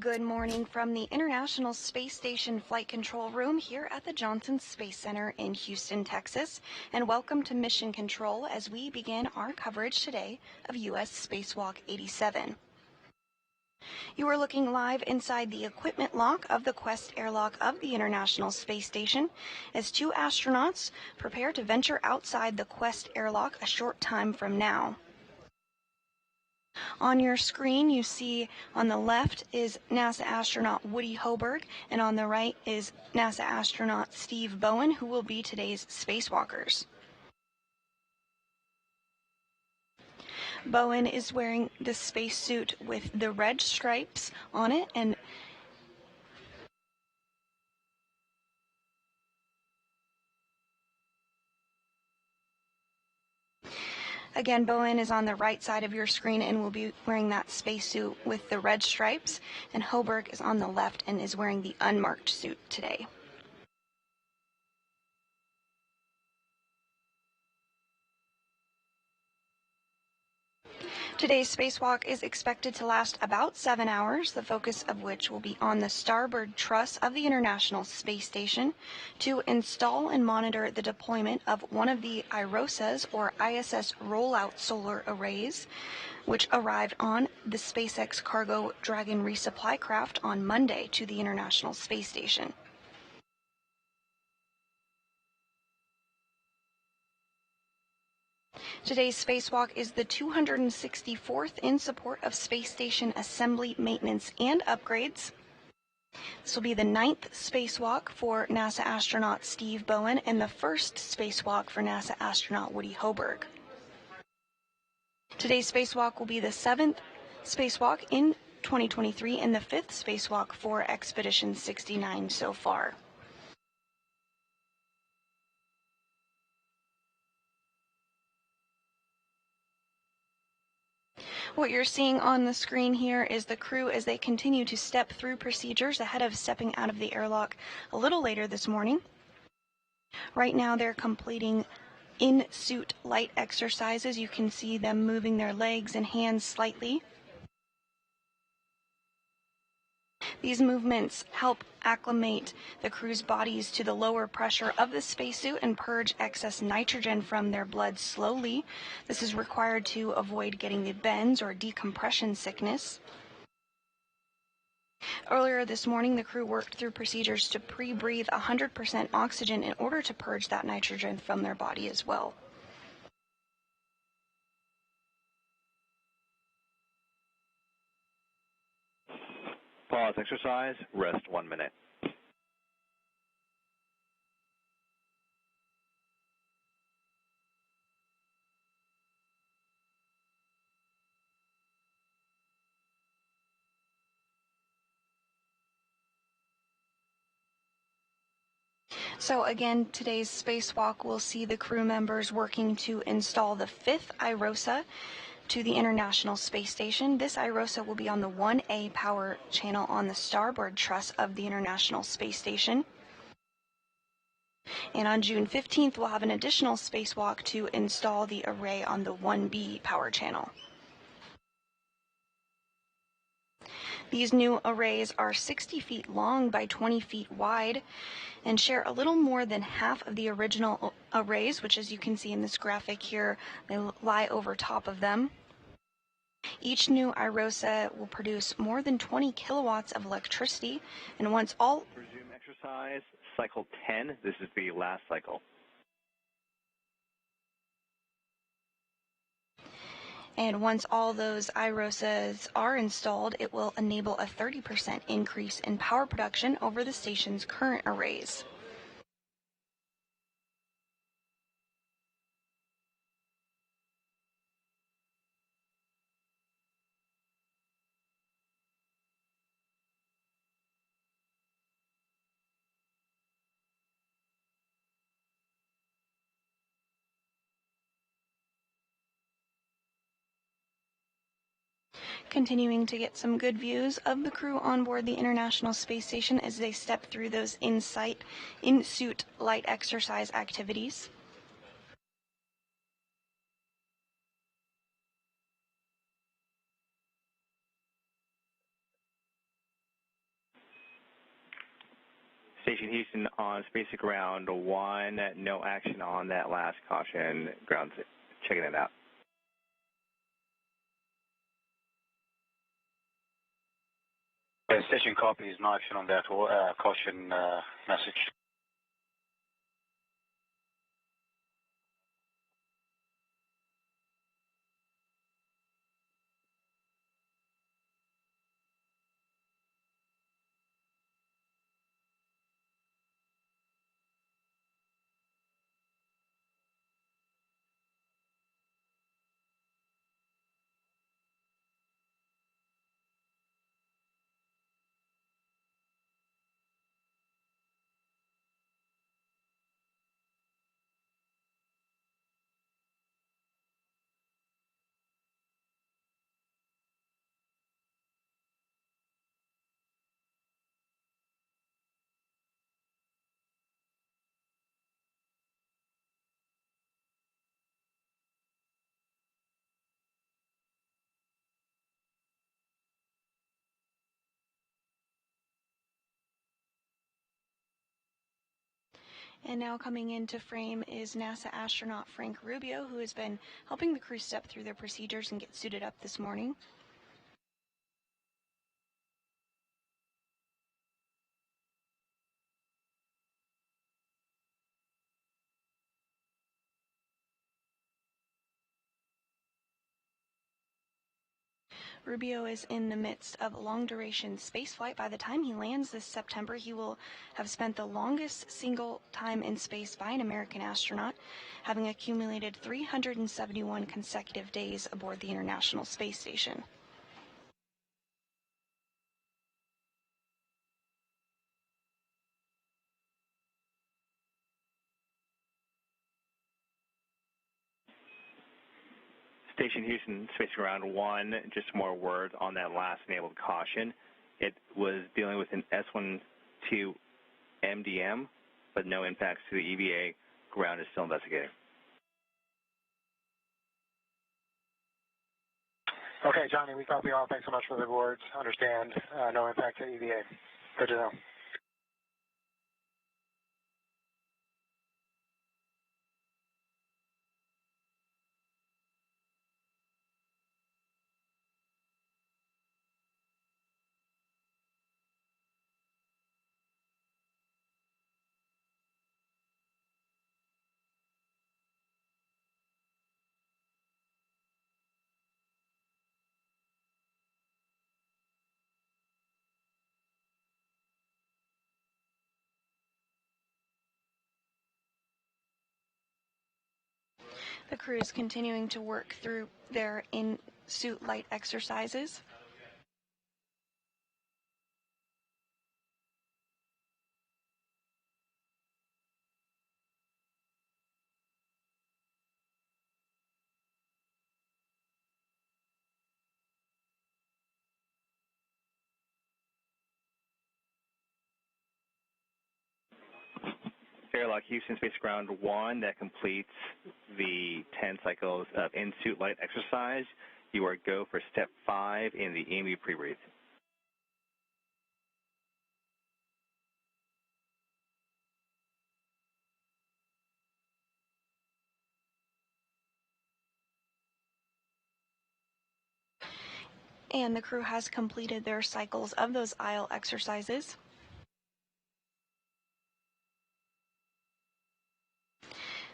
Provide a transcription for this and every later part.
Good morning from the International Space Station Flight Control Room here at the Johnson Space Center in Houston, Texas, and welcome to Mission Control as we begin our coverage today of U.S. Spacewalk 87. You are looking live inside the equipment lock of the Quest airlock of the International Space Station as two astronauts prepare to venture outside the Quest airlock a short time from now. On your screen, you see on the left is NASA astronaut Woody Hoburg, and on the right is NASA astronaut Steve Bowen, who will be today's spacewalkers. Bowen is wearing the spacesuit with the red stripes on it, and again, Bowen is on the right side of your screen and will be wearing that spacesuit with the red stripes, and Hoburg is on the left and is wearing the unmarked suit today. Today's spacewalk is expected to last about 7 hours, the focus of which will be on the starboard truss of the International Space Station to install and monitor the deployment of one of the IROSAs, or ISS rollout solar arrays, which arrived on the SpaceX Cargo Dragon resupply craft on Monday to the International Space Station. Today's spacewalk is the 264th in support of space station assembly, maintenance, and upgrades. This will be the 9th spacewalk for NASA astronaut Steve Bowen and the first spacewalk for NASA astronaut Woody Hoburg. Today's spacewalk will be the 7th spacewalk in 2023 and the 5th spacewalk for Expedition 69 so far. What you're seeing on the screen here is the crew as they continue to step through procedures ahead of stepping out of the airlock a little later this morning. Right now they're completing in-suit light exercises. You can see them moving their legs and hands slightly. These movements help acclimate the crew's bodies to the lower pressure of the spacesuit and purge excess nitrogen from their blood slowly. This is required to avoid getting the bends or decompression sickness. Earlier this morning, the crew worked through procedures to pre-breathe 100% oxygen in order to purge that nitrogen from their body as well. Pause exercise, rest 1 minute. So again, today's spacewalk will see the crew members working to install the 5th IROSA to the International Space Station. This IROSA will be on the 1A power channel on the starboard truss of the International Space Station. And on June 15th, we'll have an additional spacewalk to install the array on the 1B power channel. These new arrays are 60 feet long by 20 feet wide and share a little more than half of the original arrays, which, as you can see in this graphic here, they lie over top of them. Each new IROSA will produce more than 20 kilowatts of electricity, and once all... Resume exercise, cycle 10. This is the last cycle. And once all those IROSAs are installed, it will enable a 30% increase in power production over the station's current arrays. Continuing to get some good views of the crew on board the International Space Station as they step through those in-suit light exercise activities. Station Houston on Space to Ground 1, no action on that last caution. Ground checking it out. Station copies, no action on that caution message. And now coming into frame is NASA astronaut Frank Rubio, who has been helping the crew step through their procedures and get suited up this morning. Rubio is in the midst of a long-duration spaceflight. By the time he lands this September, he will have spent the longest single time in space by an American astronaut, having accumulated 371 consecutive days aboard the International Space Station. Station Houston, Space to Ground 1, just more words on that last enabled caution. It was dealing with an S12 MDM, but no impacts to the EVA. Ground is still investigating. Okay, Johnny, we copy all. Thanks so much for the words. Understand. No impact to EVA. Good to know. The crew is continuing to work through their in-suit light exercises. Airlock Houston, Space Ground 1, that completes the 10 cycles of in-suit light exercise. You are go for step 5 in the EMU pre-breathe. And the crew has completed their cycles of those aisle exercises.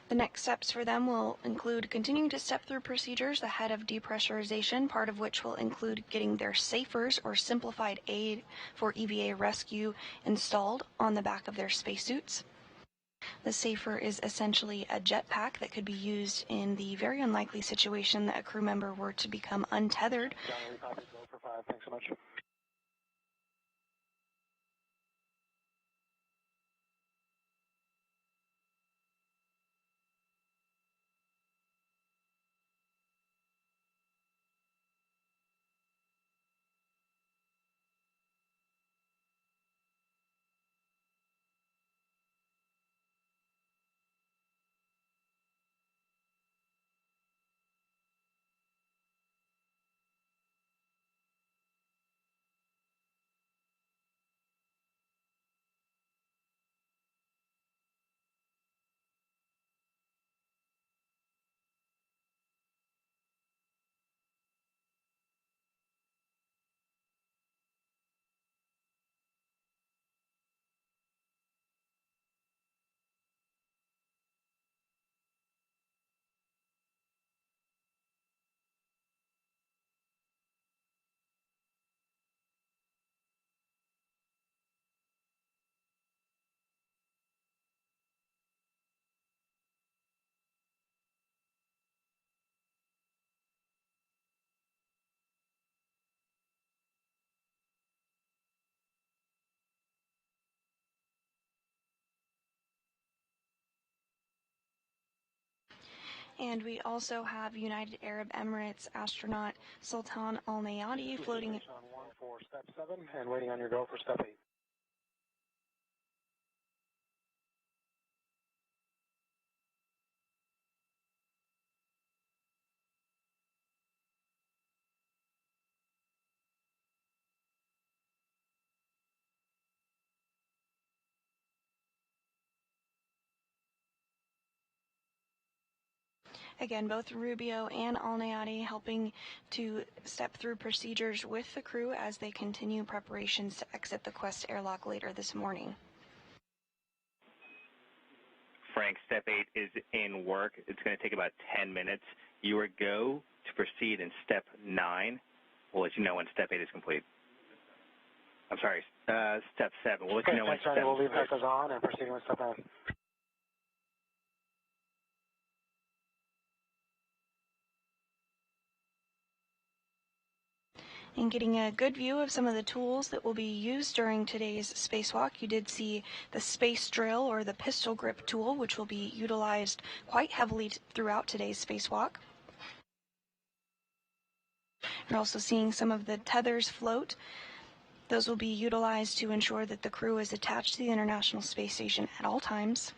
The next steps for them will include continuing to step through procedures ahead of depressurization, part of which will include getting their SAFERs, or Simplified Aid for EVA Rescue, installed on the back of their spacesuits. The SAFER is essentially a jetpack that could be used in the very unlikely situation that a crew member were to become untethered. Johnny, we copy. Go for 5. Thanks so much. And we also have United Arab Emirates astronaut Sultan Al Nayati floating. On 1 for step 7 and waiting on your go for step 8. Again, both Rubio and Al Nayati helping to step through procedures with the crew as they continue preparations to exit the Quest airlock later this morning. Frank, step 8 is in work. It's going to take about 10 minutes. Your go to proceed in step 9. We'll let you know when step 8 is complete. I'm sorry, step 7. We'll let you know when step 8 we'll leave echoes on and proceeding with step 9. And getting a good view of some of the tools that will be used during today's spacewalk, you did see the space drill or the pistol grip tool, which will be utilized quite heavily throughout today's spacewalk. You're also seeing some of the tethers float. Those will be utilized to ensure that the crew is attached to the International Space Station at all times.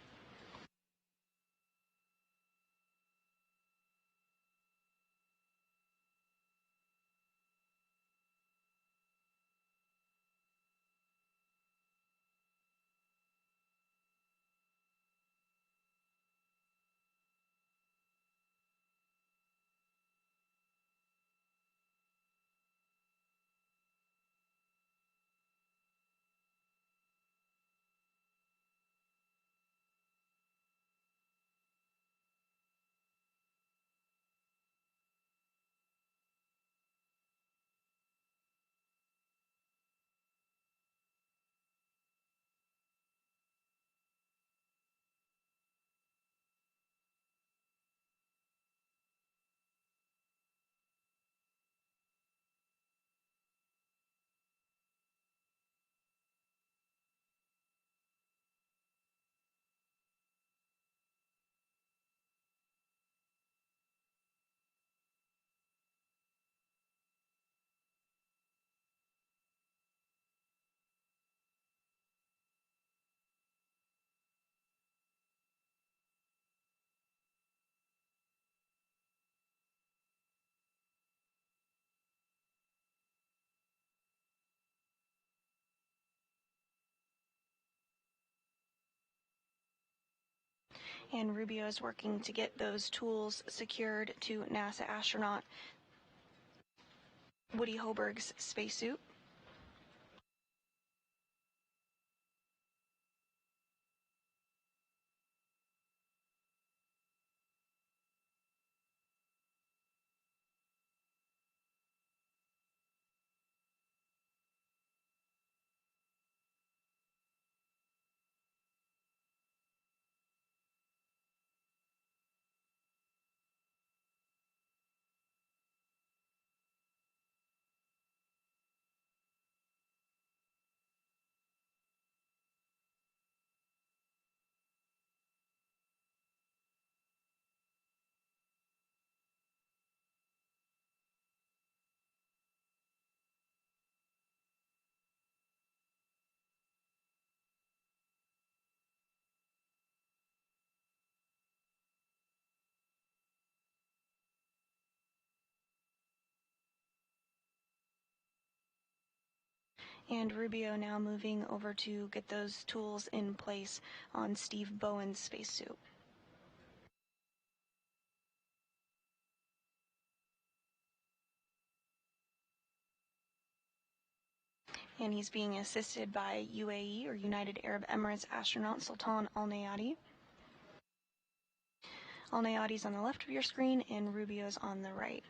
And Rubio is working to get those tools secured to NASA astronaut Woody Hoburg's spacesuit. And Rubio now moving over to get those tools in place on Steve Bowen's spacesuit. And he's being assisted by UAE or United Arab Emirates astronaut Sultan Al Nayati. Al Nayati's on the left of your screen and Rubio's on the right.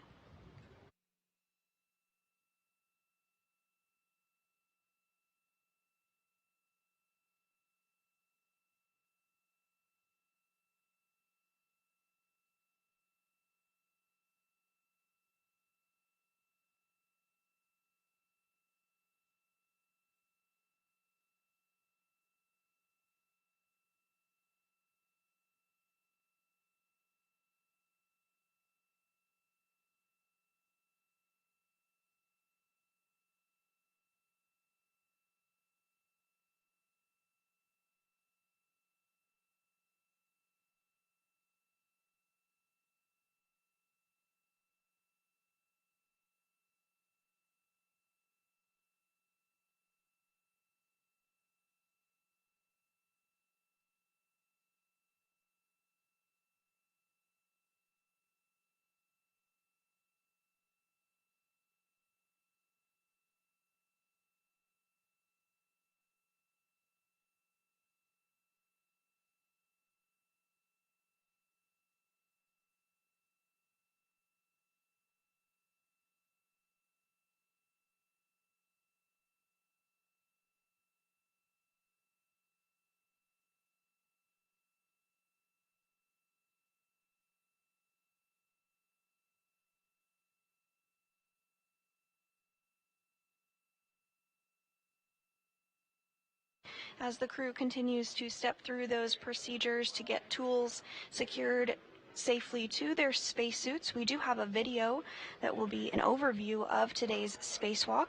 As the crew continues to step through those procedures to get tools secured safely to their spacesuits, we do have a video that will be an overview of today's spacewalk,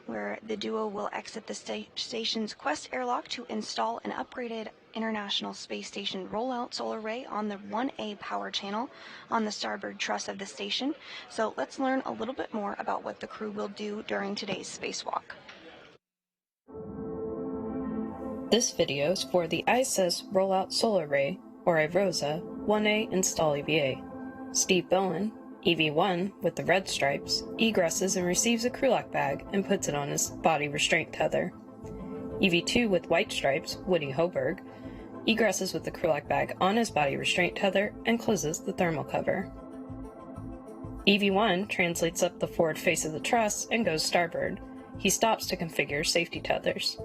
where the duo will exit the station's Quest airlock to install an upgraded International Space Station rollout solar array on the 1A power channel on the starboard truss of the station. So let's learn a little bit more about what the crew will do during today's spacewalk. This video is for the ISS Rollout Solar Array, or IROSA, 1A install EVA. Steve Bowen, EV1 with the red stripes, egresses and receives a crew lock bag and puts it on his body restraint tether. EV2 with white stripes, Woody Hoburg, egresses with the crew lock bag on his body restraint tether and closes the thermal cover. EV1 translates up the forward face of the truss and goes starboard. He stops to configure safety tethers.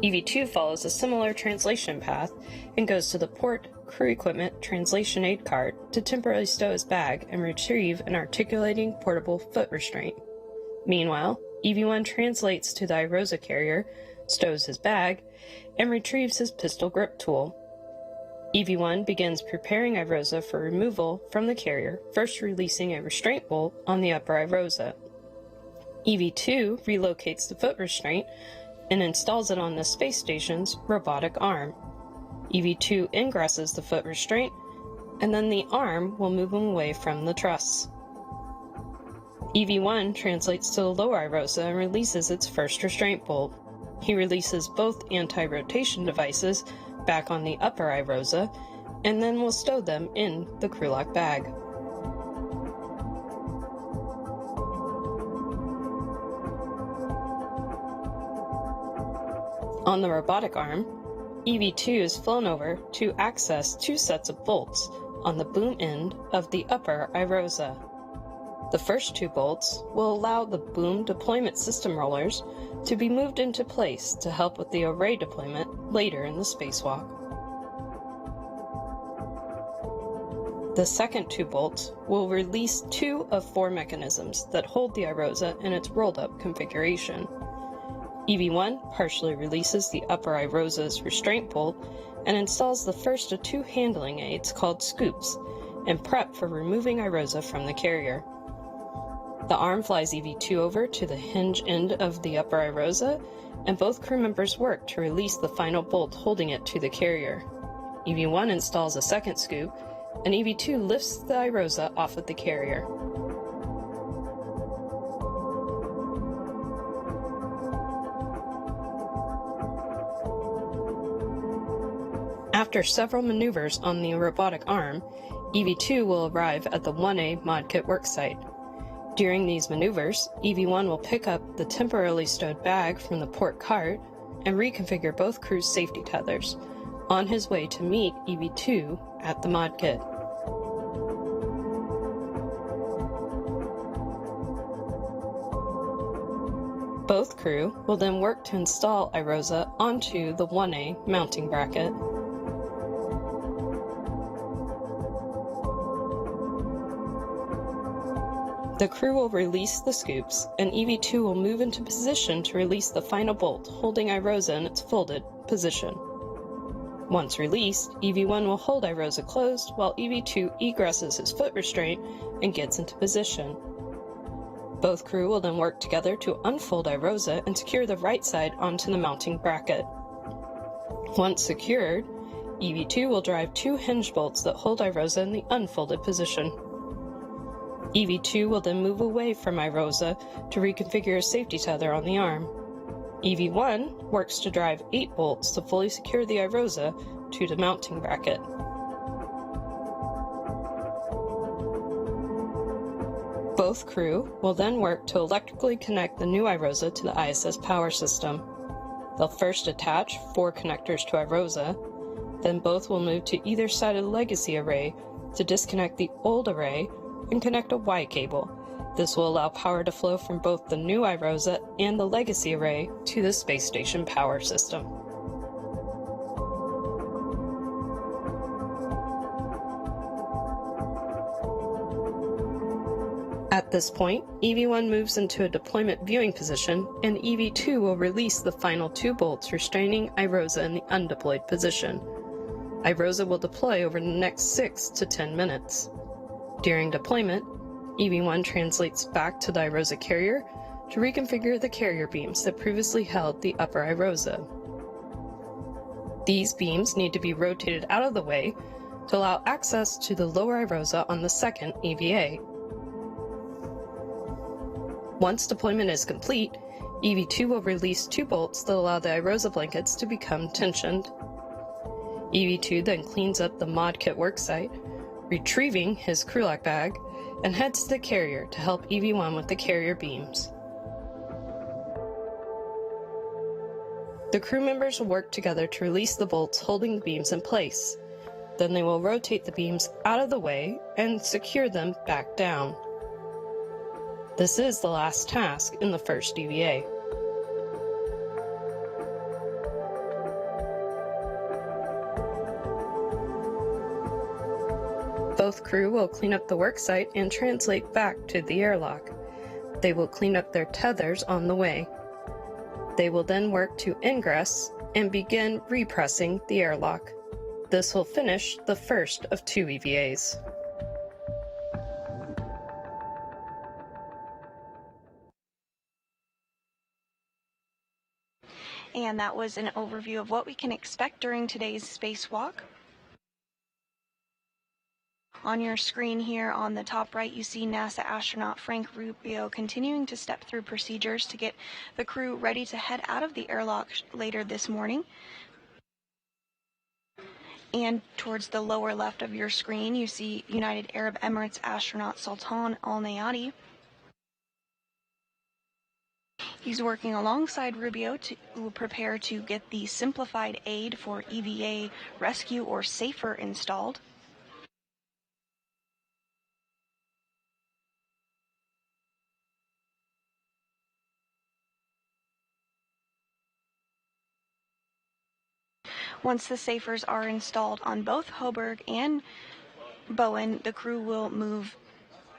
EV2 follows a similar translation path and goes to the port crew equipment translation aid cart to temporarily stow his bag and retrieve an articulating portable foot restraint. Meanwhile, EV1 translates to the IROSA carrier, stows his bag, and retrieves his pistol grip tool. EV1 begins preparing IROSA for removal from the carrier, first releasing a restraint bolt on the upper IROSA. EV2 relocates the foot restraint and installs it on the space station's robotic arm. EV2 ingresses the foot restraint, and then the arm will move him away from the truss. EV1 translates to the lower IROSA and releases its first restraint bolt. He releases both anti-rotation devices back on the upper IROSA, and then will stow them in the crew lock bag. On the robotic arm, EV2 is flown over to access two sets of bolts on the boom end of the upper IROSA. The first two bolts will allow the boom deployment system rollers to be moved into place to help with the array deployment later in the spacewalk. The second two bolts will release two of four mechanisms that hold the IROSA in its rolled-up configuration. EV1 partially releases the upper IROSA's restraint bolt and installs the first of two handling aids called scoops and prep for removing IROSA from the carrier. The arm flies EV2 over to the hinge end of the upper IROSA, and both crew members work to release the final bolt holding it to the carrier. EV1 installs a second scoop, and EV2 lifts the IROSA off of the carrier. After several maneuvers on the robotic arm, EV2 will arrive at the 1A modkit worksite. During these maneuvers, EV1 will pick up the temporarily stowed bag from the port cart and reconfigure both crews' safety tethers, on his way to meet EV2 at the modkit. Both crew will then work to install IROSA onto the 1A mounting bracket. The crew will release the scoops, and EV2 will move into position to release the final bolt, holding IROSA in its folded position. Once released, EV1 will hold IROSA closed while EV2 egresses his foot restraint and gets into position. Both crew will then work together to unfold IROSA and secure the right side onto the mounting bracket. Once secured, EV2 will drive two hinge bolts that hold IROSA in the unfolded position. EV2 will then move away from IROSA to reconfigure a safety tether on the arm. EV1 works to drive 8 bolts to fully secure the IROSA to the mounting bracket. Both crew will then work to electrically connect the new IROSA to the ISS power system. They'll first attach 4 connectors to IROSA, then both will move to either side of the legacy array to disconnect the old array and connect a Y cable. This will allow power to flow from both the new IROSA and the legacy array to the space station power system. At this point, EV1 moves into a deployment viewing position, and EV2 will release the final 2 bolts restraining IROSA in the undeployed position. IROSA will deploy over the next 6 to 10 minutes. During deployment, EV1 translates back to the IROSA carrier to reconfigure the carrier beams that previously held the upper IROSA. These beams need to be rotated out of the way to allow access to the lower IROSA on the second EVA. Once deployment is complete, EV2 will release 2 bolts that allow the IROSA blankets to become tensioned. EV2 then cleans up the mod kit worksite, retrieving his crew lock bag, and heads to the carrier to help EV1 with the carrier beams. The crew members will work together to release the bolts holding the beams in place. Then they will rotate the beams out of the way and secure them back down. This is the last task in the first EVA. Both crew will clean up the worksite and translate back to the airlock. They will clean up their tethers on the way. They will then work to ingress and begin repressing the airlock. This will finish the first of 2 EVAs. And that was an overview of what we can expect during today's spacewalk. On your screen here on the top right, you see NASA astronaut Frank Rubio continuing to step through procedures to get the crew ready to head out of the airlock later this morning. And towards the lower left of your screen, you see United Arab Emirates astronaut Sultan Al Nayati. He's working alongside Rubio to prepare to get the simplified aid for EVA rescue or SAFER installed. Once the SAFERs are installed on both Hoburg and Bowen, the crew will move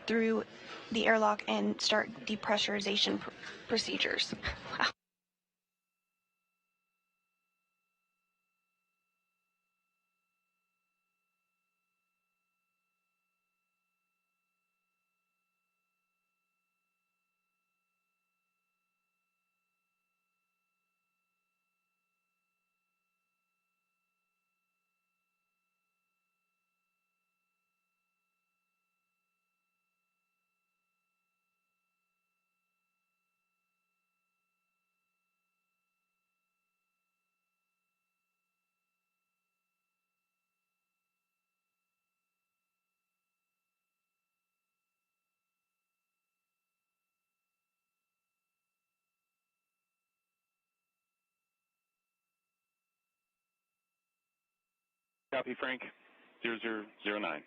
through the airlock and start depressurization procedures. Wow. Copy, Frank. 0009.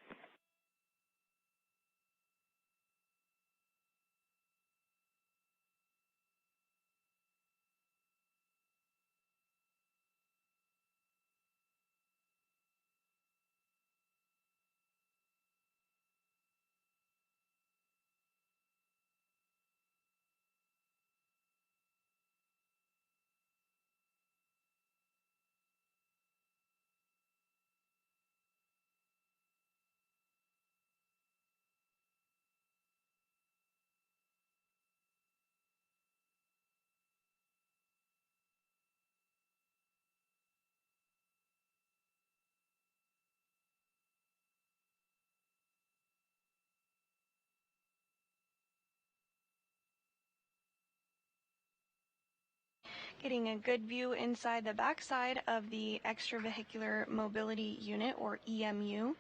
Getting a good view inside the backside of the extravehicular mobility unit, or EMU.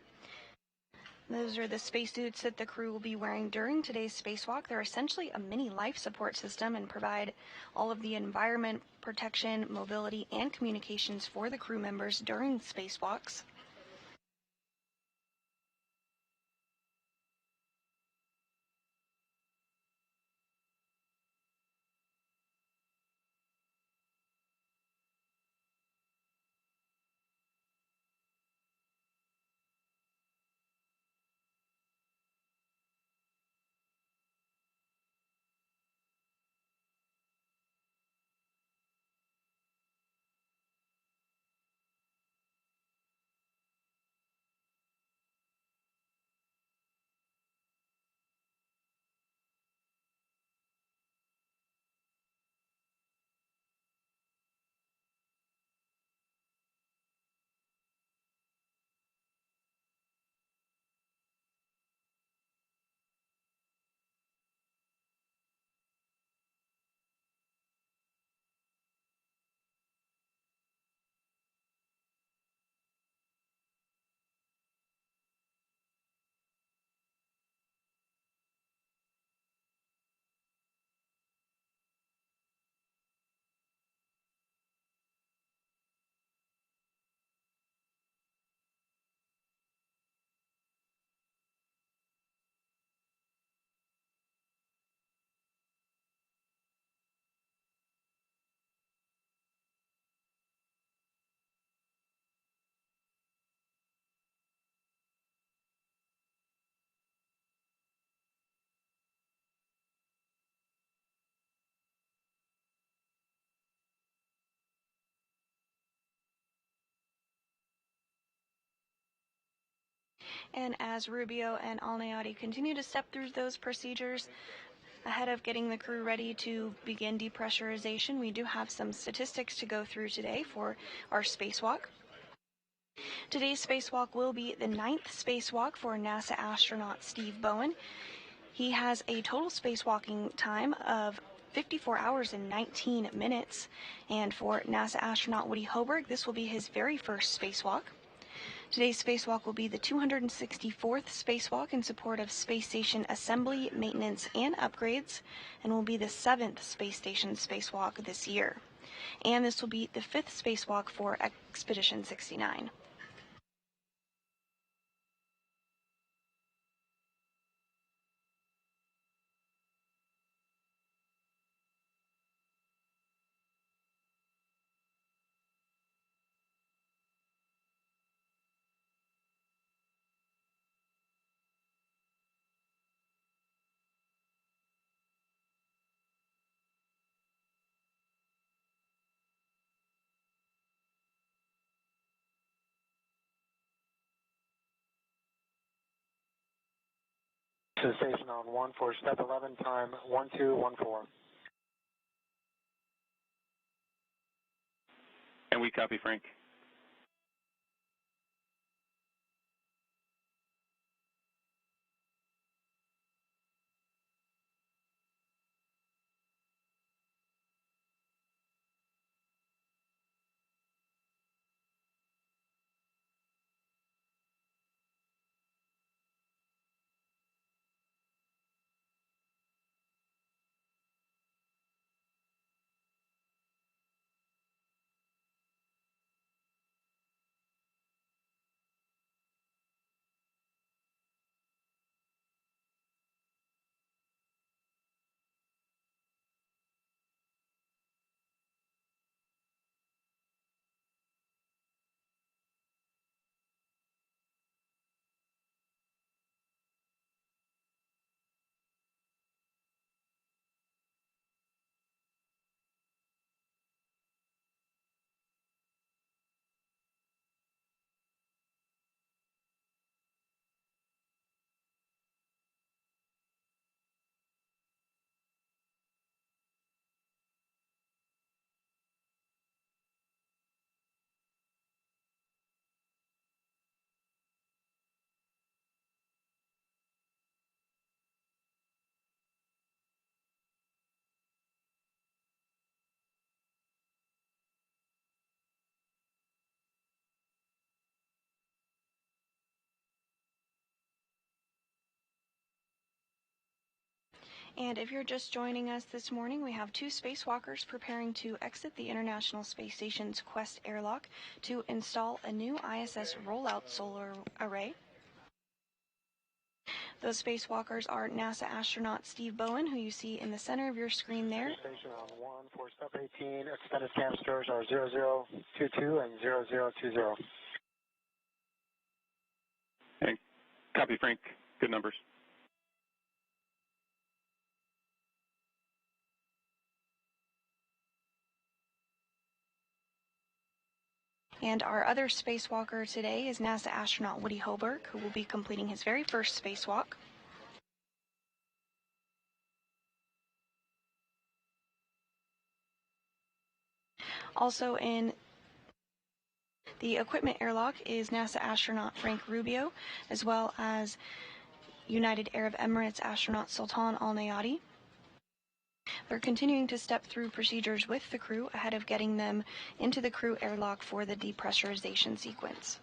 Those are the spacesuits that the crew will be wearing during today's spacewalk. They're essentially a mini life support system and provide all of the environment protection, mobility, and communications for the crew members during spacewalks. And as Rubio and Alnayati continue to step through those procedures, ahead of getting the crew ready to begin depressurization, we do have some statistics to go through today for our spacewalk. Today's spacewalk will be the 9th spacewalk for NASA astronaut Steve Bowen. He has a total spacewalking time of 54 hours and 19 minutes. And for NASA astronaut Woody Hoburg, this will be his very first spacewalk. Today's spacewalk will be the 264th spacewalk in support of space station assembly, maintenance, and upgrades, and will be the 7th space station spacewalk this year. And this will be the 5th spacewalk for Expedition 69. To the station on 1 for step 11, time 1214. And we copy, Frank. And if you're just joining us this morning, we have 2 spacewalkers preparing to exit the International Space Station's Quest airlock to install a new ISS rollout solar array. Those spacewalkers are NASA astronaut Steve Bowen, who you see in the center of your screen there. Station on 1 for step 18, extended canisters are 0022 and 0020. And copy, Frank. Good numbers. And our other spacewalker today is NASA astronaut Woody Hoburg, who will be completing his very first spacewalk. Also in the equipment airlock is NASA astronaut Frank Rubio, as well as United Arab Emirates astronaut Sultan Al Nayati. They're continuing to step through procedures with the crew ahead of getting them into the crew airlock for the depressurization sequence.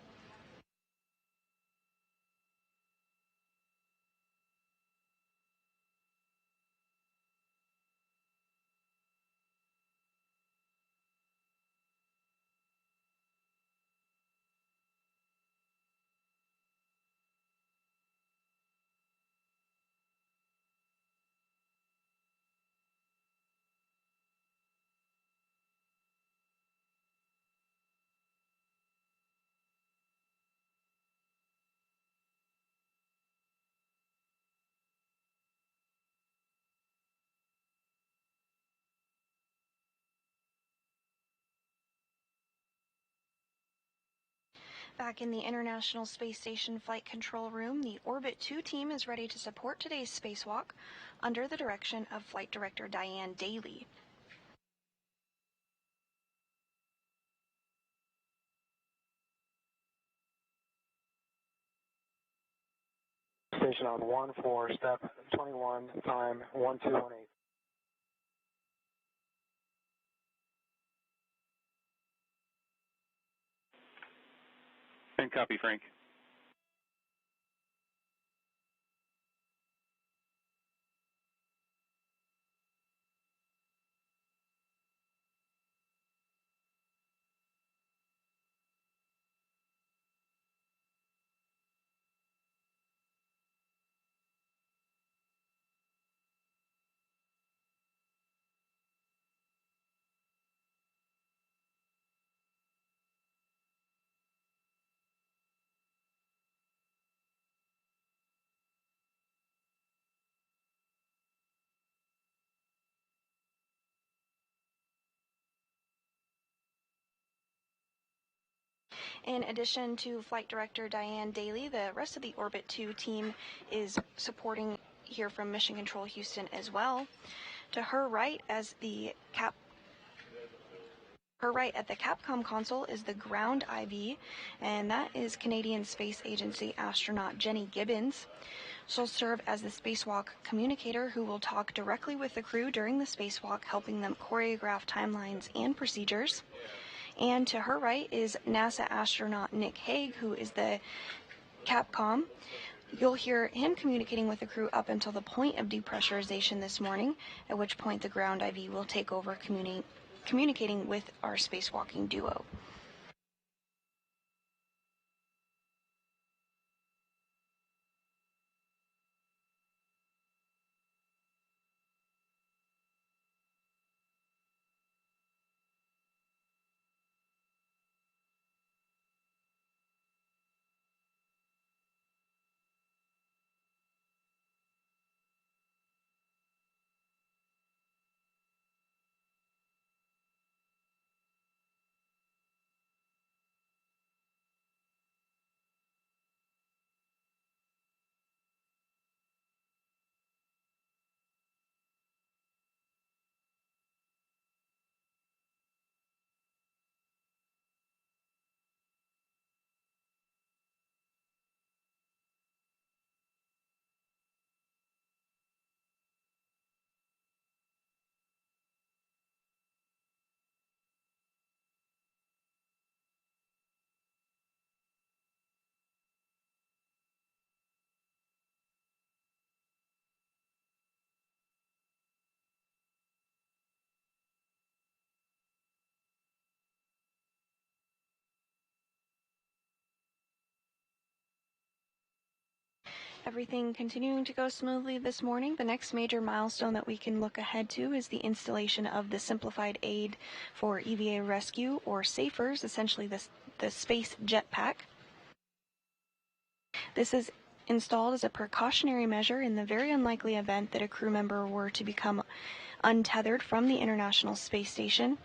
Back in the International Space Station Flight Control Room, the Orbit 2 team is ready to support today's spacewalk under the direction of Flight Director Diane Daly. Station on 1 for step 21, time 1218. And copy, Frank. In addition to Flight Director Diane Daly, the rest of the Orbit 2 team is supporting here from Mission Control Houston as well. To her right at the Capcom console is the ground IV, and that is Canadian Space Agency astronaut Jenny Gibbons. She'll serve as the spacewalk communicator who will talk directly with the crew during the spacewalk, helping them choreograph timelines and procedures. And to her right is NASA astronaut Nick Hague, who is the Capcom. You'll hear him communicating with the crew up until the point of depressurization this morning, at which point the ground IV will take over communicating with our spacewalking duo. Everything continuing to go smoothly this morning. The next major milestone that we can look ahead to is the installation of the Simplified Aid for EVA Rescue, or SAFERS, essentially the Space Jetpack. This is installed as a precautionary measure in the very unlikely event that a crew member were to become untethered from the International Space Station.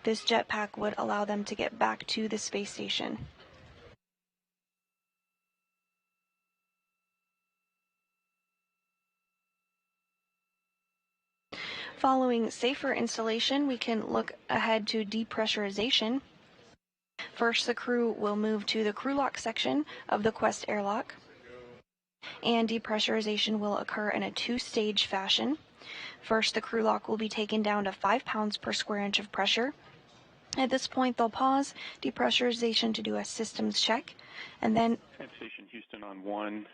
This jetpack would allow them to get back to the space station. Following SAFER installation, we can look ahead to depressurization. First, the crew will move to the crew lock section of the Quest airlock, and depressurization will occur in a two-stage fashion. First, the crew lock will be taken down to 5 pounds per square inch of pressure. At this point, they'll pause depressurization to do a systems check, and then Station Houston on 1.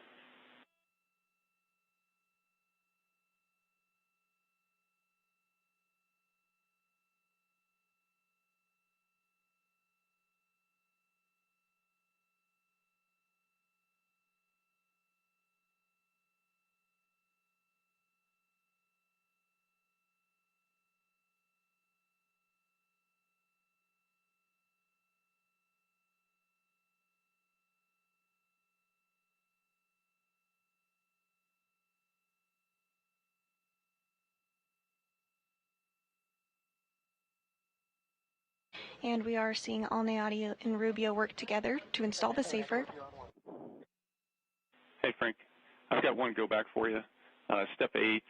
And we are seeing Alneati and Rubio work together to install the safer. Hey, Frank. I've got one go back for you. Step 8,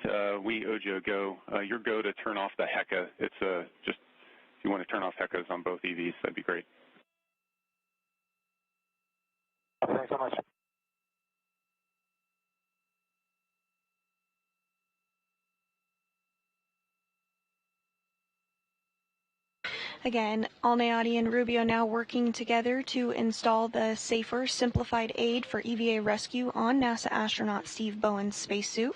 we Ojo go. Your go to turn off the HECA. It's just, if you want to turn off HECAs on both EVs, that'd be great. Thanks so much. Again, Alneati and Rubio now working together to install the safer, simplified aid for EVA rescue on NASA astronaut Steve Bowen's spacesuit.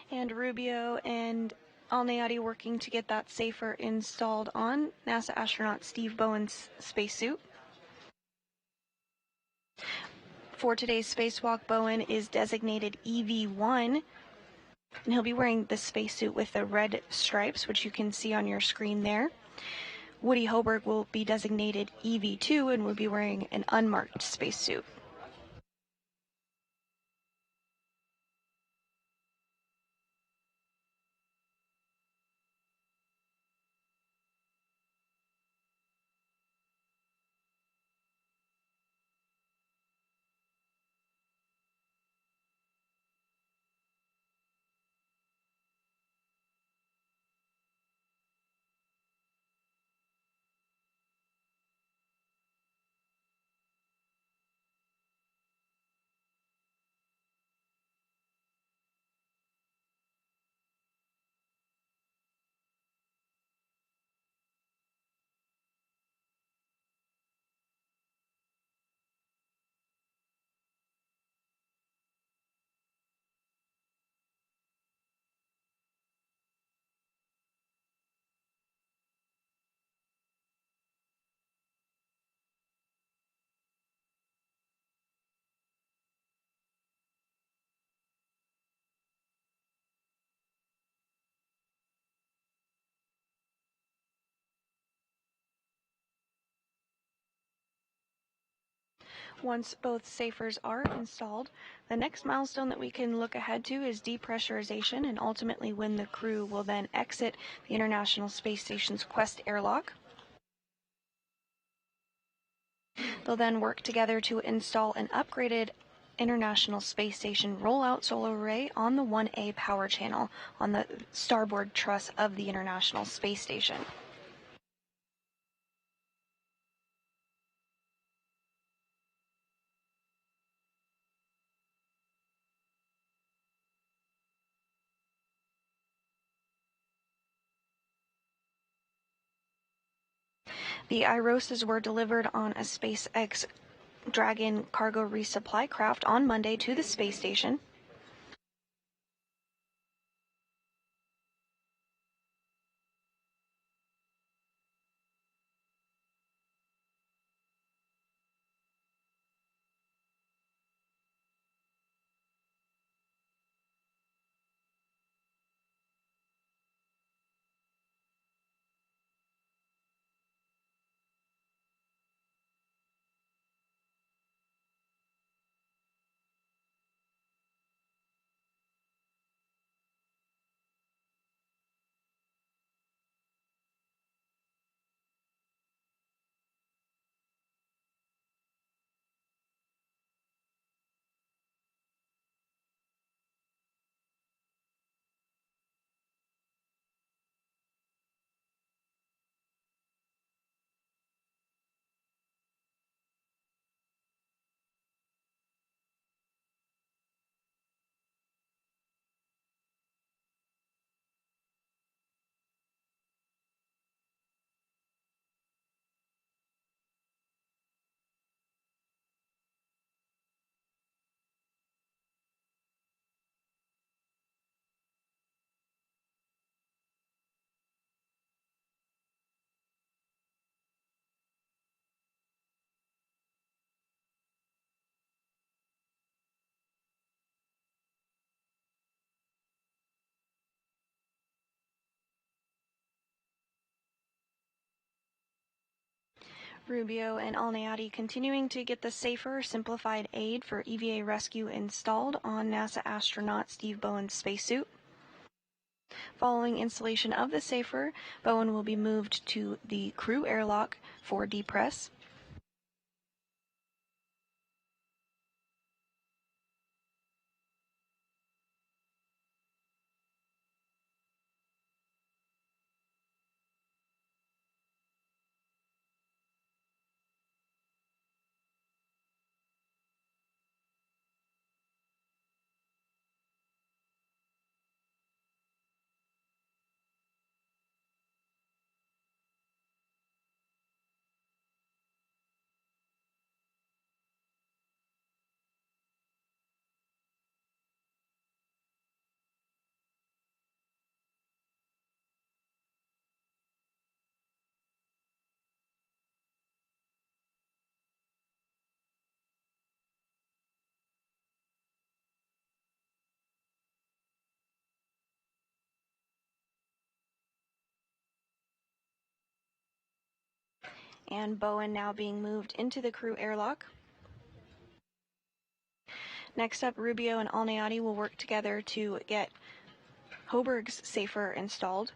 And Rubio and Alneati working to get that safer installed on NASA astronaut Steve Bowen's spacesuit. For today's spacewalk, Bowen is designated EV1, and he'll be wearing the spacesuit with the red stripes, which you can see on your screen there. Woody Hoburg will be designated EV2 and will be wearing an unmarked spacesuit. Once both safers are installed, the next milestone that we can look ahead to is depressurization, and ultimately when the crew will then exit the International Space Station's Quest airlock. They'll then work together to install an upgraded International Space Station rollout solar array on the 1A power channel on the starboard truss of the International Space Station. The IROSAs were delivered on a SpaceX Dragon cargo resupply craft on Monday to the space station. Rubio and Alniati continuing to get the safer, simplified aid for EVA rescue installed on NASA astronaut Steve Bowen's spacesuit. Following installation of the safer, Bowen will be moved to the crew airlock for depress. And Bowen now being moved into the crew airlock. Next up, Rubio and Alniati will work together to get Hoburg's safer installed.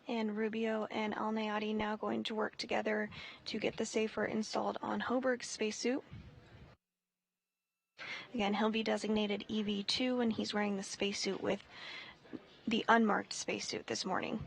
And Rubio and Alnayati now going to work together to get the safer installed on Hoburg's spacesuit. Again, he'll be designated EV2 and he's wearing the spacesuit with the unmarked spacesuit this morning.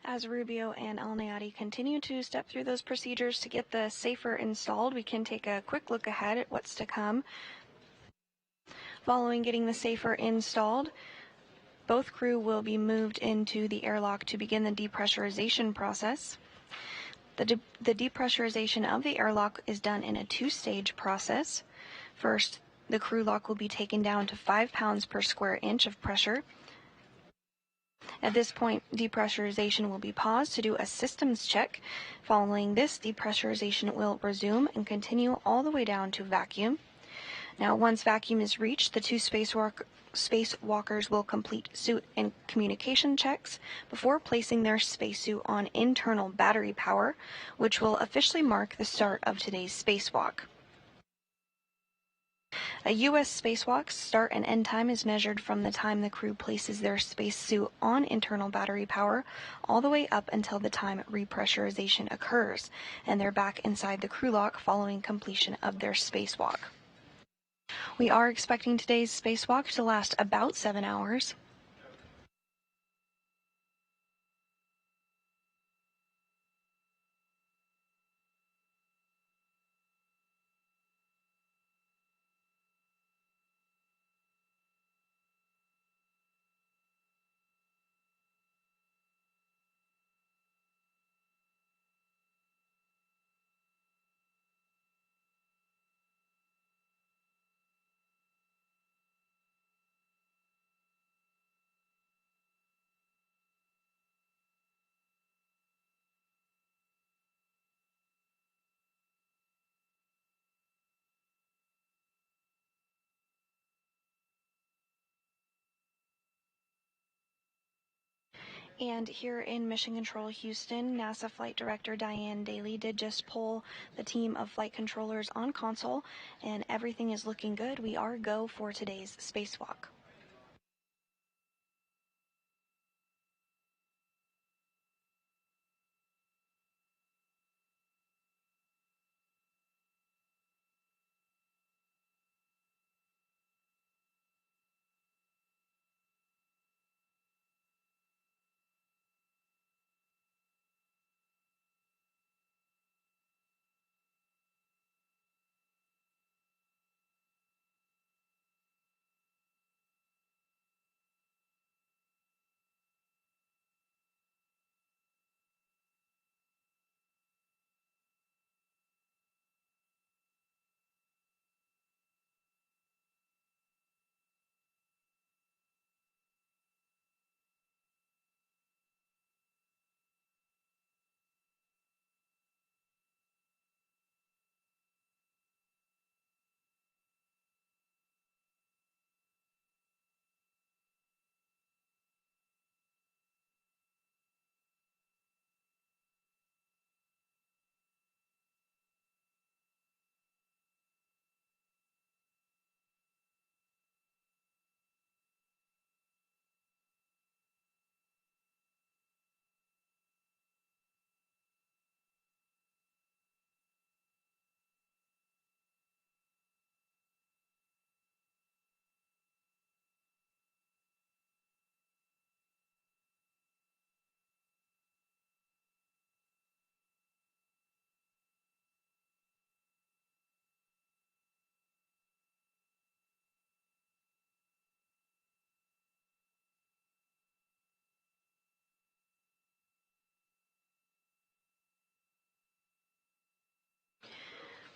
As Rubio and Alnayati continue to step through those procedures to get the safer installed, we can take a quick look ahead at what's to come. Following getting the safer installed, both crew will be moved into the airlock to begin the depressurization process. The depressurization of the airlock is done in a two-stage process. First, the crew lock will be taken down to 5 pounds per square inch of pressure. At this point, depressurization will be paused to do a systems check. Following this, depressurization will resume and continue all the way down to vacuum. Now, once vacuum is reached, the two spacewalkers will complete suit and communication checks before placing their spacesuit on internal battery power, which will officially mark the start of today's spacewalk. A U.S. spacewalk's start and end time is measured from the time the crew places their spacesuit on internal battery power all the way up until the time repressurization occurs, and they're back inside the crew lock following completion of their spacewalk. We are expecting today's spacewalk to last about 7 hours. And here in Mission Control Houston, NASA Flight Director Diane Daly did just poll the team of flight controllers on console, and everything is looking good. We are go for today's spacewalk.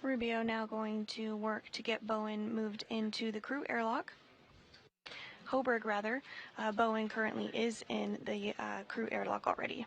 Rubio now going to work to get Bowen moved into the crew airlock. Hoburg, rather. Bowen currently is in the crew airlock already.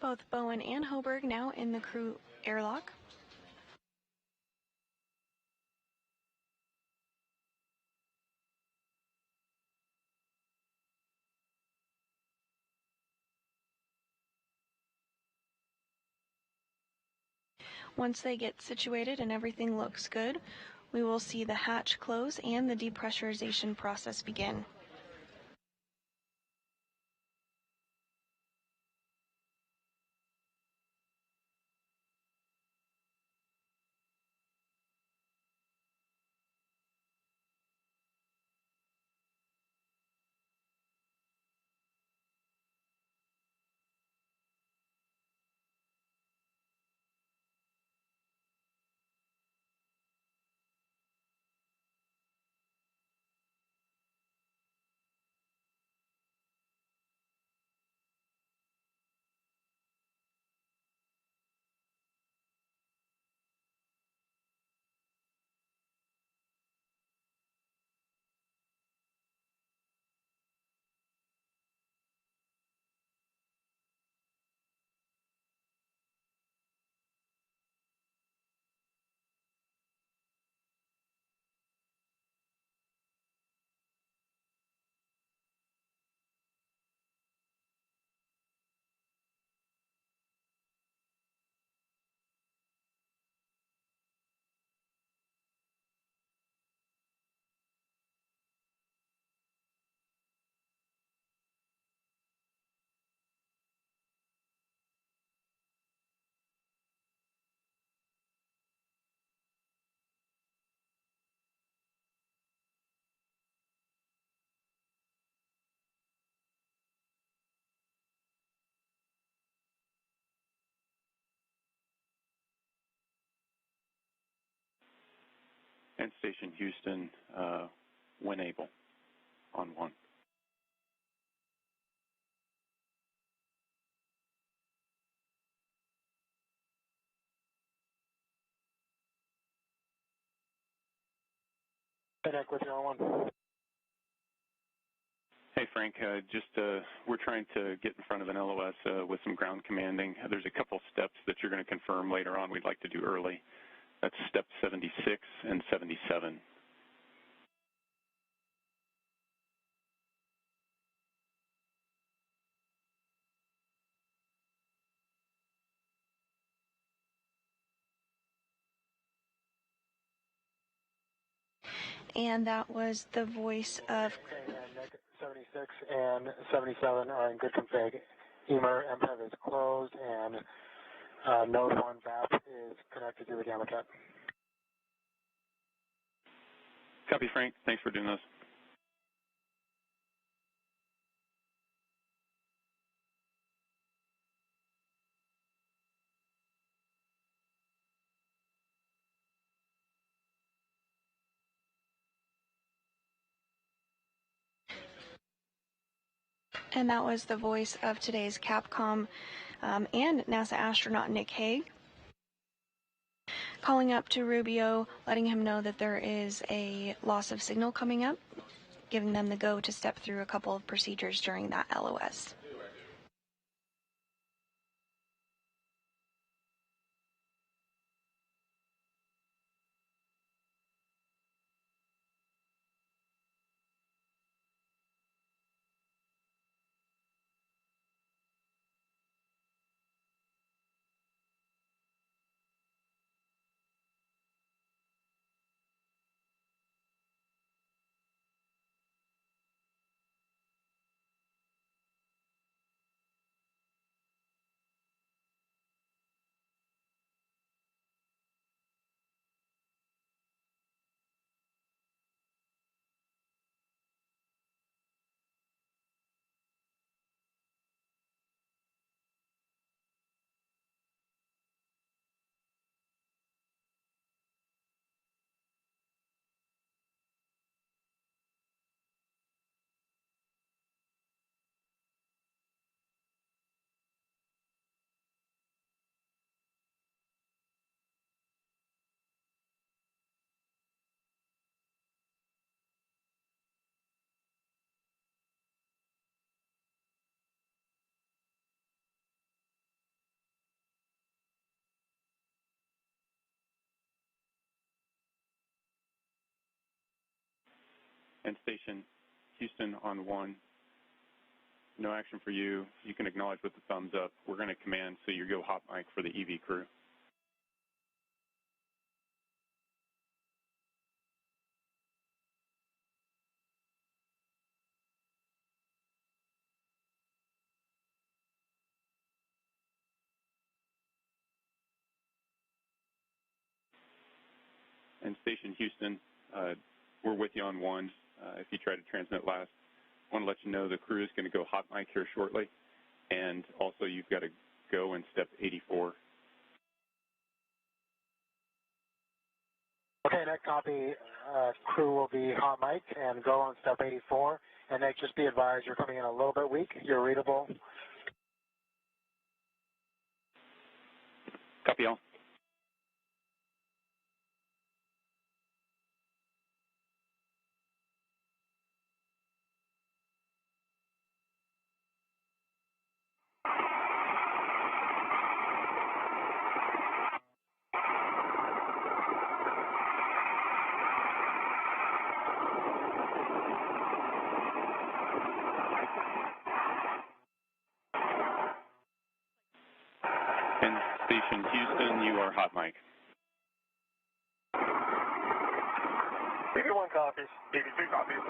Both Bowen and Hoburg now in the crew airlock. Once they get situated and everything looks good, we will see the hatch close and the depressurization process begin. And Station Houston, when able, on 1. Connect with you on 1. Hey, Frank, we're trying to get in front of an LOS with some ground commanding. There's a couple steps that you're going to confirm later on we'd like to do early. That's step 76 and 77. And that was the voice of... 76 and 77 are in good config. EMER MPEV is closed, and node 1 VAP is connected to the gamma cat. Copy, Frank. Thanks for doing this. And that was the voice of today's Capcom and NASA astronaut Nick Hague, calling up to Rubio, letting him know that there is a loss of signal coming up, giving them the go to step through a couple of procedures during that LOS. And Station Houston on 1. No action for you. You can acknowledge with the thumbs up. We're going to command so you go hot mic for the EV crew. And Station Houston, we're with you on 1. If you try to transmit last, I want to let you know the crew is going to go hot mic here shortly. And also you've got to go in step 84. Okay, next copy. Crew will be hot mic and go on step 84. And Nick, just be advised, you're coming in a little bit weak. You're readable. Copy all. And Station Houston, you are hot mic. BB1 copies. BB2 copies.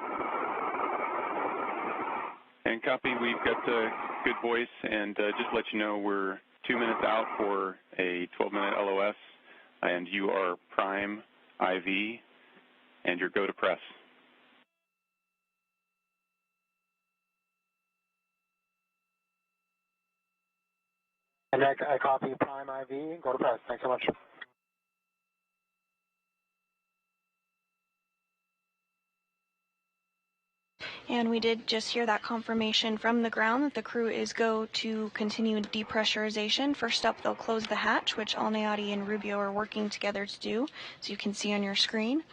And copy, we've got a good voice, and just to let you know, we're 2 minutes out for a 12-minute LOS, and you are prime IV, and you're go to press. And Nick, I copy prime IV. Go to press. Thanks so much. And we did just hear that confirmation from the ground that the crew is go to continued depressurization. First up, they'll close the hatch, which Alnayati and Rubio are working together to do, so you can see on your screen.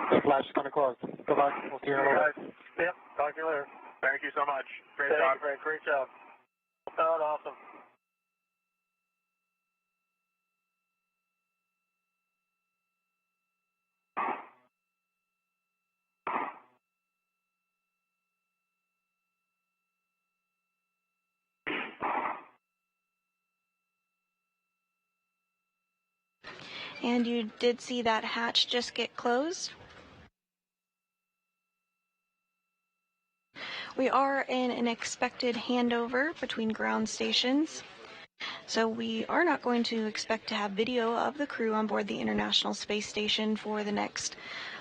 The flash is going to close. Good luck. We'll see you in a little bit. Yep. Talk to you later. Thank you so much. Great Thank job. you, Frank. Great job. Sound awesome. And you did see that hatch just get closed. We are in an expected handover between ground stations. So we are not going to expect to have video of the crew on board the International Space Station for the next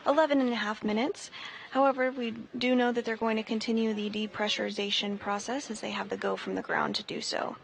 11 and a half minutes. However, we do know that they're going to continue the depressurization process as they have the go from the ground to do so.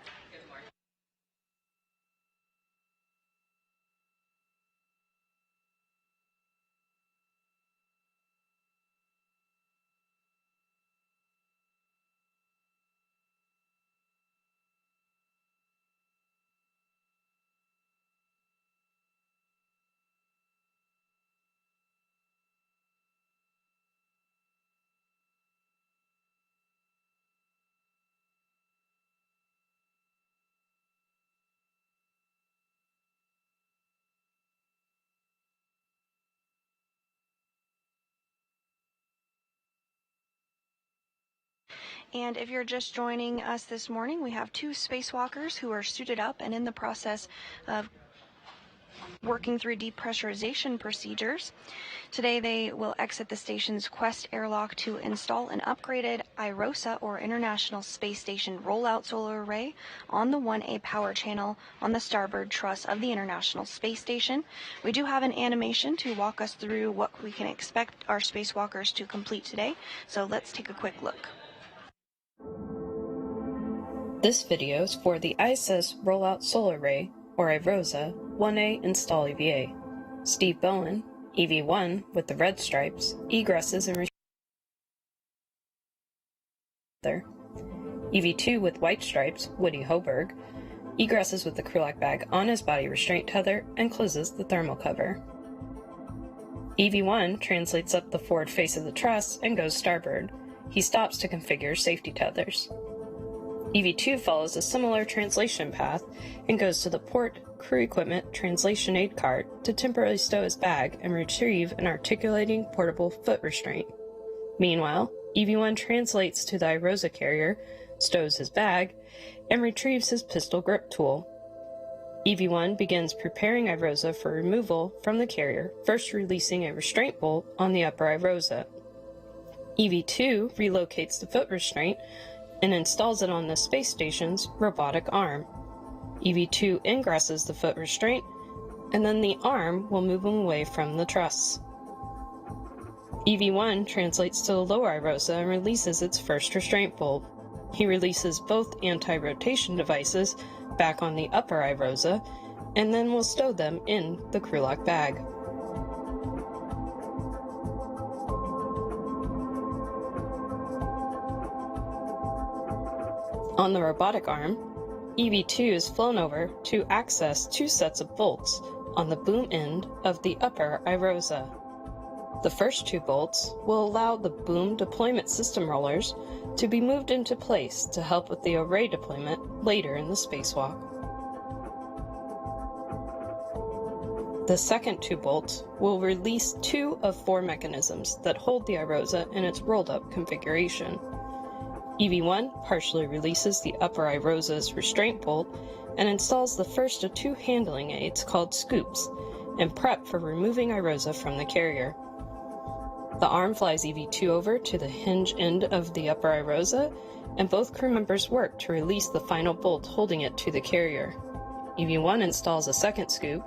And if you're just joining us this morning, we have 2 spacewalkers who are suited up and in the process of working through depressurization procedures. Today they will exit the station's Quest airlock to install an upgraded IROSA, or International Space Station Rollout Solar Array, on the 1A power channel on the starboard truss of the International Space Station. We do have an animation to walk us through what we can expect our spacewalkers to complete today, so let's take a quick look. This video is for the ISS Rollout Solar Array, or IROSA, 1A install EVA. Steve Bowen, EV1 with the red stripes, egresses and EV2 with white stripes, Woody Hoburg, egresses with the crew lock bag on his body restraint tether and closes the thermal cover. EV1 translates up the forward face of the truss and goes starboard. He stops to configure safety tethers. EV2 follows a similar translation path and goes to the port crew equipment translation aid cart to temporarily stow his bag and retrieve an articulating portable foot restraint. Meanwhile, EV1 translates to the IROSA carrier, stows his bag, and retrieves his pistol grip tool. EV1 begins preparing IROSA for removal from the carrier, first releasing a restraint bolt on the upper IROSA. EV2 relocates the foot restraint and installs it on the space station's robotic arm. EV2 ingresses the foot restraint, and then the arm will move him away from the truss. EV1 translates to the lower IROSA and releases its first restraint bolt. He releases both anti-rotation devices back on the upper IROSA, and then will stow them in the crew lock bag. On the robotic arm, EV2 is flown over to access 2 sets of bolts on the boom end of the upper IROSA. The first 2 bolts will allow the boom deployment system rollers to be moved into place to help with the array deployment later in the spacewalk. The second 2 bolts will release 2 of 4 mechanisms that hold the IROSA in its rolled-up configuration. EV1 partially releases the upper IROSA's restraint bolt and installs the first of 2 handling aids called scoops and prep for removing IROSA from the carrier. The arm flies EV2 over to the hinge end of the upper IROSA, and both crew members work to release the final bolt holding it to the carrier. EV1 installs a second scoop,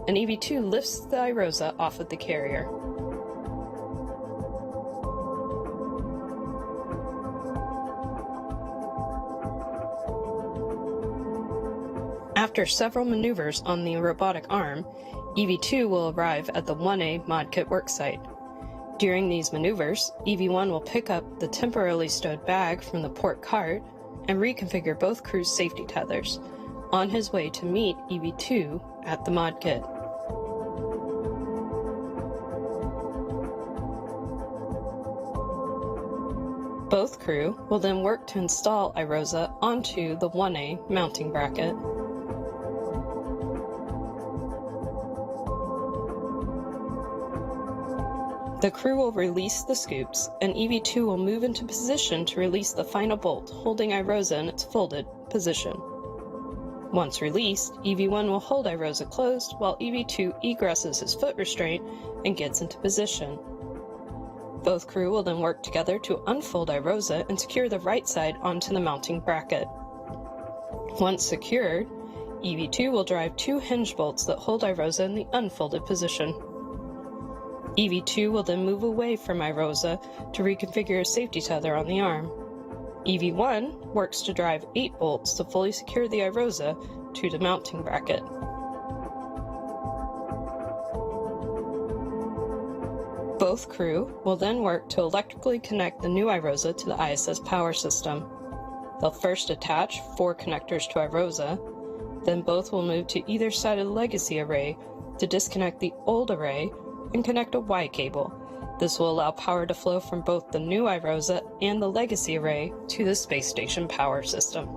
and EV2 lifts the IROSA off of the carrier. After several maneuvers on the robotic arm, EV2 will arrive at the 1A modkit worksite. During these maneuvers, EV1 will pick up the temporarily stowed bag from the port cart and reconfigure both crews' safety tethers, on his way to meet EV2 at the modkit. Both crew will then work to install IROSA onto the 1A mounting bracket. The crew will release the scoops, and EV2 will move into position to release the final bolt, holding IROSA in its folded position. Once released, EV1 will hold IROSA closed while EV2 egresses his foot restraint and gets into position. Both crew will then work together to unfold IROSA and secure the right side onto the mounting bracket. Once secured, EV2 will drive 2 hinge bolts that hold iROSA in the unfolded position. EV2 will then move away from iROSA to reconfigure a safety tether on the arm. EV1 works to drive 8 bolts to fully secure the iROSA to the mounting bracket. Both crew will then work to electrically connect the new iROSA to the ISS power system. They'll first attach 4 connectors to iROSA, then both will move to either side of the legacy array to disconnect the old array and connect a Y cable. This will allow power to flow from both the new iROSA and the legacy array to the space station power system.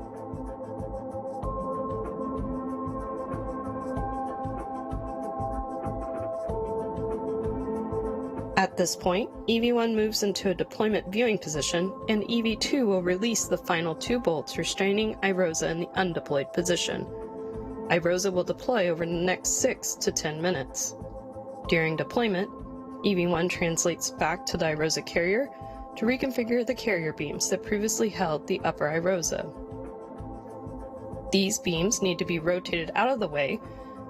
At this point, EV1 moves into a deployment viewing position, and EV2 will release the final 2 bolts restraining iROSA in the undeployed position. iROSA will deploy over the next 6 to 10 minutes. During deployment, EV1 translates back to the iROSA carrier to reconfigure the carrier beams that previously held the upper iROSA. These beams need to be rotated out of the way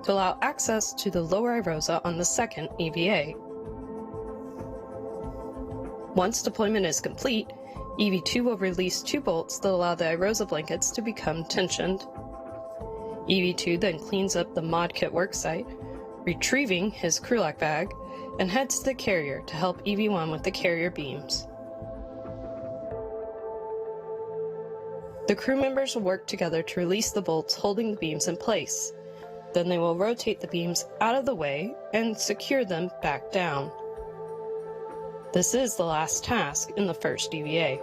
to allow access to the lower iROSA on the second EVA. Once deployment is complete, EV2 will release 2 bolts that allow the iROSA blankets to become tensioned. EV2 then cleans up the mod kit worksite, retrieving his crew lock bag, and heads to the carrier to help EV1 with the carrier beams. The crew members will work together to release the bolts holding the beams in place. Then they will rotate the beams out of the way and secure them back down. This is the last task in the first EVA.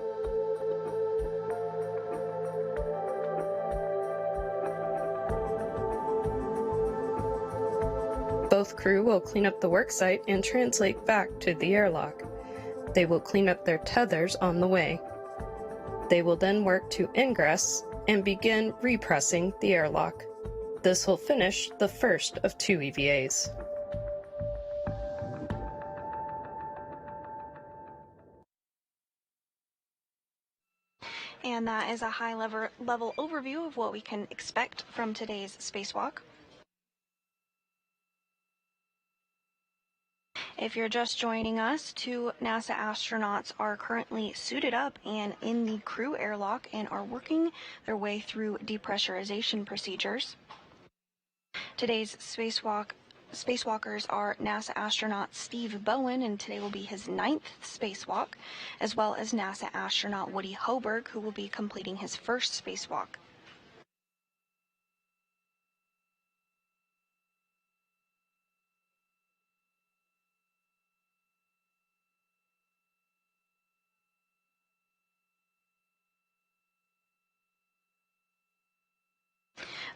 Both crew will clean up the worksite and translate back to the airlock. They will clean up their tethers on the way. They will then work to ingress and begin repressing the airlock. This will finish the first of 2 EVAs. And that is a high-level overview of what we can expect from today's spacewalk. If you're just joining us, 2 NASA astronauts are currently suited up and in the crew airlock and are working their way through depressurization procedures. Today's spacewalkers are NASA astronaut Steve Bowen, and today will be his 9th spacewalk, as well as NASA astronaut Woody Hoburg, who will be completing his first spacewalk.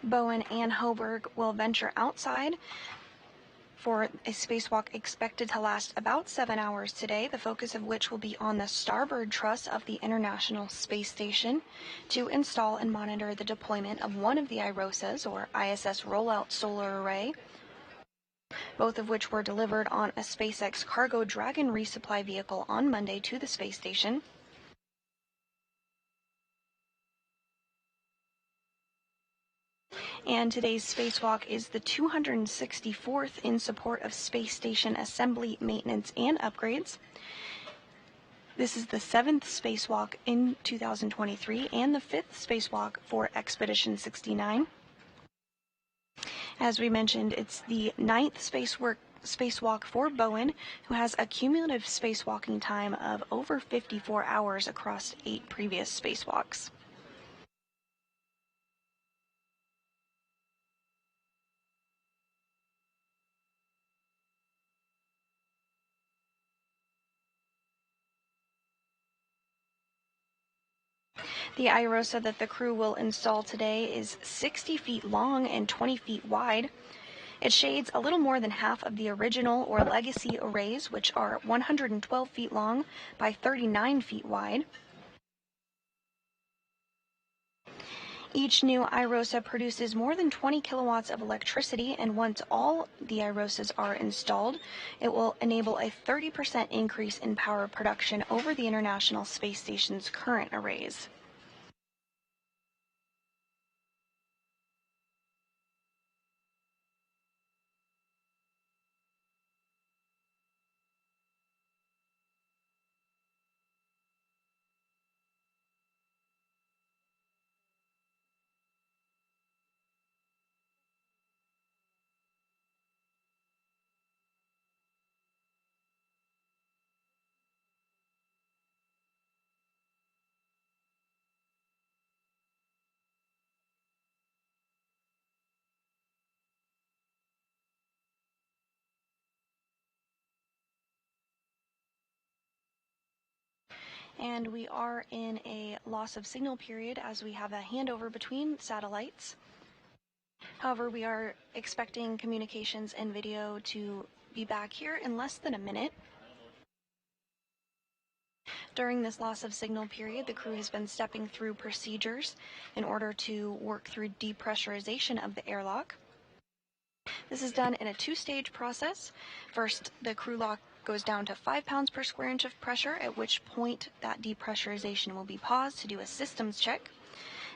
Bowen and Hoburg will venture outside for a spacewalk expected to last about 7 hours today, the focus of which will be on the starboard truss of the International Space Station to install and monitor the deployment of one of the iROSAs, or ISS Rollout Solar Array, both of which were delivered on a SpaceX Cargo Dragon resupply vehicle on Monday to the space station. And today's spacewalk is the 264th in support of space station assembly, maintenance, and upgrades. This is the 7th spacewalk in 2023 and the 5th spacewalk for Expedition 69. As we mentioned, it's the 9th spacewalk for Bowen, who has a cumulative spacewalking time of over 54 hours across 8 previous spacewalks. The iROSA that the crew will install today is 60 feet long and 20 feet wide. It shades a little more than half of the original or legacy arrays, which are 112 feet long by 39 feet wide. Each new iROSA produces more than 20 kilowatts of electricity, and once all the iROSAs are installed, it will enable a 30% increase in power production over the International Space Station's current arrays. And we are in a loss of signal period as we have a handover between satellites. However, we are expecting communications and video to be back here in less than a minute. During this loss of signal period, the crew has been stepping through procedures in order to work through depressurization of the airlock. This is done in a two-stage process. First, the crew lock goes down to 5 pounds per square inch of pressure, at which point that depressurization will be paused to do a systems check.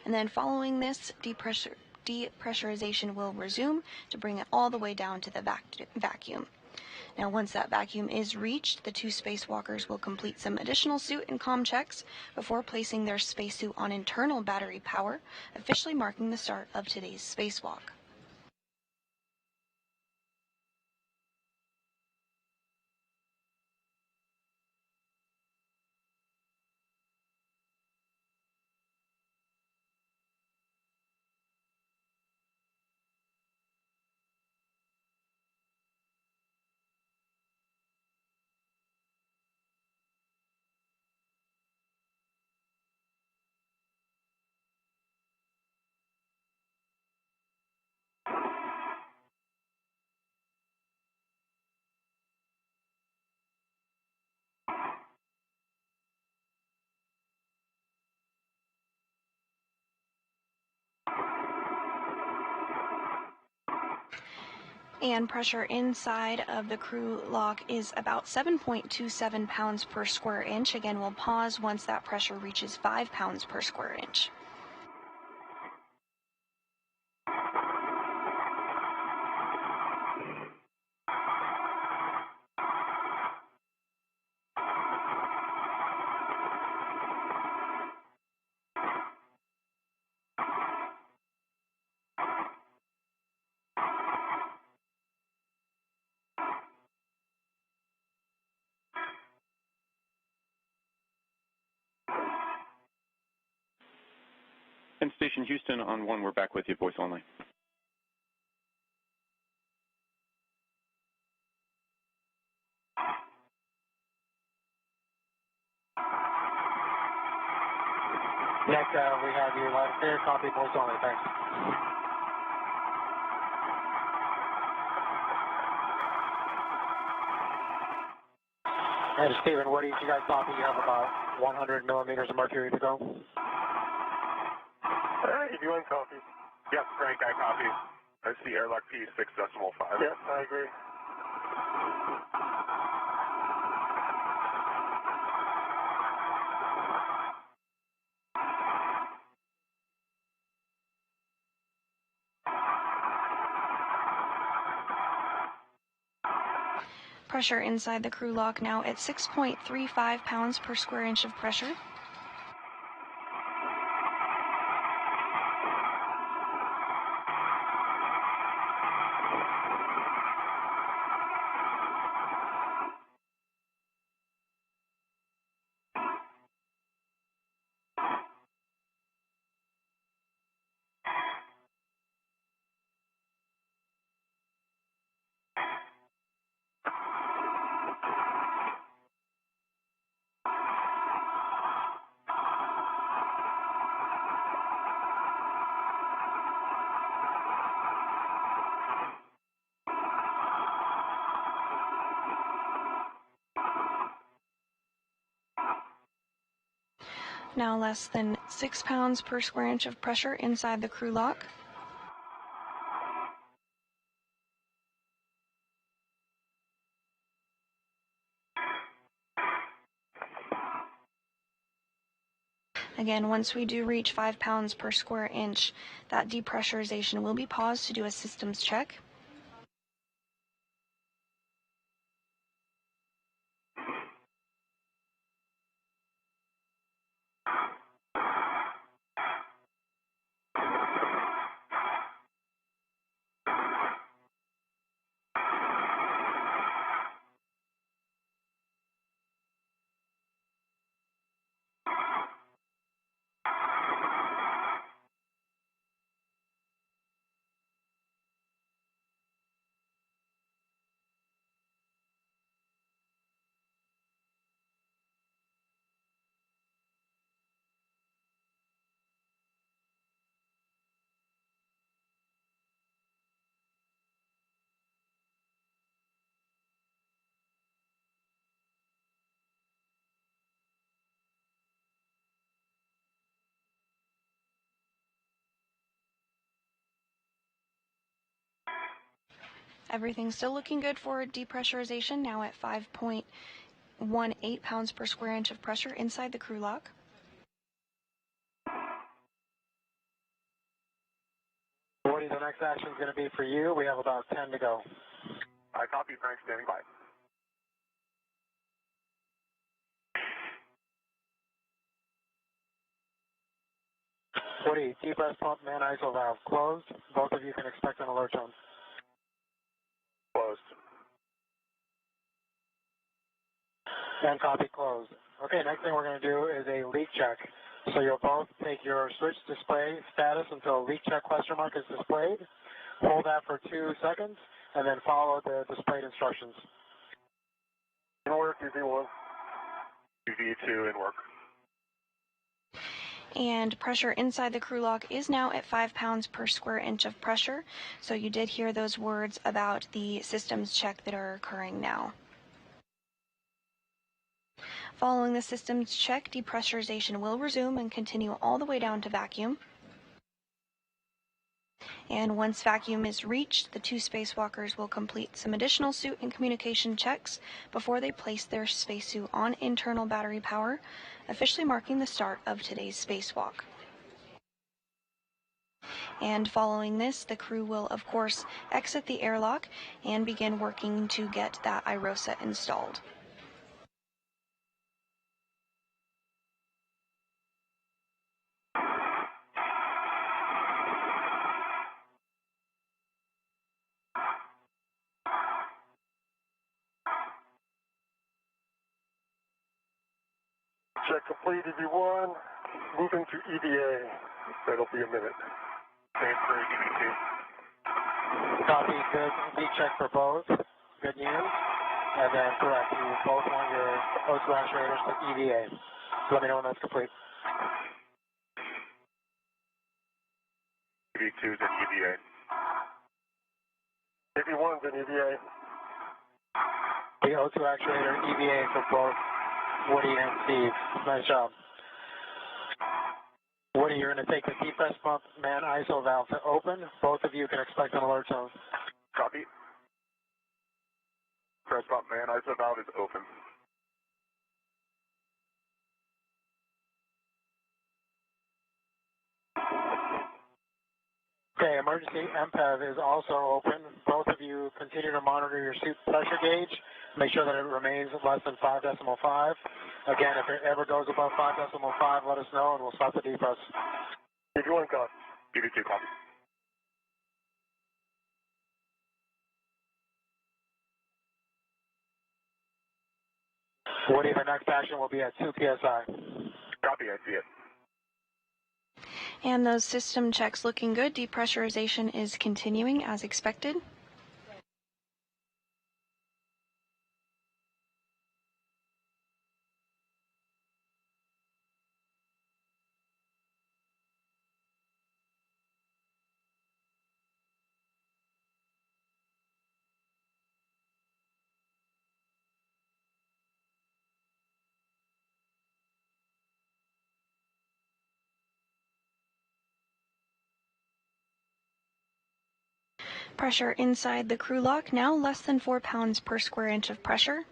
And then following this, depressurization will resume to bring it all the way down to the vacuum. Now, once that vacuum is reached, the two spacewalkers will complete some additional suit and comm checks before placing their spacesuit on internal battery power, officially marking the start of today's spacewalk. And pressure inside of the crew lock is about 7.27 pounds per square inch. Again, we'll pause once that pressure reaches 5 pounds per square inch. And Station Houston on 1, we're back with you, voice only. Nick, we have you loud and clear, copy, voice only, thanks. And Stephen, what do you guys copy? You have about 100 millimeters of mercury to go. If you want copy. Yep, Frank, I copy. I see airlock P 6.5. Yep, I agree. Pressure inside the crew lock now at 6.35 pounds per square inch of pressure. Now less than 6 pounds per square inch of pressure inside the crew lock. Again, once we do reach 5 pounds per square inch, that depressurization will be paused to do a systems check. Everything's still looking good for depressurization, now at 5.18 pounds per square inch of pressure inside the crew lock. Woody, the next action is going to be for you. We have about 10 to go. I copy, Frank, standing by. Woody, depress pump man ISO valve closed. Both of you can expect an alert tone. Closed. And copy closed. Okay, next thing we're going to do is a leak check. So you'll both take your switch display status until leak check question mark is displayed. Hold that for 2 seconds, and then follow the displayed instructions. In work, UV1. UV2 in work. And pressure inside the crew lock is now at 5 pounds per square inch of pressure. So you did hear those words about the systems check that are occurring now. Following the systems check, depressurization will resume and continue all the way down to vacuum. And once vacuum is reached, the 2 spacewalkers will complete some additional suit and communication checks before they place their spacesuit on internal battery power, officially marking the start of today's spacewalk. And following this, the crew will, of course, exit the airlock and begin working to get that IROSA installed. Check complete, EV1. Moving to EVA. That'll be a minute. Same for EV2. Copy, good leak check for both. Good news. And then correct, you both want your O2 actuators to EVA. Let me know when that's complete. EV2's in EVA. EV1's in EVA. The O2 actuator EVA for both Woody and Steve. Nice job. Woody, you're going to take the depress pump man ISO valve to open. Both of you can expect an alert tone. Copy. Press pump man ISO valve is open. Okay, emergency MPEV is also open. Both of you continue to monitor your suit pressure gauge. Make sure that it remains less than 5.5. Again, if it ever goes above 5.5, let us know and we'll stop the depress. EV1 copy. EV2 copy. Woody, the next action will be at 2 PSI. Copy, I see it. And those system checks looking good. Depressurization is continuing as expected. Pressure inside the crew lock now less than 4 pounds per square inch of pressure.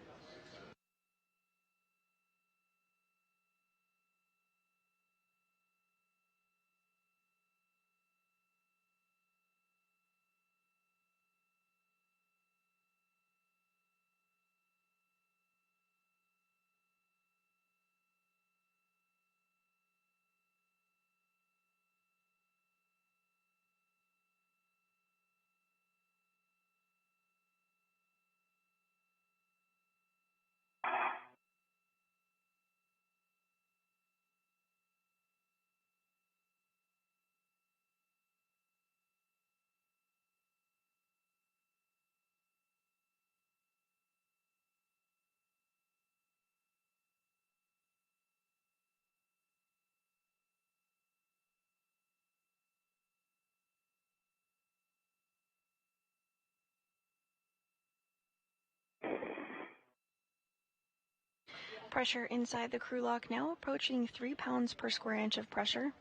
Pressure inside the crew lock now approaching 3 pounds per square inch of pressure.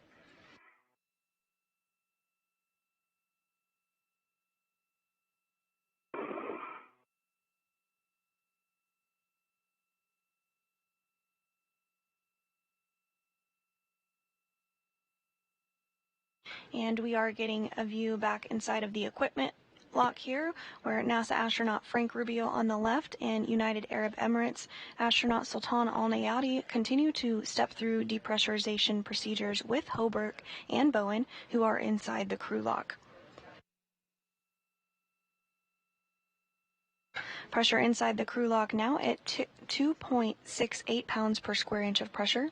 And we are getting a view back inside of the equipment lock here, where NASA astronaut Frank Rubio on the left and United Arab Emirates astronaut Sultan Al Nayati continue to step through depressurization procedures with Hoburg and Bowen, who are inside the crew lock. Pressure inside the crew lock now at 2.68 pounds per square inch of pressure.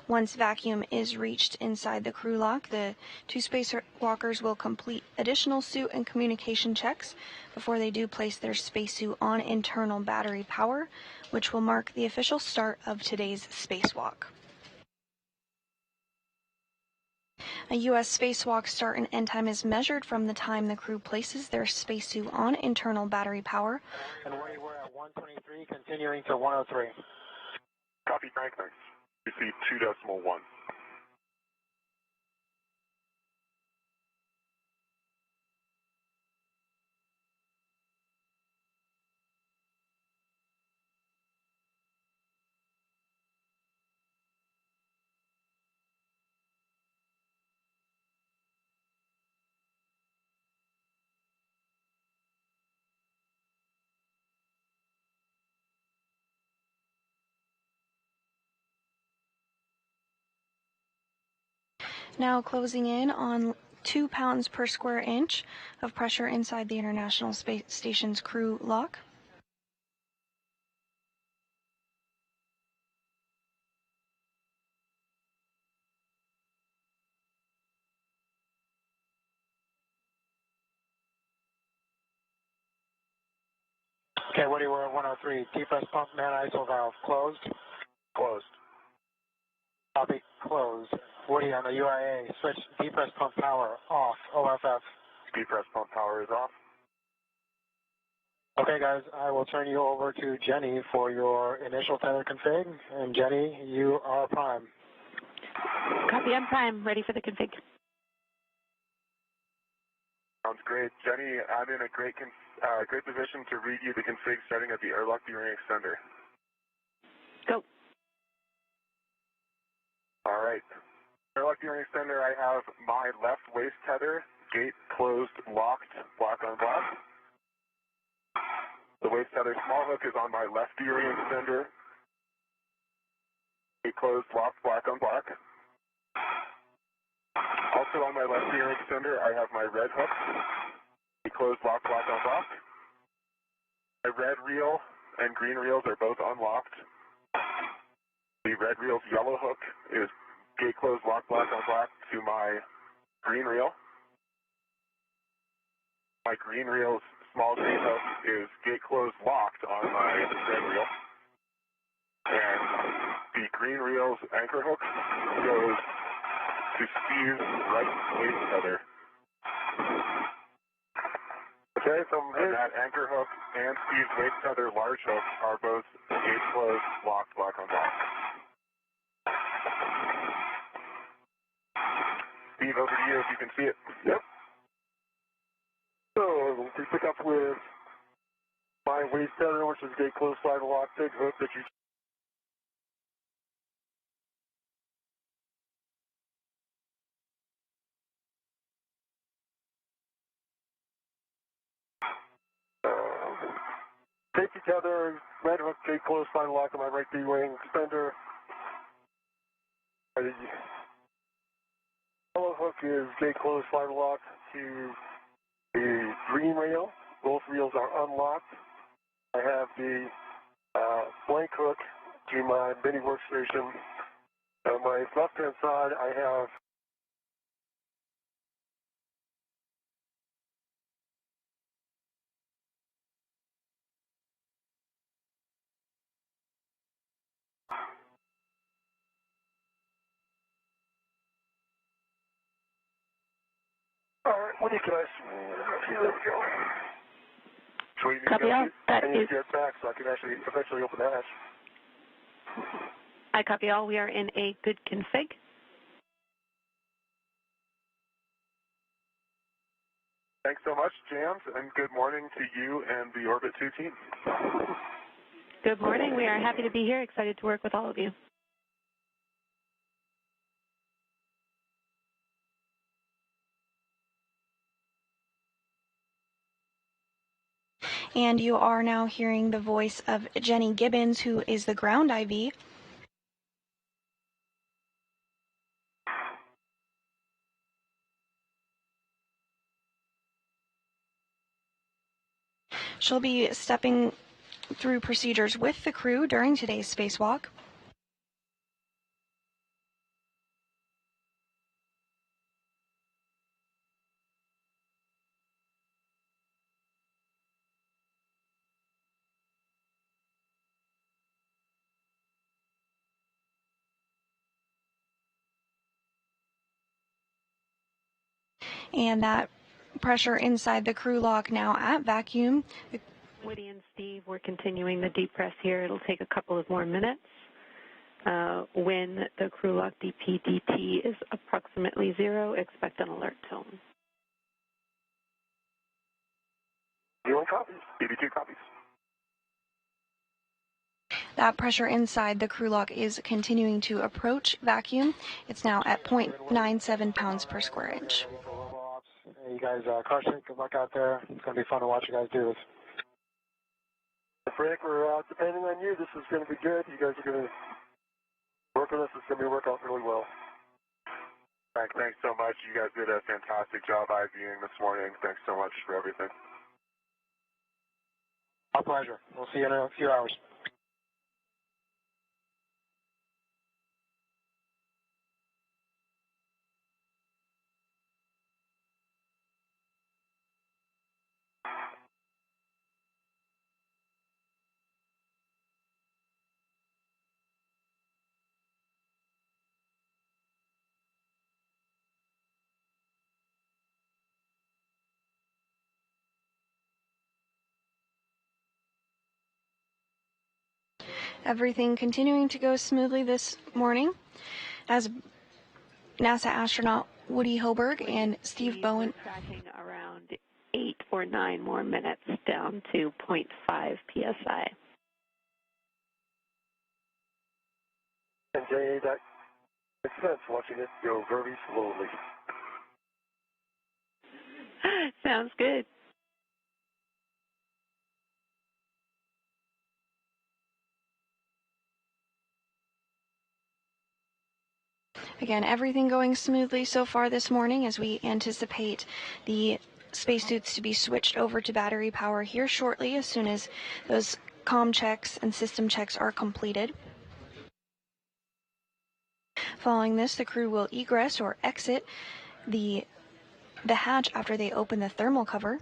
Once vacuum is reached inside the crew lock, the two spacewalkers will complete additional suit and communication checks before they do place their spacesuit on internal battery power, which will mark the official start of today's spacewalk. A U.S. spacewalk start and end time is measured from the time the crew places their spacesuit on internal battery power. And we're at 123, continuing to 103. Copy, Franklin. Receive 2.1. Now closing in on 2 pounds per square inch of pressure inside the International Space Station's crew lock. Okay, Woody, we're at 103. Depress pump man ISO valve closed. Closed. Copy, closed. Woody on the UIA, switch depress pump power off, OFF. Depress pump power is off. Okay, guys, I will turn you over to Jenny for your initial tether config. And Jenny, you are prime. Copy, I'm prime. Ready for the config. Sounds great. Jenny, I'm in a great position to read you the config setting of the airlock gearing extender. Go. All right. Airlock gearing extender, I have my left waist tether, gate closed, locked, block on block. The waist tether small hook is on my left gearing extender. Gate closed, locked, block on block. Also on my left gearing extender, I have my red hook. Gate closed, locked, block on block. My red reel and green reels are both unlocked. The red reel's yellow hook is gate closed, lock, block on block to my green reel. My green reel's small gate hook is gate closed, locked on my red reel. And the green reel's anchor hook goes to Steve's right waist tether. Okay, so And that anchor hook and Steve's waist tether large hook are both gate closed, locked, block on block. Steve, over to you if you can see it. Yep. So we pick up with my waist tether, which is gate closed, slide lock, big hook that you. Safety tether, red hook, gate closed, slide lock on my right D-wing extender. The yellow hook is gate closed, slide lock to the green rail. Both reels are unlocked. I have the blank hook to my mini workstation. On my left-hand side, I have all right, what do you guys? There we go. So you need Copy to all. That I need is, to get back so I can actually eventually open the hatch. I copy all. We are in a good config. Thanks so much, Jams, and good morning to you and the Orbit 2 team. Good morning. We are happy to be here. Excited to work with all of you. And you are now hearing the voice of Jenny Gibbons, who is the ground IV. She'll be stepping through procedures with the crew during today's spacewalk. And that pressure inside the crew lock now at vacuum. Woody and Steve, we're continuing the deep press here. It'll take a couple of more minutes. When the crew lock DPDT is approximately 0, expect an alert tone. B1 copies. BB2 copies. That pressure inside the crew lock is continuing to approach vacuum. It's now at 0.97 pounds per square inch. Hey, you guys crush it. Good luck out there. It's going to be fun to watch you guys do this. Frank, we're depending on you. This is going to be good. You guys are going to work with us. It's going to work out really well. Frank, thanks so much. You guys did a fantastic job IVing this morning. Thanks so much for everything. Our pleasure. We'll see you in a few hours. Everything continuing to go smoothly this morning as NASA astronaut Woody Hoburg and Steve Bowen. Tracking around 8 or 9 more minutes down to 0.5 psi. And Jay, that makes sense watching it go very slowly. Sounds good. Again, everything going smoothly so far this morning as we anticipate the spacesuits to be switched over to battery power here shortly as soon as those comm checks and system checks are completed. Following this, the crew will egress or exit the hatch after they open the thermal cover.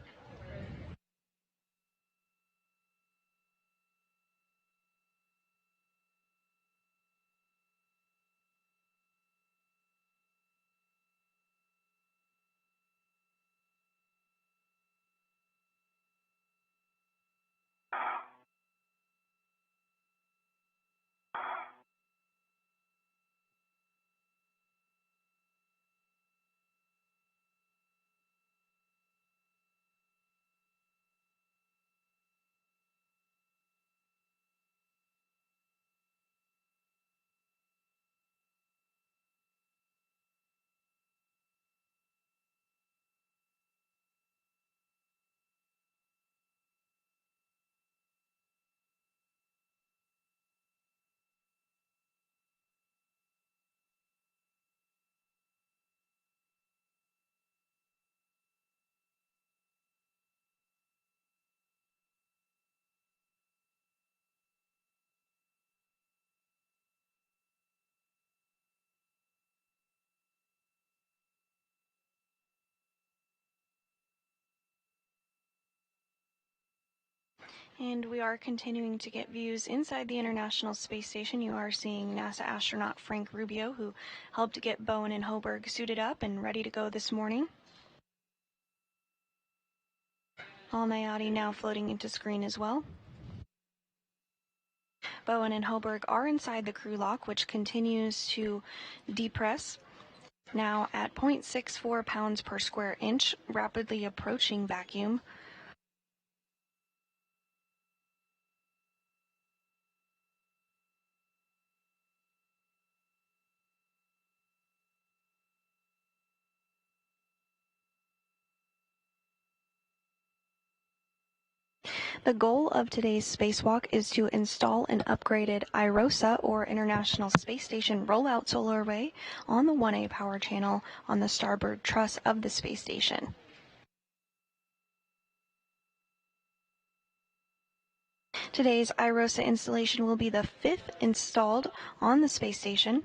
And we are continuing to get views inside the International Space Station. You are seeing NASA astronaut Frank Rubio, who helped get Bowen and Hoburg suited up and ready to go this morning. All Nayati now floating into screen as well. Bowen and Hoburg are inside the crew lock, which continues to depress. now at 0.64 pounds per square inch, rapidly approaching vacuum. The goal of today's spacewalk is to install an upgraded IROSA, or International Space Station Rollout Solar Array, on the 1A power channel on the starboard truss of the space station. Today's IROSA installation will be the 5th installed on the space station.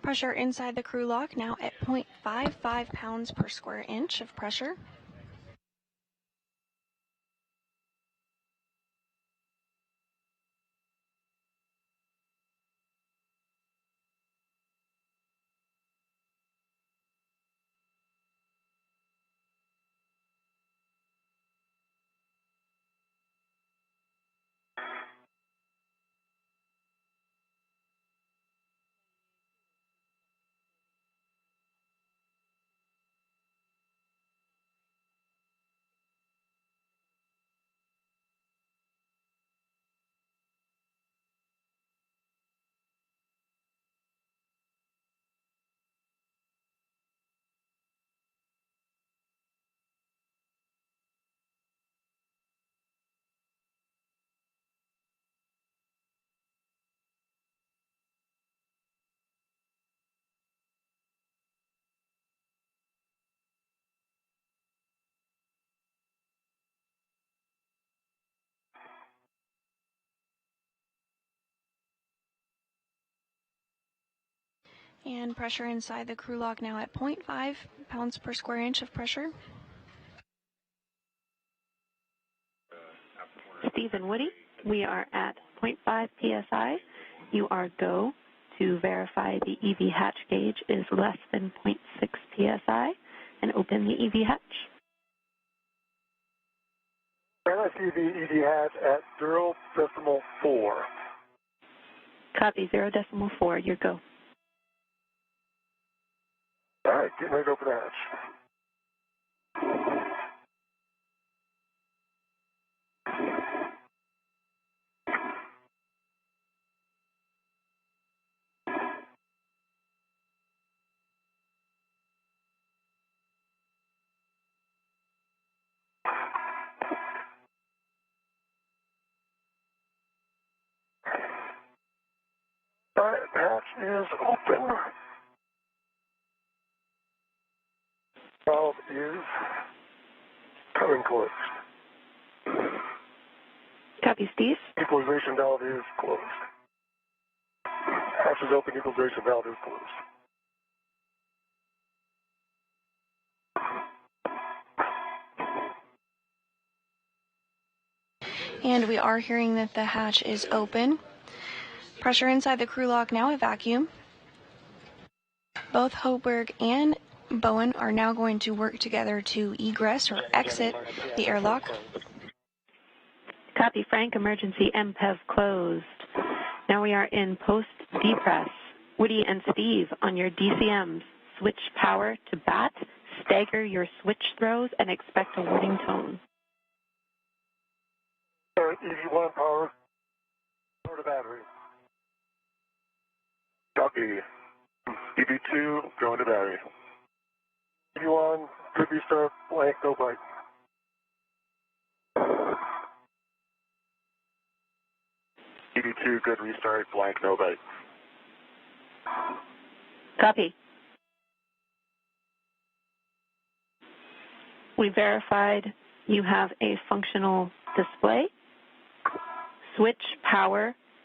Pressure inside the crew lock now at 0.55 pounds per square inch of pressure. And pressure inside the crew lock now at 0.5 pounds per square inch of pressure. Steve and Woody, we are at 0.5 psi. You are go to verify the EV hatch gauge is less than 0.6 psi and open the EV hatch. And I see the EV hatch at 0.4. Copy, 0.4, your go. All right, getting ready to open the hatch. All right, hatch is open. Valve is coming closed. Copy, Steve. Equalization valve is closed. Hatch is open, equalization valve is closed. And we are hearing that the hatch is open. Pressure inside the crew lock now at vacuum. Both Hoburg and Bowen are now going to work together to egress or exit the airlock. Copy, Frank. Emergency MPEV closed. Now we are in post-depress. Woody and Steve, on your DCMs, switch power to BAT, stagger your switch throws, and expect a warning tone. All right, EV1 power, power to battery. Copy. EV2, going to battery. EV1, good restart, blank, no bite. EV2, good restart, blank, no bite. Copy. We verified you have a functional display. Switch power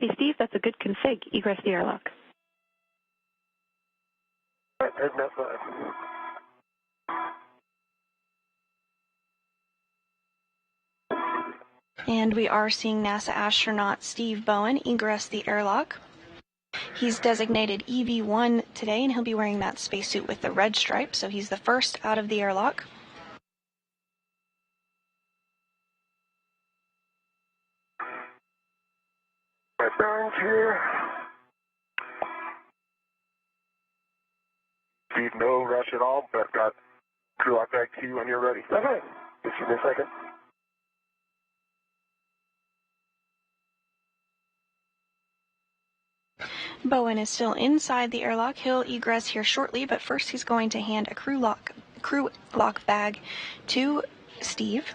Copy, Steve. That's a good config. Egress the airlock. All right, heading outside. And we are seeing NASA astronaut Steve Bowen egress the airlock. He's designated EV1 today, and he'll be wearing that spacesuit with the red stripe, so he's the first out of the airlock. My bearings here. Steve, no rush at all, but I've got crew lock back to you when you're ready. Okay. Just give me a second. Bowen is still inside the airlock. He'll egress here shortly, but first he's going to hand a crew lock bag to Steve.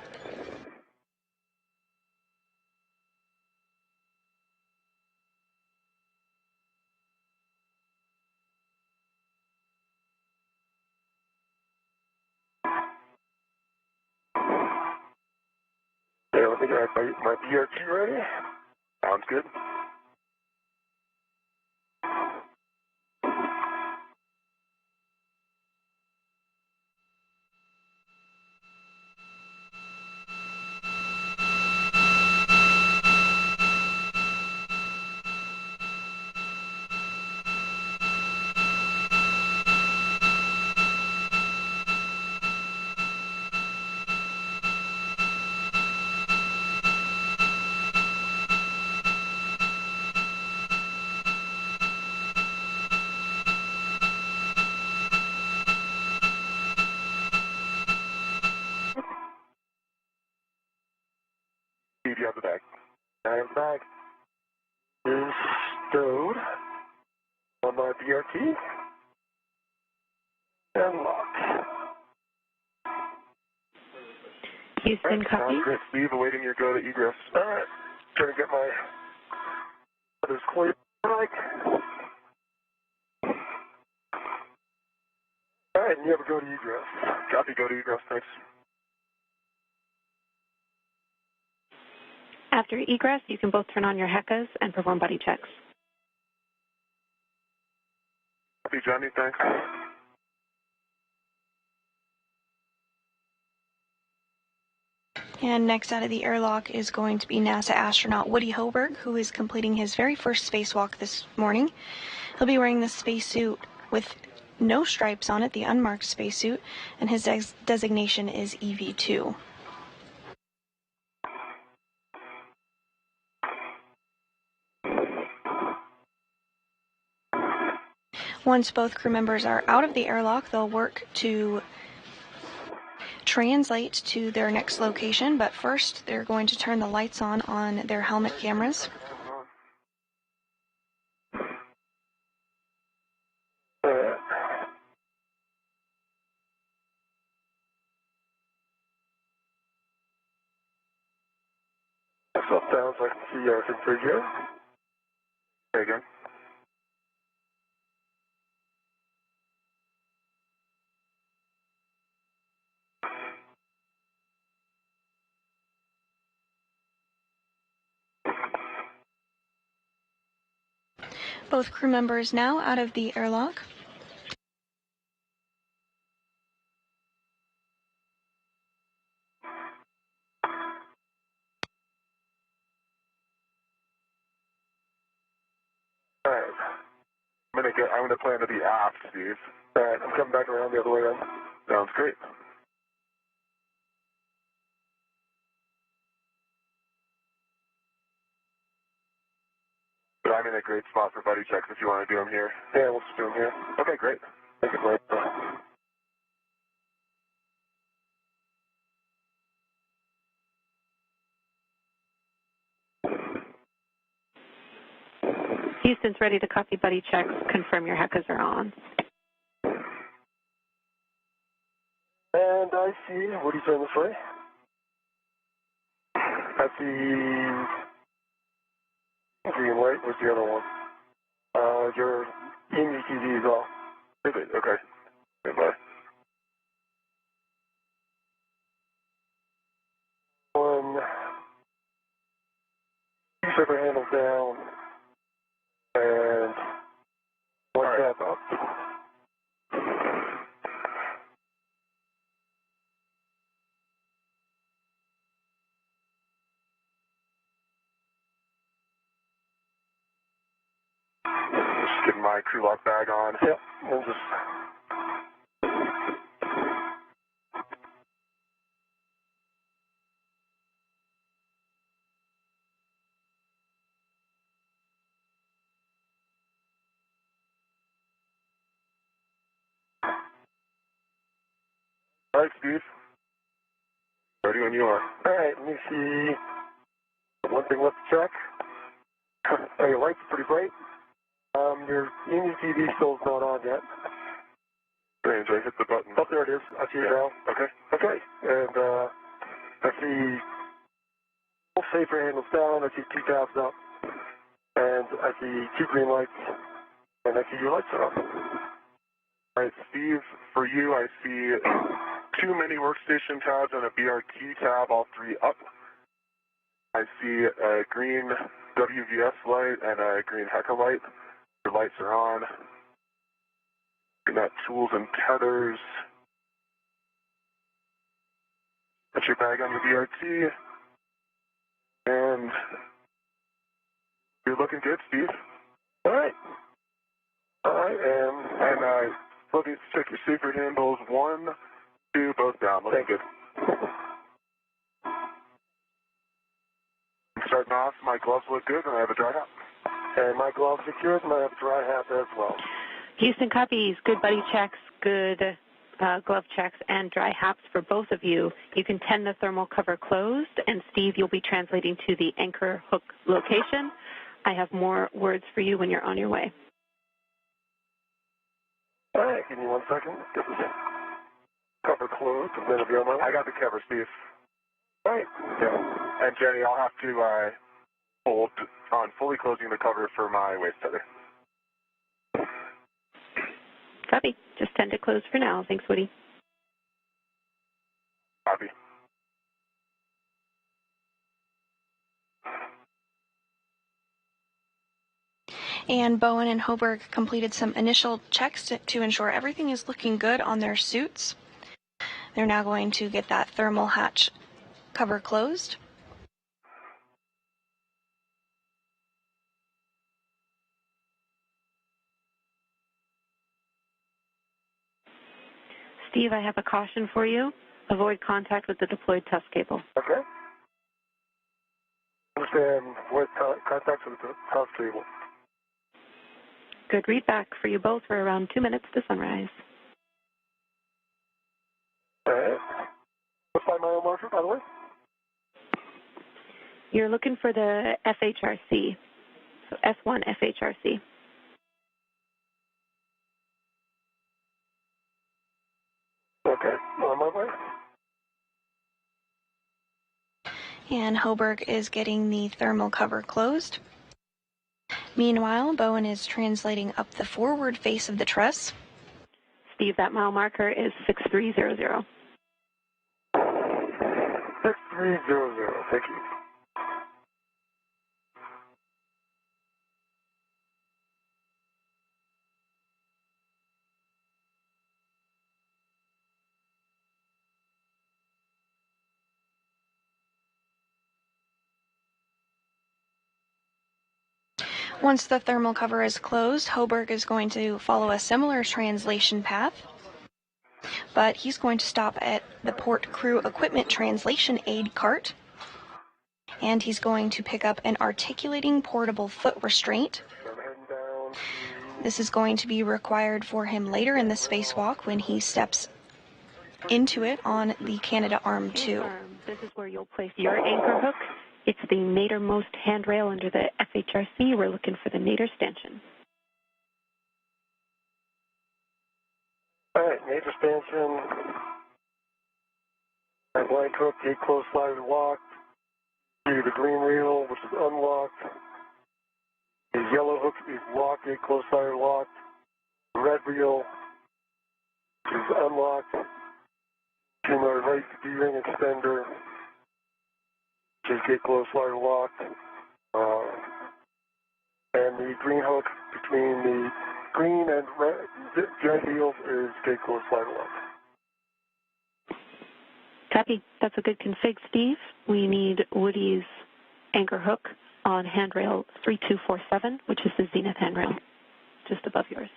Yeah, let me get my BRT ready. Sounds good. Steve, you have the bag. I am back. Is stowed on my BRT and locked. Houston, Right, copy. sounds good. Steve, awaiting your go to egress. All right. Trying to get my others clear. Like. All right, and you have a go to egress. Copy, go to egress. Thanks. After egress, you can both turn on your HECAs and perform buddy checks. Copy, Johnny. Thanks. And next out of the airlock is going to be NASA astronaut Woody Hoburg, who is completing his very first spacewalk this morning. He'll be wearing the spacesuit with no stripes on it, the unmarked spacesuit, and his designation is EV2. Once both crew members are out of the airlock, they'll work to translate to their next location, but first they're going to turn the lights on their helmet cameras. So sounds like I see everything pretty good. Okay, again. Both crew members now out of the airlock. All right. I'm gonna plan to be aft, Steve. All right, I'm coming back around the other way then. Sounds great. But I'm in a great spot for buddy checks if you want to do them here. Yeah, we'll just do them here. Okay, great. Thank you, Blake. Houston's ready to copy buddy checks. Confirm your HECAs are on. And I see, what are you saying this way? I see green light. What's the other one? Your EMUTV is off. Is it? Okay. Goodbye. One. Keep the handle down. my crew lock bag on. Yep, and just... All right, Steve. Ready when you are. All right, let me see. One thing left to check. Oh, your lights are pretty bright. Your TV still is not on yet. Strange, I hit the button. Oh, there it is. I see it now. Okay. Okay, and I see both safer handles down. I see 2 tabs up. And I see 2 green lights. And I see your lights are on. All right, Steve, for you, I see 2 mini workstation tabs and a BRT tab, all 3 up. I see a green WVS light and a green Hecker light. Your lights are on. Looking at tools and tethers. Put your bag on the BRT. And you're looking good, Steve. All right. I am. And looking to check your safer handles. 1, 2, both down. Looking good. Starting off, my gloves look good, and I have a dry hat. And my gloves secured, and I have a dry hat as well. Houston copies, good buddy checks, good glove checks, and dry hats for both of you. You can tend the thermal cover closed, and Steve, you'll be translating to the anchor hook location. I have more words for you when you're on your way. All right, give me 1 second. Get this cover closed, and then I'll be on my way. I got the cover, Steve. All right. Yeah. And Jenny, I'll have to hold on fully closing the cover for my waist tether. Copy. Just tend to close for now. Thanks, Woody. Copy. And Bowen and Hoburg completed some initial checks to ensure everything is looking good on their suits. They're now going to get that thermal hatch cover closed. Steve, I have a caution for you. Avoid contact with the deployed TUS cable. Okay. Understand. Avoid contact with the TUS cable. Good readback for you both for around 2 minutes to sunrise. All right. What's my mile marker, by the way? You're looking for the FHRC, so S1 FHRC. Okay, on my way. And Hoburg is getting the thermal cover closed. Meanwhile, Bowen is translating up the forward face of the truss. Steve, that mile marker is 6300. 6300, thank you. Once the thermal cover is closed, Hoburg is going to follow a similar translation path, but he's going to stop at the port crew equipment translation aid cart, and he's going to pick up an articulating portable foot restraint. This is going to be required for him later in the spacewalk when he steps into it on the Canada Arm 2. This is where you'll place your anchor hook. It's the nadermost handrail under the FHRC. We're looking for the nader stanchion. All right, nader stanchion. And blank hook, gate closed, slider locked. The green reel, which is unlocked. The yellow hook is locked, gate closed, slider locked. The red reel, which is unlocked. To my right, the D-ring extender, which is gate closed, slider locked. And the green hook between the green and red wheels is gate closed, slider locked. Copy. That's a good config, Steve. We need Woody's anchor hook on handrail 3247, which is the zenith handrail. just above yours.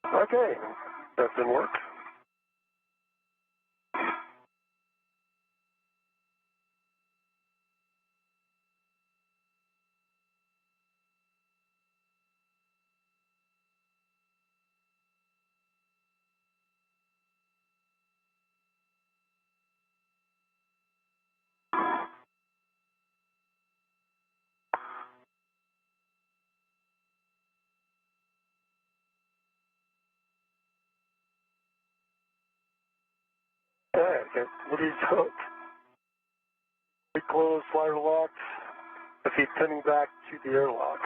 Okay, that's in work. Okay, what do you do? We close, slider lock. The feet pinning back to the airlock.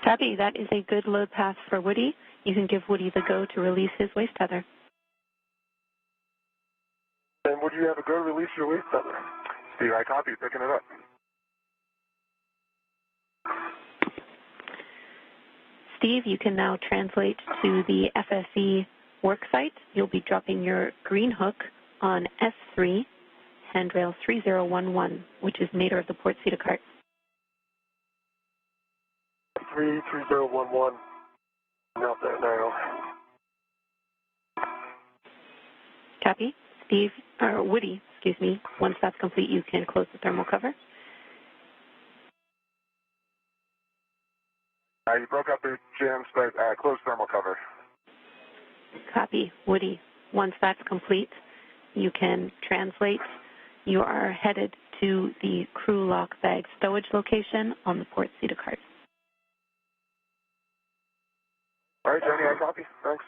Copy, that is a good load path for Woody. You can give Woody the go to release his waist tether. And would you have a go to release your waist tether? Steve, I copy, picking it up. Steve, you can now translate to the FSE work site. You'll be dropping your green hook on S3, handrail 3011, which is nadir of the port Cedar cart. 3011. Out there now. Copy. Steve, or Woody, excuse me. Once that's complete, you can close the thermal cover. You broke up there, James, but close thermal cover. Copy. Woody, once that's complete, you can translate. You are headed to the crew lock bag stowage location on the port Cedar cart. All right, Johnny, I copy. Thanks.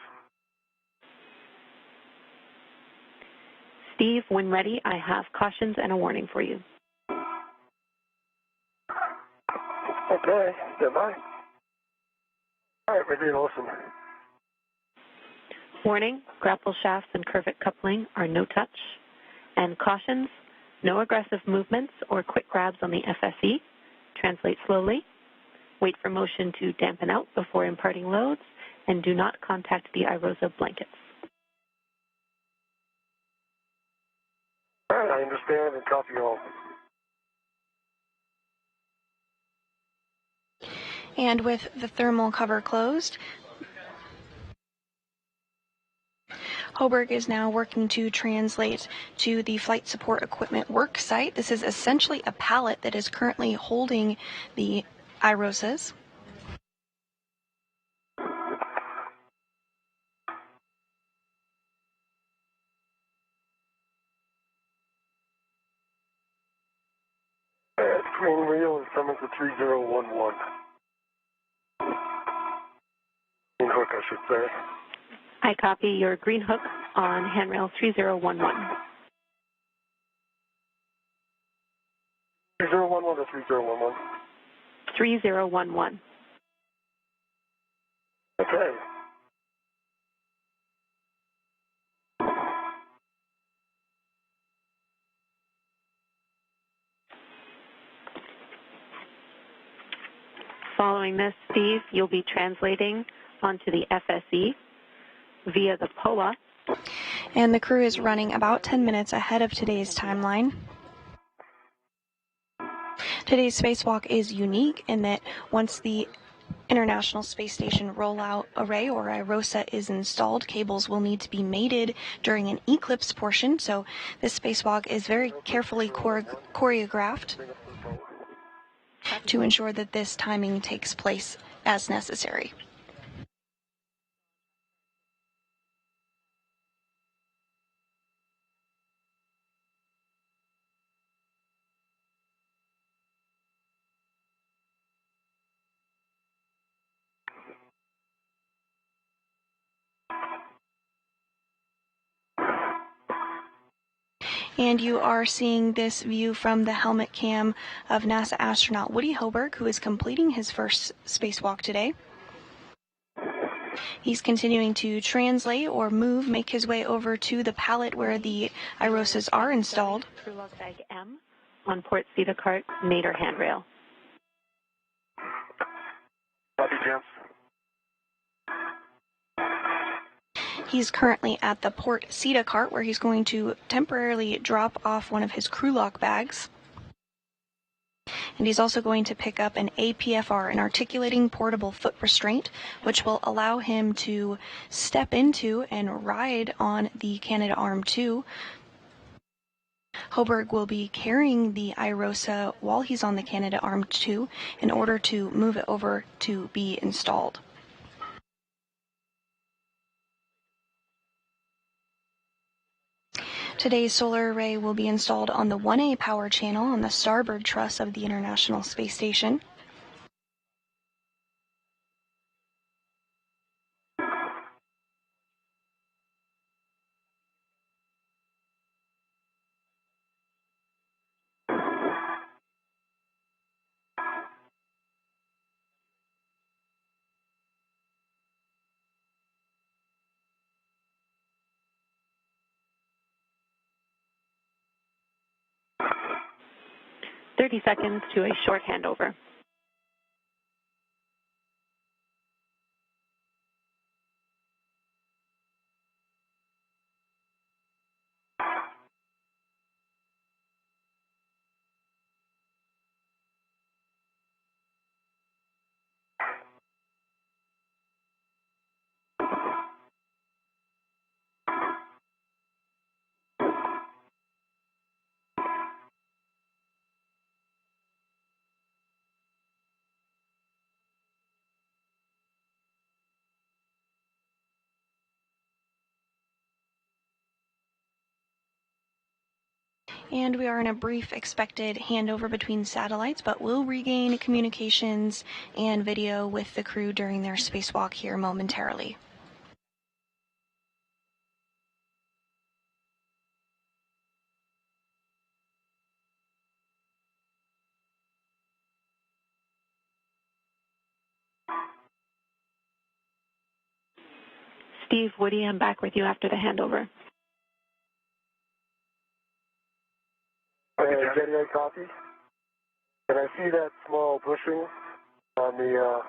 Steve, when ready, I have cautions and a warning for you. Okay, stand by. All right, ready to listen. Warning, grapple shafts and curvet coupling are no touch. And cautions, no aggressive movements or quick grabs on the FSE. Translate slowly. Wait for motion to dampen out before imparting loads. And do not contact the iROSA blankets. All right, I understand and copy all. And with the thermal cover closed, Hoburg is now working to translate to the flight support equipment work site. This is essentially a pallet that is currently holding the iROSAs. Green reel is coming to 3011. Green hook, I should say. I copy your green hook on handrail 3011. 3011 or 3011? 3011. Okay. Following this, Steve, you'll be translating onto the FSE via the POA. And the crew is running about 10 minutes ahead of today's timeline. Today's spacewalk is unique in that once the International Space Station Rollout Array, or iROSA, is installed, cables will need to be mated during an eclipse portion, so this spacewalk is very carefully choreographed to ensure that this timing takes place as necessary. And you are seeing this view from the helmet cam of NASA astronaut Woody Hoburg, who is completing his first spacewalk today. He's continuing to translate or make his way over to the pallet where the iROSAs are installed. Crew log bag M on port Cedar cart, nadir handrail. Copy, James. He's currently at the port Cedar cart where he's going to temporarily drop off one of his crew lock bags. And he's also going to pick up an APFR, an articulating portable foot restraint, which will allow him to step into and ride on the Canadarm2. Hoburg will be carrying the iROSA while he's on the Canadarm2 in order to move it over to be installed. Today's solar array will be installed on the 1A power channel on the starboard truss of the International Space Station. "30 seconds to a short handover." And we are in a brief expected handover between satellites, but we'll regain communications and video with the crew during their spacewalk here momentarily. Steve, Woody, I'm back with you after the handover. Jenny, I copy. Can I see that small bushing on the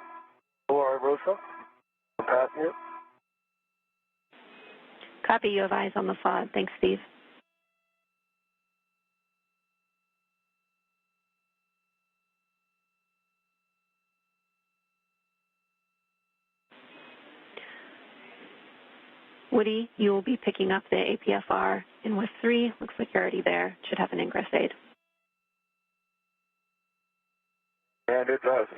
lower iROSA? I'm passing it. Copy, you have eyes on the FOD. Thanks, Steve. Woody, you will be picking up the APFR in with 3. Looks like you're already there. Should have an ingress aid. And it does.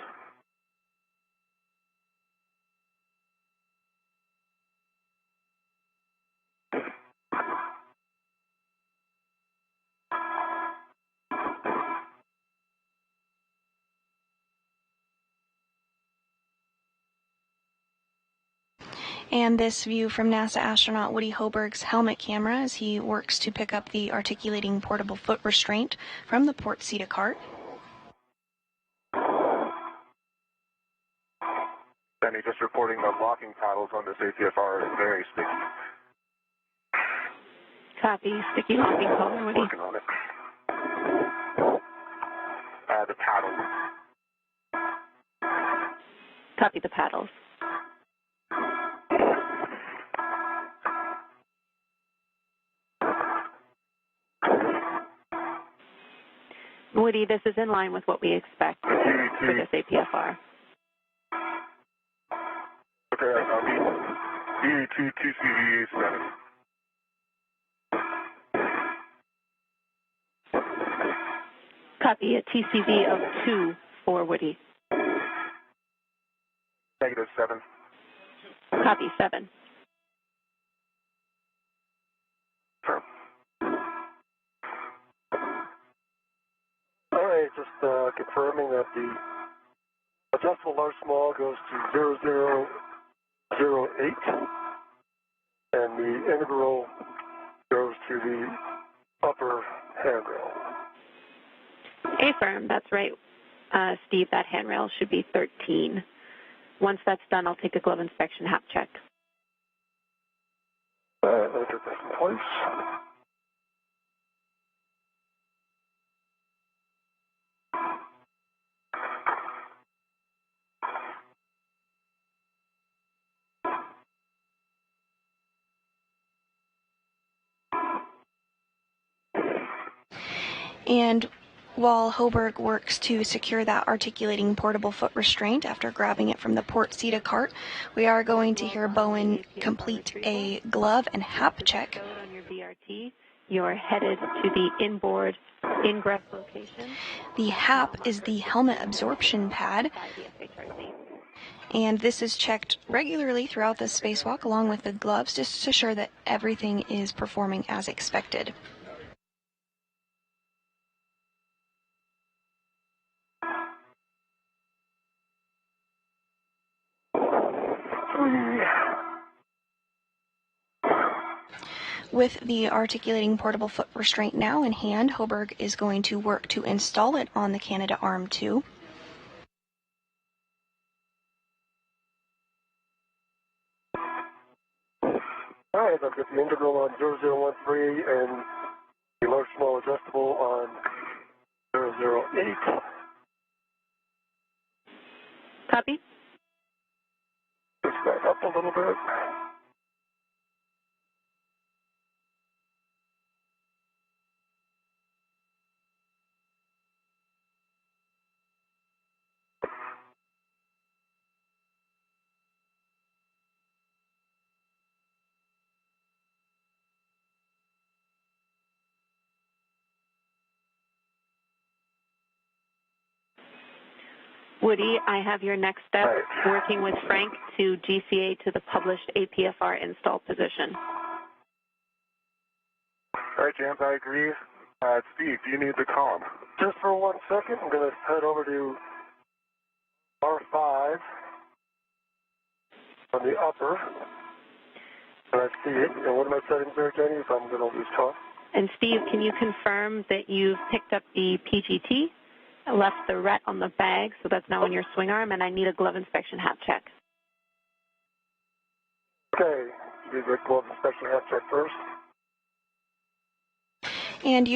And this view from NASA astronaut Woody Hoburg's helmet camera as he works to pick up the articulating portable foot restraint from the port CETA cart. Danny, just reporting the locking paddles on this APFR is very sticky. Copy. Sticky locking color, Woody. Working on it. The paddles. Copy the paddles. Woody, this is in line with what we expect for this APFR. Okay, I'll be EE2 2CV7. Copy a TCV of 2 for Woody. -7. Copy 7. Firm. All right, just confirming that the adjustable large small goes to 0008, and the integral goes to the upper handrail. Affirm, that's right. Steve, that handrail should be 13. Once that's done, I'll take a glove inspection hap check. Enter this in place. And While Hoburg works to secure that articulating portable foot restraint after grabbing it from the port seat of cart, we are going to hear Bowen complete a glove and hap check. On your VRT, you're headed to the inboard ingress location. The hap is the helmet absorption pad, and this is checked regularly throughout the spacewalk along with the gloves just to ensure that everything is performing as expected. With the articulating portable foot restraint now in hand, Hoburg is going to work to install it on the Canadarm2. Alright, I've got the integral on 0013 and the large small adjustable on 008. Copy. Push back up a little bit. Woody, I have your next step, working with Frank to GCA to the published APFR install position. All right, James, I agree. Steve, do you need the column? Just for 1 second, I'm going to head over to R5 on the upper. And I see it. And what are my settings there, Jenny, if I'm going to lose talk? And Steve, can you confirm that you've picked up the PGT, left the RET on the bag, so that's now on your swing arm, and I need a glove inspection hat check. Okay, do the glove inspection hat check first. And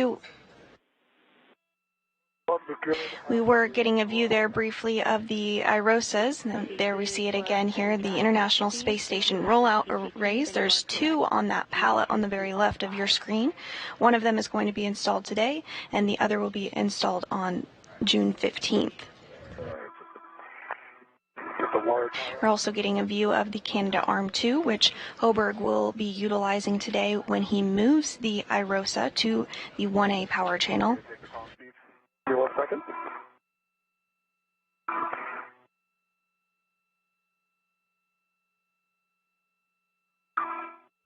we were getting a view there briefly of the IROSAs, and there we see it again here, the International Space Station rollout arrays. There's two on that pallet on the very left of your screen. One of them is going to be installed today, and the other will be installed on June 15th. We're also getting a view of the Canadarm2, which Hoburg will be utilizing today when he moves the IROSA to the 1A power channel. Give me 1 second.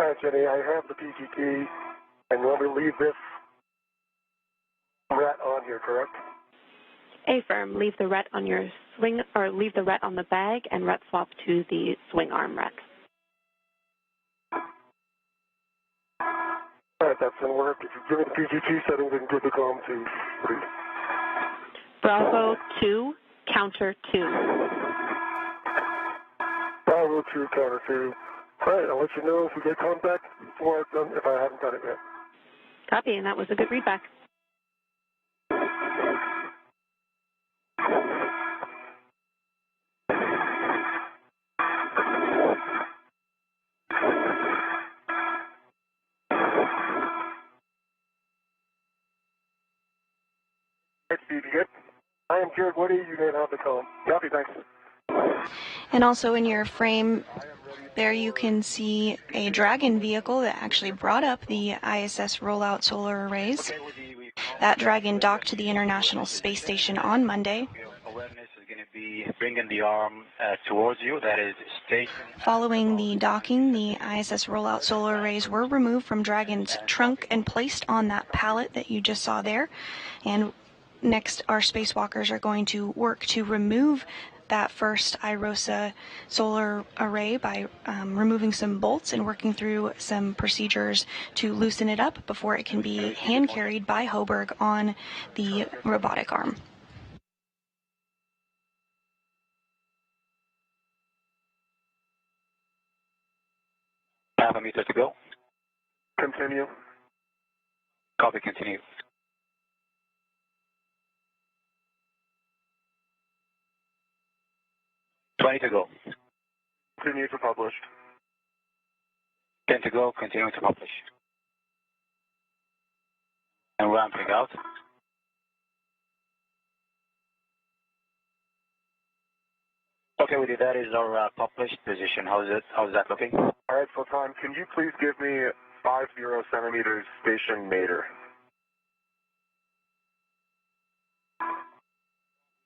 All right, Jenny, I have the PGT, and you want me to leave this RET on here, correct? Affirm, leave the RET on your swing, or leave the RET on the bag and RET swap to the swing arm RET. All right, that's going to work. If you give me the PGT settings, I can give the column to please. Bravo 2, counter 2. Bravo 2, counter 2. All right, I'll let you know if we get contact before I've done, if I haven't done it yet. Copy, and that was a good readback. Steve, you good? I am Jared Woody. You may have the column. Copy, thanks. And also in your frame there you can see a Dragon vehicle that actually brought up the ISS rollout solar arrays. That Dragon docked to the International Space Station on Monday. Awareness is going to be bringing the arm towards you, that is station. Following the docking, the ISS rollout solar arrays were removed from Dragon's trunk and placed on that pallet that you just saw there. And next, our spacewalkers are going to work to remove that first IROSA solar array by removing some bolts and working through some procedures to loosen it up before it can be hand carried by Hoburg on the robotic arm. Half a meter to go. Continue. Copy, continue. $20 to go. Continue to publish. 10 to go, continuing to publish. And ramping out. Okay, Woody, that is our published position. How's that looking? All right, Sultan, can you please give me 50 centimeters station nadir?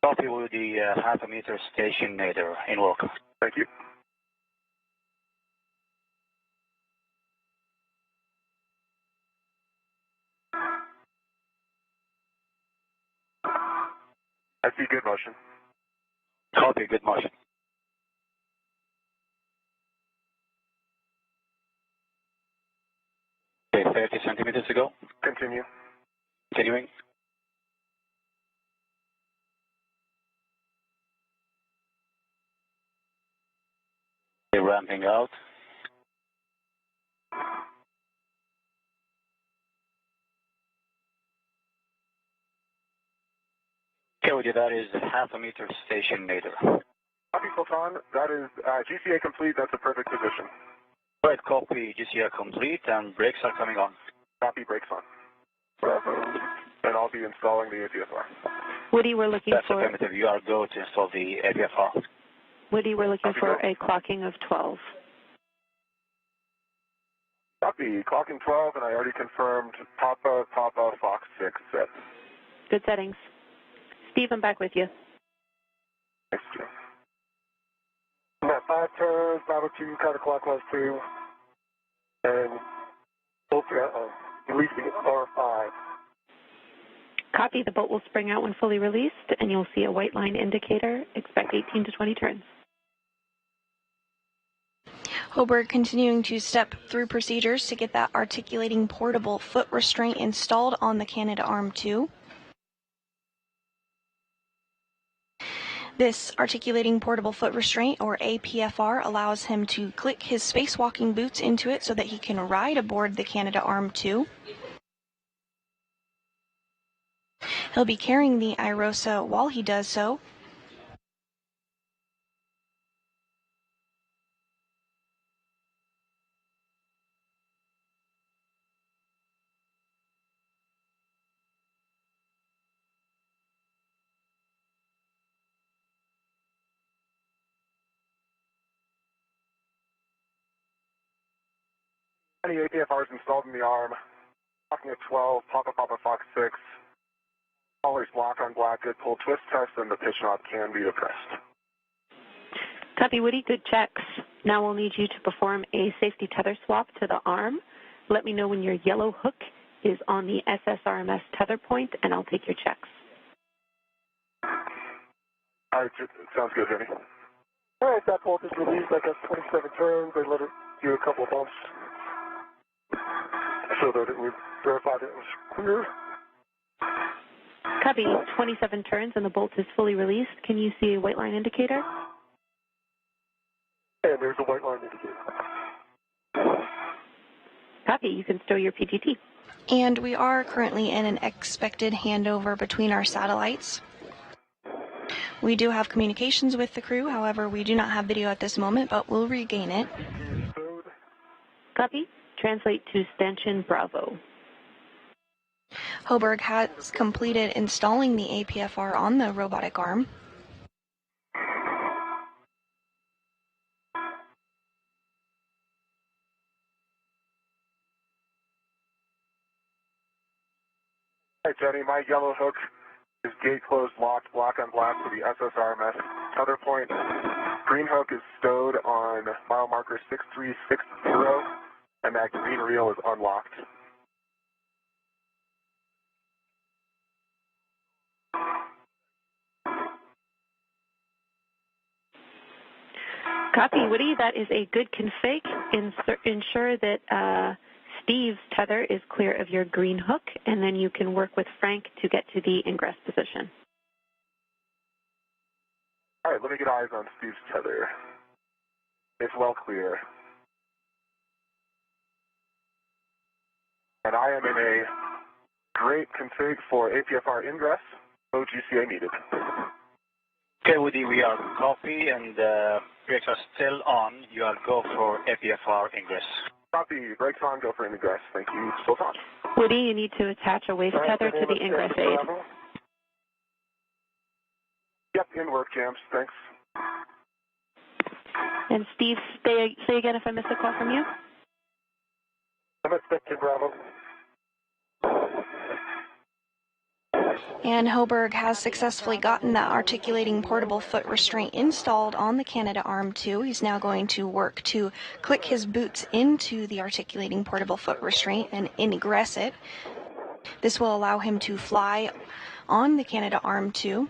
Copy, Woody, half a meter station nadir in work. Thank you. I see good motion. Copy, good motion. Okay, 30 centimeters to go. Continue. Continuing. Okay, ramping out. Okay, Woody, that is half a meter station nadir. Copy, Sultan. That is GCA complete. That's a perfect position. Right, copy, GCA complete, and brakes are coming on. Copy, brakes on. And I'll be installing the APFR. Woody, we're looking That's for affirmative. You are go to install the APFR. Woody, we're looking Copy, for go. a clocking of 12. Copy, clocking 12, and I already confirmed Papa, Fox 6 set. Good settings. Steve, I'm back with you. Thanks, Jim. Yeah, 5 turns, 502, counterclockwise 2, and both releasing R5. Copy. The boat will spring out when fully released, and you'll see a white line indicator. Expect 18 to 20 turns. Hoburg continuing to step through procedures to get that articulating portable foot restraint installed on the Canadarm2. This articulating portable foot restraint, or APFR, allows him to click his spacewalking boots into it so that he can ride aboard the Canadarm2. He'll be carrying the IROSA while he does so. Any APFRs installed in the arm. Clocking at 12, Papa, Fox 6. Colors block on black, good pull twist test, and the pitch knob can be depressed. Copy, Woody. Good checks. Now we'll need you to perform a safety tether swap to the arm. Let me know when your yellow hook is on the SSRMS tether point, and I'll take your checks. All right, sounds good, Jimmy. All right, that bolt is released. I got 27 turns. I let it do a couple of bumps so that it would verify that it was clear. Copy. 27 turns, and the bolt is fully released. Can you see a white line indicator? And there's a white line indicator. Copy. You can stow your PGT. And we are currently in an expected handover between our satellites. We do have communications with the crew, however, we do not have video at this moment, but we'll regain it. Copy. Translate to stanchion Bravo. Hoburg has completed installing the APFR on the robotic arm. Hey, Jenny, my yellow hook is gate closed, locked, black on black to the SSRMS tether point. Green hook is stowed on mile marker 6360, and that green reel is unlocked. Copy, Woody. That is a good config. Ensure that Steve's tether is clear of your green hook, and then you can work with Frank to get to the ingress position. All right, let me get eyes on Steve's tether. It's well clear. And I am in a great config for APFR ingress. No GCA needed. Okay, Woody, we are copy, and brakes are still on. You are go for APFR ingress. Copy. Brakes on. Go for ingress. Thank you. Sultan. Woody, you need to attach a waist tether to the ingress aid. Yep, in work, Jams. Thanks. And Steve, say again if I missed a call from you. I'm expecting Bravo. And Hoburg has successfully gotten that articulating portable foot restraint installed on the Canadarm2. He's now going to work to click his boots into the articulating portable foot restraint and ingress it. This will allow him to fly on the Canadarm2.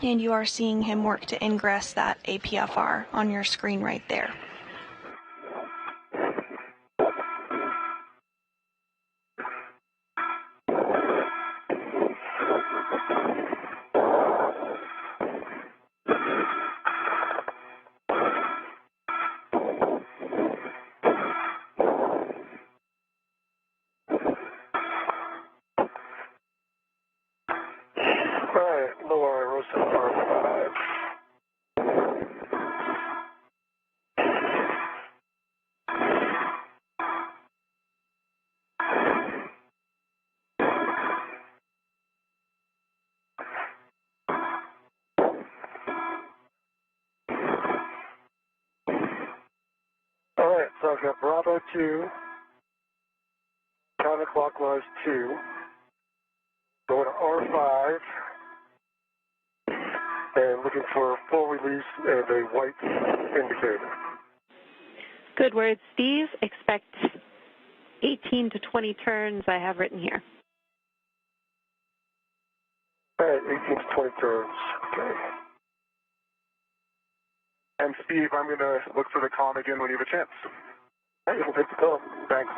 And you are seeing him work to ingress that APFR on your screen right there. Alright, so I've got Bravo 2, counterclockwise 2, going to R5, and looking for full release and a white indicator. Good word, Steve. Expect 18 to 20 turns I have written here. Alright, 18 to 20 turns. Okay. And Steve, I'm going to look for the con again when you have a chance. Hey, we'll take the call. Thanks.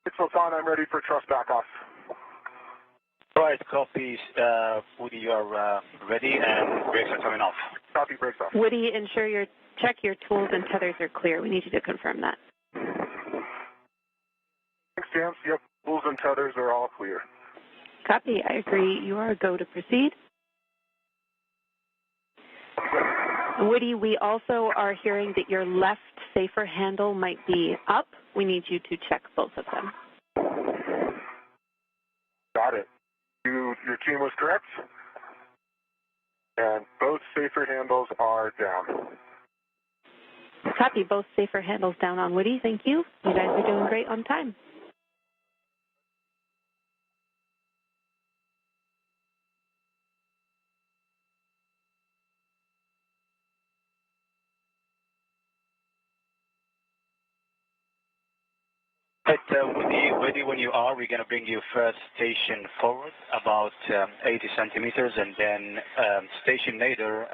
It's Sultan. I'm ready for thrust back off. All right, copy. Woody, you are ready, and brakes are coming off. Copy, brakes off. Woody, check your tools and tethers are clear. We need you to confirm that. Thanks, James. Yep, tools and tethers are all clear. Copy. I agree. You are a go to proceed. Woody, we also are hearing that your left safer handle might be up. We need you to check both of them. Got it. Your team was correct. And both safer handles are down. Copy. Both safer handles down on Woody. Thank you. You guys are doing great on time. Right, Woody, ready when you are. We're going to bring you first station forward about 80 centimeters, and then station later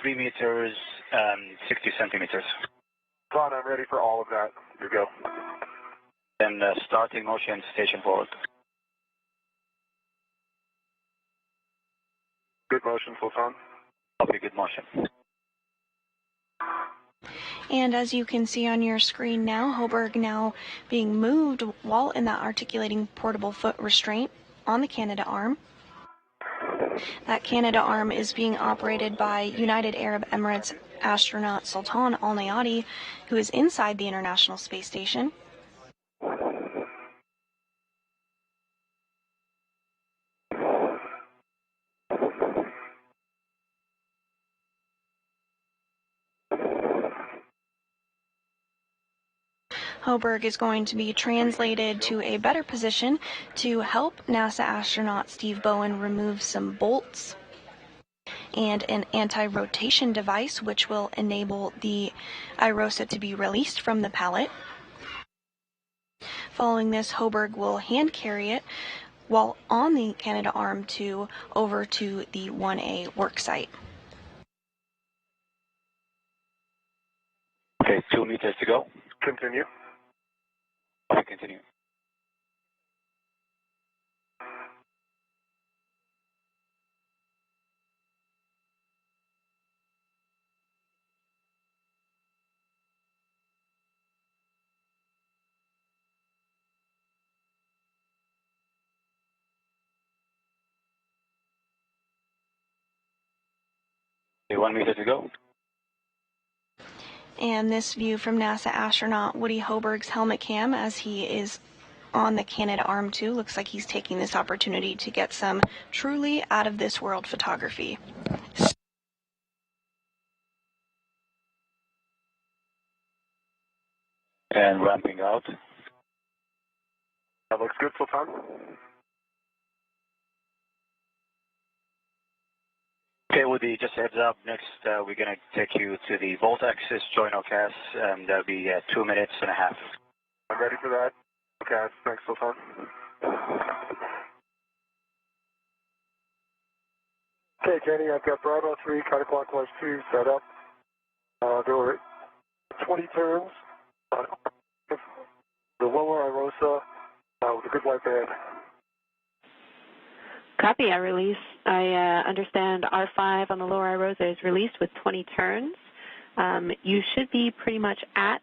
3 meters, 60 centimeters. Ron, I'm ready for all of that. You go. Then starting motion, station forward. Good motion, Sultan. Copy, good motion. And as you can see on your screen now, Hoburg now being moved while in that articulating portable foot restraint on the Canadarm. That Canadarm is being operated by United Arab Emirates astronaut Sultan Al Nayati, who is inside the International Space Station. Hoburg is going to be translated to a better position to help NASA astronaut Steve Bowen remove some bolts and an anti-rotation device which will enable the IROSA to be released from the pallet. Following this, Hoburg will hand carry it while on the Canadarm2 over to the 1A worksite. Okay, 2 meters to go. Continue. Okay, continue. Okay, 1 meter to go. And this view from NASA astronaut Woody Hoburg's helmet cam as he is on the Canadarm2. Looks like he's taking this opportunity to get some truly out-of-this-world photography. And ramping out. That looks good, Sultan. Okay, Woody, just a heads up. Next, we're going to take you to the Volt Axis join OCAS, and that'll be 2 minutes and a half. I'm ready for that. Okay, thanks, Sultan. Okay, Jenny, I've got Bravo 3, counterclockwise 2 set up. There were 20 turns on the lower Irosa with a good white band. Copy, I release. I understand R5 on the lower Irosa is released with 20 turns. You should be pretty much at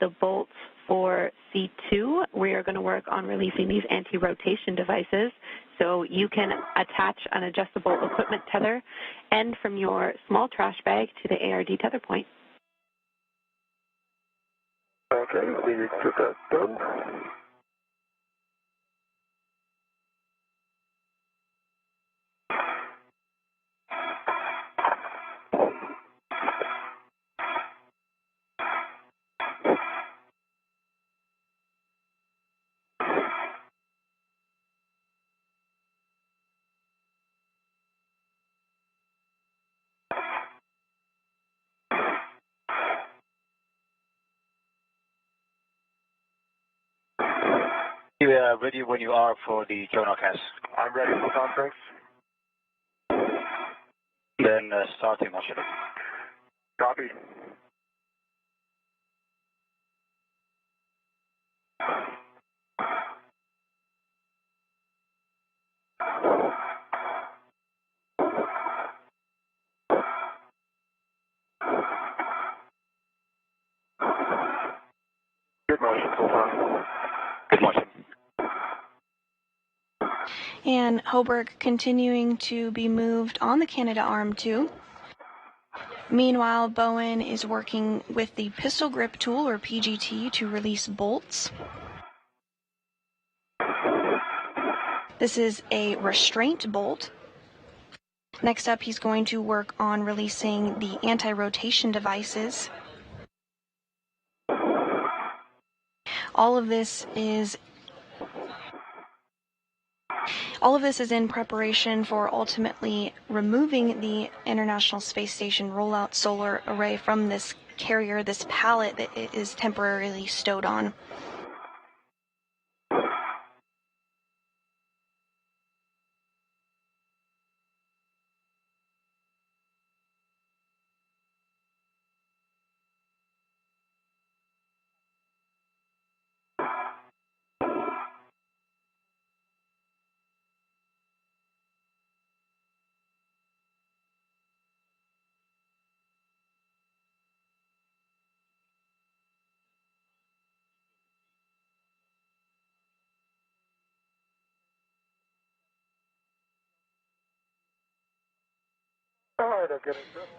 the bolts for C2. We are going to work on releasing these anti-rotation devices, so you can attach an adjustable equipment tether and from your small trash bag to the ARD tether point. Okay, let me get that done. You are ready when you are for the join OCAS. I'm ready, Sultan, thanks. Then starting motion. Copy. Good motion, Sultan. Good motion. And Hoburg continuing to be moved on the Canadarm2. Meanwhile, Bowen is working with the pistol grip tool, or PGT, to release bolts. This is a restraint bolt. Next up, he's going to work on releasing the anti-rotation devices. All of this is in preparation for ultimately removing the International Space Station rollout solar array from this carrier, this pallet that it is temporarily stowed on.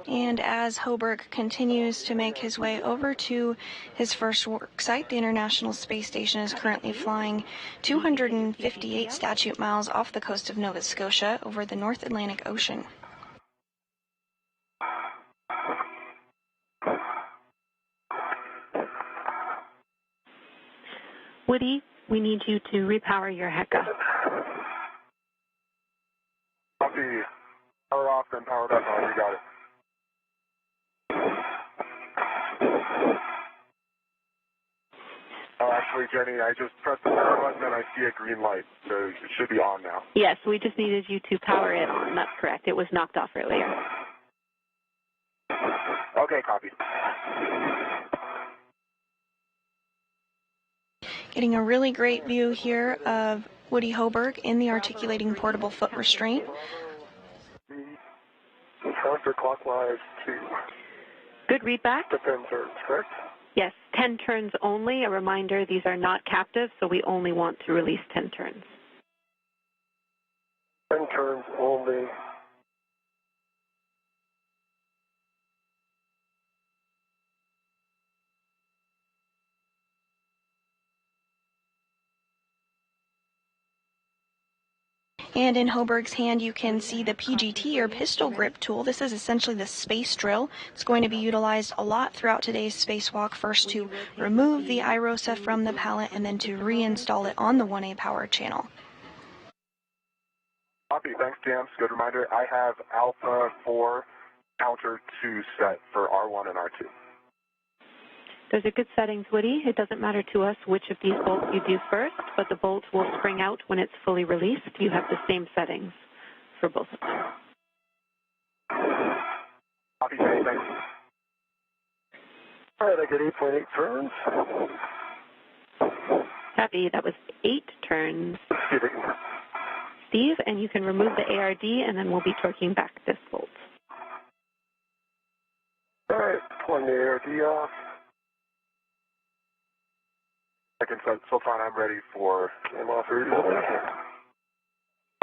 And as Hoburg continues to make his way over to his first work site, the International Space Station is currently flying 258 statute miles off the coast of Nova Scotia over the North Atlantic Ocean. Woody, we need you to repower your HECA. Copy. Power off, then power back on. You got it. Oh, actually, Jenny, I just pressed the power button and I see a green light, so it should be on now. Yes, we just needed you to power it on. That's correct. It was knocked off earlier. Okay, copy. Getting a really great view here of Woody Hoburg in the articulating portable foot restraint. Counterclockwise to Good readback. the 10 turns, correct? Yes, 10 turns only. A reminder, these are not captive, so we only want to release 10 turns. 10 turns only. And in Hoburg's hand, you can see the PGT, or pistol grip tool. This is essentially the space drill. It's going to be utilized a lot throughout today's spacewalk, first to remove the IROSA from the pallet and then to reinstall it on the 1A power channel. Copy. Thanks, James. Good reminder. I have Alpha 4 counter 2 set for R1 and R2. Those are good settings, Woody. It doesn't matter to us which of these bolts you do first, but the bolt will spring out when it's fully released. You have the same settings for both of them. Copy, thanks. All right, I get 8.8 turns. Happy, that was 8 turns. Steve, and you can remove the ARD, and then we'll be torquing back this bolt. All right, pulling the ARD off. So far, I'm ready for ML 3.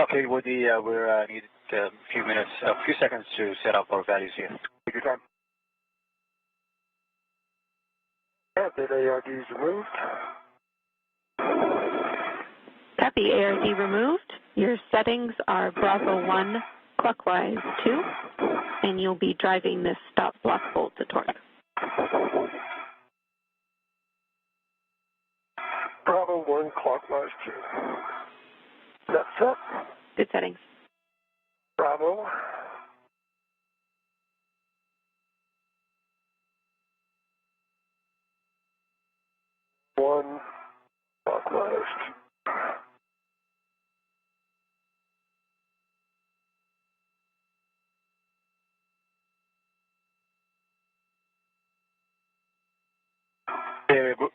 Okay, Woody, we're need a few seconds to set up our values here. Take your time. Yeah, that ARD is removed. Copy, ARD removed. Your settings are Bravo 1 clockwise 2, and you'll be driving this stop block bolt to torque. Bravo 1 clockwise 2. That's up. Good settings. Bravo. One clockwise.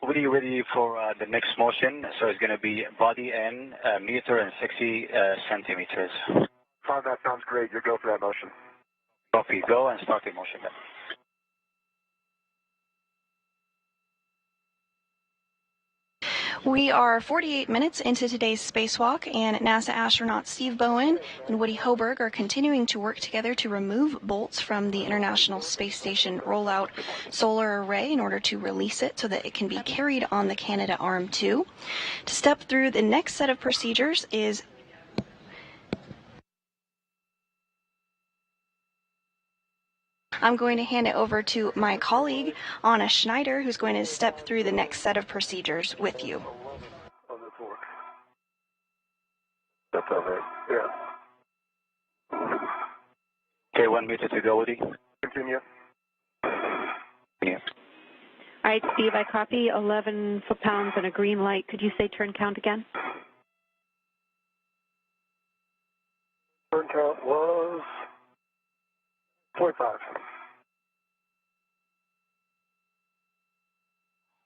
Woody, ready for the next motion? So it's going to be body N, meter and 60 centimeters. Fine, that sounds great. You go for that motion. Copy. Go and start the motion then. We are 48 minutes into today's spacewalk, and NASA astronaut Steve Bowen and Woody Hoburg are continuing to work together to remove bolts from the International Space Station rollout solar array in order to release it so that it can be carried on the Canadarm2. To step through the next set of procedures is I'm going to hand it over to my colleague, Anna Schneider, who's going to step through the next set of procedures with you. On the torque. That's all right. Yeah. Okay, 1 meter to go, Woody. Continue. Yeah. All right, Steve, I copy 11 foot-pounds and a green light. Could you say turn count again? Turn count was 0.5.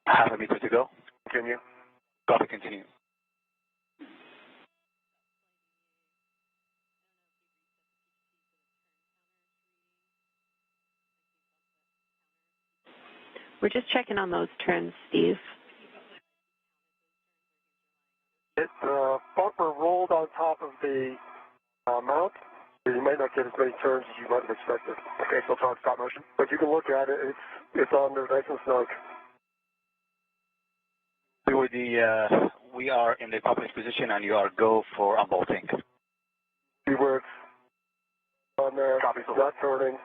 Half a meter to go. Continue. Copy, continue. We're just checking on those turns, Steve. Bumper rolled on top of the mount. So you might not get as many turns as you might have expected. Okay, so it's on stop motion. But you can look at it. It's on there nice and snug. Woody, we are in the coupling position and you are go for unbolting. See where it's on there. Copy. It's not turning.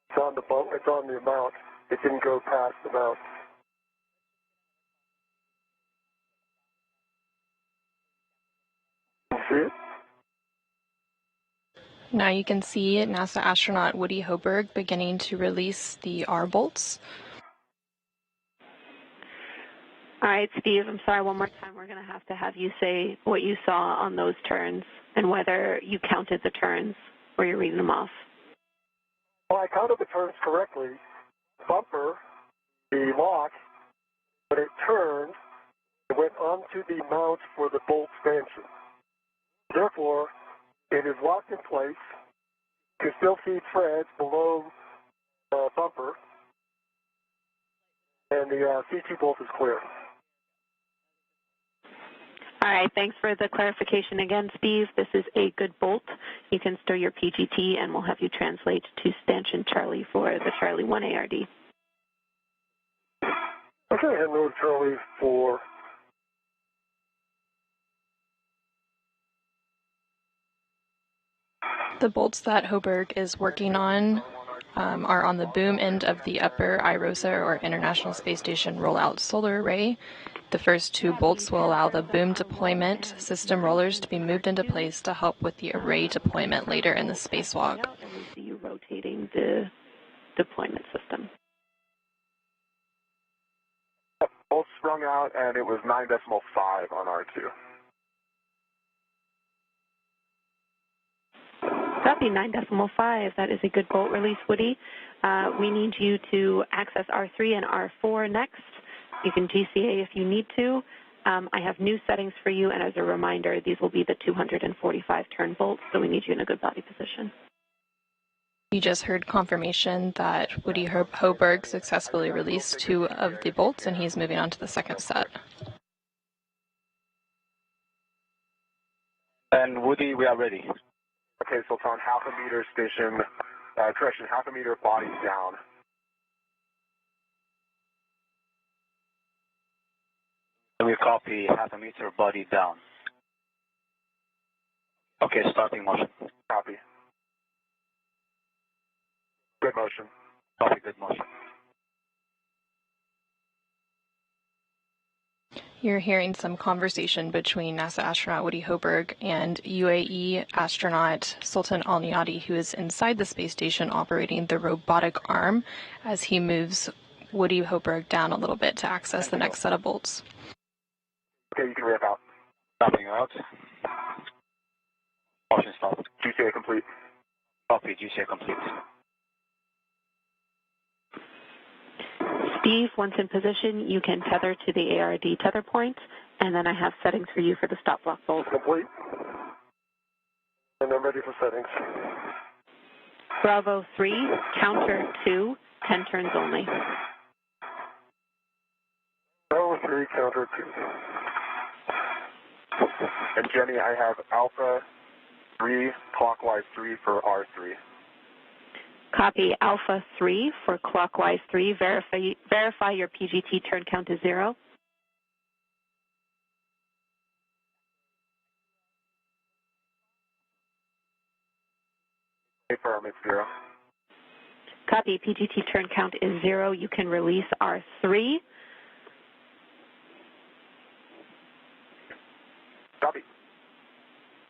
It's on the bump. It's on the mount. It didn't go past the mount. You see it? Now you can see NASA astronaut Woody Hoburg beginning to release the R bolts. All right, Steve, I'm sorry, one more time. We're going to have you say what you saw on those turns and whether you counted the turns or you're reading them off. Well, I counted the turns correctly. Bumper, the lock, when it turned, it went onto the mount for the bolt stanchion. Therefore, it is locked in place. You can still see threads below the bumper, and the C2 bolt is clear. All right, thanks for the clarification again, Steve. This is a good bolt. You can stir your PGT, and we'll have you translate to stanchion Charlie for the Charlie 1 ARD. Okay, heading over to Charlie for The bolts that Hoburg is working on are on the boom end of the upper IROSA, or International Space Station Rollout Solar Array. The first two bolts will allow the boom deployment system rollers to be moved into place to help with the array deployment later in the spacewalk. And we see you rotating the deployment system. Both sprung out, and it was 9.5 on R2. Copy 9.5. That is a good bolt release, Woody. We need you to access R3 and R4 next. You can GCA if you need to. I have new settings for you, and as a reminder, these will be the 245 turn bolts, so we need you in a good body position. You just heard confirmation that Woody Hoburg successfully released 2 of the bolts, and he's moving on to the second set. And Woody, we are ready. Okay, so it's on half a meter station, half a meter body down. We copy half a meter body down. Okay, starting motion. Copy. Good motion. Copy, good motion. You're hearing some conversation between NASA astronaut Woody Hoburg and UAE astronaut Sultan Al Niyadi, who is inside the space station operating the robotic arm, as he moves Woody Hoburg down a little bit to access the next set of bolts. Okay, you can ramp out. Stopping out. Motion stopped. GCA complete. Copy, GCA complete. Steve, once in position, you can tether to the ARD tether point, and then I have settings for you for the stop block bolt. Complete. And I'm ready for settings. Bravo 3, counter 2, 10 turns only. Bravo 3, counter 2. And Jenny, I have alpha 3, clockwise 3 for R3. Copy Alpha 3 for clockwise 3. Verify your PGT turn count is 0. Confirm it's 0. Copy PGT turn count is 0. You can release R3. Copy.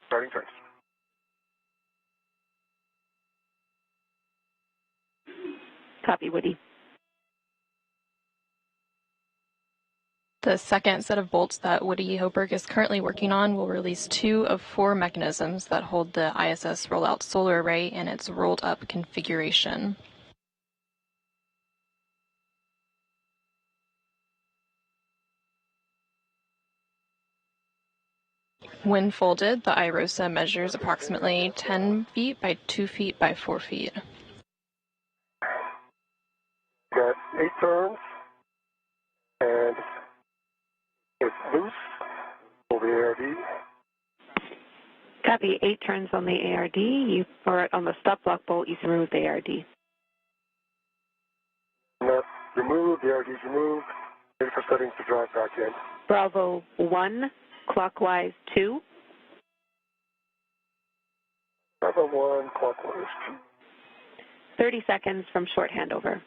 Starting turns. Copy, Woody. The second set of bolts that Woody Hoburg is currently working on will release 2 of 4 mechanisms that hold the ISS rollout solar array in its rolled up configuration. When folded, the IROSA measures approximately 10 feet by 2 feet by 4 feet. Got 8 turns. And it's loose. Pull the ARD. Copy 8 turns on the ARD, or on the stop block bolt, you can remove the ARD. That's removed, the ARD is removed. Ready for settings to drive back in. Bravo 1, clockwise 2. Bravo 1, clockwise 2. 30 seconds from short handover.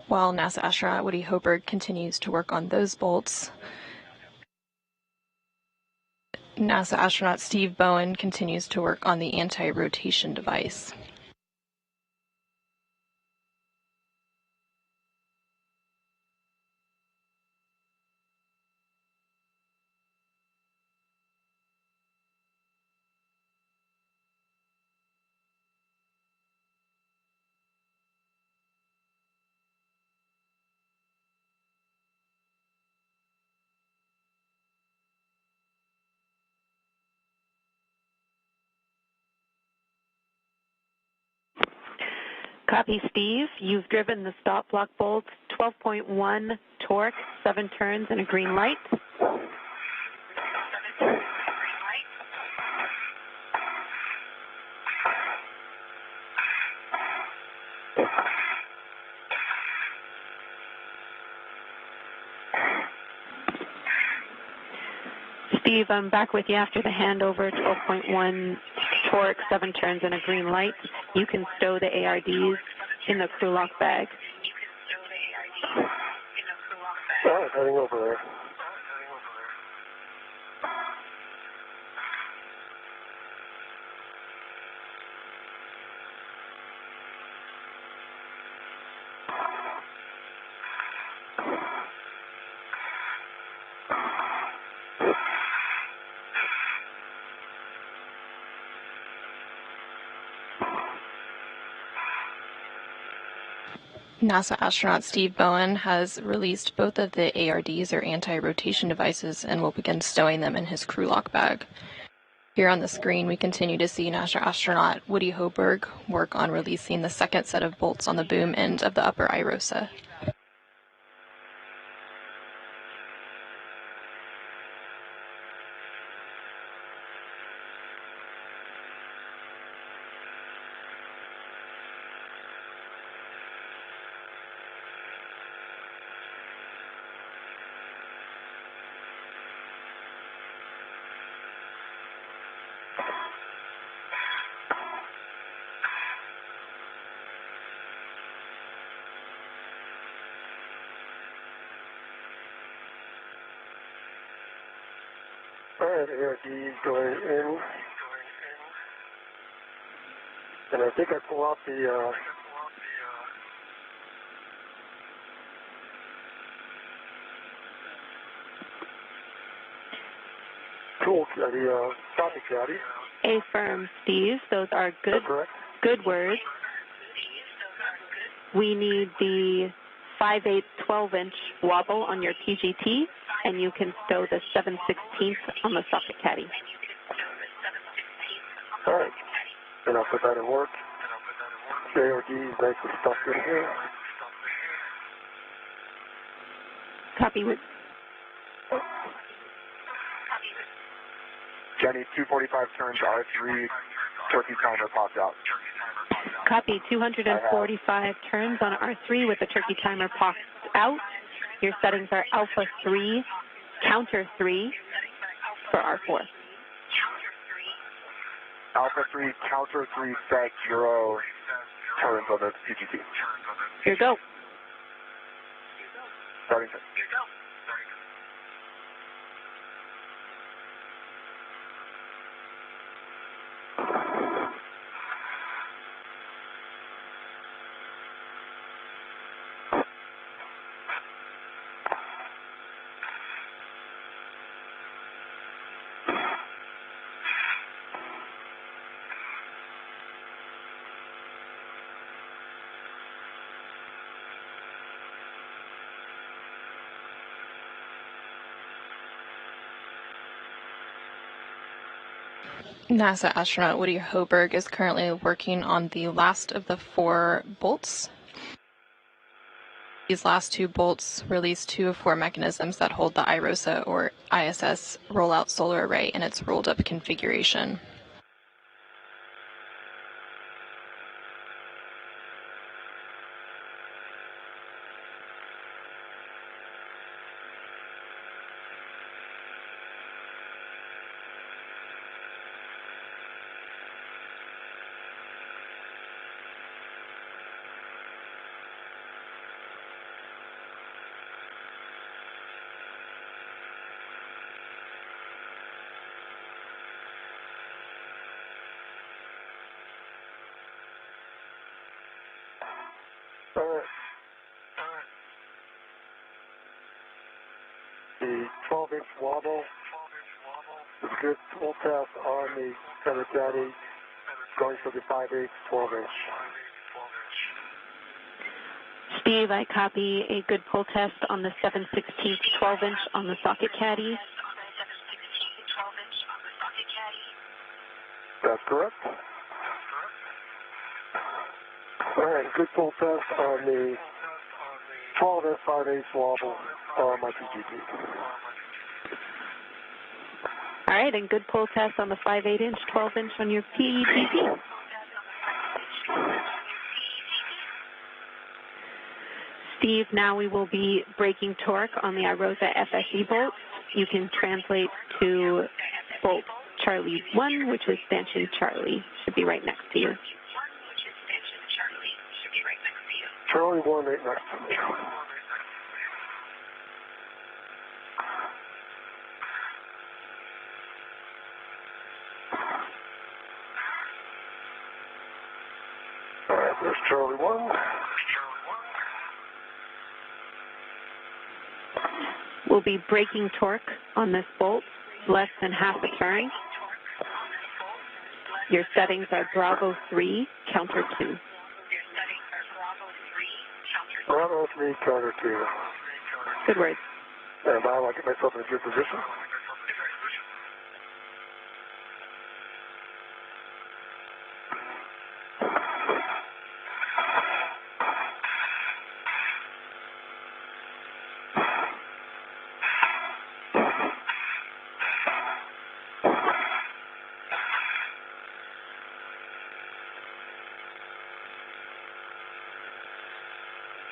While NASA astronaut Woody Hoburg continues to work on those bolts, NASA astronaut Steve Bowen continues to work on the anti-rotation device. Copy, Steve. You've driven the stop block bolt, 12.1 torque, 7 turns, and a green light. Steve, I'm back with you after the handover, 12.1 torque, 7 turns and a green light. You can stow the ARDs in the crew lock bag. All right, heading over there. NASA astronaut Steve Bowen has released both of the ARDs, or anti-rotation devices, and will begin stowing them in his crew lock bag. Here on the screen, we continue to see NASA astronaut Woody Hoburg work on releasing the second set of bolts on the boom end of the upper IROSA. All right, ARD going in. And I think I pull out the tool, the copy caddy. Affirm, Steve. Those are good words. We need the 5/8 12-inch wobble on your PGT, and you can stow the 7/16 on the socket caddy. All right, and I'll put that in work. ARD is nicely stuffed in here. Copy. Jenny, 245 turns, R3, turkey timer popped out. Copy. 245 turns on R3 with the turkey timer popped out. Your settings are alpha 3, counter 3 for R4. Alpha 3, counter 3, set 0 turns on the PGT. Here you go. Starting to. NASA astronaut Woody Hoburg is currently working on the last of the 4 bolts. These last 2 bolts release 2 of 4 mechanisms that hold the IROSA or ISS rollout solar array in its rolled up configuration. The 12-inch wobble is good full test on the center caddy, going for the 5/8 12-inch. Steve, I copy a good pull test on the 7/16 12-inch on the socket caddy. That's correct. All right, good pull test on the 12-inch 5/8 wobble on my PGT. All right, and good pull test on the 5/8 12-inch on your PGT. Steve, now we will be breaking torque on the IROSA FSE bolt. You can translate to bolt Charlie 1, which is stanchion Charlie. Should be right next to you. Charlie 1 right next to me. All right, there's Charlie 1. We'll be breaking torque on this bolt, less than half a turn. Your settings are Bravo 3, counter 2. Bravo 3, counter 2. Good words. And now I'll get myself in a good position.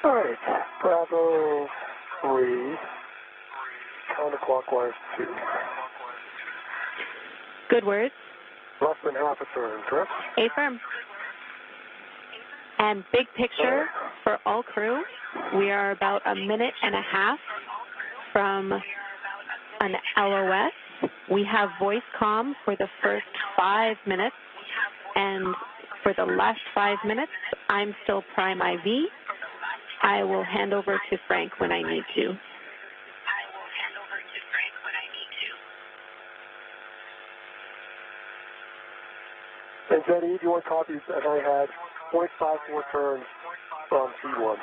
All right, Bravo 3, counterclockwise 2. Good words. Less than half a turn, correct? Affirm. And big picture for all crew, we are about a minute and a half from an LOS. We have voice comm for the first 5 minutes, and for the last 5 minutes, I'm still prime IV. I will hand over to Frank when I need to. And Jenny, if you want copies, and I had 0.54 turns on C1.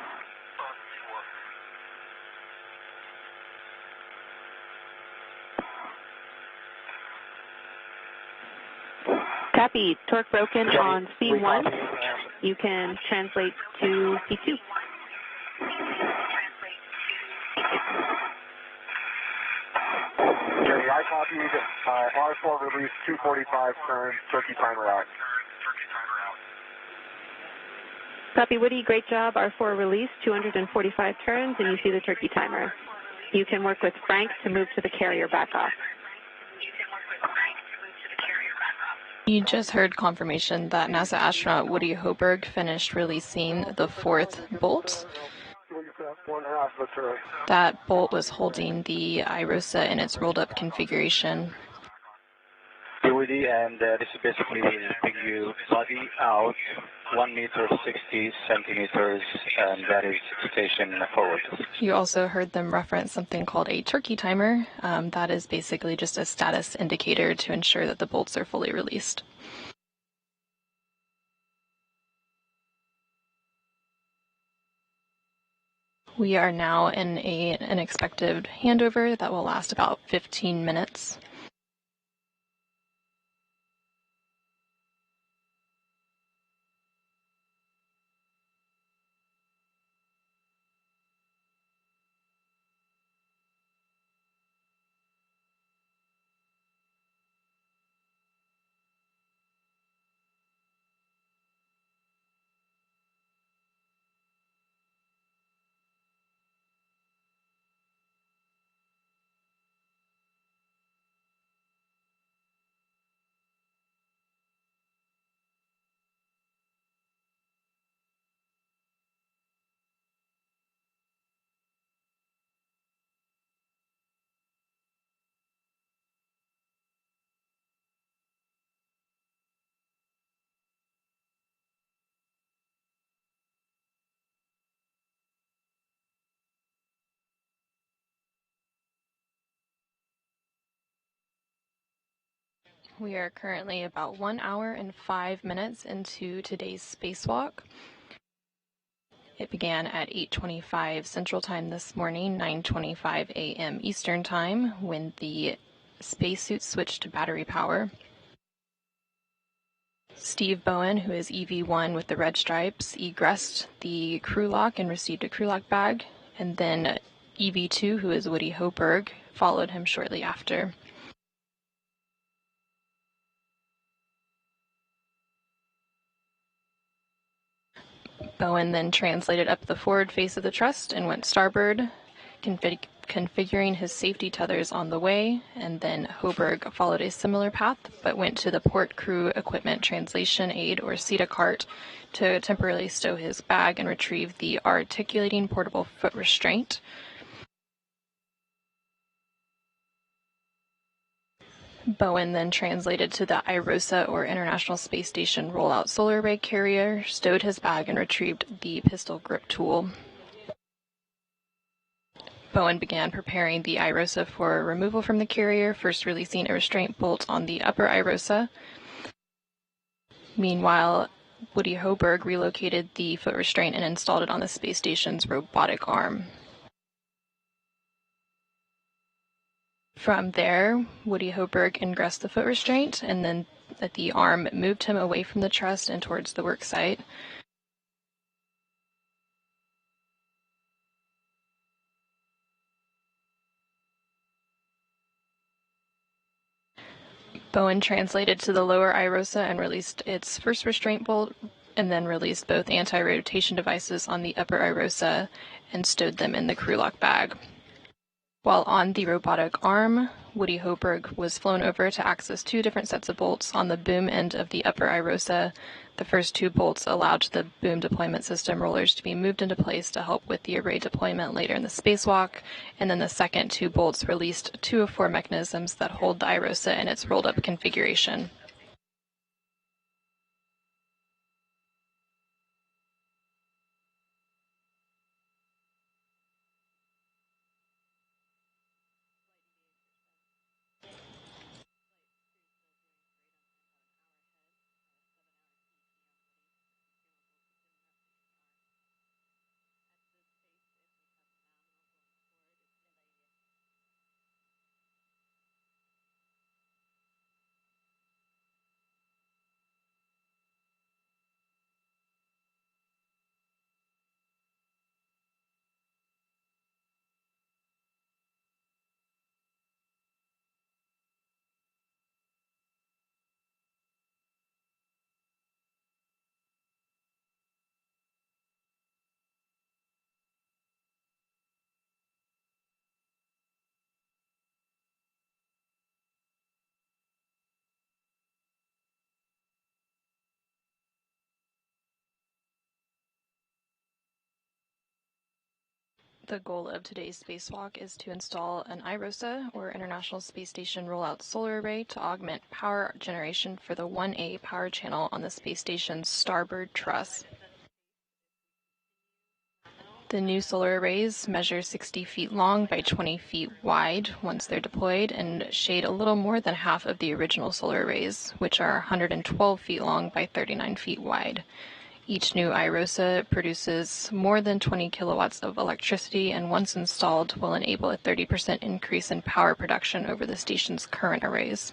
Copy. Torque broken Jenny, on C1. copy. You can translate to C2. Jenny, I copied R4 release 245 turns, turkey timer out. Copy, Woody. Great job. R4 release, 245 turns, and you see the turkey timer. You can work with Frank to move to the carrier back off. You just heard confirmation that NASA astronaut Woody Hoburg finished releasing the 4th bolt. That bolt was holding the IROSA in its rolled up configuration. Woody, and this is basically bring you body out 1 meter 60 centimeters, and that is station forward. You also heard them reference something called a turkey timer. That is basically just a status indicator to ensure that the bolts are fully released. We are now in an expected handover that will last about 15 minutes. We are currently about 1 hour and 5 minutes into today's spacewalk. It began at 8:25 Central Time this morning, 9:25 a.m. Eastern Time, when the spacesuit switched to battery power. Steve Bowen, who is EV1 with the red stripes, egressed the crew lock and received a crew lock bag, and then EV2, who is Woody Hoburg, followed him shortly after. Bowen then translated up the forward face of the truss and went starboard, configuring his safety tethers on the way, and then Hoburg followed a similar path, but went to the port crew equipment translation aid, or CETA cart, to temporarily stow his bag and retrieve the articulating portable foot restraint. Bowen then translated to the IROSA, or International Space Station Rollout Solar Array carrier, stowed his bag, and retrieved the pistol grip tool. Bowen began preparing the IROSA for removal from the carrier, first releasing a restraint bolt on the upper IROSA. Meanwhile, Woody Hoburg relocated the foot restraint and installed it on the space station's robotic arm. From there, Woody Hoburg ingressed the foot restraint, and then the arm moved him away from the truss and towards the work site. Bowen translated to the lower IROSA and released its first restraint bolt, and then released both anti-rotation devices on the upper IROSA and stowed them in the crew lock bag. While on the robotic arm, Woody Hoburg was flown over to access two different sets of bolts on the boom end of the upper IROSA. The first two bolts allowed the boom deployment system rollers to be moved into place to help with the array deployment later in the spacewalk, and then the second two bolts released two of four mechanisms that hold the IROSA in its rolled-up configuration. The goal of today's spacewalk is to install an IROSA, or International Space Station Rollout Solar Array, to augment power generation for the 1A power channel on the space station's starboard truss. The new solar arrays measure 60 feet long by 20 feet wide once they're deployed, and shade a little more than half of the original solar arrays, which are 112 feet long by 39 feet wide. Each new IROSA produces more than 20 kilowatts of electricity, and once installed will enable a 30% increase in power production over the station's current arrays.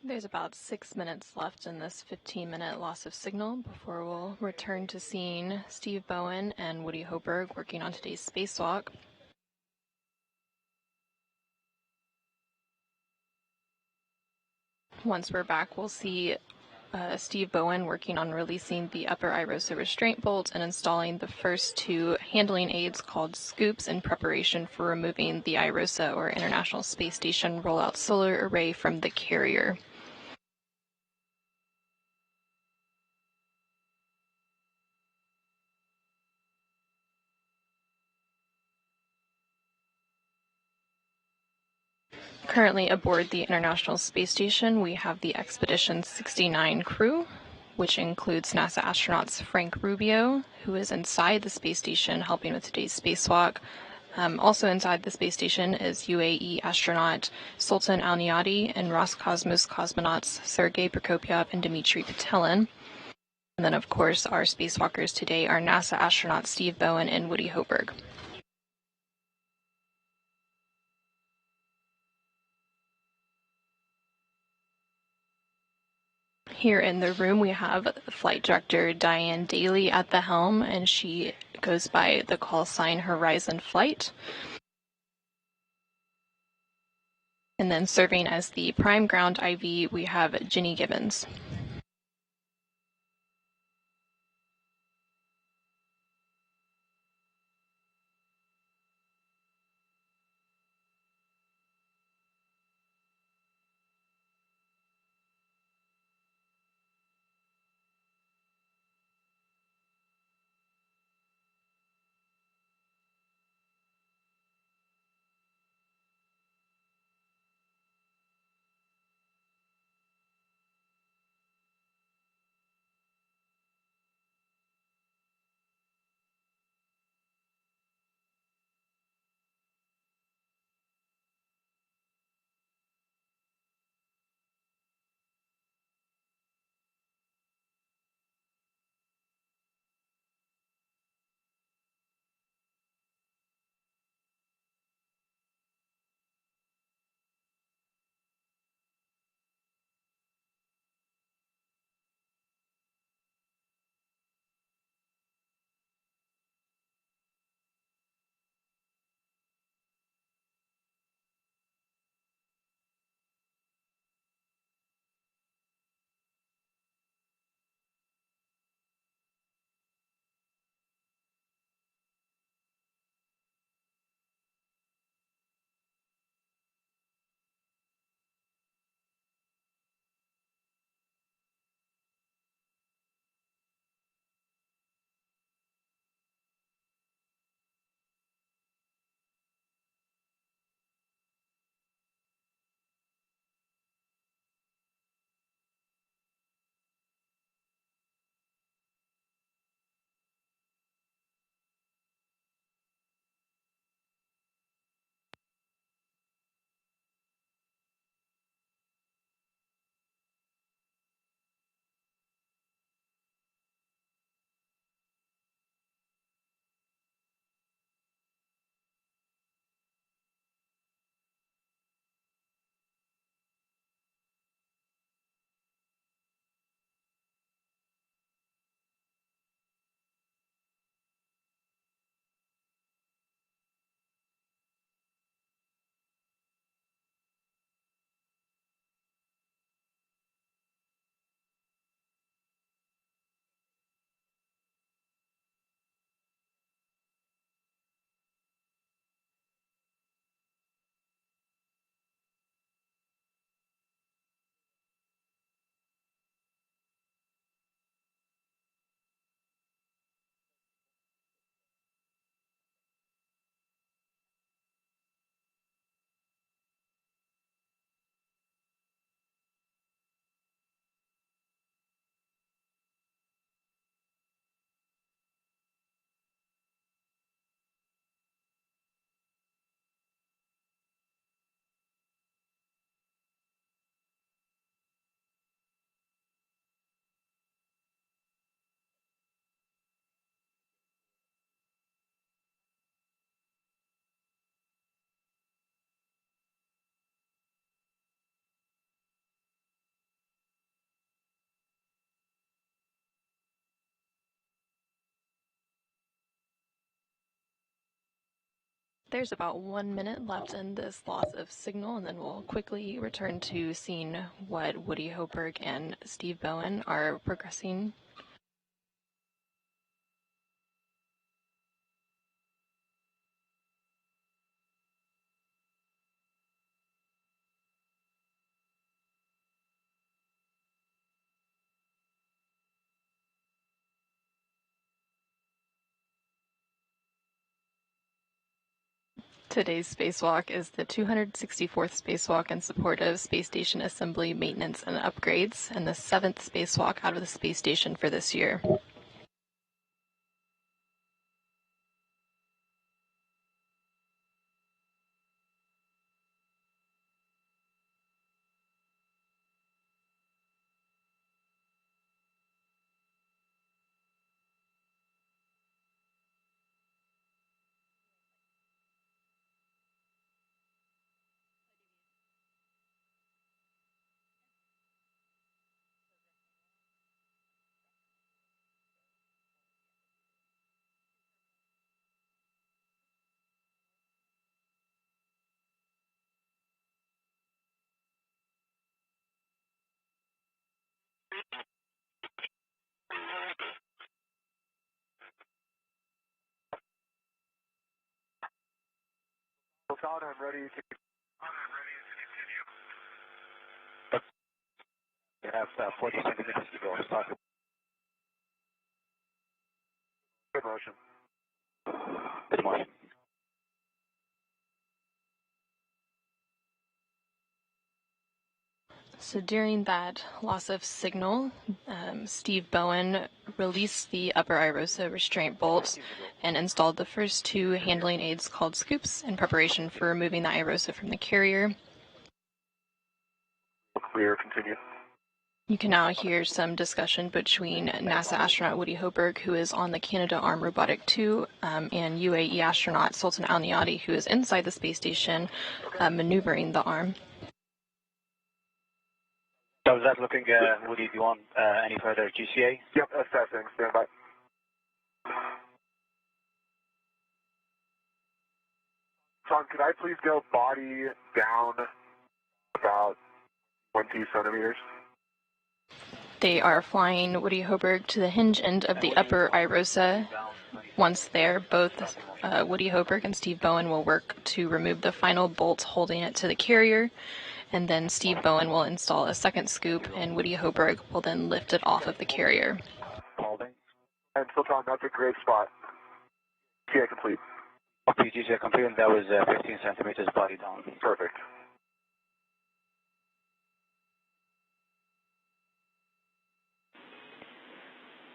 There's about 6 minutes left in this 15-minute loss of signal before we'll return to seeing Steve Bowen and Woody Hoburg working on today's spacewalk. Once we're back, we'll see Steve Bowen working on releasing the upper IROSA restraint bolt and installing the first two handling aids called scoops in preparation for removing the IROSA or International Space Station rollout solar array from the carrier. Currently aboard the International Space Station, we have the Expedition 69 crew, which includes NASA astronauts Frank Rubio, who is inside the space station helping with today's spacewalk. Also inside the space station is UAE astronaut Sultan Al-Niyadi and Roscosmos cosmonauts Sergei Prokopyev and Dmitry Petelin. And then, of course, our spacewalkers today are NASA astronauts Steve Bowen and Woody Hoburg. Here in the room, we have Flight Director Diane Daly at the helm, and she goes by the call sign Horizon Flight. And then serving as the prime ground IV, we have Ginny Gibbons. There's about 1 minute left in this loss of signal, and then we'll quickly return to seeing what Woody Hoburg and Steve Bowen are progressing. Today's spacewalk is the 264th spacewalk in support of space station assembly, maintenance, and upgrades, and the 7th spacewalk out of the space station for this year. Todd, I'm ready to continue. You have 40 centimeters to go. Start. Good motion. Good motion. So during that loss of signal, Steve Bowen released the upper IROSA restraint bolt and installed the first 2 handling aids called scoops in preparation for removing the IROSA from the carrier. Clear, continue. You can now hear some discussion between NASA astronaut Woody Hoburg, who is on the Canadarm Robotic 2, and UAE astronaut Sultan Al-Niyadi, who is inside the space station maneuvering the arm. So is that looking, Woody, do you want any further GCA? Yep, assessing. Stand by. Sean, could I please go body down about 20 centimeters? They are flying Woody Hoburg to the hinge end of the upper IROSA. Once there, both Woody Hoburg and Steve Bowen will work to remove the final bolt holding it to the carrier, and then Steve Bowen will install a second scoop, and Woody Hoburg will then lift it off of the carrier. Holding. And Sultan, that's a great spot. GCA complete. Okay, GCA complete, and that was 15 centimeters body down. Perfect.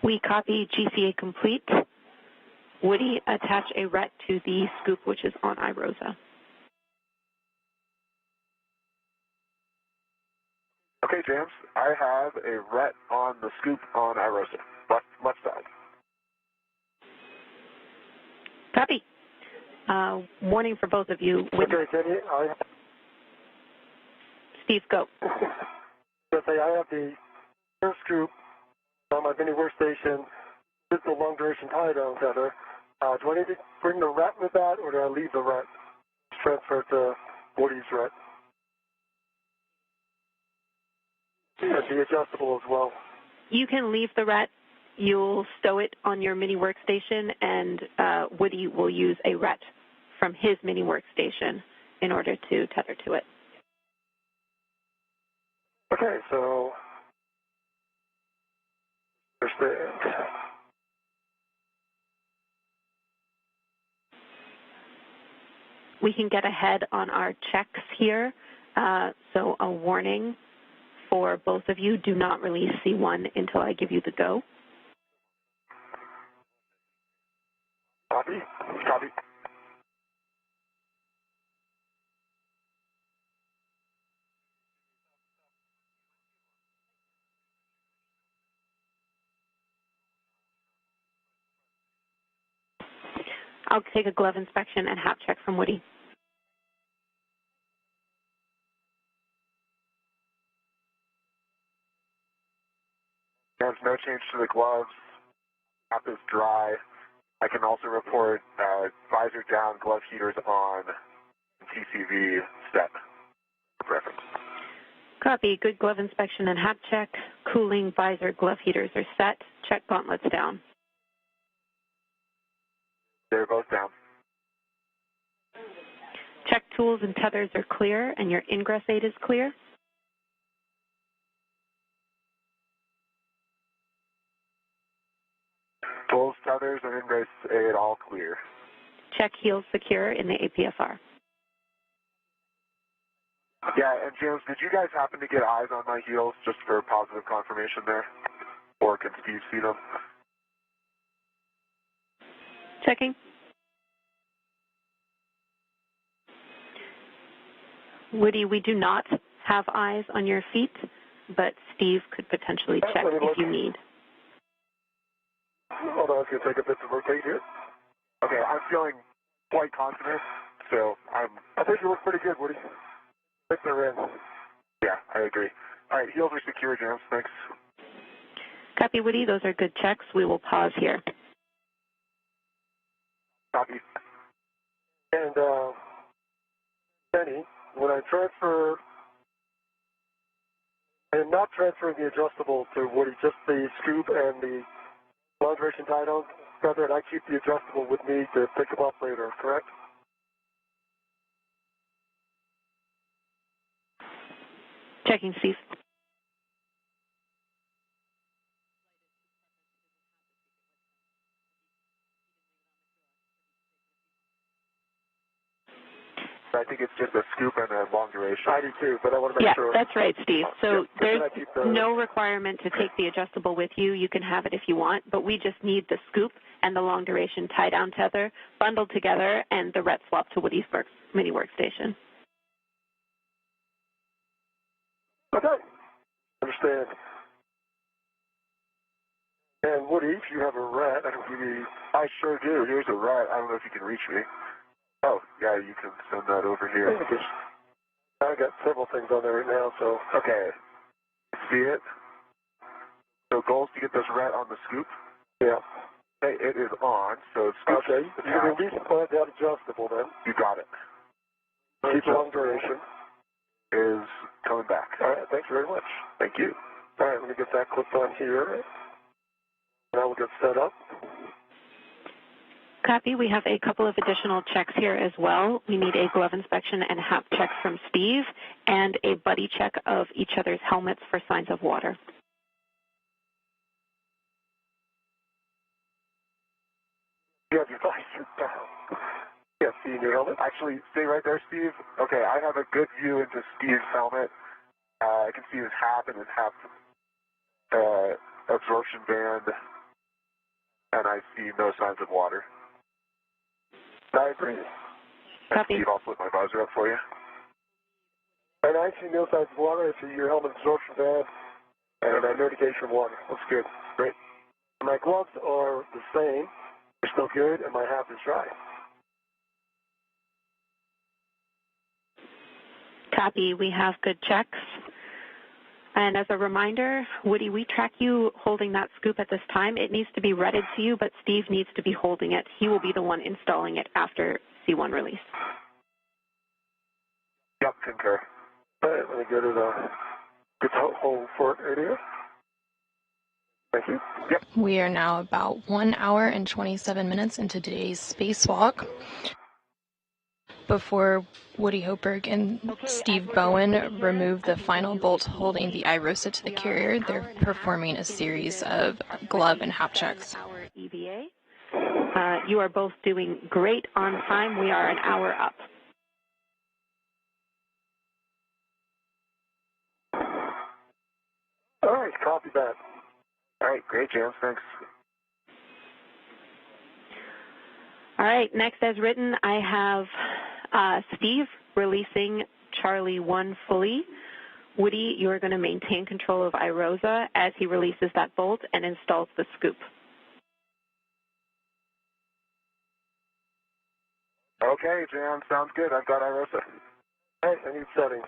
We copy GCA complete. Woody, attach a RET to the scoop, which is on IROSA. Okay, James, I have a RET on the scoop on IROSA, left side. Copy. Warning for both of you. Okay, Jenny, Steve, go. I have the first scoop on my mini workstation. This is a long duration tie down tether. Do I need to bring the RET with that, or do I leave the RET? Transfer to Woody's RET. It'd be adjustable as well. You can leave the RET. You'll stow it on your mini workstation, and Woody will use a RET from his mini workstation in order to tether to it. Okay, so we can get ahead on our checks here. So a warning for both of you, do not release C1 until I give you the go. Copy. Copy. I'll take a glove inspection and hap check from Woody. There's no change to the gloves. App is dry. I can also report visor down, glove heaters on, TCV set for reference. Copy. Good glove inspection and hap check. Cooling, visor, glove heaters are set. Check gauntlets down. They're both down. Check tools and tethers are clear, and your ingress aid is clear. Tools, tethers, and ingress aid all clear. Check heels secure in the APFR. Yeah, and James, did you guys happen to get eyes on my heels just for positive confirmation there? Or can Steve see them? Checking. Woody, we do not have eyes on your feet, but Steve could potentially check if you need. Hold on, I was going to take a bit to rotate here. Okay, I'm feeling quite confident, so I think you look pretty good, Woody. I think they're in. Yeah, I agree. All right, heels are secure, James. Thanks. Copy, Woody. Those are good checks. We will pause here. Copy. And Benny, when I transfer, I am not transferring the adjustable to Woody, just the scoop and the long duration tie down feather, and I keep the adjustable with me to pick them up later, correct? Checking, Steve. I think it's just a scoop and a long duration. I do too, but I want to make sure. Yeah, that's right, Steve. So Yeah, there's no requirement to take the adjustable with you. You can have it if you want, but we just need the scoop and the long duration tie down tether bundled together and the ret swap to Woody's mini workstation. Okay. Understand. And Woody, if you have a rat, I can give you. I sure do. Here's a rat. I don't know if you can reach me. Oh, yeah, you can send that over here. I got several things on there right now, so. Okay. See it? So goals to get this rat on the scoop? Yeah. Okay, it is on, so scoop. Okay. You can at least plant that adjustable then. You got it. Keep long duration. Is coming back. All right, thanks very much. Thank you. All right, let me get that clipped on here. Now we'll get set up. Copy. We have a couple of additional checks here as well. We need a glove inspection and hap check from Steve and a buddy check of each other's helmets for signs of water. You have your visor down. Yeah, see your helmet? Actually, stay right there, Steve. Okay, I have a good view into Steve's helmet. I can see his hat and his hat absorption band, and I see no signs of water. I agree. Copy. Steve, I'll flip my visor up for you. And I see no signs of water. I see your helmet absorption band and no indication of water. Looks good. Great. My gloves are the same. They're still good, and my hat is dry. Copy. We have good checks. And as a reminder, Woody, we track you holding that scoop at this time. It needs to be redded to you, but Steve needs to be holding it. He will be the one installing it after C1 release. Yep, concur. All right, let me go to the good hold for it area. Thank you. Yep. We are now about 1 hour and 27 minutes into today's spacewalk. Before Woody Hoburg and Steve Bowen remove the final bolt holding the IROSA to the carrier, they're performing a series of glove and hap checks. EVA. You are both doing great on time. We are an hour up. All right, copy that. All right, great, James. Thanks. All right, next as written, I have Steve releasing Charlie 1 fully. Woody, you're going to maintain control of IROSA as he releases that bolt and installs the scoop. Okay, Jan, sounds good. I've got IROSA. All right, I need settings.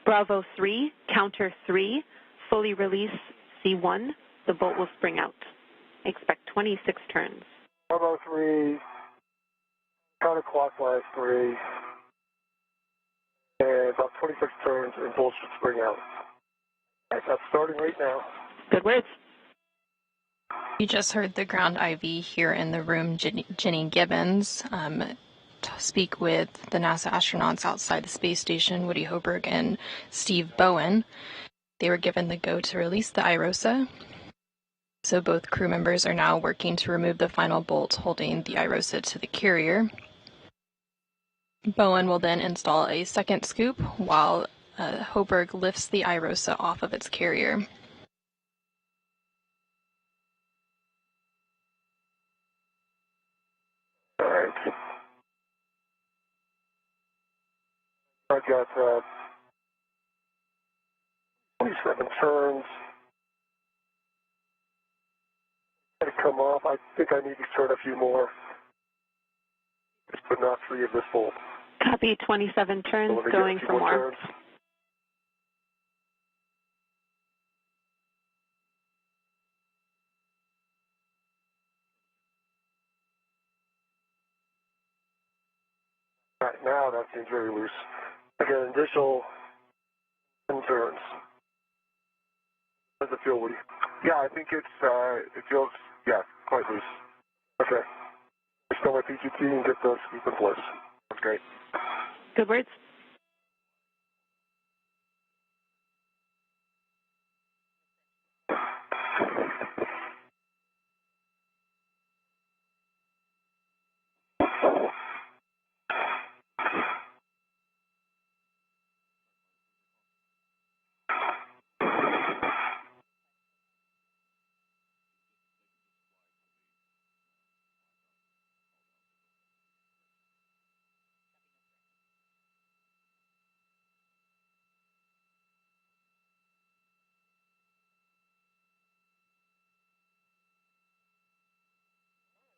Bravo 3, counter 3, fully release C1. The bolt will spring out. Expect 26 turns. Bravo 3, counterclockwise 3, and about 26 turns, and bolts should spring out. All right, that's starting right now. Good words. You just heard the ground IV here in the room, Jenny Gibbons, speak with the NASA astronauts outside the space station, Woody Hoburg and Steve Bowen. They were given the go to release the IROSA. So both crew members are now working to remove the final bolt holding the IROSA to the carrier. Bowen will then install a second scoop while Hoburg lifts the IROSA off of its carrier. All right. I've got 27 turns. To come off. I think I need to turn a few more, but not 3 of this bolt. Copy, 27 turns, So going for more. Turns. Right now, that seems very loose. Again, additional 10 turns. How does it feel, Woody? Yeah, I think it feels, quite loose. Okay. Still my PGT and get the scoop in place. That's great. Good words.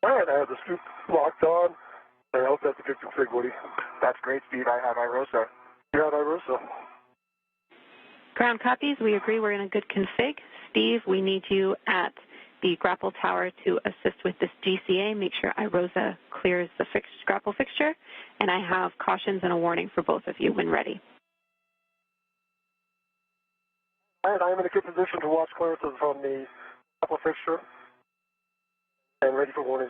All right, I have the scoop locked on. I hope that's a good config, Woody. That's great, Steve. I have IROSA. You have IROSA. Ground copies. We agree we're in a good config. Steve, we need you at the grapple tower to assist with this GCA. Make sure IROSA clears the grapple fixture. And I have cautions and a warning for both of you when ready. All right, I'm in a good position to watch clearances from the grapple fixture. And ready for warnings.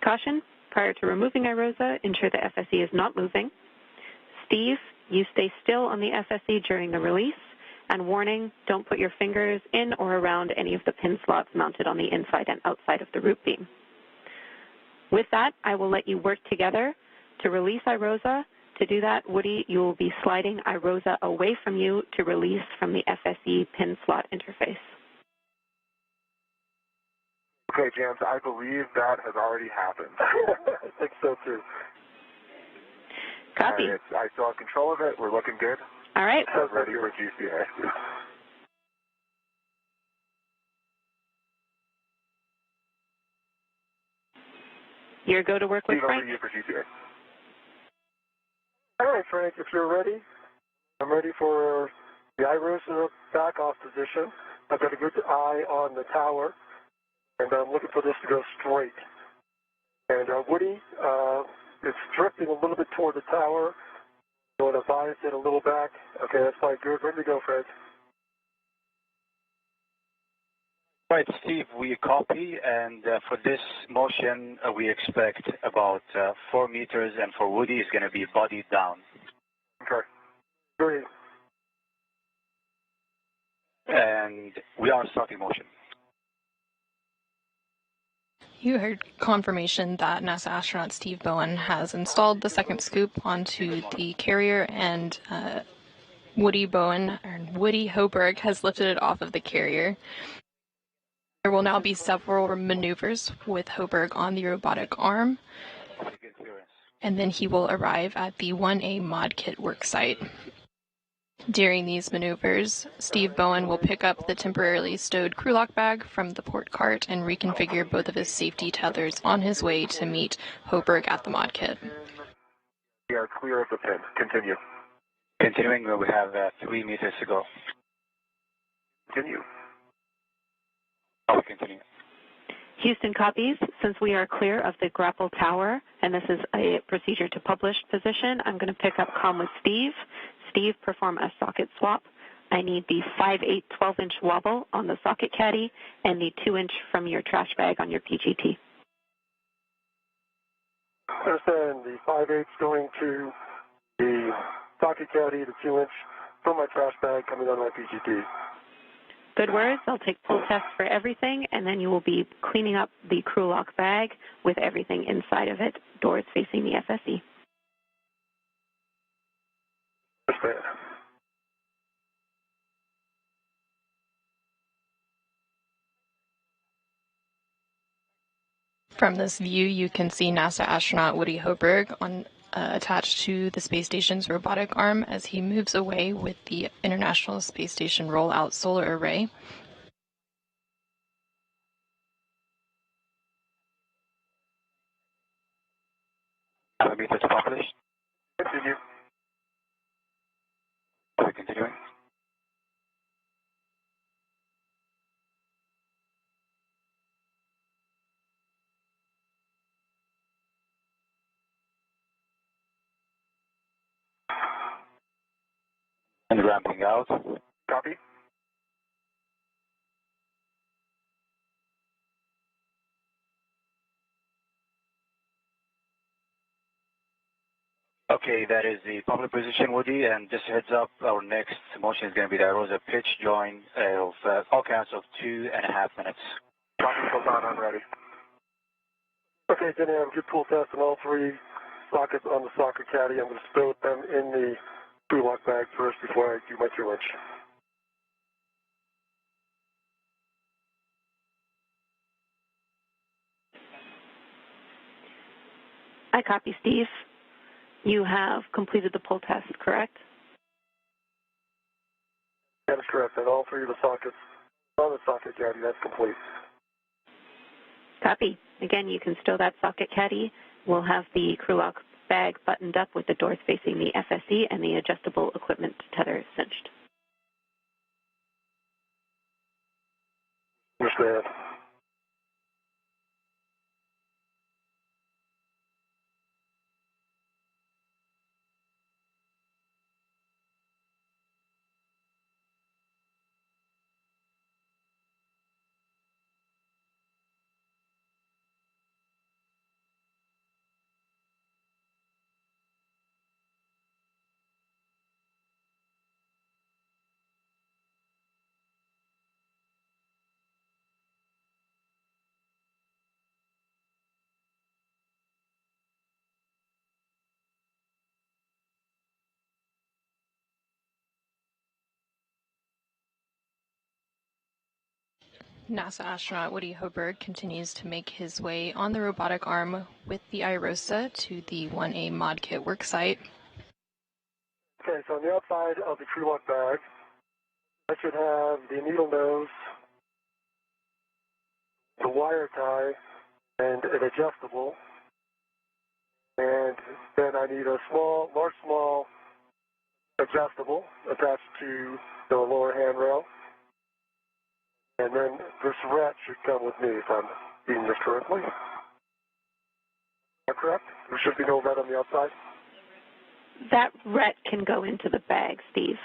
Caution, prior to removing IROSA, ensure the FSE is not moving. Steve, you stay still on the FSE during the release. And warning, don't put your fingers in or around any of the pin slots mounted on the inside and outside of the root beam. With that, I will let you work together to release IROSA. To do that, Woody, you will be sliding IROSA away from you to release from the FSE pin slot interface. Okay, James, I believe that has already happened. I think so, too. Copy. I still have control of it. We're looking good. All right. I'm ready for GCA. Your go to work with Steve, Frank? over to you for GCA. All right, Frank, if you're ready, I'm ready for the IROSA back-off position. I've got a good eye on the tower, and I'm looking for this to go straight. And Woody, it's drifting a little bit toward the tower. You want to bias it a little back. Okay, that's fine. Good. Ready to go, Frank. Right, Steve, we copy, and for this motion, we expect about 4 meters, and for Woody, it's going to be body down. Okay. Great. And we are starting motion. You heard confirmation that NASA astronaut Steve Bowen has installed the second scoop onto the carrier, and Woody Hoburg has lifted it off of the carrier. There will now be several maneuvers with Hoburg on the robotic arm, and then he will arrive at the 1A mod kit worksite. During these maneuvers, Steve Bowen will pick up the temporarily stowed crew lock bag from the port cart and reconfigure both of his safety tethers on his way to meet Hoburg at the mod kit. We are clear of the pin. Continue. Continuing, we have 3 meters to go. Continue. Oh, continue. Houston copies. Since we are clear of the grapple tower, and this is a procedure to published position, I'm going to pick up comm with Steve. Steve, perform a socket swap. I need the 5/8 12-inch wobble on the socket caddy and the 2-inch from your trash bag on your PGT. Understand, the 5/8 going to the socket caddy, the 2-inch from my trash bag coming on my PGT. Good words. I'll take pull tests for everything, and then you will be cleaning up the crew lock bag with everything inside of it, doors facing the FSE. Understand. From this view, you can see NASA astronaut Woody Hoburg attached to the space station's robotic arm as he moves away with the International Space Station rollout solar array. Meters published. Continue. Are we continuing? And ramping out. Copy. Okay, that is the public position, Woody, and just a heads up, our next motion is going to be the Rosa pitch join of all counts of 2.5 minutes. Copy, hold on, I'm ready. Okay, then I have good pull test on all 3 sockets on the socket caddy. I'm going to stow them in the crew lock bag first before I do my 2-inch. I copy, Steve. You have completed the pull test, correct? That is correct. And all 3 of the sockets on the socket caddy, that's complete. Copy. Again, you can stow that socket caddy. We'll have the crew lock bag buttoned up with the doors facing the FSE and the adjustable equipment tether cinched. Understand. NASA astronaut Woody Hoburg continues to make his way on the robotic arm with the IROSA to the 1A mod kit worksite. Okay, so on the outside of the crew lock bag, I should have the needle nose, the wire tie, and an adjustable. And then I need a small adjustable attached to the lower handrail. And then this rat should come with me if I'm reading this correctly. Am I correct? There should be no rat on the outside? That ret can go into the bag, Steve.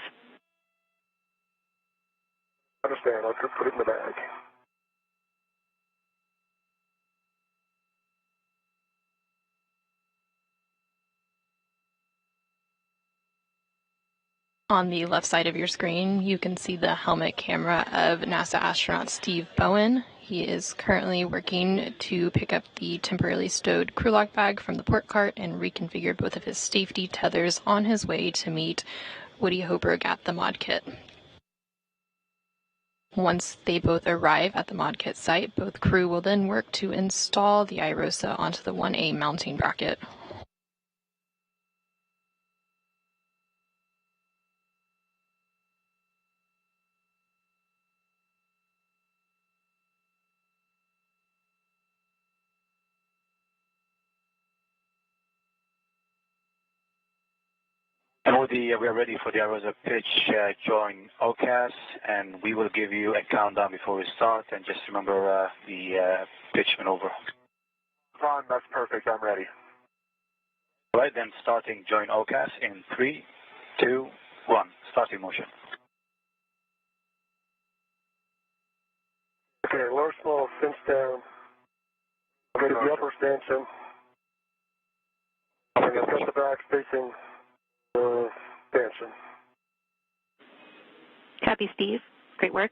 I understand. I'll put it in the bag. On the left side of your screen, you can see the helmet camera of NASA astronaut Steve Bowen. He is currently working to pick up the temporarily stowed crew lock bag from the port cart and reconfigure both of his safety tethers on his way to meet Woody Hoburg at the mod kit. Once they both arrive at the mod kit site, both crew will then work to install the IROSA onto the 1A mounting bracket. And We are ready for the IROSA pitch. Join OCAS, and we will give you a countdown before we start. And just remember the pitch maneuver. Ron, that's perfect. I'm ready. All right, then starting join OCAS in 3, 2, 1. Starting motion. Okay, lower small, cinch down. Go to the upper stanchion. And then cut the back facing the stanchion. Copy, Steve. Great work.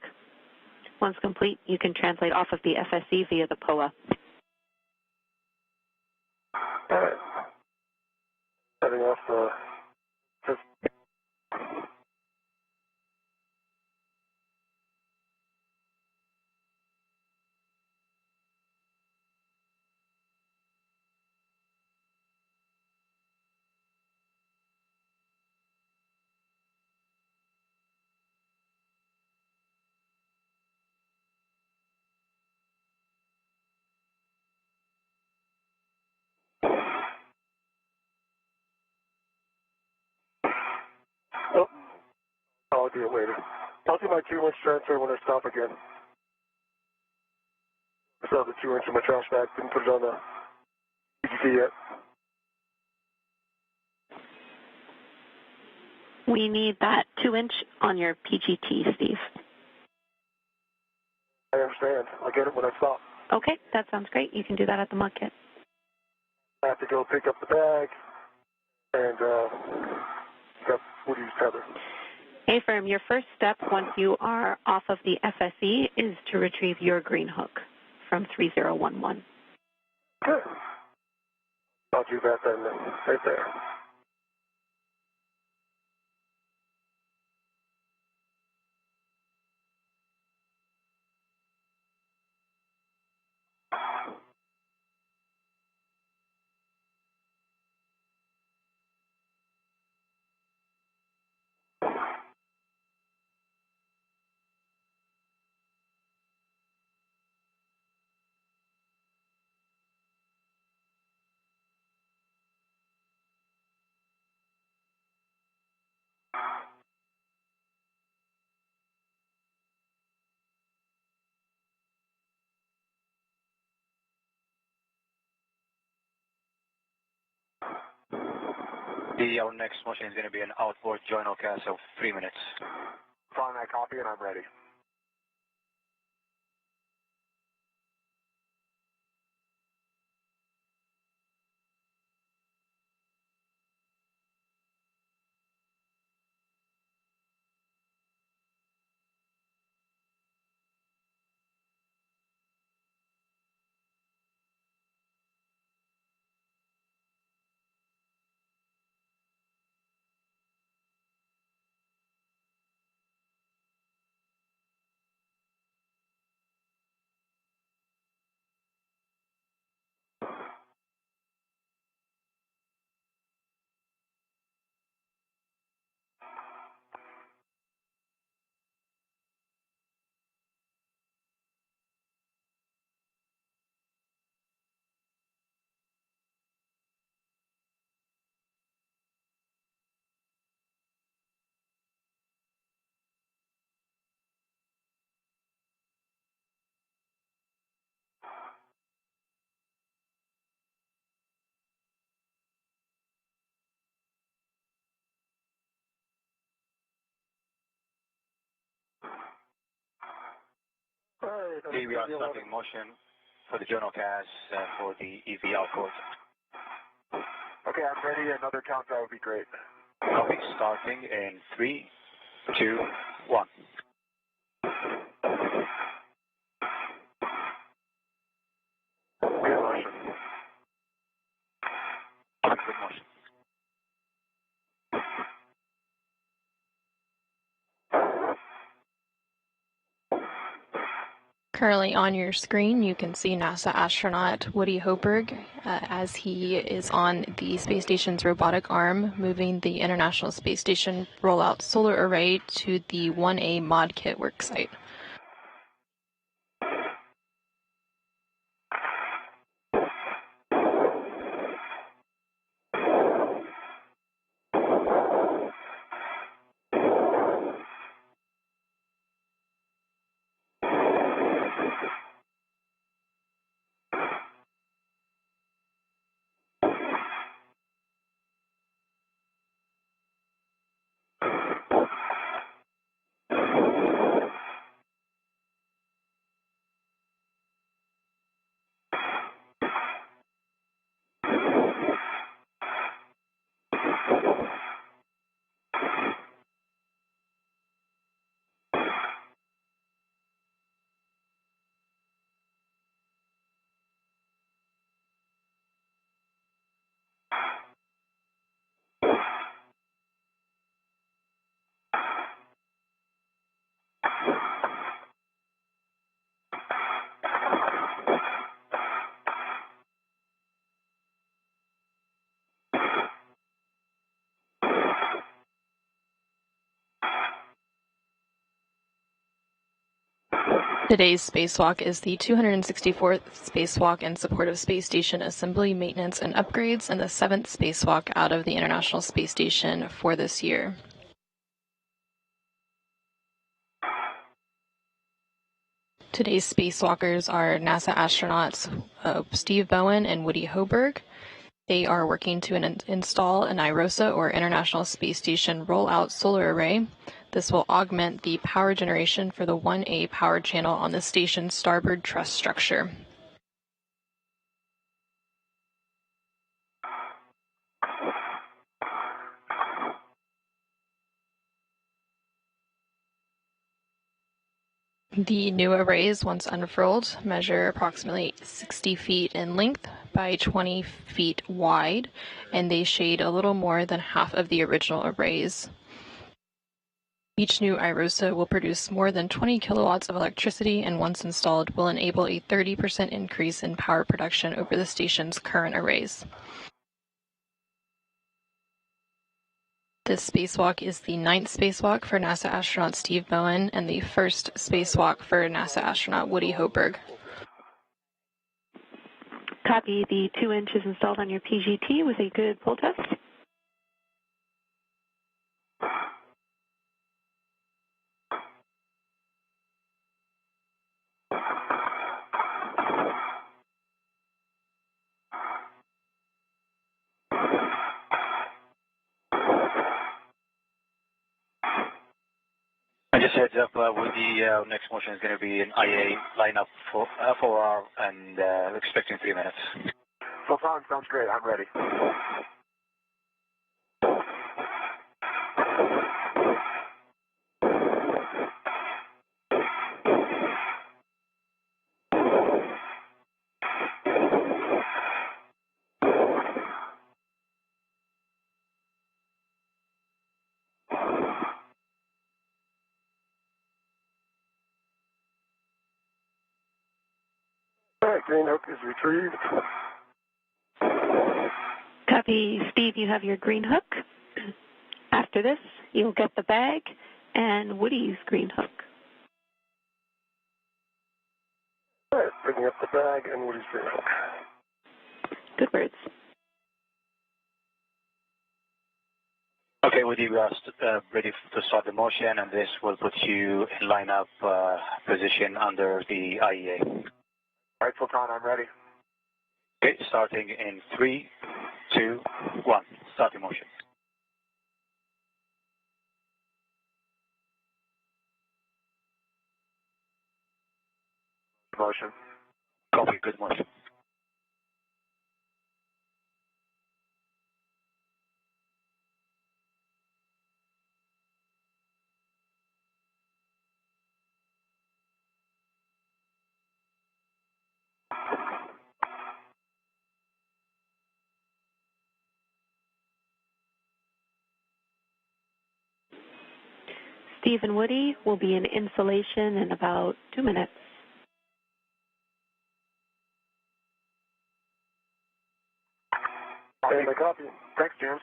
Once complete, you can translate off of the FSE via the POA. All right. Setting off the... Oh, I'll do it later. I'll do my 2-inch transfer when I stop again. I still have the 2-inch in my trash bag. Didn't put it on the PGT yet. We need that 2-inch on your PGT, Steve. I understand. I'll get it when I stop. Okay, that sounds great. You can do that at the mud kit. I have to go pick up the bag and pick up Woody's tether. A-firm, your first step once you are off of the FSE is to retrieve your green hook from 3011. Good. I'll do that then, right there. Our next motion is going to be an outboard join OCAS of 3 minutes. Find that copy and I'm ready. We are starting motion for the join OCAS for the EV outboard. Okay, I'm ready. Another countdown would be great. Copy, starting in 3, 2, 1. Good motion. Good motion. Currently on your screen, you can see NASA astronaut Woody Hoburg as he is on the space station's robotic arm, moving the International Space Station rollout solar array to the 1A mod kit worksite. Today's spacewalk is the 264th spacewalk in support of space station assembly, maintenance, and upgrades, and the 7th spacewalk out of the International Space Station for this year. Today's spacewalkers are NASA astronauts Steve Bowen and Woody Hoburg. They are working to install an IROSA, or International Space Station Rollout Solar Array. This will augment the power generation for the 1A power channel on the station's starboard truss structure. The new arrays, once unfurled, measure approximately 60 feet in length by 20 feet wide, and they shade a little more than half of the original arrays. Each new IROSA will produce more than 20 kilowatts of electricity, and once installed will enable a 30% increase in power production over the station's current arrays. This spacewalk is the 9th spacewalk for NASA astronaut Steve Bowen and the 1st spacewalk for NASA astronaut Woody Hoburg. Copy. The 2 inches installed on your PGT was a good pull test. And just heads up, with the next motion is going to be an IA lineup for 4 hours and expecting 3 minutes. Sultan, sounds great. I'm ready. All right, green hook is retrieved. Copy. Steve, you have your green hook. After this, you'll get the bag and Woody's green hook. All right, bringing up the bag and Woody's green hook. Good words. Okay, Woody, we are ready to start the motion, and this will put you in lineup position under the IEA. All right, Sultan, I'm ready. Okay, starting in 3, 2, 1. Start the motion. Motion. Copy, good motion. Steve and Woody will be in installation in about 2 minutes. Hey, my copy. Thanks, James.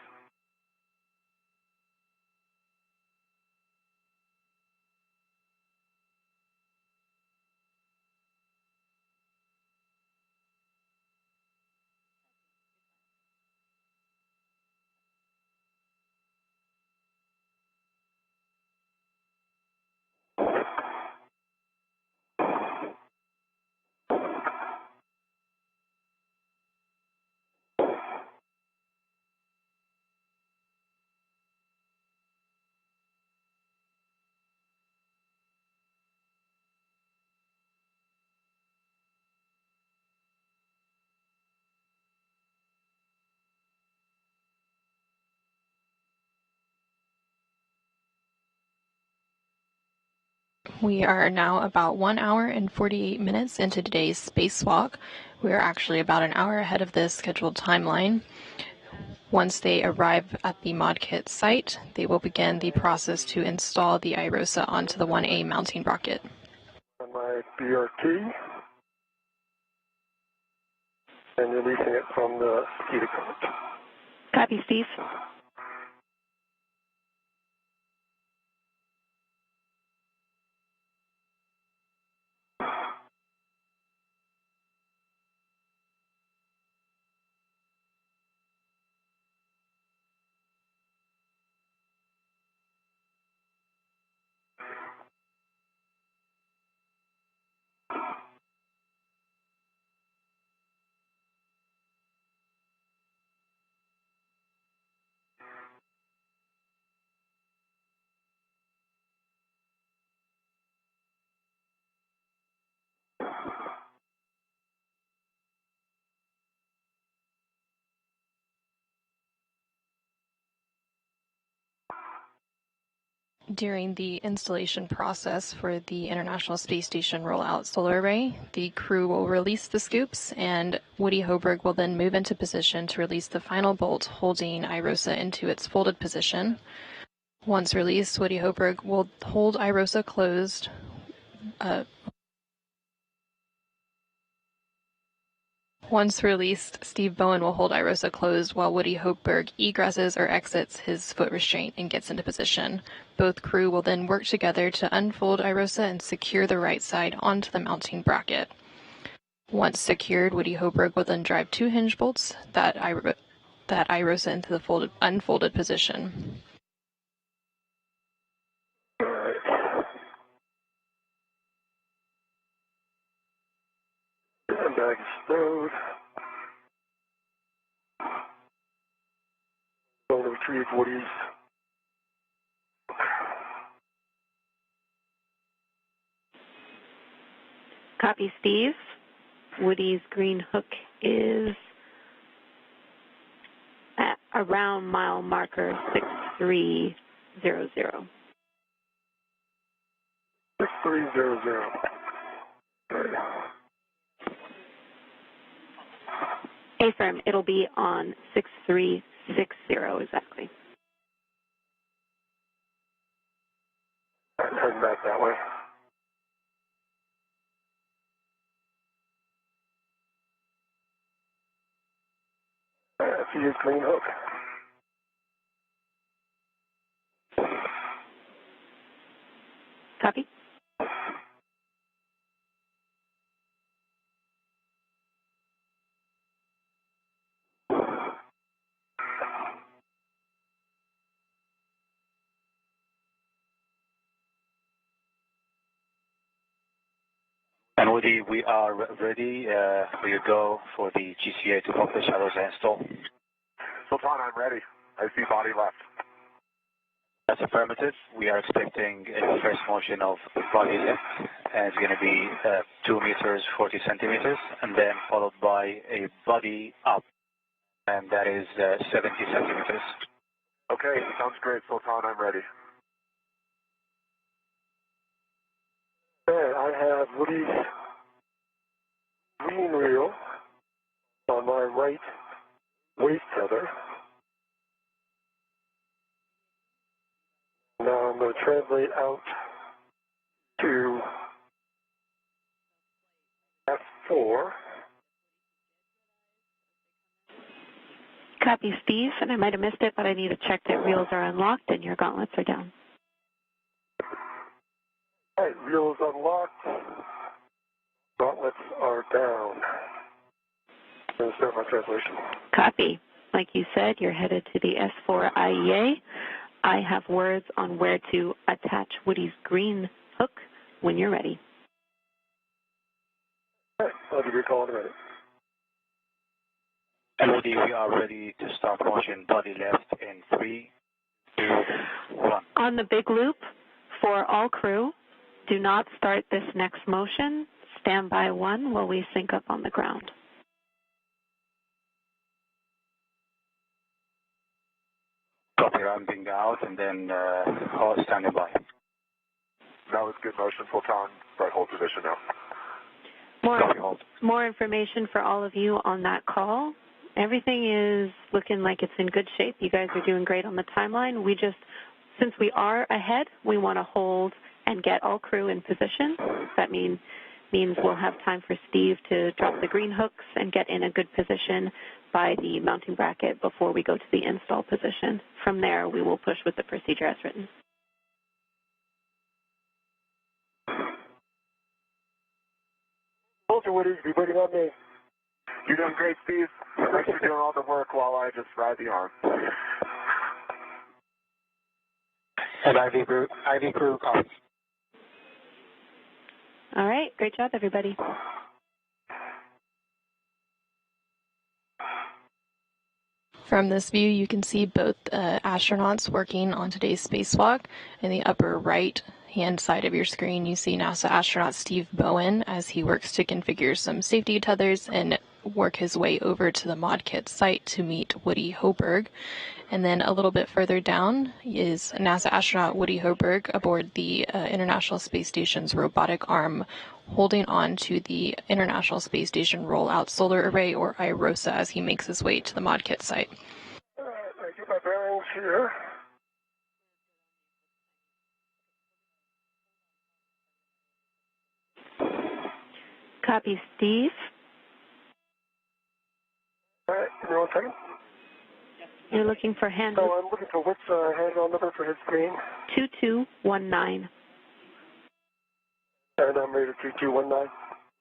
We are now about 1 hour and 48 minutes into today's spacewalk. We are actually about an hour ahead of the scheduled timeline. Once they arrive at the ModKit site, they will begin the process to install the IROSA onto the 1A mounting rocket. On my BRT. And releasing it from the heat equipment. Copy, Steve. During the installation process for the International Space Station Rollout Solar Array, the crew will release the scoops, and Woody Hoburg will then move into position to release the final bolt holding IROSA into its folded position. Once released, Woody Hoburg will hold IROSA closed. Once released, Steve Bowen will hold IROSA closed while Woody Hoburg egresses or exits his foot restraint and gets into position. Both crew will then work together to unfold IROSA and secure the right side onto the mounting bracket. Once secured, Woody Hoburg will then drive 2 hinge bolts that IROSA into the unfolded position. Bag stowed. Going to retrieve Woody's. Copy, Steve. Woody's green hook is at around mile marker 6300. 6300. Affirm, it'll be on 6360 exactly. Turn back that way. See his green hook. Copy. And Woody, we are ready. We go for the GCA to publish IROSA install. Sultan, I'm ready. I see body left. That's affirmative. We are expecting a first motion of body left, and it's going to be 2 meters, 40 centimeters, and then followed by a body up, and that is 70 centimeters. Okay, sounds great, Sultan. I'm ready. Okay, I have Woody's green reel on my right waist tether. Now I'm going to translate out to F4. Copy, Steve, and I might have missed it, but I need to check that reels are unlocked and your gauntlets are down. All right, reels unlocked. Gauntlets are down. I'm going to start my translation. Copy. Like you said, you're headed to the S4 IEA. I have words on where to attach Woody's green hook when you're ready. All right, I'll give you a call in a minute. And Woody, we are ready to start motion body left in 3, 2, 1. On the big loop, for all crew, do not start this next motion. Stand by 1 while we sync up on the ground. Copy, ramping out, and then hold standing by. That was good motion, Sultan. Right, hold position now. More information for all of you on that call. Everything is looking like it's in good shape. You guys are doing great on the timeline. Since we are ahead, we want to hold and get all crew in position. That means we'll have time for Steve to drop the green hooks and get in a good position by the mounting bracket before we go to the install position. From there, we will push with the procedure as written. Hold your Woody, be waiting on me. You're doing great, Steve. Thanks for doing all the work while I just ride the arm. And IV crew, copy. All right, great job, everybody. From this view, you can see both astronauts working on today's spacewalk. In the upper right-hand side of your screen, you see NASA astronaut Steve Bowen as he works to configure some safety tethers and work his way over to the ModKit site to meet Woody Hoburg. And then a little bit further down is NASA astronaut Woody Hoburg aboard the International Space Station's robotic arm, holding on to the International Space Station Rollout Solar Array, or IROSA, as he makes his way to the ModKit site. I get my bearings here. Copy, Steve. All right, give me 1 second. You're looking for hand. So I'm looking for which handle number for his screen. 2219. And I'm rated 2219.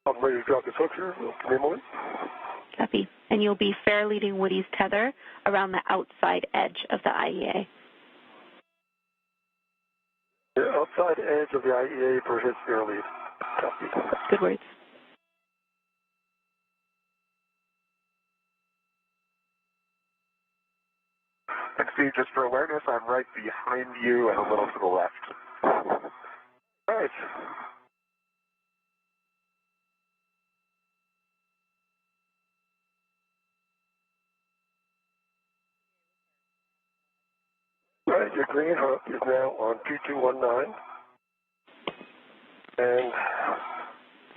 I'm ready to drop this hook here. Give me a moment. Copy. And you'll be fair leading Woody's tether around the outside edge of the IEA. The outside edge of the IEA for his fair lead. Copy. Good words. And Steve, just for awareness, I'm right behind you and a little to the left. All right. All right, your green hook is now on 2219. And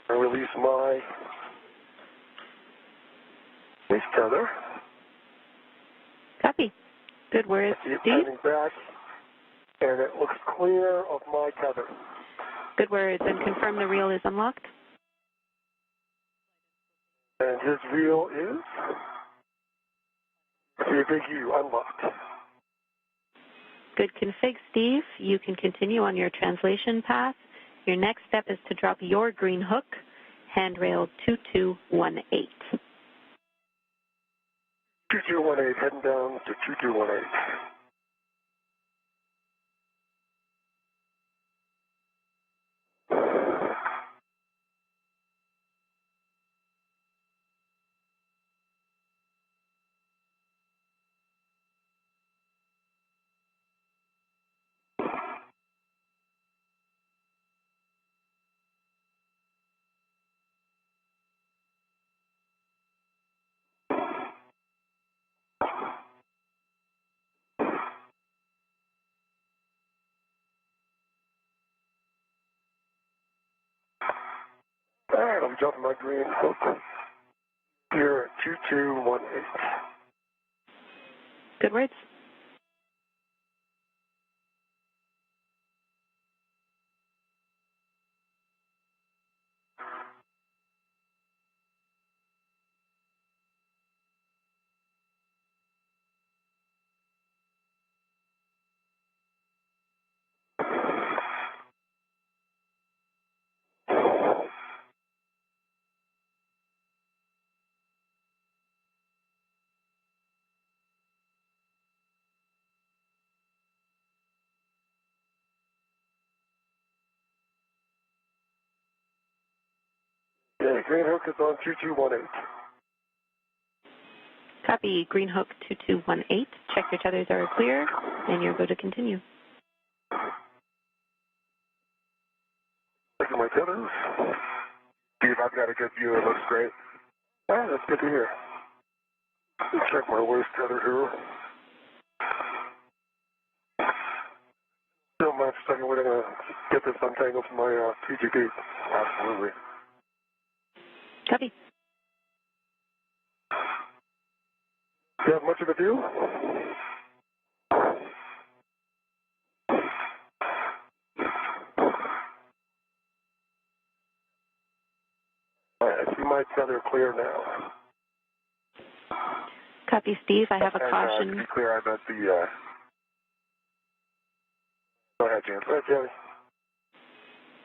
I release my base tether. Copy. Good words, Keep Steve. heading back, and it looks clear of my tether. Good words. And confirm the reel is unlocked. And his reel is, see a big U, unlocked. Good config, Steve. You can continue on your translation path. Your next step is to drop your green hook, handrail 2218. 2218, heading down to 2218. All right, I'm dropping my green hook here at 2218. Good words. Yeah, green hook is on 2218. Copy. Green hook 2218. Check your tethers are clear, and you're good to continue. Checking my tethers. Steve, I've got a good view. It looks great. All right, that's good to hear. Check my waist tether here. Still much second, we're going to get this untangled from my PGD. Absolutely. Copy. Do you have much of a view? All right, I see my tether clear now. Copy, Steve. I have a To caution. be clear, I meant the... Go ahead, James. Go ahead, Jerry.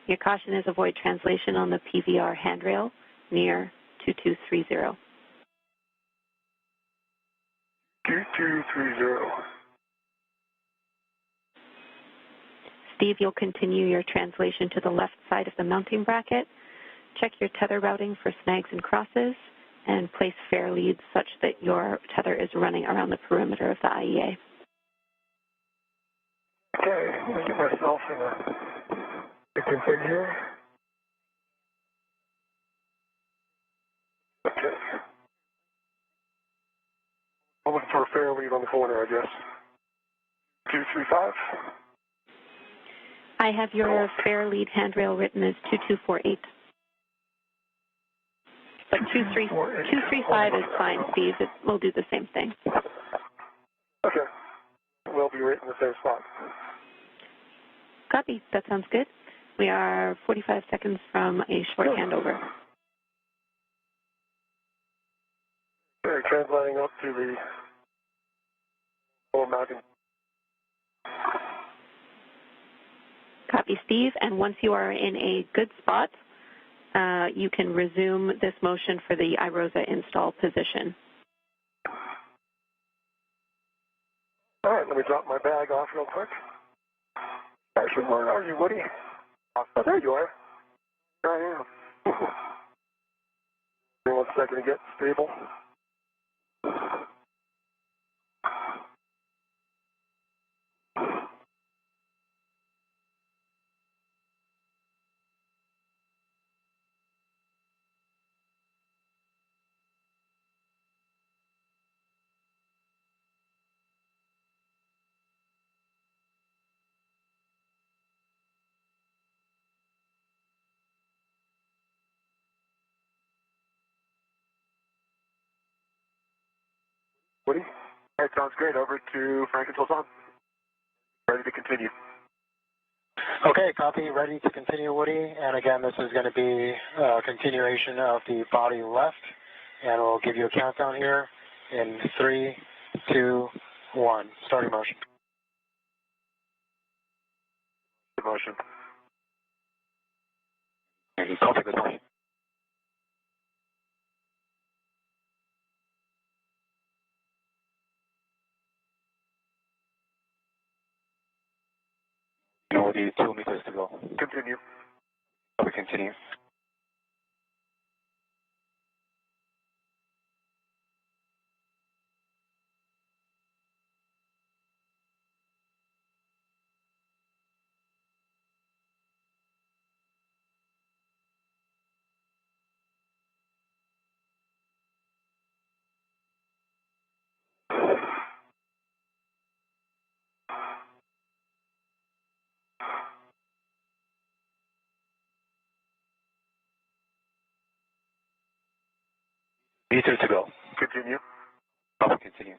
Your caution is avoid translation on the PVR handrail near 2230. 2230. Steve, you'll continue your translation to the left side of the mounting bracket. Check your tether routing for snags and crosses, and place fair leads such that your tether is running around the perimeter of the IEA. Okay, I'm going to get myself in a config here. Okay. I'm looking for a fair lead on the corner, I guess. 235. I have your fair lead handrail written as 2248. But 235 is fine, Steve. We'll do the same thing. Okay. We'll be right in the same spot. Copy. That sounds good. We are 45 seconds from a short handover. Okay, translating up to the lower mountain. Copy, Steve. And once you are in a good spot, you can resume this motion for the iROSA install position. All right, let me drop my bag off real quick. Actually, where are you, Woody? Oh, there you are. There I am. Give me 1 second to get stable. Woody? All right, sounds great. Over to Frank until on. Ready to continue. Okay, copy. Ready to continue, Woody. And again, this is going to be a continuation of the body left. And we'll give you a countdown here in 3, 2, 1. Starting motion. Good motion. And copy, good motion. Already 2 meters to go. Continue. Copy, continue. Meter to go. Continue. Copy, continue.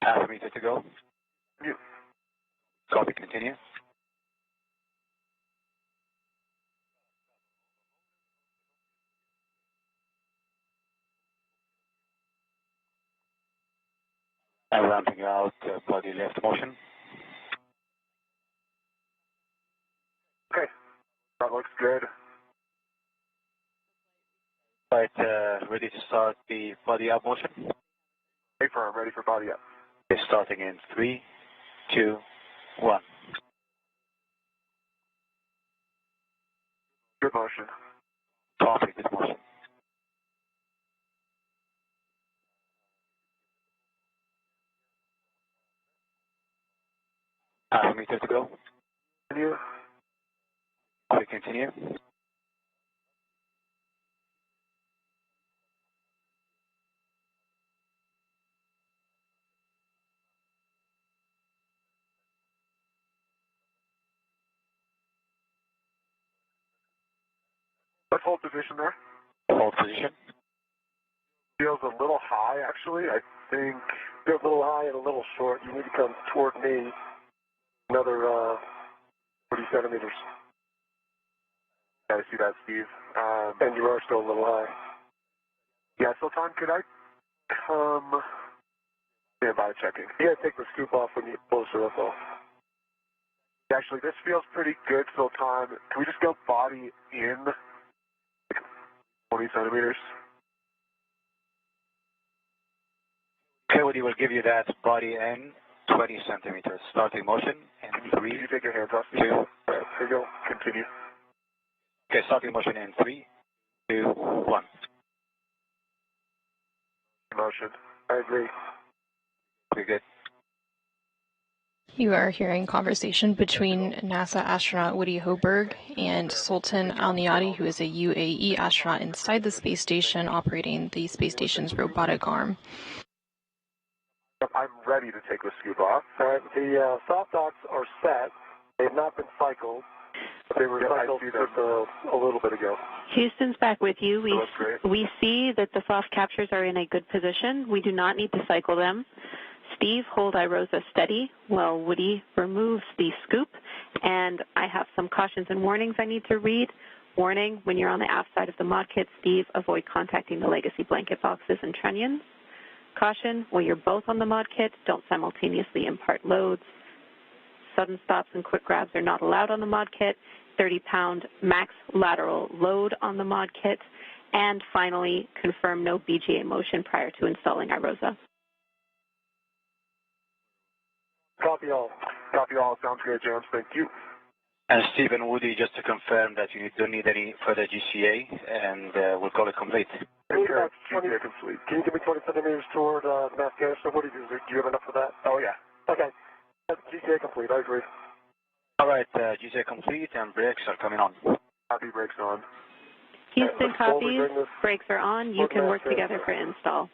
Half a meter to go. Continue. Copy, continue. And ramping out body left motion. Okay. That looks good. Right, ready to start the body up motion. Stay firm. Ready for body up. Okay, starting in 3, 2, 1. Good motion. Copy, good motion. Half a meter to go. Continue. Copy, continue. Let's hold position there. Hold position. Feels a little high, actually. I think feels a little high and a little short. You need to come toward me another 40 centimeters. Yeah, I see that, Steve. And you are still a little high. Yeah, Sultan, could I come... Yeah, by checking. You gotta take the scoop off when you closer, that's all. Actually, this feels pretty good, Sultan. Can we just go body in 20 centimeters? Okay, we will give you that body in 20 centimeters. Starting motion in 3, Did you take your hands off? 2. All right, here you go. Continue. Okay, starting motion in 3, 2, 1. Motion. I agree. Okay, good. You are hearing conversation between NASA astronaut Woody Hoburg and Sultan Al-Niyadi, who is a UAE astronaut inside the space station operating the space station's robotic arm. I'm ready to take the scoop off. All right, the soft docks are set. They have not been cycled. They were cycled just a little bit ago. Houston's back with you. Great. We see that the soft captures are in a good position. We do not need to cycle them. Steve, hold iRosa steady while Woody removes the scoop. And I have some cautions and warnings I need to read. Warning, when you're on the aft side of the mod kit, Steve, avoid contacting the legacy blanket boxes and trunnions. Caution, while you're both on the mod kit, don't simultaneously impart loads. Sudden stops and quick grabs are not allowed on the mod kit. 30-pound max lateral load on the mod kit. And finally, confirm no BGA motion prior to installing iRosa. Copy all. Copy all. Sounds great, James. Thank you. And Steve and Woody, just to confirm that you don't need any further GCA, and we'll call it complete. GCA complete. Can you give me 20 centimeters toward the mass canister? Woody, do you have enough for that? Oh, yeah. Okay. That's GCA complete. I agree. All right, GCA complete, and brakes are coming on. Copy, brakes on. Houston copies. Brakes are on. You can work together for install.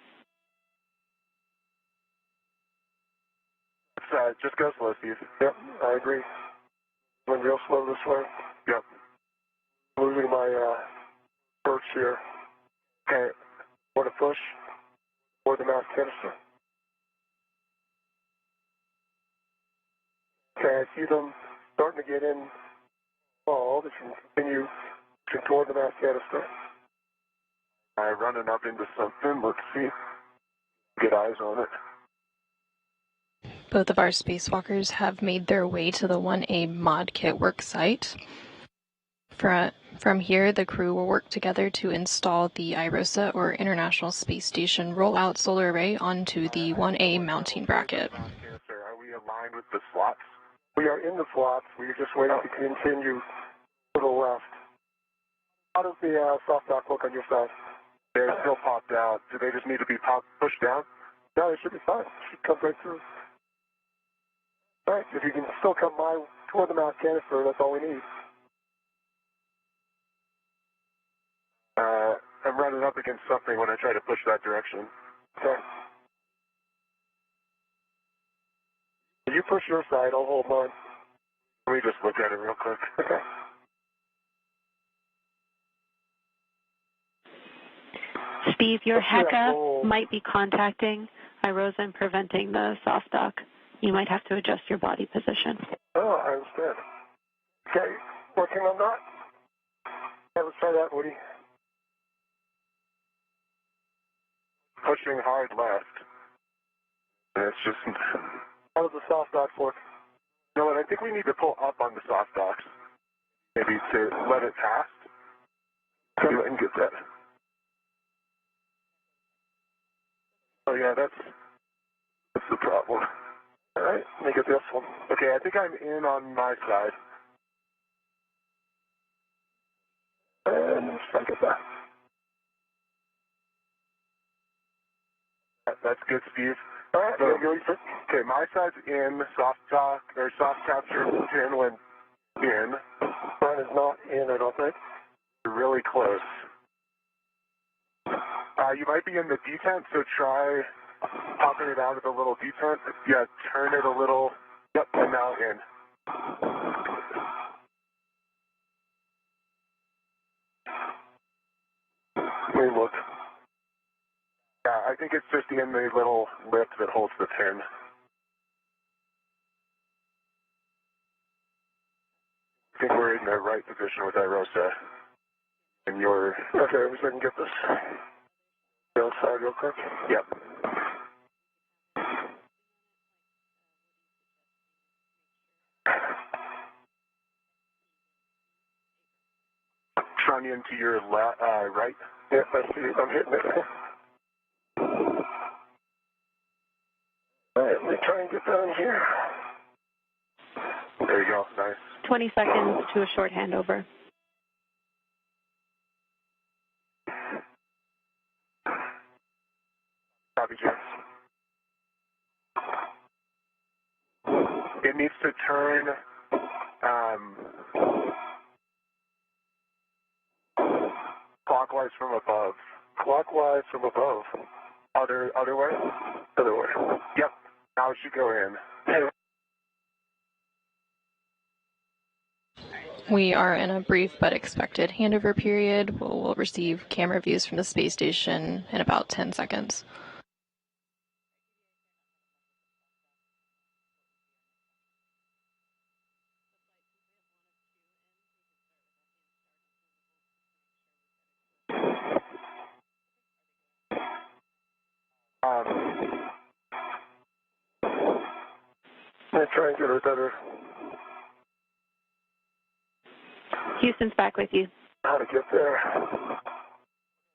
Just go slow, Steve. Yep, I agree. Went real slow this way. Yep. Moving my perch here. Okay. Want to push toward the mass canister. Okay, I see them starting to get in. Oh, they can continue toward the mass canister. Running up into something. Let's see. Get eyes on it. Both of our spacewalkers have made their way to the 1A mod kit work site. From here, the crew will work together to install the iRosa, or International Space Station rollout solar array, onto the 1A mounting bracket. Are we aligned with the slots? We are in the slots. We are just waiting to continue to the left. How does the soft dock look on your side? They're still popped out. Do they just need to be pushed down? No, they should be fine. Should come right through. All right, if you can still come toward the mass canister, that's all we need. I'm running up against something when I try to push that direction. Okay. You push your side, I'll hold mine. Let me just look at it real quick. Okay. Steve, your HECA might be contacting iRosa and preventing the soft dock. You might have to adjust your body position. Oh, I understand. Okay, working on that. Okay, let's try that, Woody. Pushing hard left. It's just... How does the soft dock work? No, and I think we need to pull up on the soft docks. Maybe to let it pass. See if I can get that. Oh yeah, that's the problem. All right, let me get this one. Okay, I think I'm in on my side. And I get that. That's good, Steve. All right, So, okay, my side's in, soft capture pin went in. Mine is not in, I don't think. You're really close. You might be in the detent, so try popping it out of the little detent. Yeah, turn it a little. Yep, and now in. Let me look. Yeah, I think it's just in the little lip that holds the pin. I think we're in the right position with iRosa. And you're... Okay, I wish I can get this. The outside real quick. Yep. Trunnion to your right. Yep, I see it. I'm hitting it. All right, let me try and get down here. There you go. Nice. 20 seconds to a short handover. Copy, James. it needs to turn clockwise from above. Clockwise from above. Other way? Other way. Yep. Now it should go in. We are in a brief but expected handover period. We'll receive camera views from the space station in about 10 seconds. Let's try and get her better. Houston's back with you. How to get there.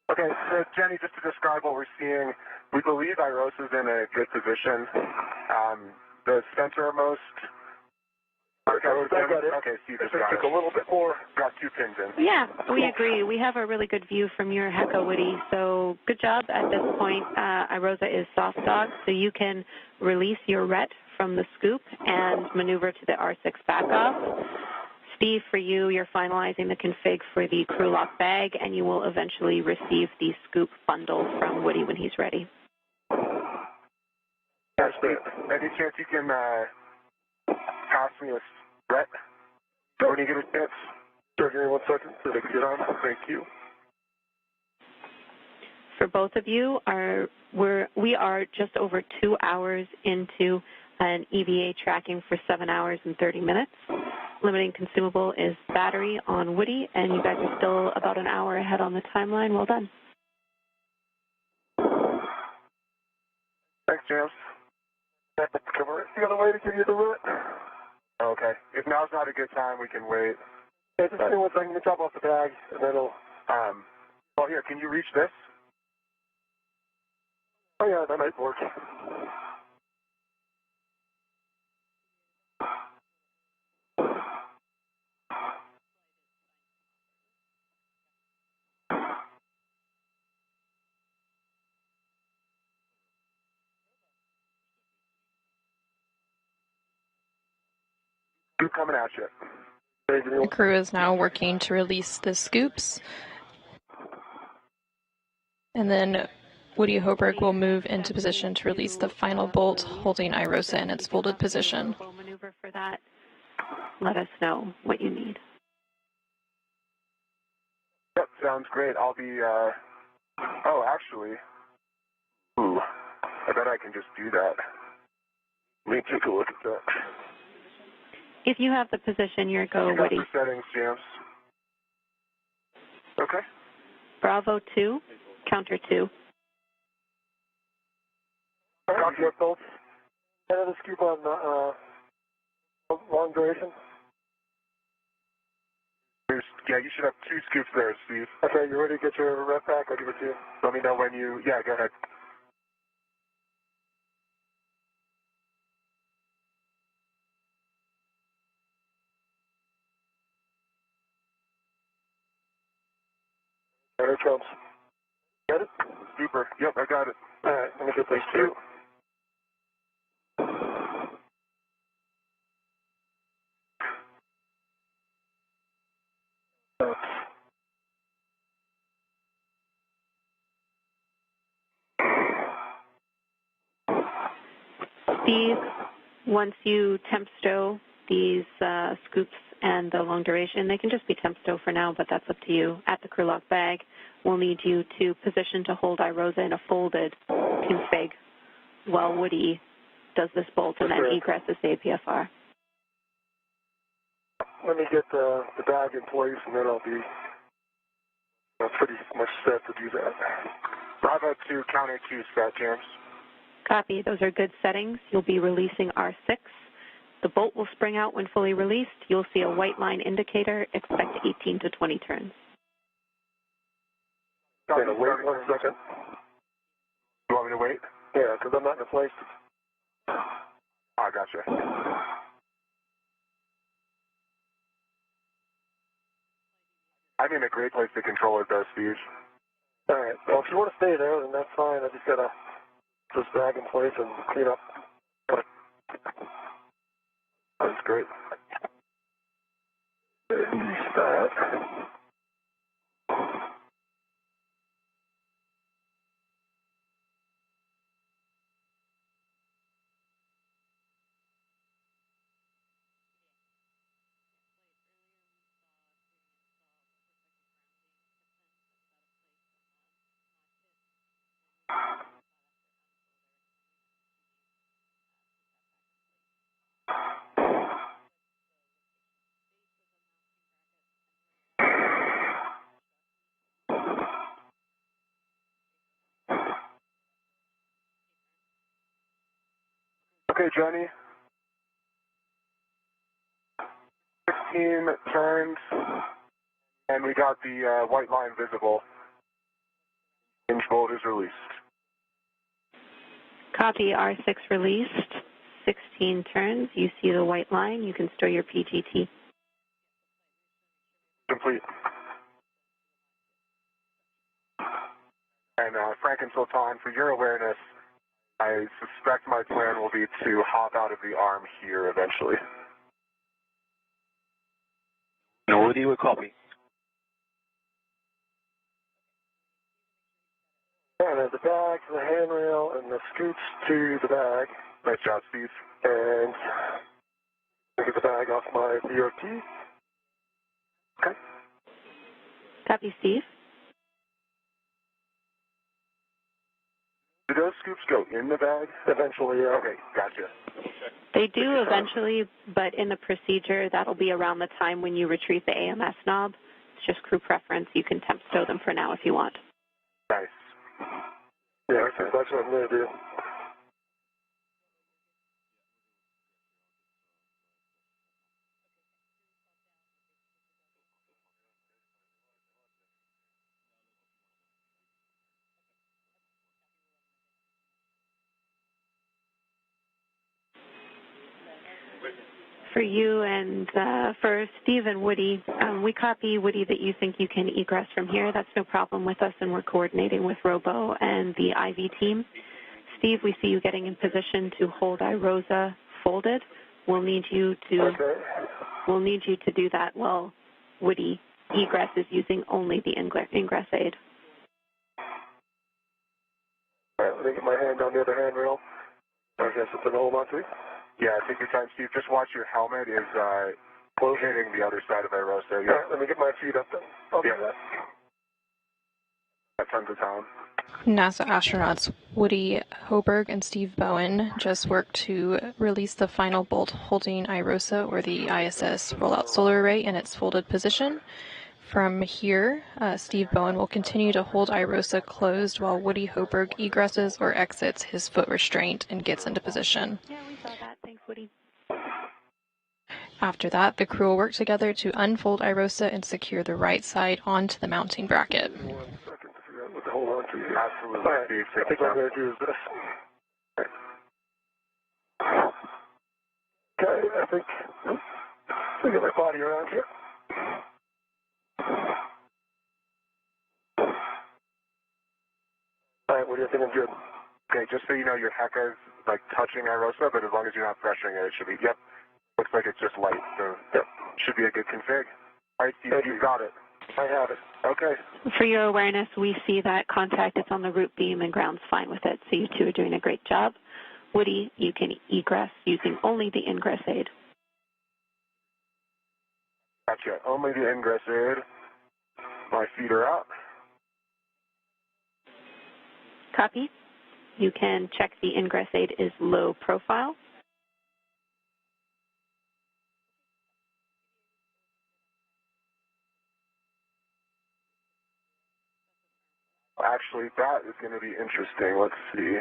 Okay, so Jenny, just to describe what we're seeing, we believe Irosa's in a good position. The centermost. Okay, so you just got it. A little bit more. Got 2 pins in. Yeah, we agree. We have a really good view from your HECO, Woody. So good job at this point. Irosa is soft dog, so you can release your RET from the scoop and maneuver to the R6 backoff. Steve, for you, you're finalizing the config for the crew lock bag, and you will eventually receive the scoop bundle from Woody when he's ready. Yeah, Steve, any chance you can pass me a RET when you get a chance? Sure, give me 1 second so they can get on. Thank you. For both of you, we are just over 2 hours into an EVA tracking for 7 hours and 30 minutes. Limiting consumable is battery on Woody, and you guys are still about an hour ahead on the timeline. Well done. Thanks, James. Come right the other way to give you the route. Okay. If now's not a good time, we can wait. Yeah, just give me 1 second. Let me drop off the bag, and then it'll, oh, here, can you reach this? Oh, yeah, that might work. Scoop coming at you. The crew is now working to release the scoops. And then Woody Hoburg will move into position to release the final bolt, holding Irosa in its folded position. Maneuver for that. Let us know what you need. Yep, sounds great. I'll be, oh, actually, ooh, I bet I can just do that. Let me take a look at that. If you have the position, your go, Woody. For settings, James. Okay. Bravo 2, counter 2. Copy your bolts. Head of the scoop on long duration. Yeah, you should have 2 scoops there, Steve. Okay, you ready to get your rep back? I'll give it to you. Let me know when you, yeah, go ahead. There it comes. Got it? Super. Yep, I got it. All right, let me get this too. Steve, once you temp stow these scoops and the long duration, they can just be temp stow for now, but that's up to you. At the crew lock bag, we'll need you to position to hold Irosa in a folded config while Woody does this bolt and then egresses the APFR. Let me get the bag in place, and then I'll be pretty much set to do that. Bravo 2, counter 2 set, James. Copy. Those are good settings. You'll be releasing R6. The bolt will spring out when fully released. You'll see a white line indicator. Expect 18 to 20 turns. Wait 1 second. You want me to wait? Yeah, because I'm not in a place. I gotcha. I'm in a great place to control it, though, Steve. All right. Well, if you want to stay there, then that's fine. I just got to put this bag in place and clean up. great. Start. Okay, Johnny. 15 turns, and we got the white line visible. Hinge bolt is released. Copy, R6 released. 16 turns. You see the white line. You can store your PGT. Complete. And Frank and Sultan, for your awareness, I suspect my plan will be to hop out of the arm here eventually. No, Woody will copy. And the bag to the handrail and the scoots to the bag. Nice job, Steve. And I get the bag off my BOT. Okay. Copy, Steve. Do those scoops go in the bag? Eventually, yeah. Okay, gotcha. They do eventually, but in the procedure, that'll be around the time when you retrieve the AMS knob. It's just crew preference. You can temp stow them for now if you want. Nice. Yeah, okay. That's what I'm going to do. For you and for Steve and Woody, we copy, Woody, that you think you can egress from here. That's no problem with us, and we're coordinating with Robo and the IV team. Steve, we see you getting in position to hold IROSA folded. We'll need you to do that while Woody egress is using only the ingress aid. All right, let me get my hand on the other handrail. I guess it's an hold on to. Yeah, take your time, Steve. Just watch your helmet is hitting the other side of IROSA. Yeah. All right, let me get my feet up then. I'll do that. At tons of town. NASA astronauts Woody Hoburg and Steve Bowen just worked to release the final bolt holding IROSA, or the ISS rollout solar array, in its folded position. From here, Steve Bowen will continue to hold IROSA closed while Woody Hoburg egresses or exits his foot restraint and gets into position. Yeah, we saw that. Thanks, Woody. After that, the crew will work together to unfold IROSA and secure the right side onto the mounting bracket. 1 second to figure out what to hold on to. Absolutely. All right. I think what I'm going to do is this. Okay, I think I'll get my body around here. All right, what do you think I'm doing? Okay, just so you know, your HECA's like touching IROSA, but as long as you're not pressuring it, it should be, yep. Looks like it's just light, so yep. Should be a good config. All right, Steve, you got it. I have it. Okay. For your awareness, we see that contact is on the root beam and ground's fine with it, so you two are doing a great job. Woody, you can egress using only the ingress aid. Gotcha. Only the ingress aid. My feet are out. Copy. You can check the ingress aid is low profile. Actually, that is going to be interesting. Let's see.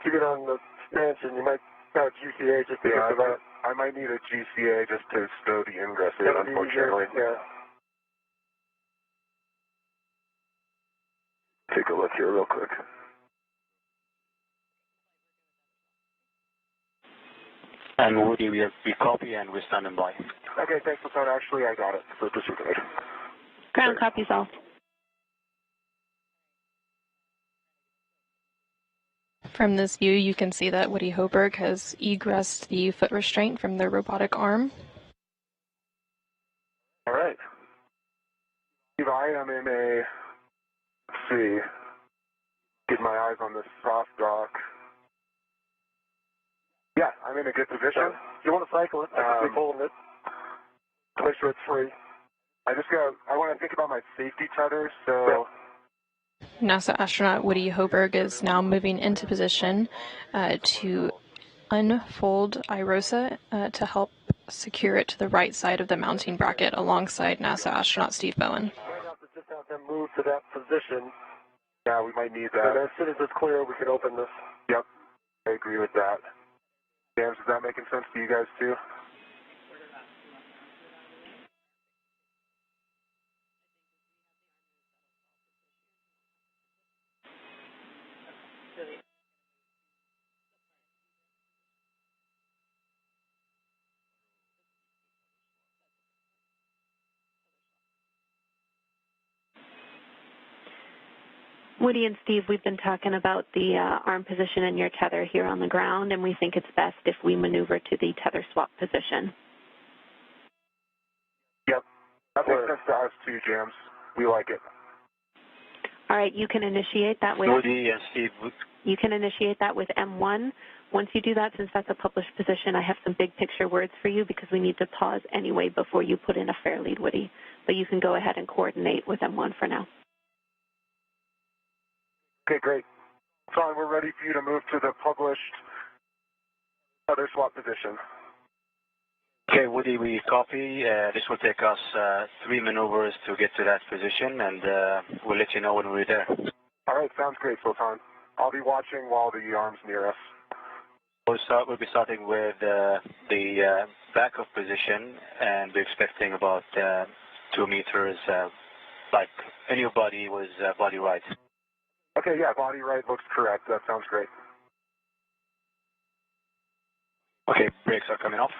To get on the expansion, you might have GCA just to get to that. I might need a GCA just to stow the ingress aid, unfortunately. Yeah. Take a look here real quick. And Woody, we copy and we're standing by. Okay, thanks, Lieutenant. Actually, I got it. So proceed. Ground copies all. From this view, you can see that Woody Hoburg has egressed the foot restraint from the robotic arm. All right. Steve, I am in a, let's see, get my eyes on this soft dock. Yeah, I'm in a good position. You want to cycle it? I'm holding it. Make sure it's free. I want to think about my safety tethers, so... NASA astronaut Woody Hoburg is now moving into position to unfold IROSA to help secure it to the right side of the mounting bracket alongside NASA astronaut Steve Bowen. Might have to just have them move to that position. Yeah, we might need that. And as soon as it's clear, we can open this. Yep, I agree with that. James, is that making sense to you guys too? Woody and Steve, we've been talking about the arm position and your tether here on the ground, and we think it's best if we maneuver to the tether swap position. Yep, that makes sense to us too, James. We like it. All right, you can initiate that with Woody and Steve. You can initiate that with M1. Once you do that, since that's a published position, I have some big picture words for you because we need to pause anyway before you put in a fair lead, Woody. But you can go ahead and coordinate with M1 for now. Okay, great. Sean, we're ready for you to move to the published tether swap position. Okay, Woody, we copy. This will take us 3 maneuvers to get to that position, and we'll let you know when we're there. All right, sounds great, Sultan. I'll be watching while the arm's near us. We'll be starting with the backup position, and we're expecting about 2 meters, like any body was body right. Okay, yeah, body right looks correct. That sounds great. Okay, brakes are coming off.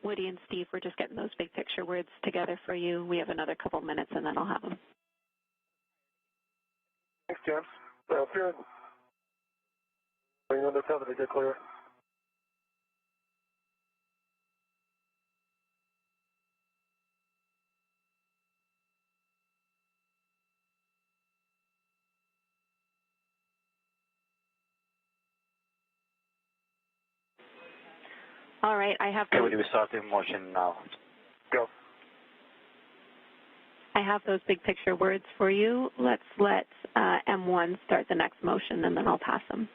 Woody and Steve, we're just getting those big picture words together for you. We have another couple minutes, and then I'll have them. Thanks, James. Sounds good. Bring on the tether to get clear. All right, I have Okay, Woody, we start in motion now. Go. I have those big picture words for you. Let's let M1 start the next motion, and then I'll pass them.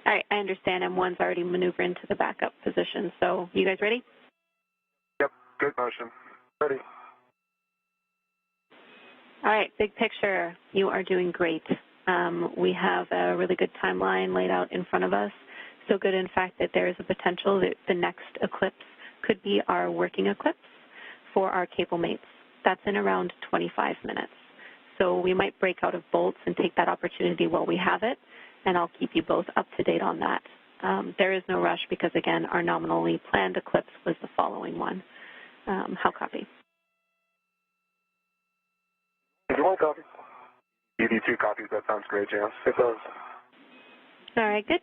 All right, I understand M1's already maneuvered into the backup position. So you guys ready? Yep, good motion. Ready. All right, big picture. You are doing great. We have a really good timeline laid out in front of us. So good, in fact, that there is a potential that the next eclipse could be our working eclipse for our cable mates. That's in around 25 minutes. So we might break out of bolts and take that opportunity while we have it, and I'll keep you both up to date on that. There is no rush because, again, our nominally planned eclipse was the following one. How copy? Did you want a copy? You need 2 copies. That sounds great, James. It does. All right, good.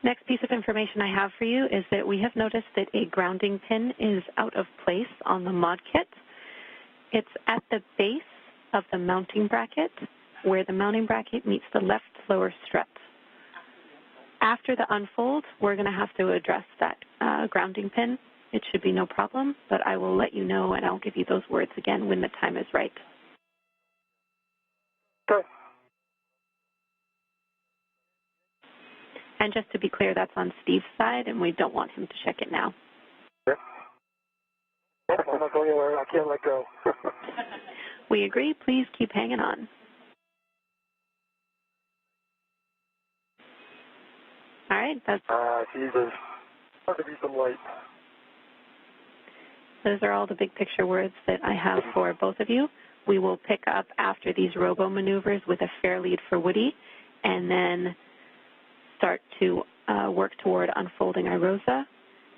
Next piece of information I have for you is that we have noticed that a grounding pin is out of place on the mod kit. It's at the base of the mounting bracket where the mounting bracket meets the left lower strut. After the unfold, we're going to have to address that grounding pin. It should be no problem, but I will let you know and I'll give you those words again when the time is right. Okay. And just to be clear, that's on Steve's side, and we don't want him to check it now. Yep. I'm not going anywhere. I can't let go. We agree. Please keep hanging on. All right. That's. Jesus. Hard to be some light. Those are all the big picture words that I have for both of you. We will pick up after these robo maneuvers with a fair lead for Woody, and then start to work toward unfolding IROSA.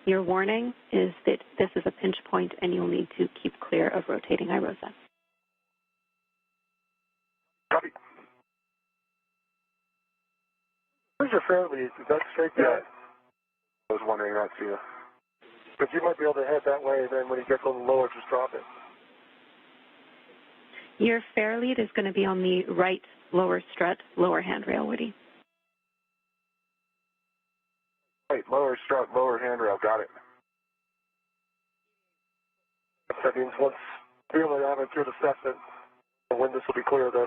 Your warning is that this is a pinch point and you'll need to keep clear of rotating IROSA. Copy. Where's your fair lead? Is that straight there? I was wondering that too. But you might be able to head that way, then when you get a little lower, just drop it. Your fair lead is going to be on the right lower strut, lower handrail, Woody. Right, lower strut, lower handrail, got it. That means once we only have a good assessment of when this will be clear then.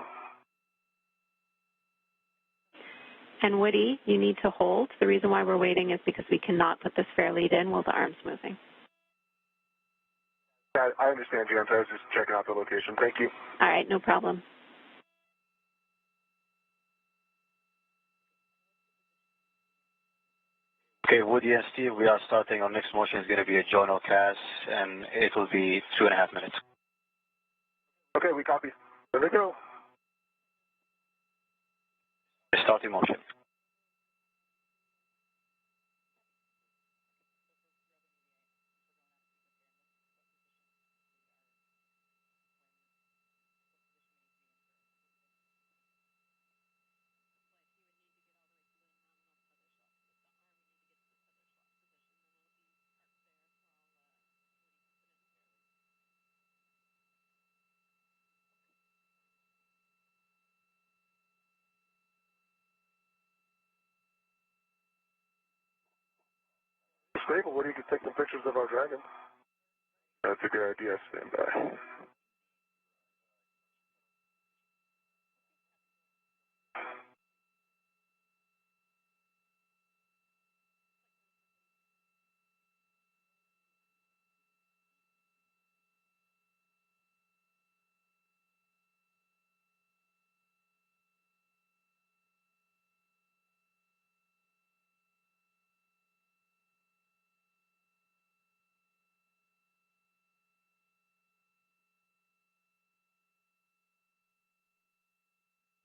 And Woody, you need to hold. The reason why we're waiting is because we cannot put this fair lead in while the arm's moving. Yeah, I understand, James. I was just checking out the location. Thank you. All right, no problem. Okay, Woody and Steve, we are starting. Our next motion is going to be a journal cast, and it will be 2.5 minutes. Okay, we copy. There we go. Starting motion. Stable, what do you could take some pictures of our dragon? That's a good idea. Stand by.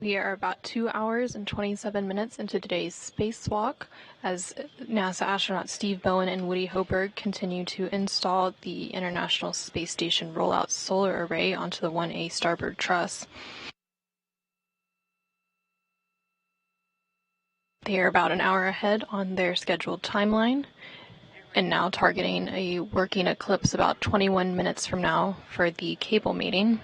We are about 2 hours and 27 minutes into today's spacewalk as NASA astronauts Steve Bowen and Woody Hoburg continue to install the International Space Station rollout solar array onto the 1A starboard truss. They are about an hour ahead on their scheduled timeline and now targeting a working eclipse about 21 minutes from now for the cable meeting.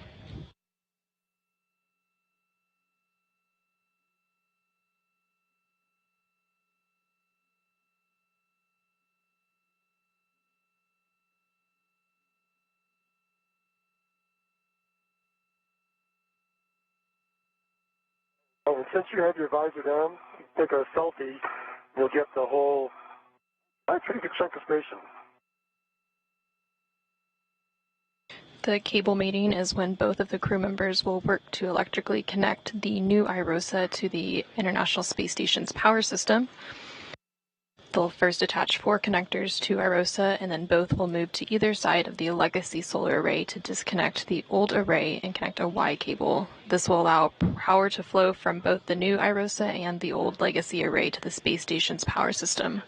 Oh, and since you have your visor down, take a selfie, you'll get the whole, a pretty good chunk of station. The cable mating is when both of the crew members will work to electrically connect the new IROSA to the International Space Station's power system. They'll first attach 4 connectors to IROSA, and then both will move to either side of the legacy solar array to disconnect the old array and connect a Y cable. This will allow power to flow from both the new IROSA and the old legacy array to the space station's power system.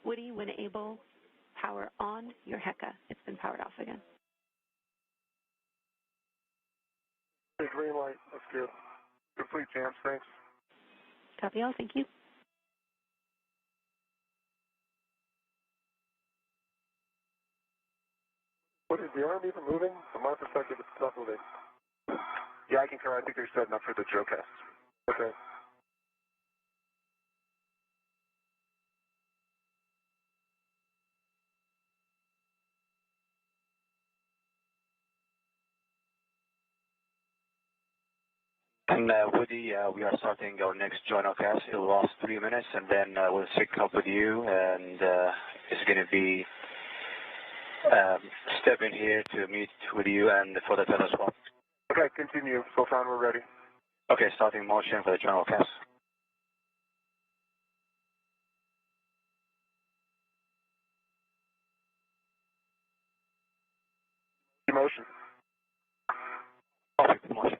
Woody, when able, power on your HECA. It's been powered off again. Green light, that's good. Complete jams, thanks. Copy all, thank you. What is the arm even moving? From my perspective, it's not moving. Yeah, I concur. I think they're setting up for the Joe cast. Okay. And Woody, we are starting our next journal cast. It will last 3 minutes, and then we'll sync up with you, and it's going to be step in here to meet with you and for the telescope. Okay, continue. Sultan, we're ready. Okay, starting motion for the journal cast. Motion. Copy, motion.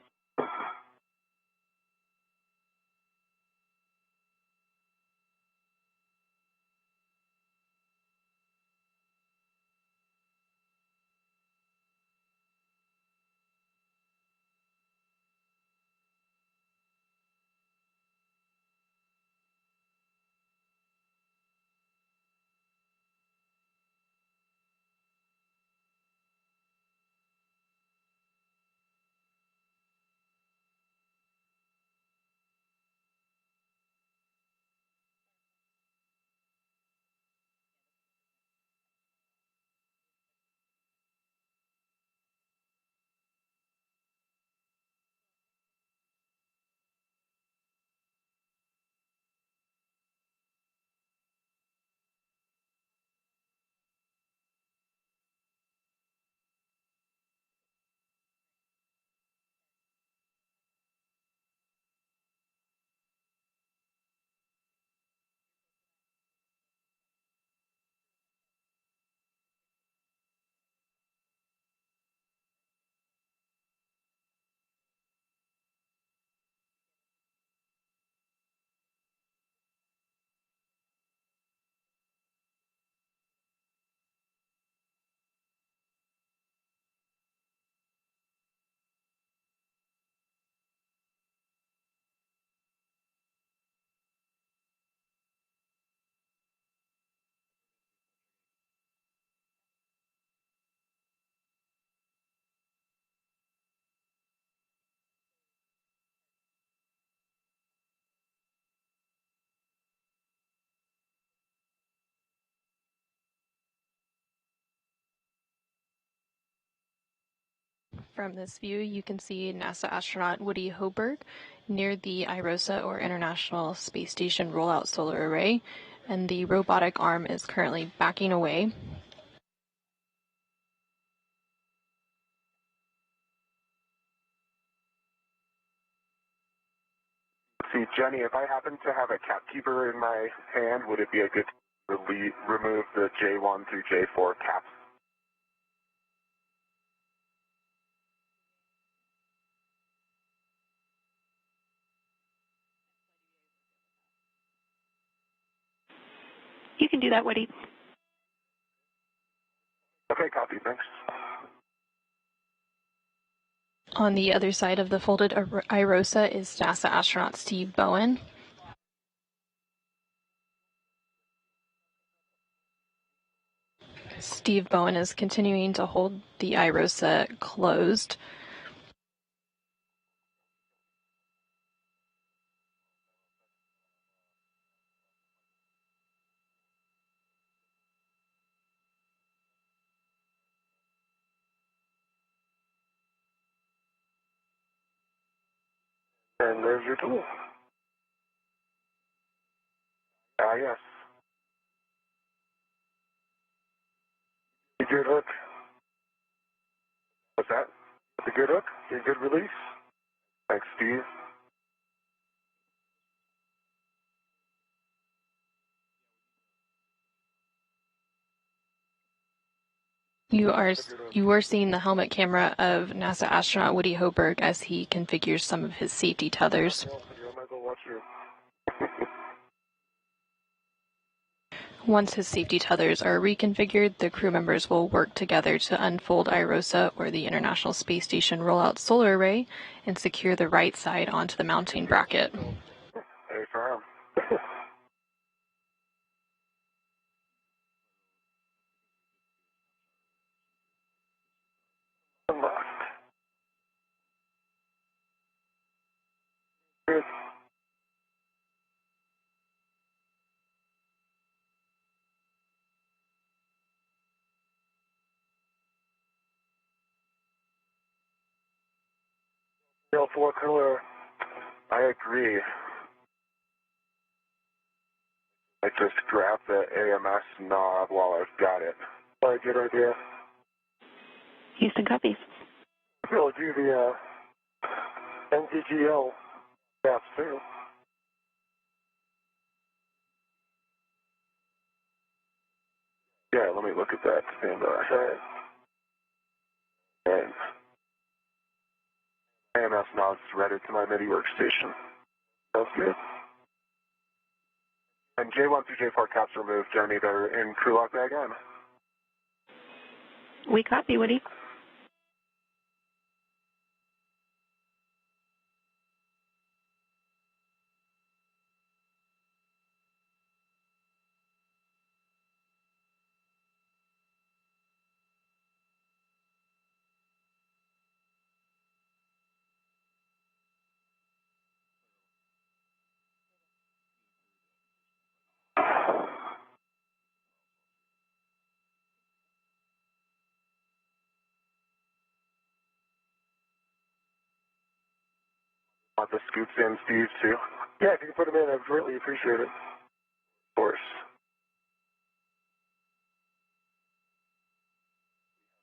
From this view, you can see NASA astronaut Woody Hoburg near the IROSA, or International Space Station Rollout Solar Array, and the robotic arm is currently backing away. See, Jenny, if I happen to have a capkeeper in my hand, would it be a good to remove the J1 through J4 caps? You can do that, Woody. Okay, copy, thanks. On the other side of the folded IROSA is NASA astronaut Steve Bowen. Steve Bowen is continuing to hold the IROSA closed. And there's your tool. Yes. A good hook. What's that? A good hook? A good release? Thanks, Steve. You are seeing the helmet camera of NASA astronaut Woody Hoburg as he configures some of his safety tethers. Once his safety tethers are reconfigured, the crew members will work together to unfold IROSA, or the International Space Station Rollout Solar Array, and secure the right side onto the mounting bracket. Hey, firm. Good. L4 cooler. I agree. I just grabbed the AMS knob while I've got it. Probably a good idea. Houston copies. We'll do the NCGL gas too. Yeah, let me look at that. Stand by. And AMS knobs threaded to my MIDI workstation. Sounds good. And J1 through J4 caps removed. Jeremy, they're in crew lock bag on. We copy, Woody. Want the scoops in, Steve, too? Yeah, if you can put them in, I'd really appreciate it. Of course.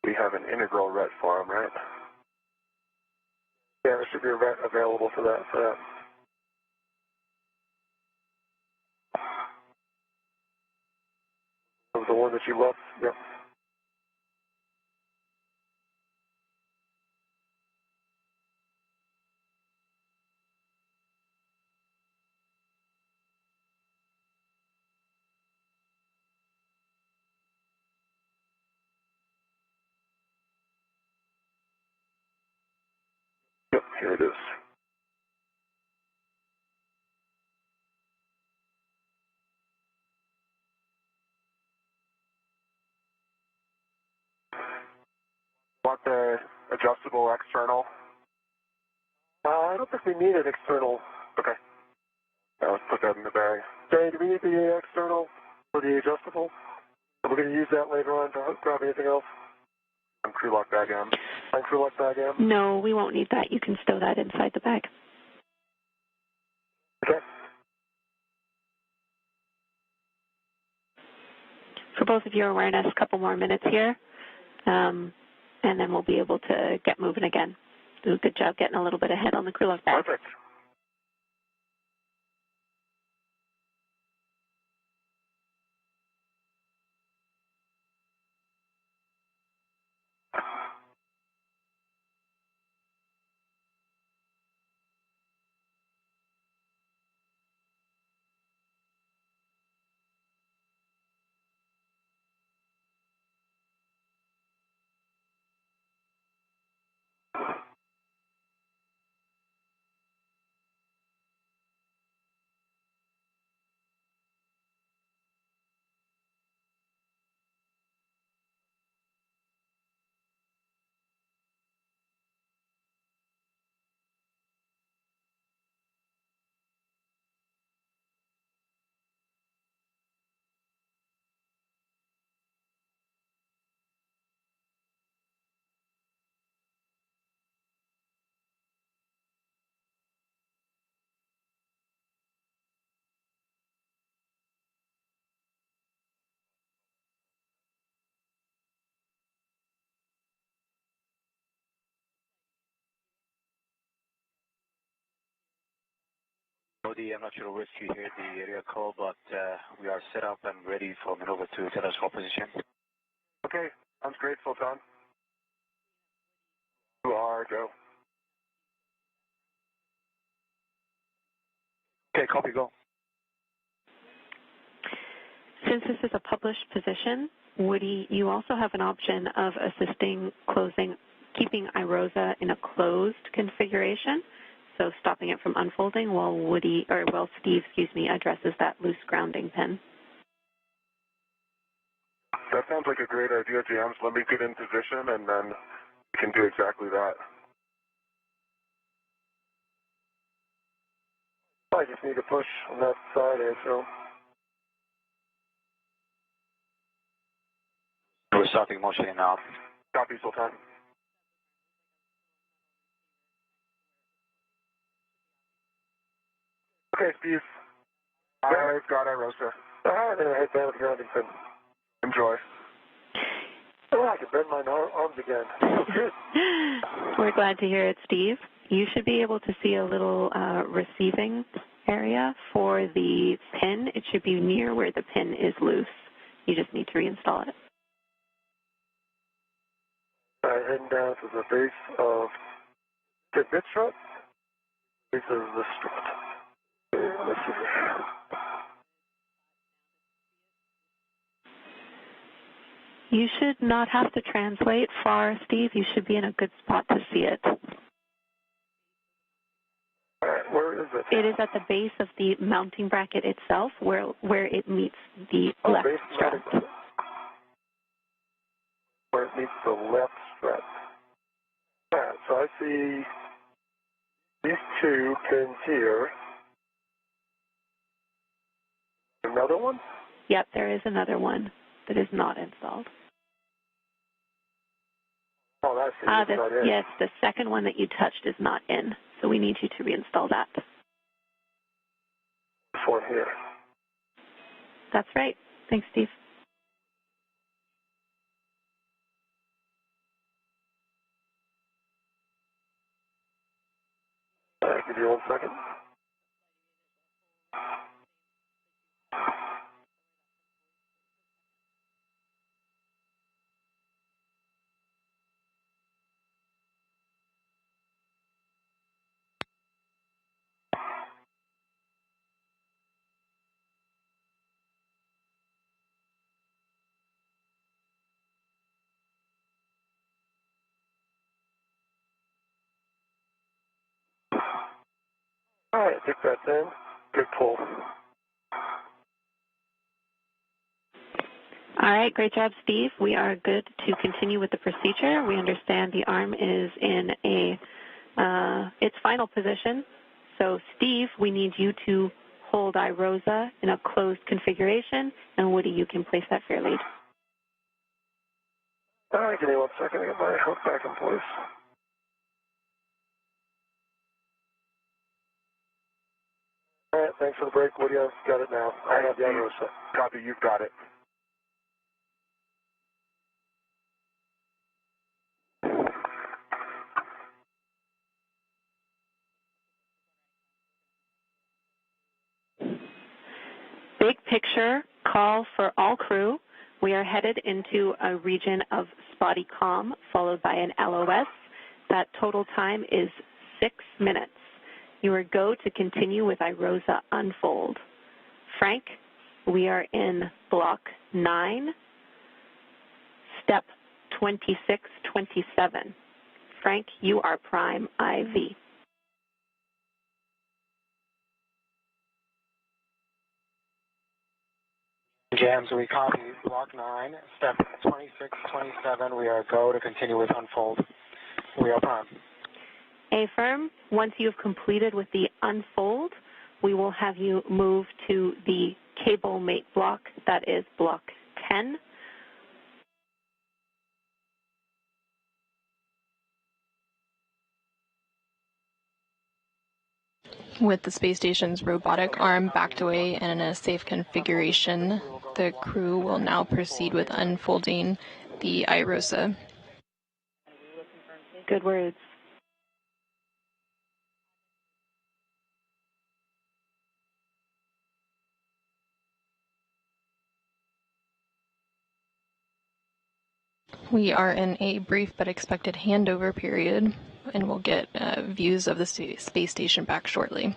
We have an integral ret farm, right? Yeah, there should be a ret available for that. The one that you left? Yep. Yep, here it is. Want the adjustable external? I don't think we need an external. Okay. Let's put that in the bag. Jay, do we need the external for the adjustable? We're going to use that later on to grab anything else. I'm crew lock bag M. I'm crew lock bag M. No, we won't need that. You can stow that inside the bag. Okay. For both of your awareness, a couple more minutes here, and then we'll be able to get moving again. Do a good job getting a little bit ahead on the crew lock bag. Perfect. I'm not sure which you hear the area call, but we are set up and ready for maneuver to telescope position. Okay. I'm grateful, Tom. You are, go. Okay, copy, go. So Since this is a published position, Woody, you also have an option of assisting keeping iROSA in a closed configuration, so stopping it from unfolding while Steve, addresses that loose grounding pin. That sounds like a great idea, James. Let me get in position, and then we can do exactly that. I just need to push on that side, so. We're starting motion now. Copy, Sultan. Okay, Steve. I've got iROSA. I'm going to hit down with grounding pin. Enjoy. Oh, I can bend my arms again. We're glad to hear it, Steve. You should be able to see a little receiving area for the pin. It should be near where the pin is loose. You just need to reinstall it. Heading down to the base of the bit strut. Base of the strut. Let's see. You should not have to translate far, Steve. You should be in a good spot to see it. Where is it? It is at the base of the mounting bracket itself, where it meets the left strut. Where it meets the left strut. Right, so I see these two pins here. Another one? Yep, there is another one that is not installed. Oh, that's not in. Yes, the second one that you touched is not in, so we need you to reinstall that. This one here. That's right. Thanks, Steve. Give you 1 second. All right, I think that's in. Good pull. All right, great job, Steve. We are good to continue with the procedure. We understand the arm is in its final position. So, Steve, we need you to hold iROSA in a closed configuration, and Woody, you can place that fair lead. All right, give me 1 second to get my hook back in place. All right, thanks for the break, Woody. I've got it now. I have the iROSA. Copy, you've got it. Big picture call for all crew. We are headed into a region of spotty calm, followed by an LOS. That total time is 6 minutes. You are go to continue with iROSA unfold. Frank, we are in block 9, step 2627. Frank, you are prime IV. Jams, we copy block 9, step 2627. We are go to continue with unfold. We are prime. Affirm, once you've completed with the unfold, we will have you move to the cable mate block, that is block 10. With the space station's robotic arm backed away and in a safe configuration, the crew will now proceed with unfolding the iROSA. Good words. We are in a brief but expected handover period, and we'll get views of the space station back shortly.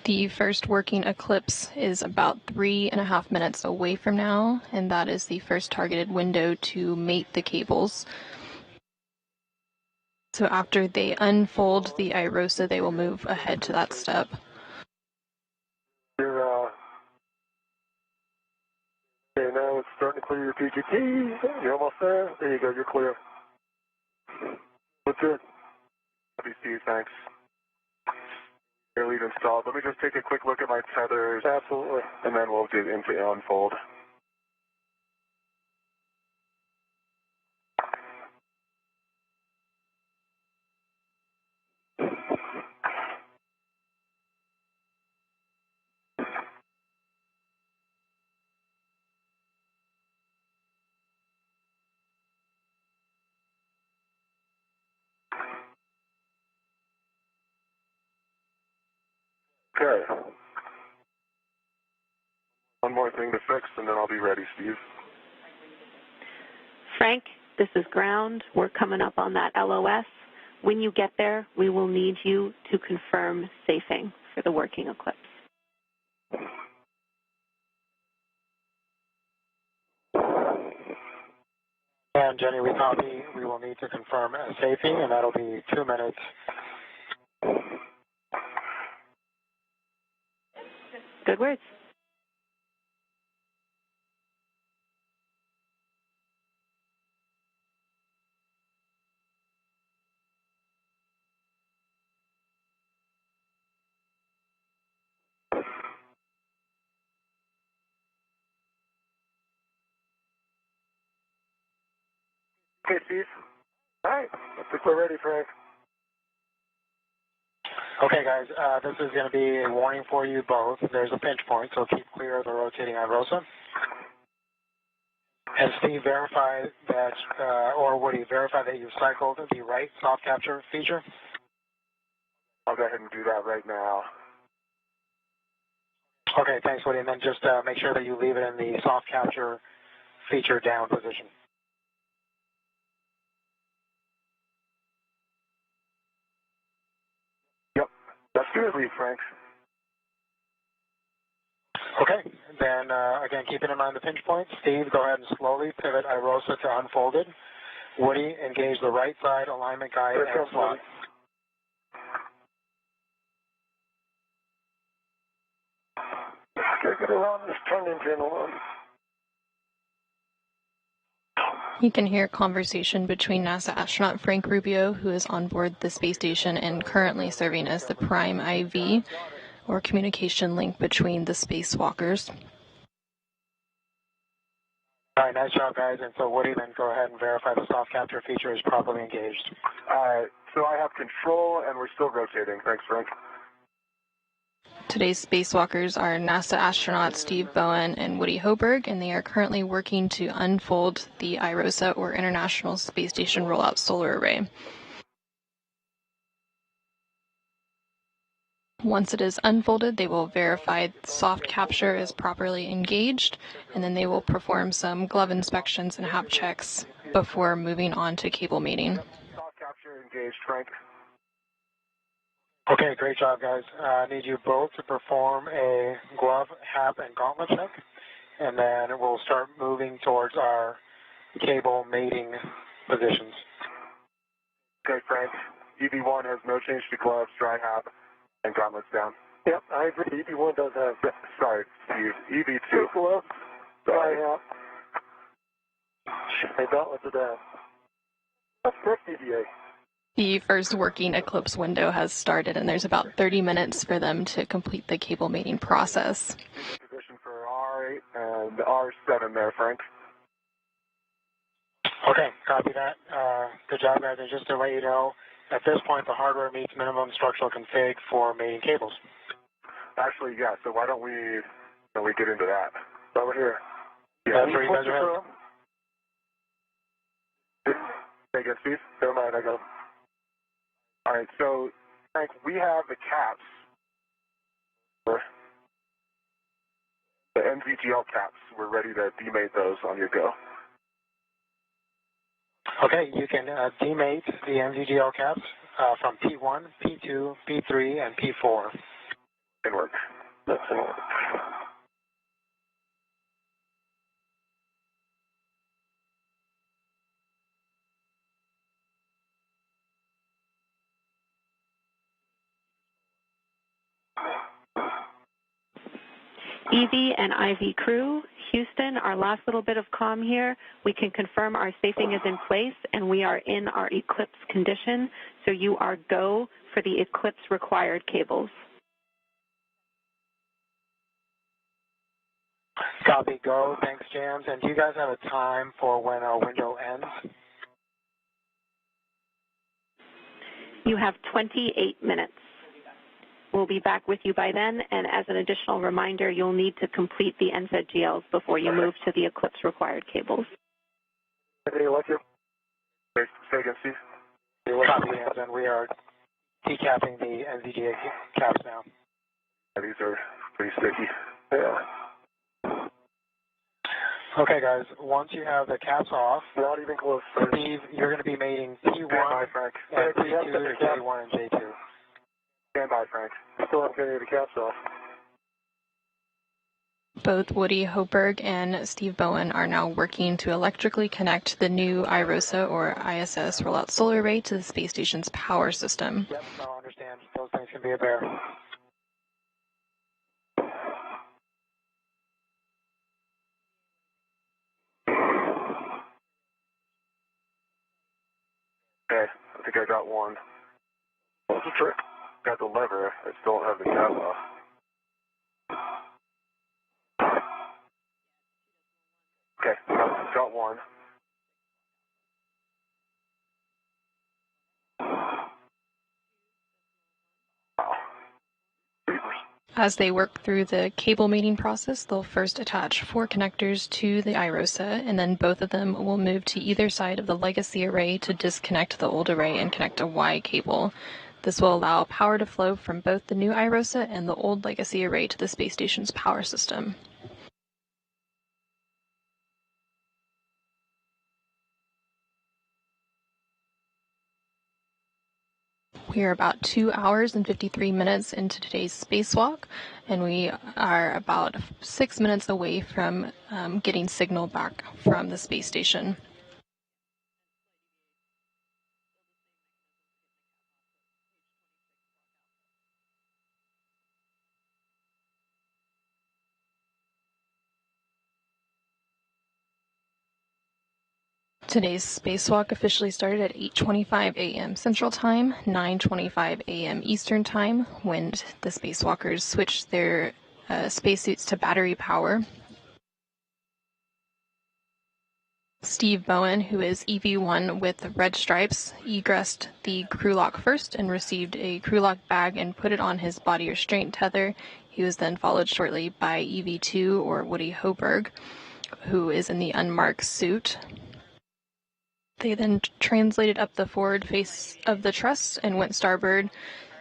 The first working eclipse is about 3.5 minutes away from now, and that is the first targeted window to mate the cables. So after they unfold the IROSA, they will move ahead to that step. Okay, now it's starting to clear your PGT. You're almost there. There you go, you're clear. What's it? Happy to see you, thanks. Your lead installed. Let me just take a quick look at my tethers. Absolutely. And then we'll get into unfold. Okay. One more thing to fix, and then I'll be ready, Steve. Frank, this is ground. We're coming up on that LOS. When you get there, we will need you to confirm safing for the working eclipse. And Jenny, we copy. We will need to confirm safing, and that'll be 2 minutes. Good words. Okay, Steve. All right. I think we're ready, Frank. Okay, guys, this is going to be a warning for you both. There's a pinch point, so keep clear of the rotating IROSA. And Steve, verify that, or Woody, verify that you've cycled the right soft capture feature. I'll go ahead and do that right now. Okay, thanks, Woody. And then just make sure that you leave it in the soft capture feature down position. Yep. That's good, Frank. Okay, then again, keeping in mind the pinch point, Steve, go ahead and slowly pivot IROSA to unfolded. Woody, engage the right side alignment guide and slot. Okay, get around this turn channel on. You can hear conversation between NASA astronaut Frank Rubio, who is on board the space station and currently serving as the prime IV, or communication link between the spacewalkers. All right, nice job, guys. And so, Woody, then go ahead and verify the soft capture feature is properly engaged. So I have control, and we're still rotating. Thanks, Frank. Today's spacewalkers are NASA astronauts Steve Bowen and Woody Hoburg, and they are currently working to unfold the IROSA, or International Space Station Rollout Solar Array. Once it is unfolded, they will verify soft capture is properly engaged, and then they will perform some glove inspections and hap checks before moving on to cable mating. Soft capture engaged, Frank. Okay, great job, guys. I need you both to perform a glove, hap, and gauntlet check, and then we'll start moving towards our cable mating positions. Okay, Frank. EV1 has no change to gloves, dry hap, and gauntlets down. Yep, I agree. EV1 does have. Sorry, Steve. EV2. Gloves, dry hap, and gauntlets are down. That's correct, EVA. The first working eclipse window has started, and there's about 30 minutes for them to complete the cable mating process. Position for R8 and R7 there, Frank. Okay, copy that. Good job, guys. And just to let you know, at this point, the hardware meets minimum structural config for mating cables. Actually, yeah, so why don't we get into that? Over here. Yeah, that's where you guys are heading. Say again, Steve? Never mind, I got them. All right, so, Frank, we have the caps, the MVGL caps. We're ready to demate those on your go. Okay, you can demate the MVGL caps from P1, P2, P3, and P4. In work. That's in work. EV and IV crew, Houston, our last little bit of comm here. We can confirm our safing is in place and we are in our eclipse condition, so you are go for the eclipse required cables. Copy, go. Thanks, James. And do you guys have a time for when our window ends? You have 28 minutes. We'll be back with you by then, and as an additional reminder, you'll need to complete the NZGLs before you move to the eclipse required cables. Hey, like you. Say again, Steve. Copy, James, and we are decapping the NZGA caps now. These are pretty sticky. Yeah. Okay, guys, once you have the caps off, Not even close. Steve, you're going to be mating P1 and P2 to J1 and J2. Stand by, Frank. Still haven't getting the caps off. Both Woody Hoburg and Steve Bowen are now working to electrically connect the new IROSA or ISS rollout solar array to the space station's power system. Yep, no, I understand. Those things can be a bear. Okay, I think I got one. What's the trick? Got the lever. I still don't have the cap off. Okay, got one. Wow. As they work through the cable mating process, they'll first attach 4 connectors to the IROSA, and then both of them will move to either side of the legacy array to disconnect the old array and connect a Y cable. This will allow power to flow from both the new IROSA and the old legacy array to the space station's power system. We are about 2 hours and 53 minutes into today's spacewalk, and we are about 6 minutes away from getting signal back from the space station. Today's spacewalk officially started at 8:25 a.m. Central Time, 9:25 a.m. Eastern Time, when the spacewalkers switched their spacesuits to battery power. Steve Bowen, who is EV1 with red stripes, egressed the crew lock first and received a crew lock bag and put it on his body restraint tether. He was then followed shortly by EV2, or Woody Hoburg, who is in the unmarked suit. They then translated up the forward face of the truss and went starboard.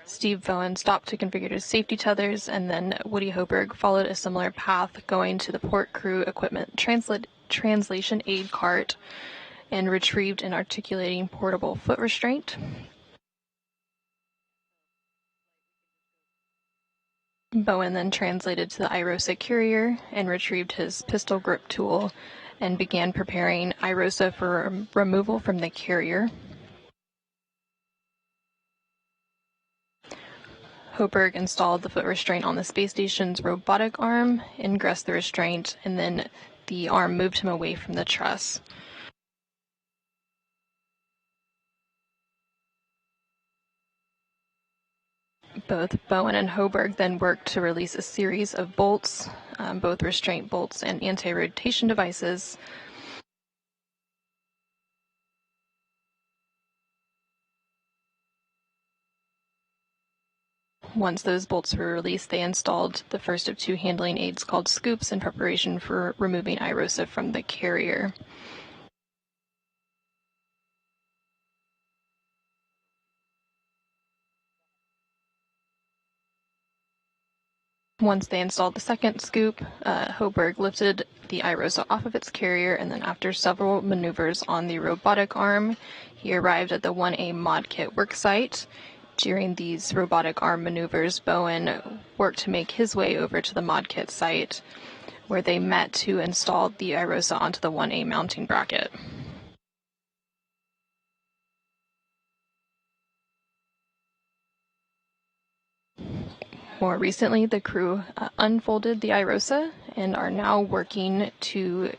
Steve Bowen stopped to configure his safety tethers, and then Woody Hoburg followed a similar path, going to the port crew equipment translation aid cart and retrieved an articulating portable foot restraint. Bowen then translated to the IROSA carrier and retrieved his pistol grip tool and began preparing IROSA for removal from the carrier. Hoburg installed the foot restraint on the space station's robotic arm, ingressed the restraint, and then the arm moved him away from the truss. Both Bowen and Hoburg then worked to release a series of bolts, both restraint bolts and anti-rotation devices. Once those bolts were released, they installed the first of 2 handling aids called scoops in preparation for removing IROSA from the carrier. Once they installed the second scoop, Hoburg lifted the IROSA off of its carrier, and then after several maneuvers on the robotic arm, he arrived at the 1A mod kit worksite. During these robotic arm maneuvers, Bowen worked to make his way over to the ModKit site, where they met to install the IROSA onto the 1A mounting bracket. More recently, the crew unfolded the IROSA and are now working to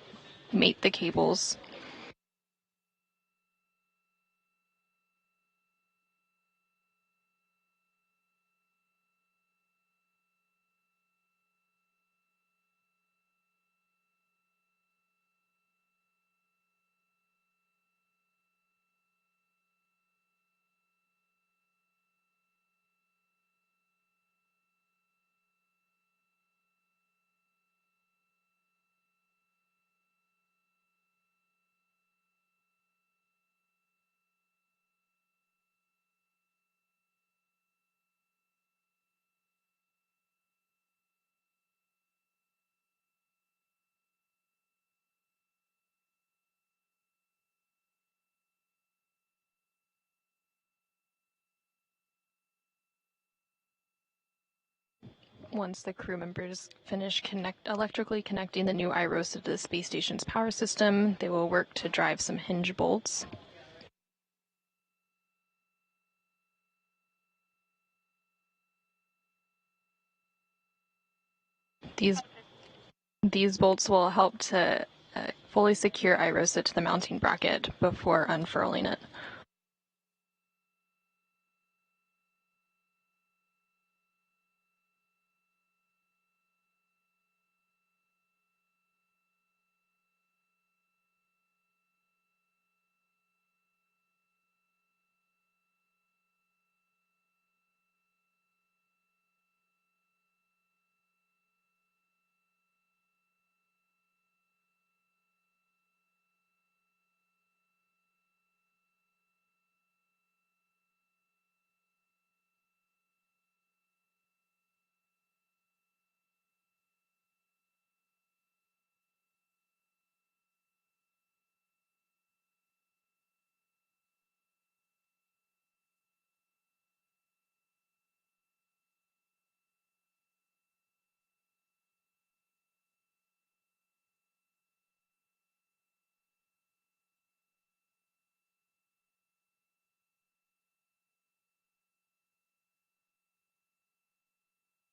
mate the cables. Once the crew members finish electrically connecting the new IROSA to the space station's power system, they will work to drive some hinge bolts. These bolts will help to fully secure IROSA to the mounting bracket before unfurling it.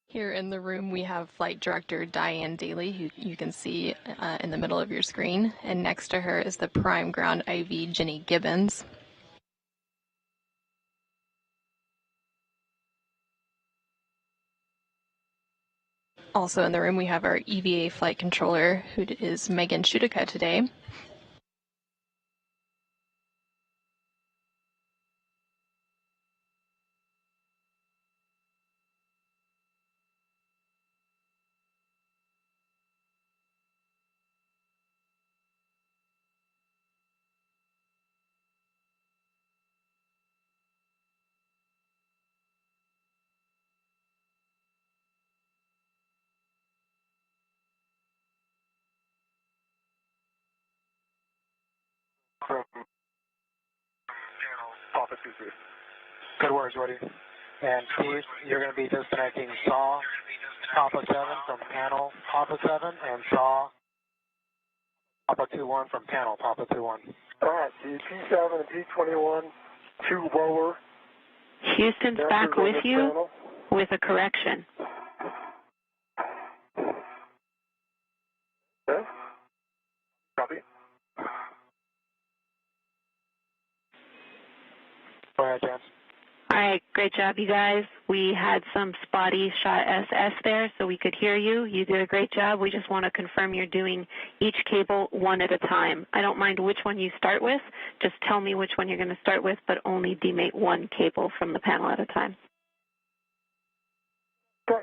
Here in the room, we have Flight Director Diane Daly, who you can see in the middle of your screen, and next to her is the Prime Ground IV, Jenny Gibbons. Also in the room, we have our EVA flight controller, who is Megan Shudica today. From Papa 2-3. Good words, Woody. And Steve, you're going to be disconnecting SAW Papa 7 from panel Papa 7 and SAW Papa 2-1 from panel Papa 2-1. All right, the P7 and P21, 2 lower. Houston's back with you with a correction. Okay. Copy. Go ahead, James. All right, great job, you guys. We had some spotty shot SS there, so we could hear you. You did a great job. We just want to confirm you're doing each cable one at a time. I don't mind which one you start with. Just tell me which one you're going to start with, but only demate one cable from the panel at a time. Okay.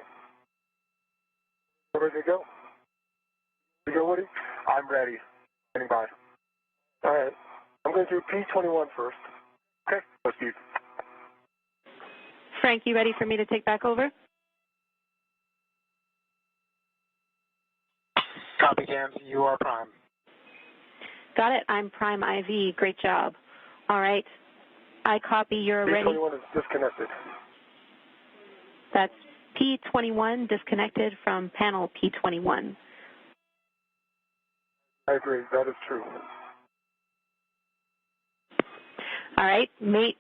Ready to go? You go, Woody? I'm ready. Standing by. All right. I'm going to do P21 first. Okay. Let's do. Frank, you ready for me to take back over? Copy, James. You are prime. Got it. I'm Prime IV. Great job. All right. I copy. You're ready. P21 is disconnected. That's P21 disconnected from panel P21. I agree. That is true. All right, mate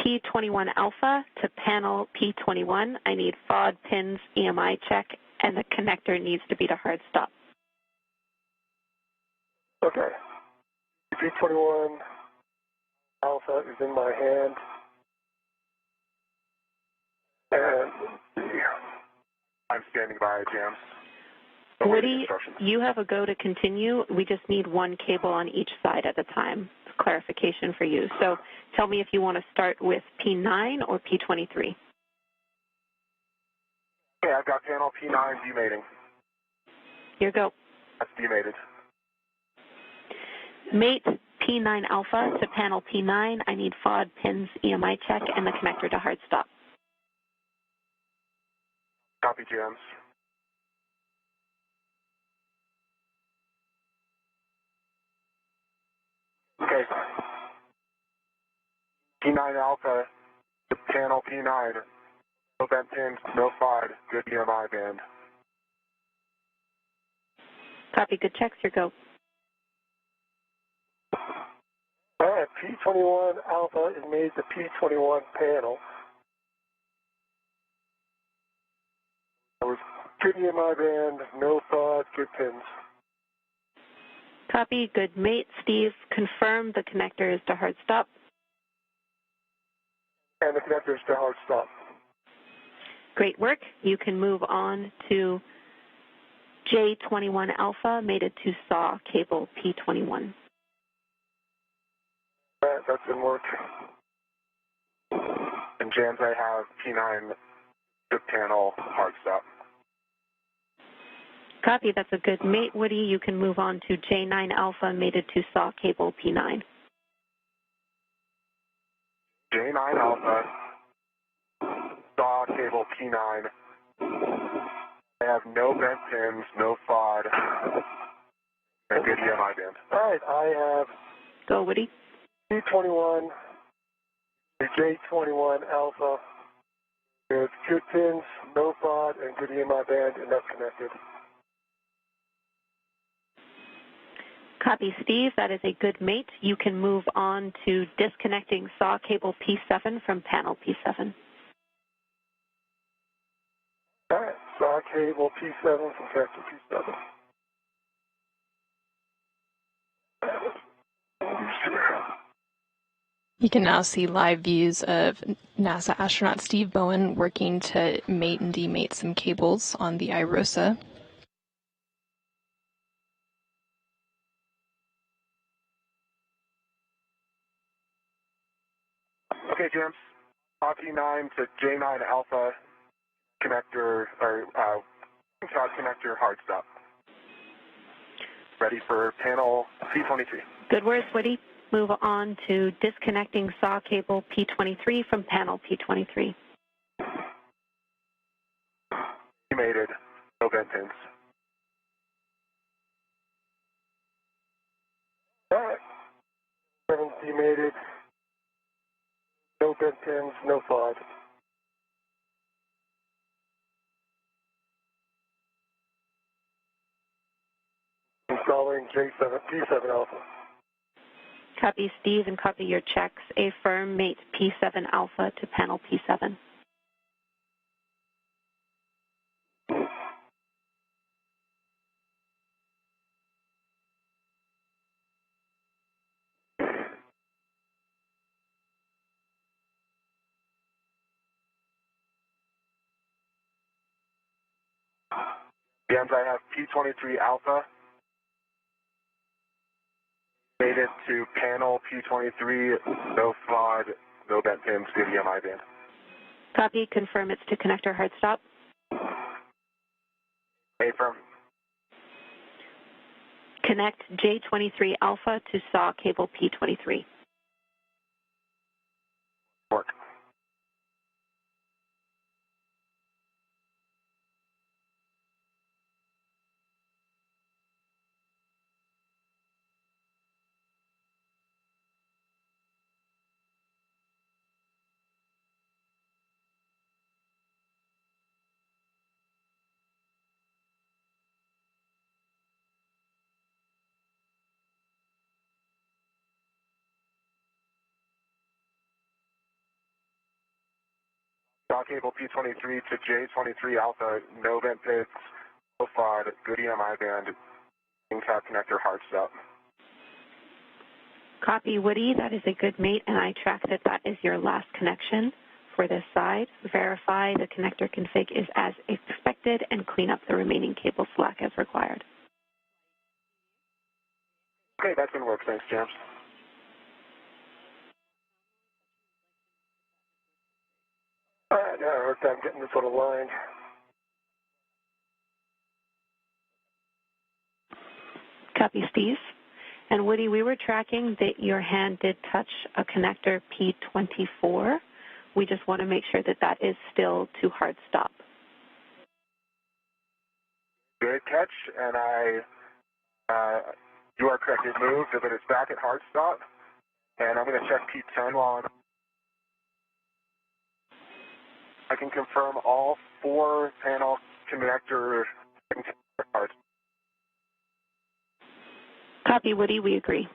P21 alpha to panel P21. I need FOD, pins, EMI check, and the connector needs to be to hard stop. Okay. P21 alpha is in my hand. And I'm standing by, James. Woody, you have a go to continue. We just need one cable on each side at a time. Clarification for you. So tell me if you want to start with P9 or P23. Okay, I've got panel P9 demating. Here you go. That's demated. Mate P9 alpha to panel P9. I need FOD, pins, EMI check, and the connector to hard stop. Copy, James. Okay. P9 alpha to panel P9. No bent pins, no FOD, good EMI band. Copy, good checks. Here go. all right, P21 alpha is made to P21 panel. That was good EMI band, no FOD, good pins. Copy, good mate. Steve, confirm the connector is to hard stop. And the connector is to hard stop. Great work. You can move on to J21 alpha, mated to SAW cable P21. All right, that's in work. And James, I have P9 good panel hard stop. Copy, that's a good mate, Woody. You can move on to J9 alpha, mated to SAW cable P9. J9 alpha, SAW cable P9. I have no bent pins, no FOD, and good EMI band. All right, I have Go, Woody. P21, the J21 alpha. There's good pins, no FOD, and good EMI band, and that's connected. Copy, Steve. That is a good mate. You can move on to disconnecting SAW cable P7 from panel P7. All right, SAW cable P7 from connector P7. You can now see live views of NASA astronaut Steve Bowen working to mate and demate some cables on the IROSA. Okay, James. P9 to J9 alpha connector, or shot connector hard stop. Ready for panel P23. Good words, Woody. Move on to disconnecting SAW cable P23 from panel P23. Demated, no bent pins. All right, 7 demated, no bent pins, no FOD. Installing J7, P7 alpha. Copy, Steve, and copy your checks. Affirm mate P7 alpha to panel P7. James, I have P23 alpha. Made it to panel P23, no FOD, no bent pins, good EMI band. Copy, confirm it's to connector hard stop. Affirm. Connect J23 alpha to SAW cable P23. Work. Saw cable P23 to J23 Alpha, no vent pits, no FOD, good EMI band, in-cap connector hard stop. Copy, Woody. That is a good mate, and I track that that is your last connection for this side. Verify the connector config is as expected and clean up the remaining cable slack as required. Okay, that's going to work. Thanks, James. All right, yeah, hard time getting this one aligned. Copy, Steve. And Woody, we were tracking that your hand did touch a connector P24. We just want to make sure that that is still to hard stop. Good catch, and you are correct. It moved, but it's back at hard stop. And I'm going to check P10 while I can confirm all 4 panel connectors are hard. Copy, Woody. We agree.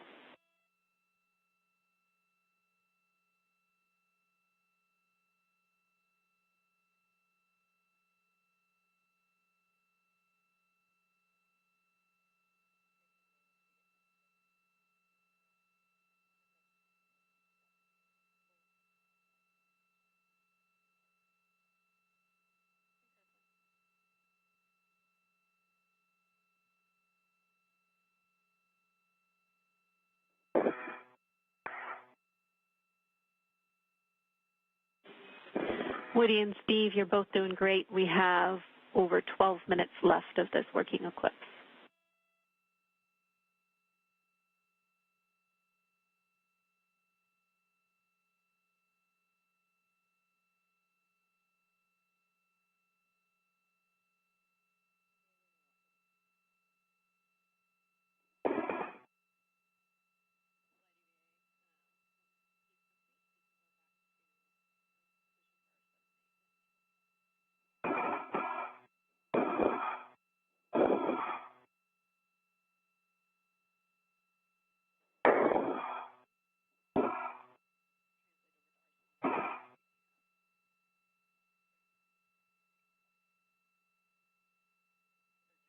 Woody and Steve, you're both doing great. We have over 12 minutes left of this working eclipse.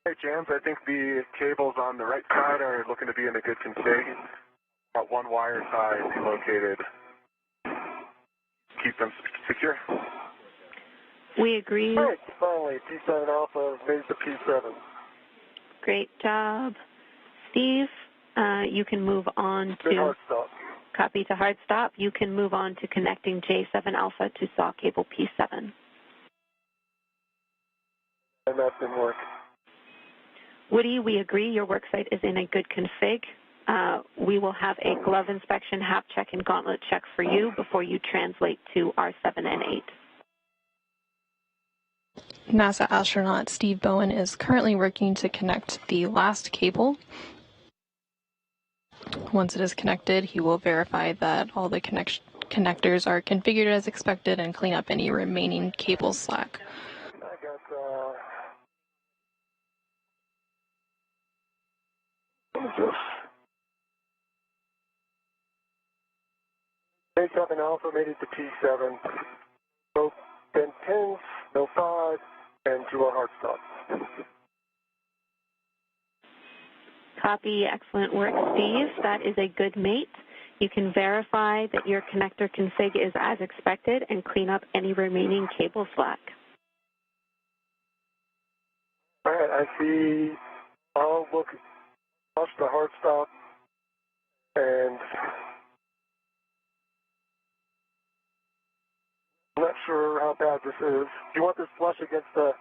Hey, James, I think the cables on the right side are looking to be in a good config. Got one wire side located. Keep them secure. We agree. All right, finally, P7 Alpha made the P7. Great job. Steve, you can move on Good to hard stop. copy to hard stop. You can move on to connecting J7 Alpha to SAW cable P7. And that didn't work. Woody, we agree your worksite is in a good config. We will have a glove inspection, hap check, and gauntlet check for you before you translate to R7 and 8. NASA astronaut Steve Bowen is currently working to connect the last cable. Once it is connected, he will verify that all the connectors are configured as expected and clean up any remaining cable slack. I got J7 Alpha made it to P7. No bent pins, no FOD, and 2 hard stop. Copy. Excellent work, Steve. That is a good mate. You can verify that your connector config is as expected and clean up any remaining cable slack. All right, I see. I'll watch the hard stop, and I'm not sure how bad this is. Do you want this flush against the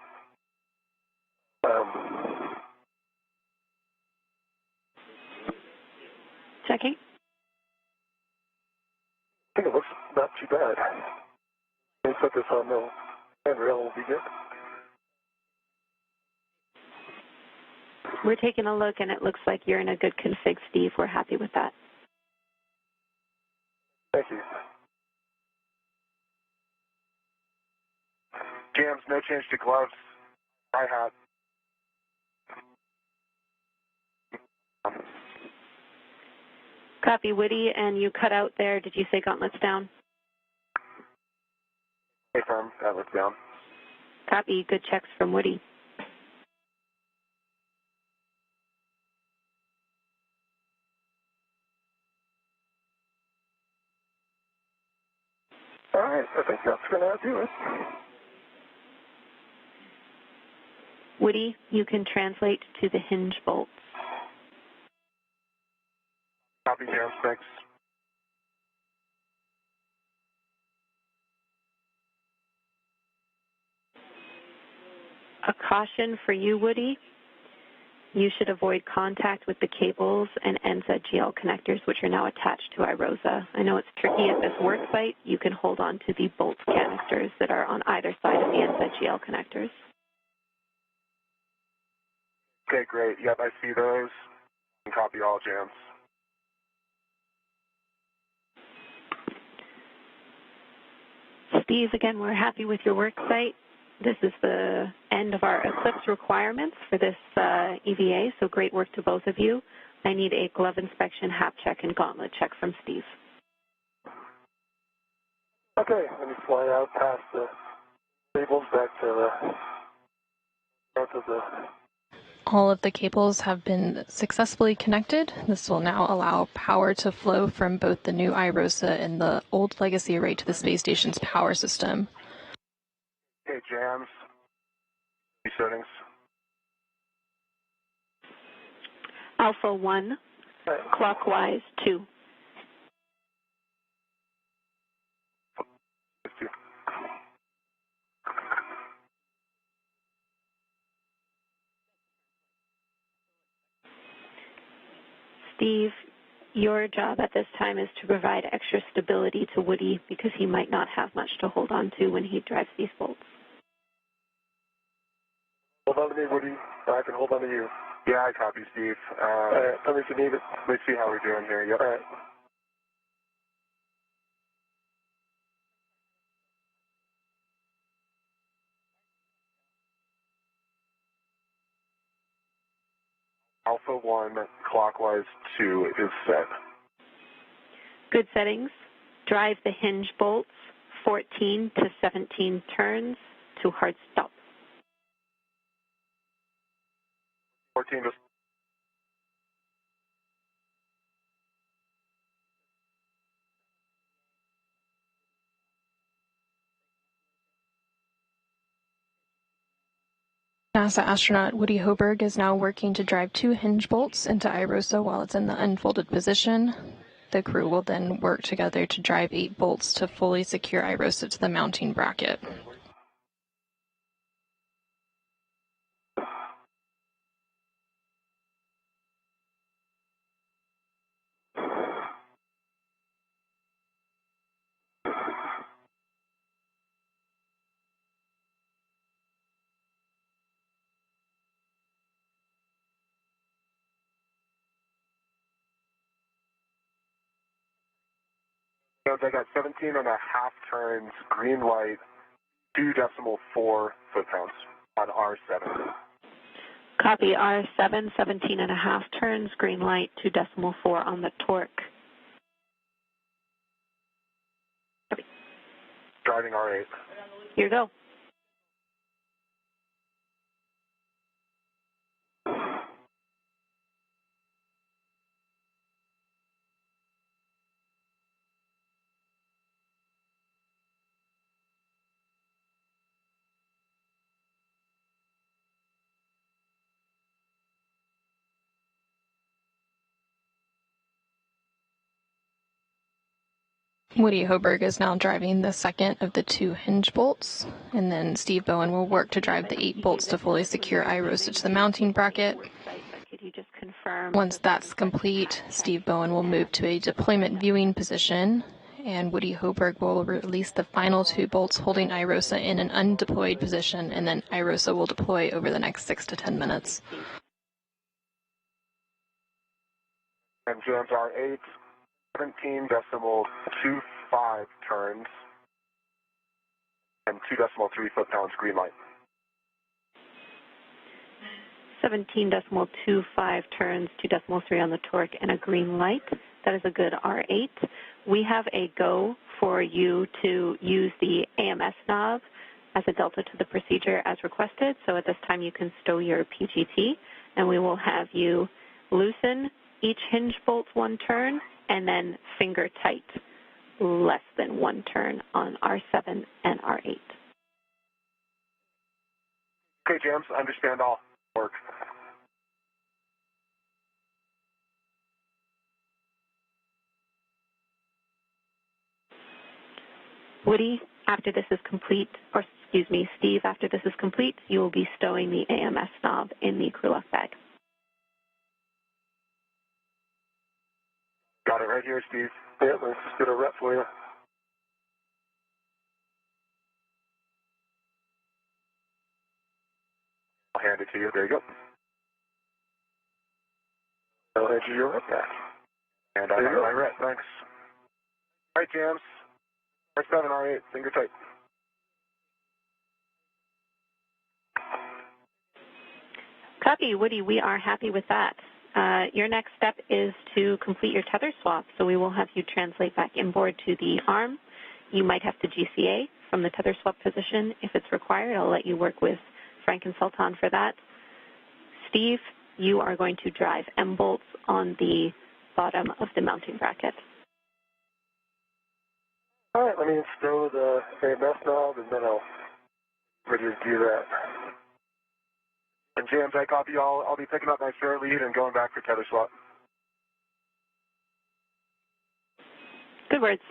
Checking. I think it looks not too bad. Let me put this on the handrail, will be good. We're taking a look, and it looks like you're in a good config, Steve. We're happy with that. Thank you. Jams, no change to gloves. Hi-hat. Copy, Woody, and you cut out there. Did you say gauntlets down? Hey, firm, that looks down. Copy. Good checks from Woody. All right, I think that's going to do it. Woody, you can translate to the hinge bolts. Copy, James, thanks. A caution for you, Woody. You should avoid contact with the cables and NZGL connectors, which are now attached to iROSA. I know it's tricky at this work site. You can hold on to the bolt canisters that are on either side of the NZGL connectors. Okay, great. Yep, I see those. And copy all, Jams. Steve, again, we're happy with your work site. This is the end of our Eclipse requirements for this EVA, so great work to both of you. I need a glove inspection, hap check, and gauntlet check from Steve. Okay, let me fly out past the cables back to the front of the... All of the cables have been successfully connected. This will now allow power to flow from both the new iROSA and the old legacy array to the space station's power system. Okay, Jams. Settings. Alpha 1, clockwise 2. Steve, your job at this time is to provide extra stability to Woody because he might not have much to hold on to when he drives these bolts. Hold on to me, Woody. I can hold on to you. Yeah, I copy, Steve. All right, tell me if you need it. Let's see how we're doing here. Yep. All right. Alpha 1, clockwise 2 is set. Good settings. Drive the hinge bolts 14 to 17 turns to hard stop. 14 to... NASA astronaut Woody Hoburg is now working to drive 2 hinge bolts into iROSA while it's in the unfolded position. The crew will then work together to drive 8 bolts to fully secure iROSA to the mounting bracket. I got 17 and a half turns, green light, 2.4 foot-pounds on R7. Copy R7, 17 and a half turns, green light, 2.4 on the torque. Copy. Driving R8. Here you go. Woody Hoburg is now driving the second of the 2 hinge bolts, and then Steve Bowen will work to drive the 8 bolts to fully secure iROSA to the mounting bracket. Once that's complete, Steve Bowen will move to a deployment viewing position, and Woody Hoburg will release the final 2 bolts holding iROSA in an undeployed position, and then iROSA will deploy over the next 6 to 10 minutes. And Jams R8, 17.25 turns, and 2.3 foot-pounds green light. 17.25 turns, 2.3 on the torque, and a green light. That is a good R8. We have a go for you to use the AMS knob as a delta to the procedure as requested. So at this time you can stow your PGT, and we will have you loosen each hinge bolt one turn and then finger tight less than one turn on R7 and R8. Okay, James, understand all. Works. Woody, after this is complete, or excuse me, Steve, after this is complete, you will be stowing the AMS knob in the crew lock bag. Got it right here, Steve. Yeah, let's just get a rep for you. I'll hand it to you. There you go. I'll hand you your rep back. And I have my rep. Thanks. All right, James. R7, R8, finger tight. Copy, Woody. We are happy with that. Your next step is to complete your tether swap. So we will have you translate back inboard to the arm. You might have to GCA from the tether swap position if it's required. I'll let you work with Frank and Sultan for that. Steve, you are going to drive M bolts on the bottom of the mounting bracket. All right, let me stow the AMS knob, and then I'll ready to do that. And James, I copy all. I'll be picking up my short lead and going back for tether swap. Good words.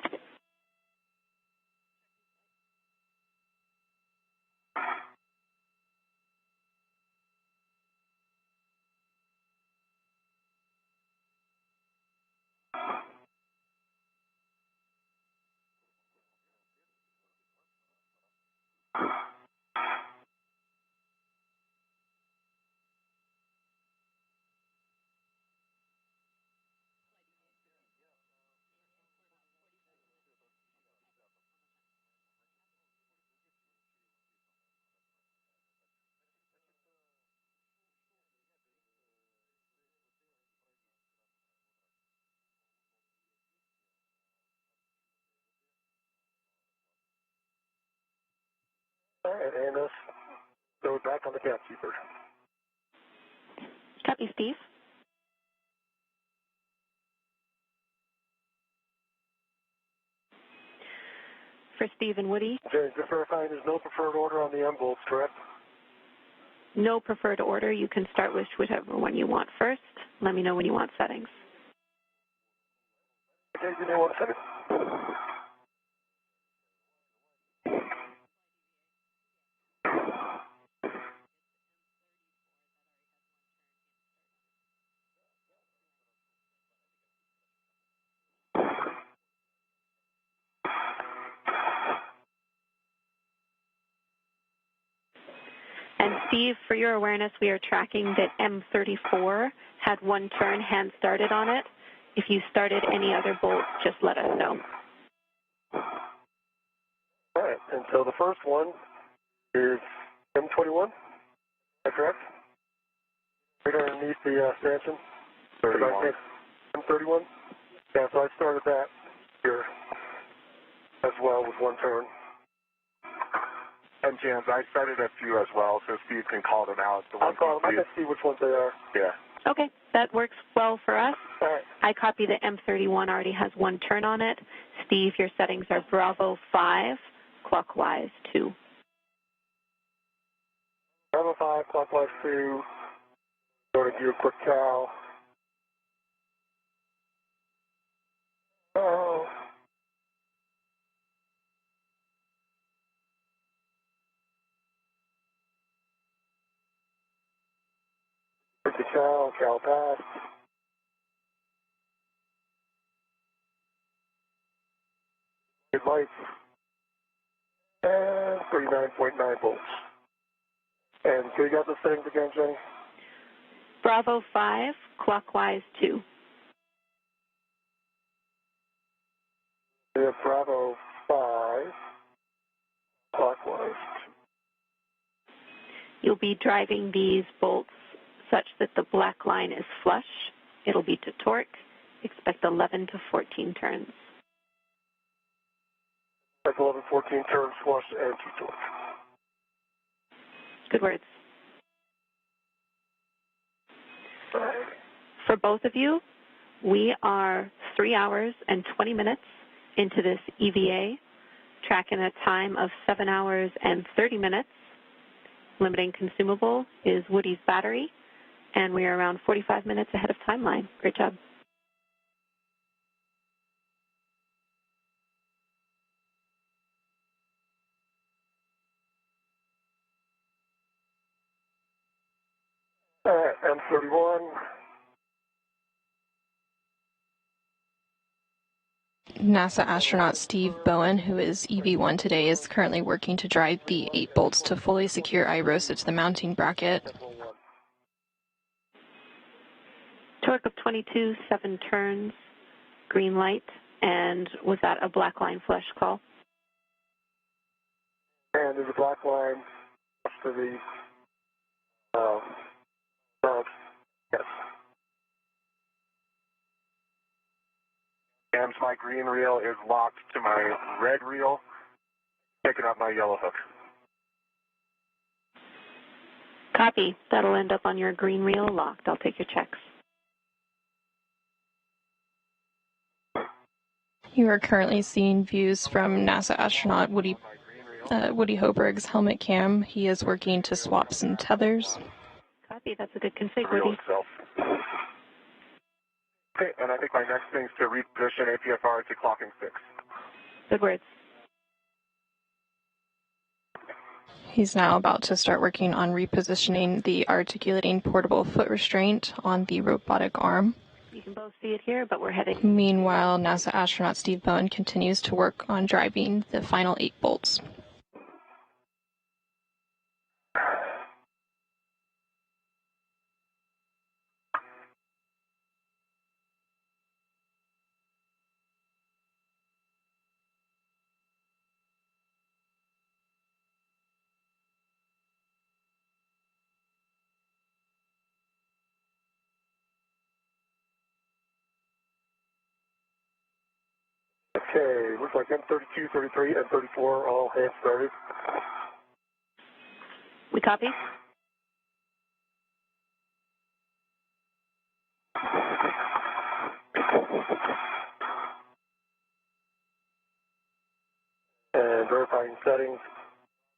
All right, AMS, stow it back on the cap keeper. Copy, Steve. For Steve and Woody. James, just verifying there's no preferred order on the M bolts, correct? No preferred order. You can start with whichever one you want first. Let me know when you want settings. Okay, give me 1 second. And Steve, for your awareness, we are tracking that M34 had one turn hand started on it. If you started any other bolts, just let us know. All right, and so the first one is M21, is that correct? Right underneath the stanchion? 31. M31? Yeah, so I started that here as well with one turn. And James, I started a few as well, so Steve can call them out. I'll call them. I can see which ones they are. Yeah. Okay, that works well for us. All right. I copy the M31 already has one turn on it. Steve, your settings are Bravo 5, clockwise 2. Bravo 5, clockwise 2. Go to do a quick cow. Oh. Quick the cow pass. Good lights. And 39.9 volts. And so you got the settings again, Jenny? Bravo 5, clockwise 2. Yeah, Bravo 5, clockwise. You'll be driving these bolts such that the black line is flush. It'll be to torque. Expect 11 to 14 turns. Expect 11, 14 turns, flush, and to torque. Good words. For both of you, we are 3 hours and 20 minutes into this EVA, tracking a time of 7 hours and 30 minutes. Limiting consumable is Woody's battery, and we are around 45 minutes ahead of timeline. Great job. M31. NASA astronaut Steve Bowen, who is EV1 today, is currently working to drive the 8 bolts to fully secure iROSA to the mounting bracket. Torque of 22, 7 turns, green light, and was that a black line flush call? And there's a black line to the yes. And my green reel is locked to my red reel, picking up my yellow hook. Copy. That'll end up on your green reel locked. I'll take your checks. You are currently seeing views from NASA astronaut Woody Hoburg's helmet cam. He is working to swap some tethers. Copy. That's a good config, Woody. Okay, and I think my next thing is to reposition APFR to clocking 6. Good words. He's now about to start working on repositioning the articulating portable foot restraint on the robotic arm. You can both see it here, but we're heading. Meanwhile, NASA astronaut Steve Bowen continues to work on driving the final 8 bolts. Okay, looks like M32, 33, and 34 all hands started. We copy? And verifying settings.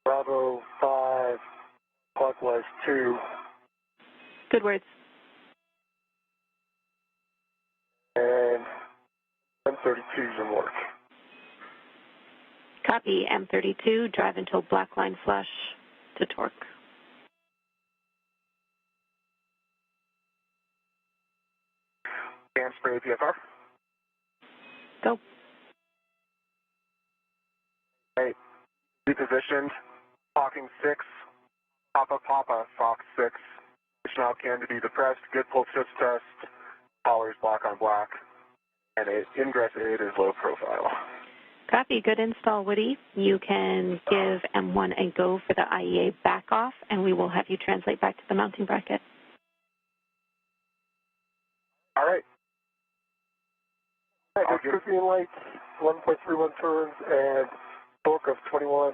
Bravo 5, clockwise 2. Good words. And M32's in work. Copy. M32, drive until black line flush to torque. And spray APFR. Go. Hey, repositioned, clocking 6, Papa, Fox 6. Position out can to be depressed, good pull shift test, collars black on black, and ingress aid is low profile. Copy. Good install, Woody. You can give M1 a go for the IEA back off, and we will have you translate back to the mounting bracket. All right. Green lights, 1.31 turns, and torque of 21.1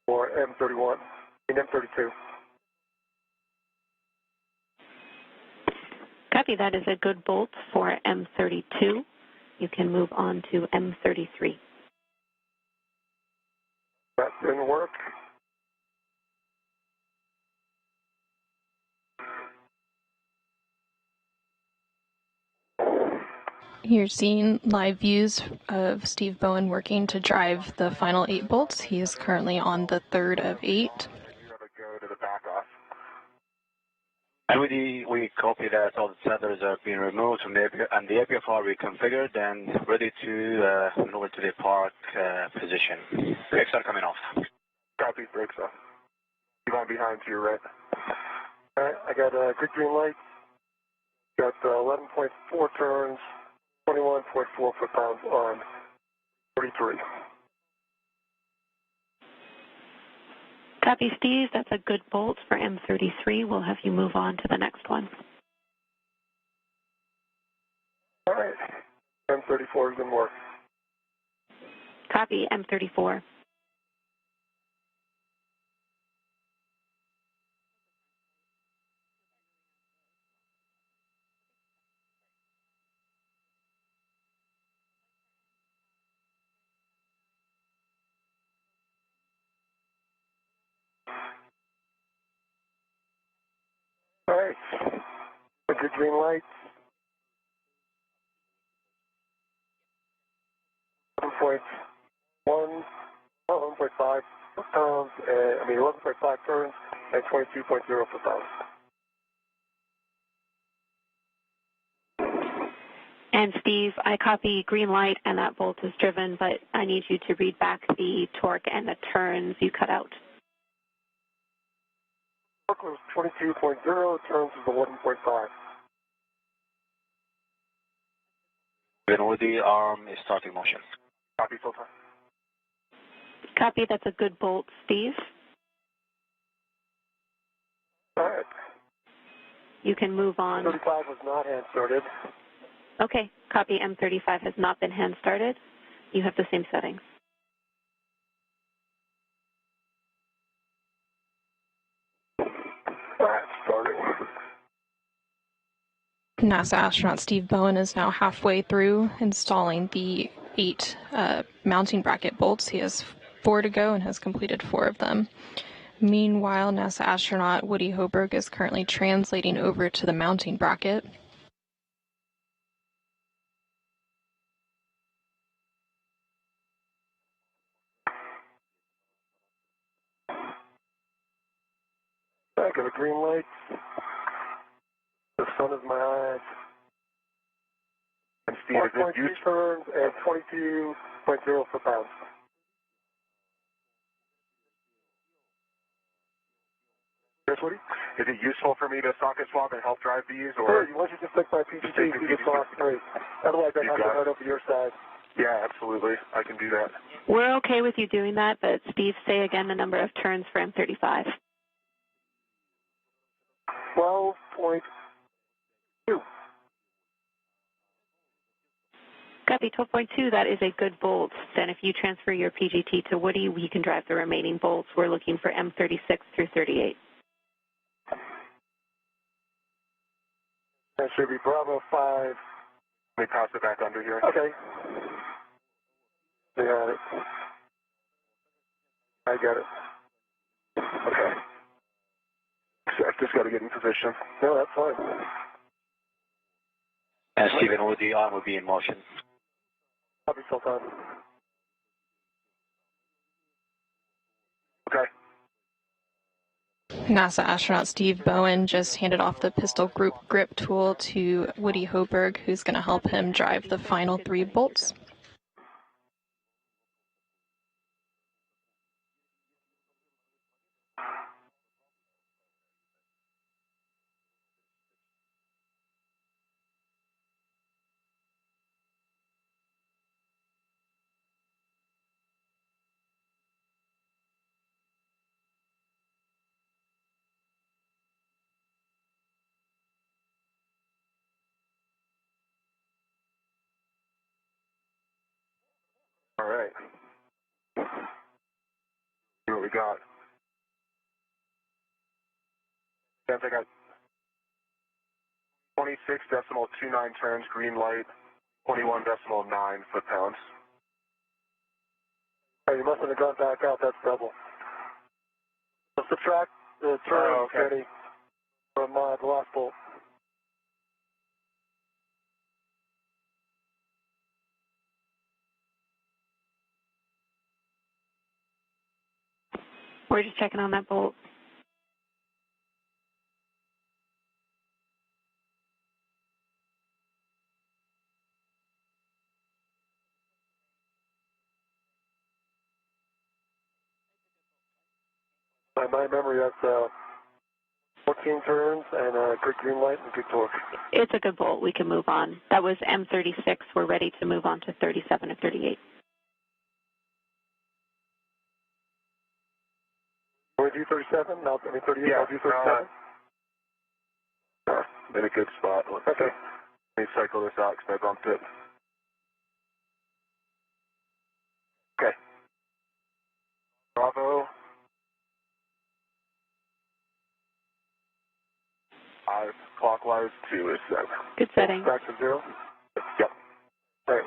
for M31 and M32. Copy. That is a good bolt for M32. You can move on to M33. That didn't work. You're seeing live views of Steve Bowen working to drive the final 8 bolts. He is currently on the 3rd of 8. You have a go to the back off. And we copy that all the tethers are being removed from the and the APFR reconfigured and ready to maneuver to the park position. Brakes are coming off. Copy, brakes off. Keep on behind to your right. All right, I got a good green light. Got 11.4 turns, 21.4 foot-pounds on 43. Copy, Steve. That's a good bolt for M33. We'll have you move on to the next one. All right. M34 is in work. Copy, M34. All right. A good green light. 1.1, 1.5 pounds, 11.5 turns and 22.0 per pound. And Steve, I copy green light and that bolt is driven, but I need you to read back the torque and the turns you cut out. Torque was 22.0, turns is 11.5. Woody, arm is starting motion. Copy, so far. Copy, that's a good bolt, Steve. All right. You can move on. 35 was not hand started. Okay, copy, M35 has not been hand started. You have the same settings. All right, starting. NASA astronaut Steve Bowen is now halfway through installing the 8 mounting bracket bolts. He has 4 to go and has completed 4 of them. Meanwhile, NASA astronaut Woody Hoburg is currently translating over to the mounting bracket. I got a green light. The sun is my eyes. And Steve, is it used turns and 22.0 per pound. Yes, Woody? Is it useful for me to socket swap and help drive these? Or sure, once you just take my PGT, you just go off straight. Otherwise, I have to run over your side. Yeah, absolutely. I can do that. We're okay with you doing that, but Steve, say again the number of turns for M35. 12.2. Copy, 12.2, that is a good bolt. Then if you transfer your PGT to Woody, we can drive the remaining bolts. We're looking for M36 through 38. That should be Bravo 5. Let me toss it back under here. Okay. They got it. I got it. Okay. I just got to get in position. No, that's fine. And Stephen, Woody, arm will be in motion. Copy, Sultan. Okay. NASA astronaut Steve Bowen just handed off the pistol group grip tool to Woody Hoburg, who's going to help him drive the final 3 bolts. All right. See what we got. I got 26.29 turns, green light, 21.9 foot-pounds. Oh, you must have gone back out. That's double. So subtract the turns, Kenny, from the last bolt. We're just checking on that bolt. By my memory, that's 14 turns and a good green light and good torque. It's a good bolt. We can move on. That was M36. We're ready to move on to 37 and 38. G37? No, I mean 38, yeah, G37? In a good spot. Okay. Let me cycle this out because I bumped it. Okay. Bravo. 5 clockwise, 2 is 7. Good setting. Back to 0? Yep. Right.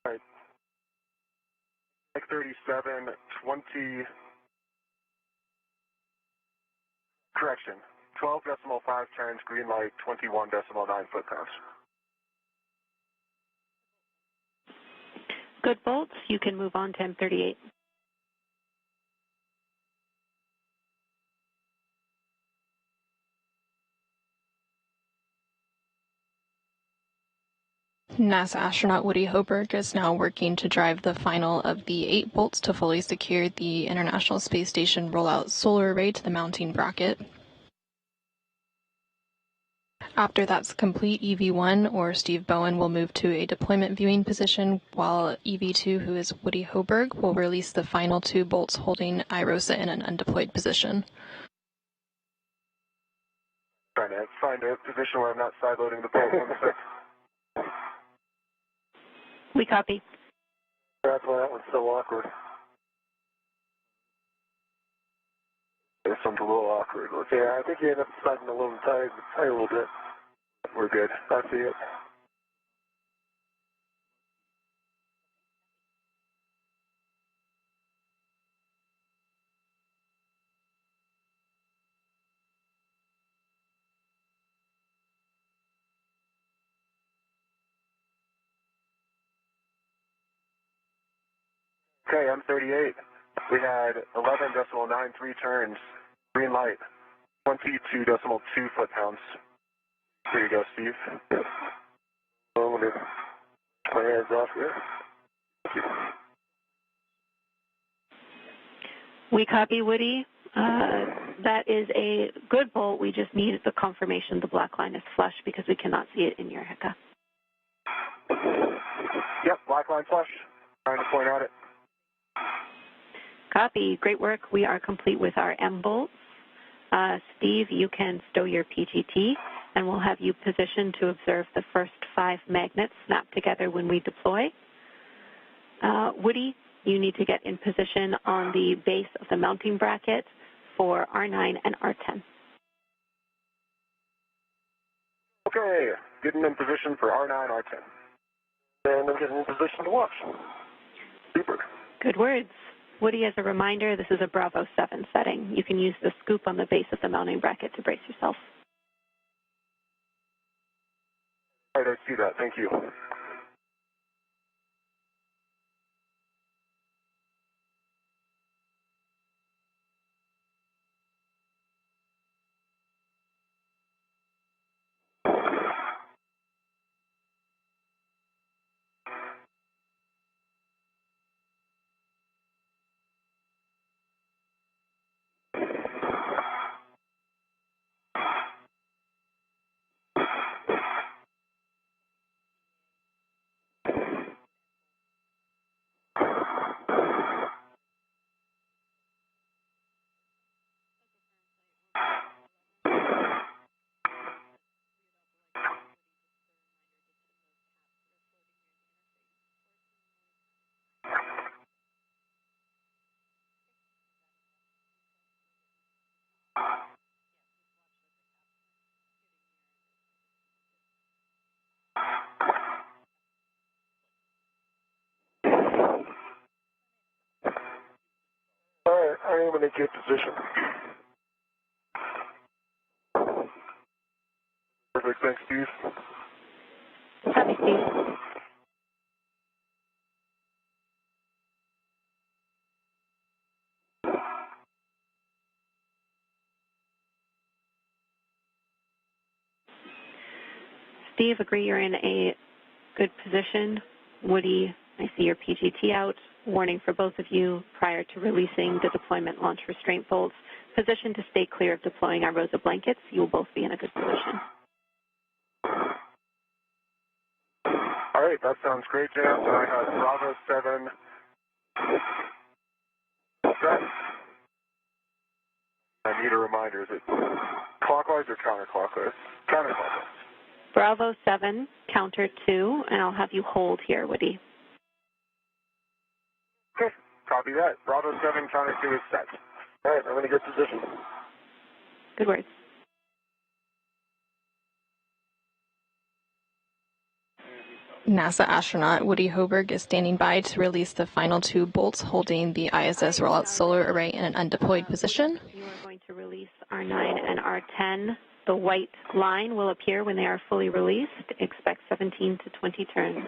Right. 37, 20, correction, 12.5 turns, green light, 21.9 foot-pounds. Good bolts. You can move on to M38. NASA astronaut Woody Hoburg is now working to drive the final of the 8 bolts to fully secure the International Space Station rollout solar array to the mounting bracket. After that's complete, EV1 or Steve Bowen will move to a deployment viewing position, while EV2, who is Woody Hoburg, will release the final 2 bolts holding IROSA in an undeployed position. Trying to find a position where I'm not side-loading the bolt. 1 sec. We copy. That's why that one's so awkward. This one's a little awkward. Yeah, I think you end up sliding a little tight a little bit. We're good. I see it. Okay, M38. We had 11.93 turns, green light, 22.2 foot-pounds. Here you go, Steve. I'm going to my hands off here. We copy, Woody. That is a good bolt. We just need the confirmation the black line is flush because we cannot see it in your HECA. Yep, black line flush. Trying to point at it. Copy. Great work. We are complete with our M bolts. Steve, you can stow your PGT, and we'll have you positioned to observe the first 5 magnets snap together when we deploy. Woody, you need to get in position on the base of the mounting bracket for R9 and R10. Okay, getting in position for R9, R10. And I'm getting in position to watch. Super. Good words. Woody, as a reminder, this is a Bravo 7 setting. You can use the scoop on the base of the mounting bracket to brace yourself. All right, I see that. Thank you. All right, I am in a good position. Perfect. Thanks, Steve. Copy, Steve. Steve, agree you're in a good position. Woody, I see your PGT out. Warning for both of you prior to releasing the deployment launch restraint bolts. Position to stay clear of deploying our ROSA blankets. You will both be in a good position. All right, that sounds great, Jan. So I have Bravo 7 set. I need a reminder. Is it clockwise or counterclockwise? Counterclockwise. Bravo 7, counter 2, and I'll have you hold here, Woody. Okay, copy that. Bravo 7, counter 2 is set. All right, I'm in a good position. Good words. NASA astronaut Woody Hoburg is standing by to release the final 2 bolts holding the ISS rollout solar array in an undeployed position. You are going to release R9 and R10. The white line will appear when they are fully released. Expect 17 to 20 turns.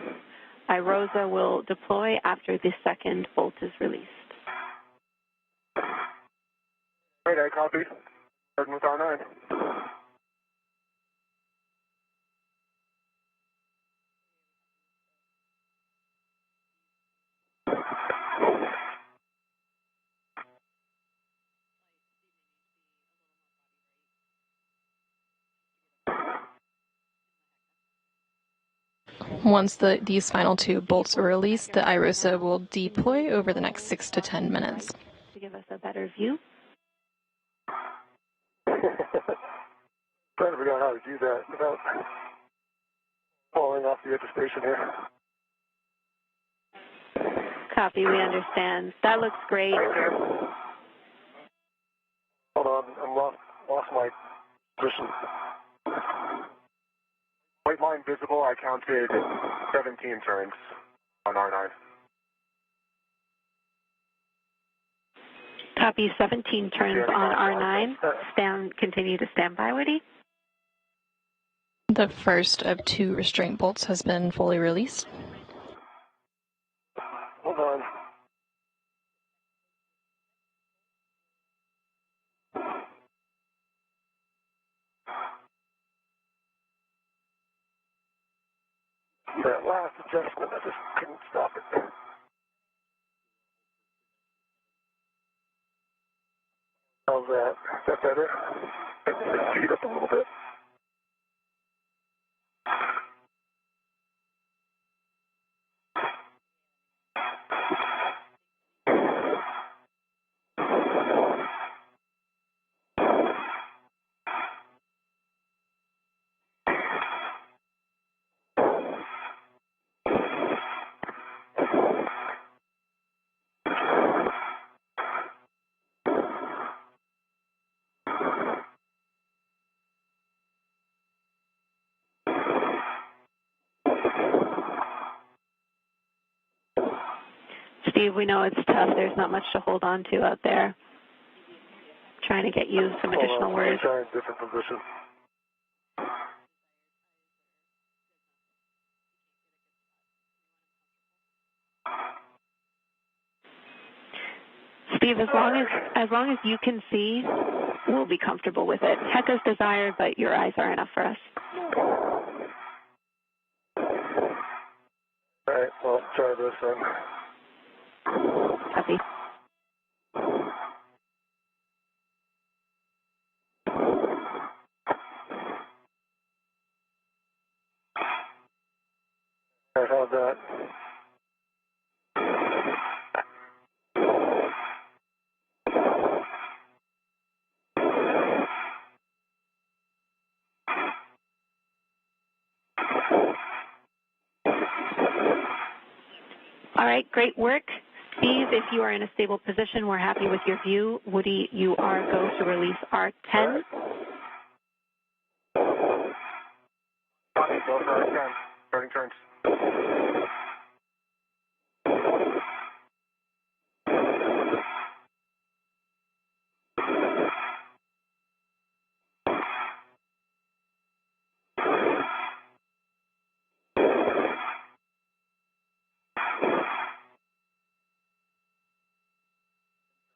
IROSA will deploy after the second bolt is released. All right, I copy. Starting with R9. Once these final 2 bolts are released, the IROSA will deploy over the next 6 to 10 minutes. To give us a better view. Trying to figure out how to do that without falling off the edge of station here. Copy, we understand. That looks great. Hold on, I'm lost my position. White line visible, I counted 17 turns on R9. Copy, 17 turns on R9. Continue to stand by, Woody. The first of 2 restraint bolts has been fully released. Hold on. That last adjustment, I just couldn't stop it. How's that? Is that better? Speed up a little bit. Steve, we know it's tough. There's not much to hold on to out there. Trying to get you some additional words. Try a different position. Steve, as long as you can see, we'll be comfortable with it. Heck is desired, but your eyes are enough for us. All right, well, try this then. Copy. I have that. All right, great work. Steve, if you are in a stable position, we're happy with your view. Woody, you are go to release R10. Copy, go for R10. Starting turns.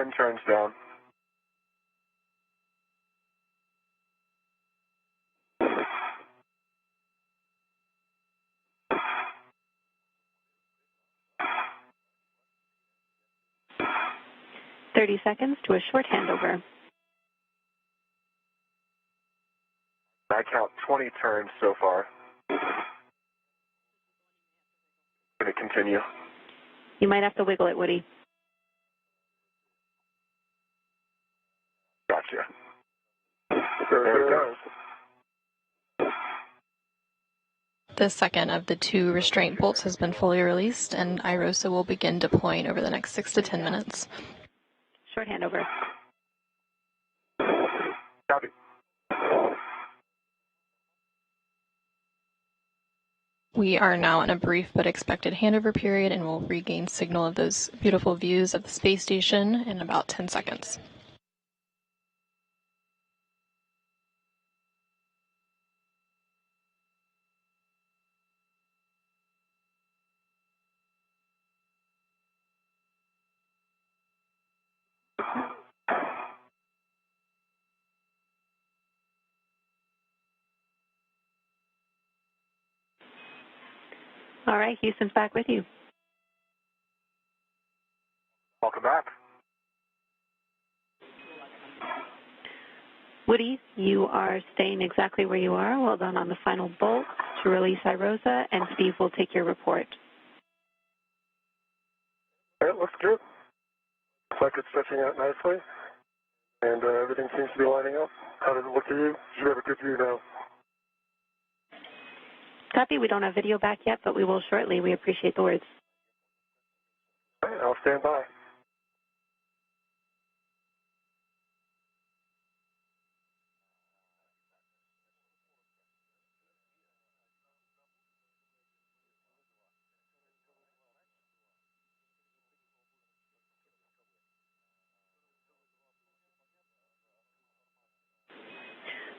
And turns down. 30 seconds to a short handover. I count 20 turns so far. Going to continue. You might have to wiggle it, Woody. Gotcha. There it goes. The second of the 2 restraint bolts has been fully released, and IROSA will begin deploying over the next 6 to 10 minutes. Short handover. Copy. We are now in a brief but expected handover period, and will regain signal of those beautiful views of the space station in about 10 seconds. All right, Houston's back with you. Welcome back. Woody, you are staying exactly where you are. Well done on the final bolt to release IROSA, and Steve will take your report. It looks good. Looks like it's stretching out nicely, and everything seems to be lining up. How does it look to you? You should have a good view now. Copy. We don't have video back yet, but we will shortly. We appreciate the words. All right, I'll stand by.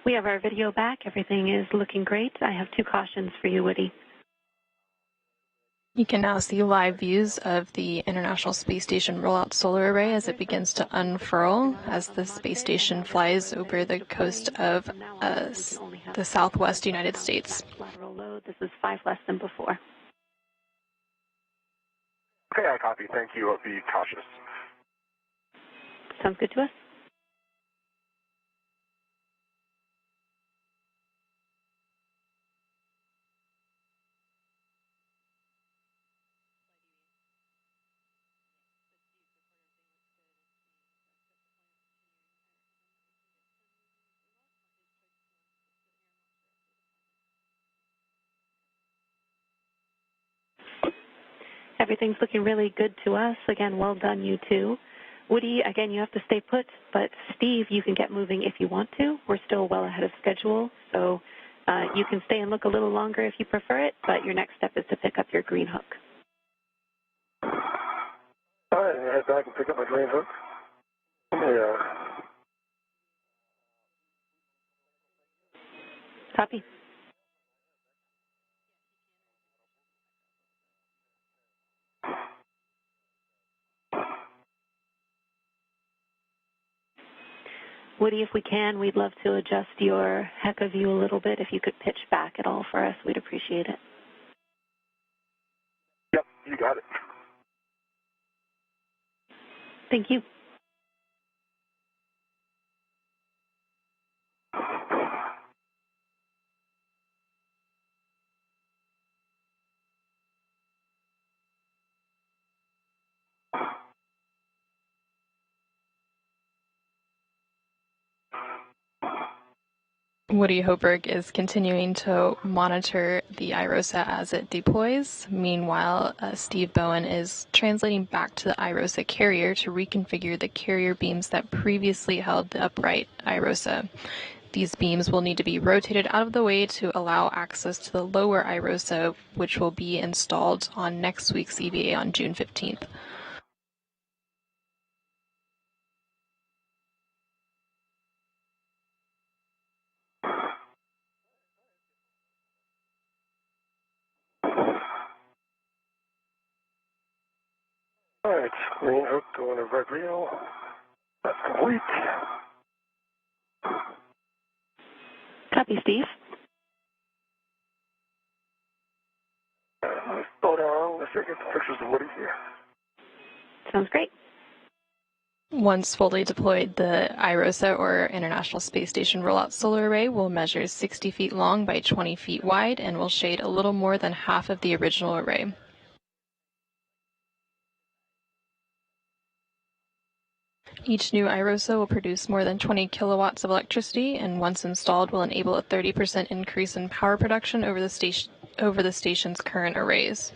We have our video back. Everything is looking great. I have 2 cautions for you, Woody. You can now see live views of the International Space Station rollout solar array as it begins to unfurl as the space station flies over the coast of the southwest United States. Lateral load. This is 5 less than before. Okay, I copy. Thank you. I'll be cautious. Sounds good to us. Everything's looking really good to us. Again, well done, you two. Woody, again, you have to stay put, but Steve, you can get moving if you want to. We're still well ahead of schedule, so you can stay and look a little longer if you prefer it, but your next step is to pick up your green hook. All right, I'm going to head back and pick up my green hook. Yeah. Copy. Woody, if we can, we'd love to adjust your HECA view a little bit. If you could pitch back at all for us, we'd appreciate it. Yep, you got it. Thank you. Woody Hoburg is continuing to monitor the IROSA as it deploys. Meanwhile, Steve Bowen is translating back to the IROSA carrier to reconfigure the carrier beams that previously held the upright IROSA. These beams will need to be rotated out of the way to allow access to the lower IROSA, which will be installed on next week's EVA on June 15th. All right, green hook going to red reel. That's complete. Copy, Steve. Let's slow down. Let's get the pictures of Woody here. Sounds great. Once fully deployed, the IROSA, or International Space Station Rollout Solar Array, will measure 60 feet long by 20 feet wide and will shade a little more than half of the original array. Each new IROSA will produce more than 20 kilowatts of electricity, and once installed will enable a 30% increase in power production over the station's current arrays.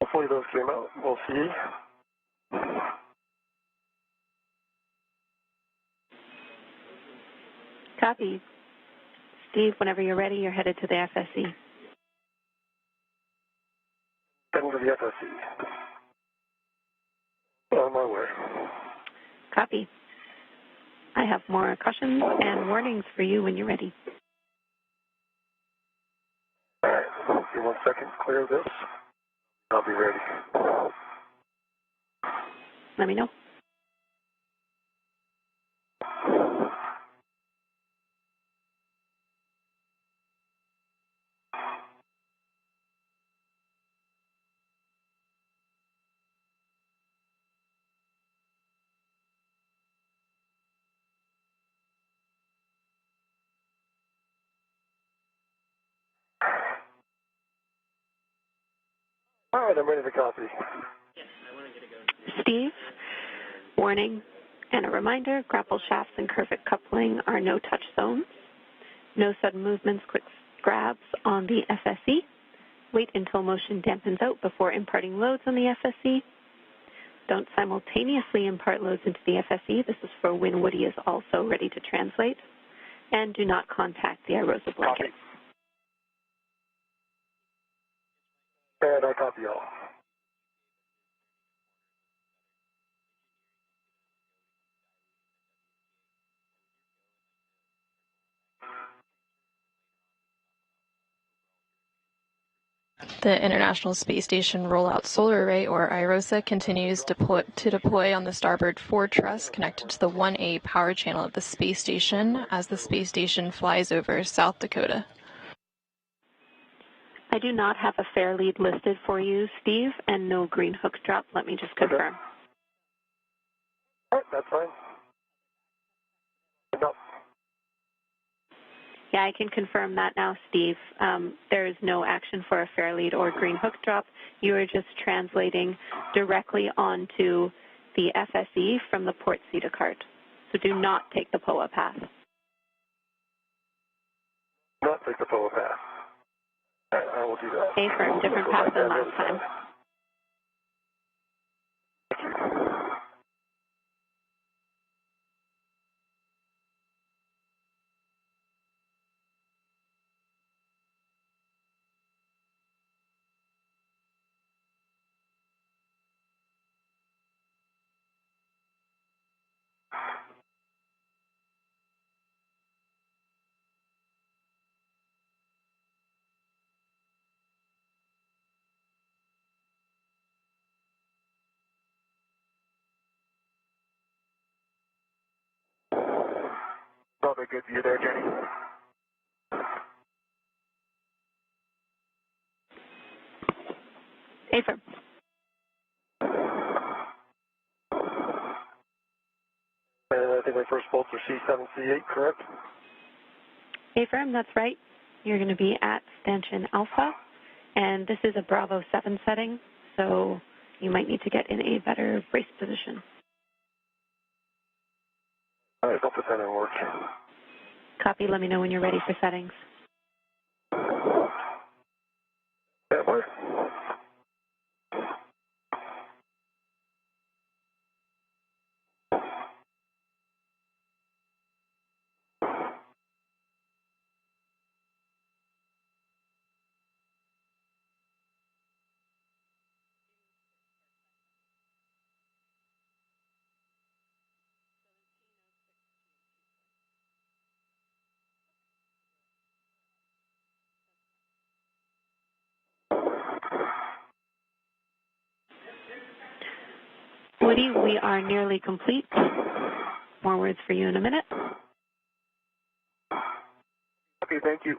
Hopefully those came out. We'll see. Copy. Steve, whenever you're ready, you're headed to the FSE. Heading to the FSE. On my way. Copy. I have more cautions and warnings for you when you're ready. All right. Give 1 second. Clear this. I'll be ready. Let me know. All right, I'm ready to copy. Steve, warning and a reminder, grapple shafts and curved coupling are no touch zones. No sudden movements, quick grabs on the FSE. Wait until motion dampens out before imparting loads on the FSE. Don't simultaneously impart loads into the FSE. This is for when Woody is also ready to translate. And do not contact the IROSA blanket. And I copy all. The International Space Station Rollout Solar Array, or IROSA, continues to deploy on the starboard 4 truss connected to the 1A power channel of the space station as the space station flies over South Dakota. I do not have a fair lead listed for you, Steve, and no green hook drop. Let me just confirm. Okay. All right, that's fine. No. Yeah, I can confirm that now, Steve. There is no action for a fair lead or green hook drop. You are just translating directly onto the FSE from the port CETA cart. So do not take the POA path. Not take the POA path. All right, I will do that. A firm, different path than last time. Probably good view there, Jenny. A firm. And I think my first bolts are C7, C8, correct? A firm, that's right. You're going to be at stanchion alpha, and this is a Bravo 7 setting, so you might need to get in a better brace position. All right, hope the setting works. Copy, let me know when you're ready for settings. That works. Woody, we are nearly complete. More words for you in a minute. Okay, thank you.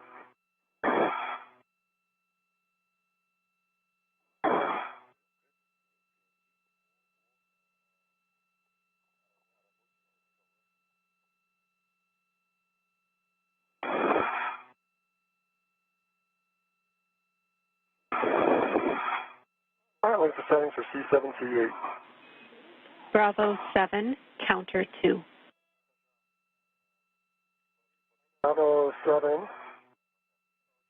All right, what's the settings for C7, C8? Bravo 7, counter 2. Bravo 7,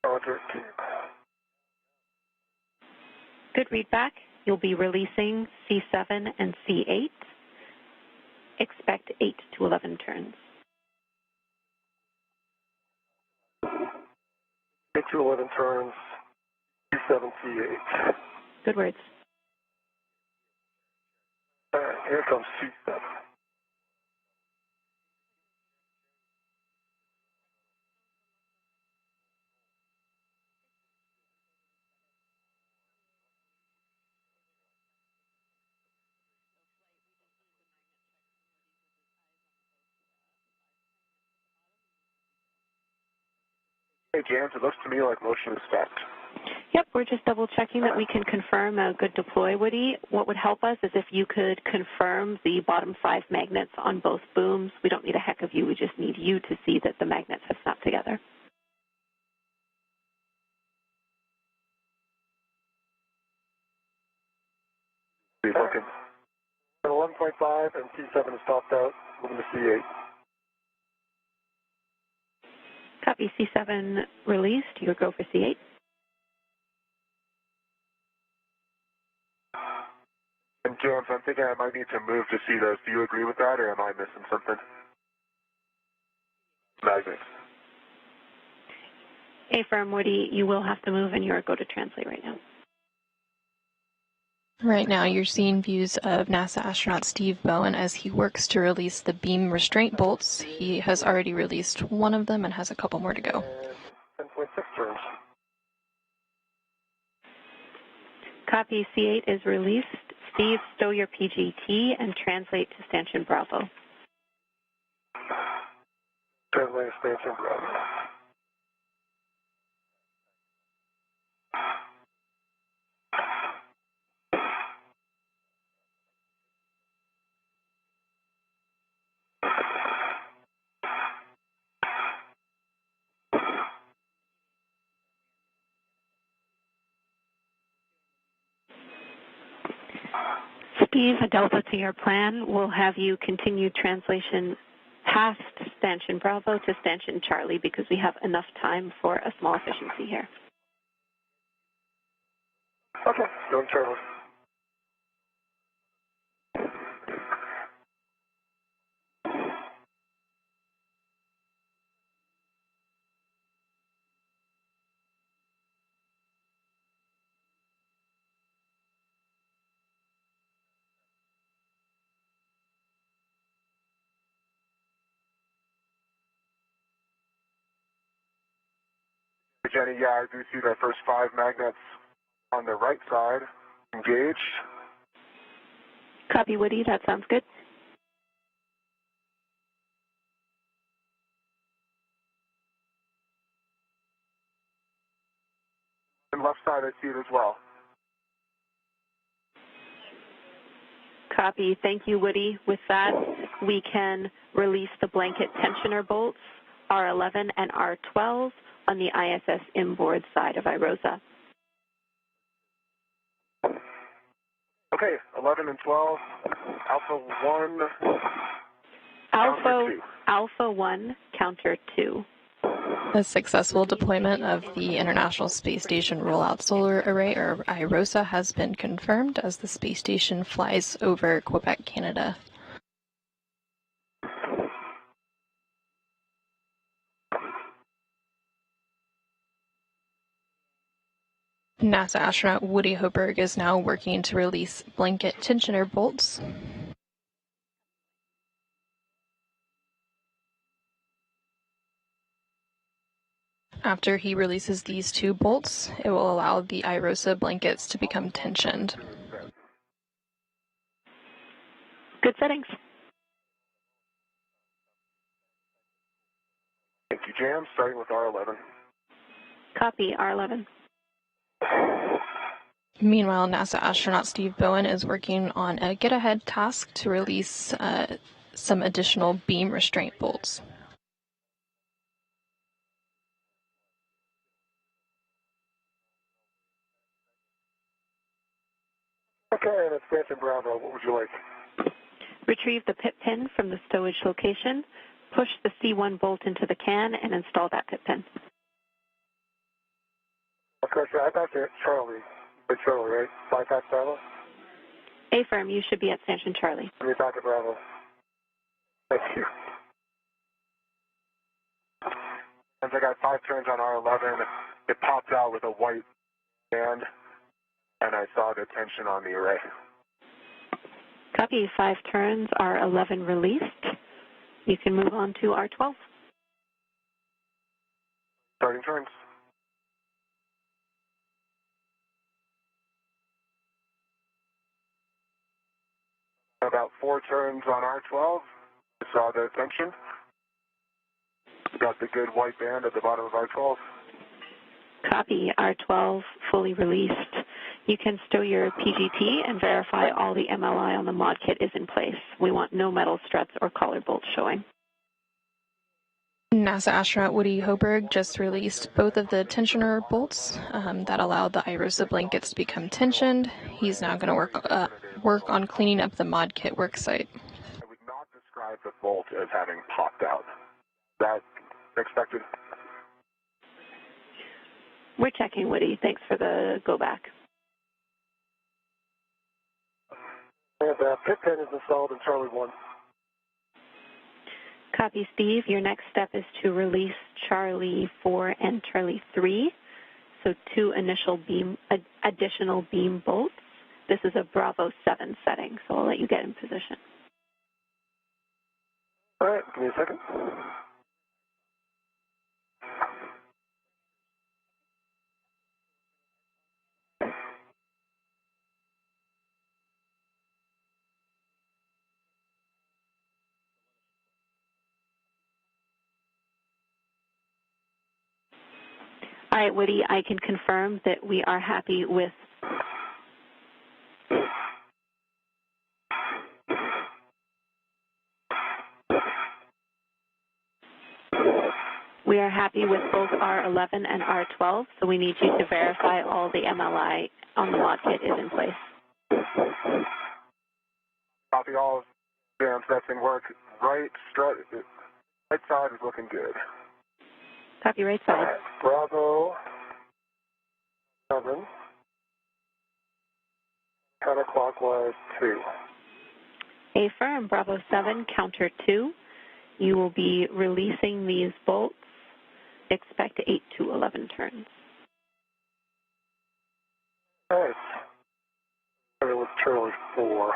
counter 2. Good readback. You'll be releasing C7 and C8. Expect 8 to 11 turns. 8 to 11 turns, C7, C8. Good words. All right, here comes C7. Hey, James, it looks to me like motion is stopped. Yep, we're just double checking that we can confirm a good deploy, Woody. What would help us is if you could confirm the bottom 5 magnets on both booms. We don't need a heck of you, we just need you to see that the magnets have snapped together. Be looking. 11.5 and C7 is topped out. Moving to C8. Copy C7 released. You go for C8. And James, I'm thinking I might need to move to see those. Do you agree with that, or am I missing something? Magnets. Affirm, Woody, you will have to move and you're go to translate right now. Right now, you're seeing views of NASA astronaut Steve Bowen as he works to release the beam restraint bolts. He has already released one of them and has a couple more to go. 10.6 turns. Copy C8 is released. Steve, stow your PGT and translate to stanchion Bravo. Translate to stanchion Bravo. Steve, a delta to your plan. We'll have you continue translation past stanchion Bravo to stanchion Charlie because we have enough time for a small efficiency here. Okay, going Charlie. Jenny, yeah, I do see the first 5 magnets on the right side engaged. Copy, Woody. That sounds good. And left side, I see it as well. Copy. Thank you, Woody. With that, we can release the blanket tensioner bolts, R11 and R12, on the ISS inboard side of IROSA. Okay, 11 and 12, Alpha 1, counter 2. Alpha 1, counter 2. The successful deployment of the International Space Station Rollout Solar Array, or IROSA, has been confirmed as the space station flies over Quebec, Canada. NASA astronaut Woody Hoburg is now working to release blanket tensioner bolts. After he releases these 2 bolts, it will allow the IROSA blankets to become tensioned. Good settings. Thank you, Jam. Starting with R11. Copy, R11. Meanwhile, NASA astronaut Steve Bowen is working on a get-ahead task to release some additional beam restraint bolts. Okay, and expansion Bravo, what would you like? Retrieve the pit pin from the stowage location, push the C1 bolt into the can, and install that pit pin. Okay, so I got Charlie. It's Charlie, right? Bypass Bravo? Affirm, you should be at Stanchion Charlie. Let me back to Bravo. Thank you. Since I got 5 turns on R11, it popped out with a white band, and I saw the tension on the array. Copy, 5 turns, R11 released. You can move on to R12. Starting turns. About 4 turns on R12. I saw the tension. Got the good white band at the bottom of R12. Copy, R12 fully released. You can stow your PGT and verify all the MLI on the mod kit is in place. We want no metal struts or collar bolts showing. NASA astronaut Woody Hoburg just released both of the tensioner bolts that allowed the IROSA blankets to become tensioned. He's now going to work on cleaning up the mod kit worksite. I would not describe the bolt as having popped out. That expected? We're checking, Woody. Thanks for the go back. And the pit pin is installed in Charlie 1. Copy, Steve. Your next step is to release Charlie 4 and Charlie 3. So 2 additional beam bolts. This is a Bravo 7 setting, so I'll let you get in position. All right, give me a second. All right, Woody, I can confirm that we are happy with both R11 and R12, so we need you to verify all the MLI on the mod kit is in place. Copy all. Jam testing work. Right side is looking good. Copy, right side. Bravo 7. Counterclockwise 2. Affirm, Bravo 7, counter 2. You will be releasing these bolts. Expect 8 to 11 turns. All right. Starting with Charlie 4.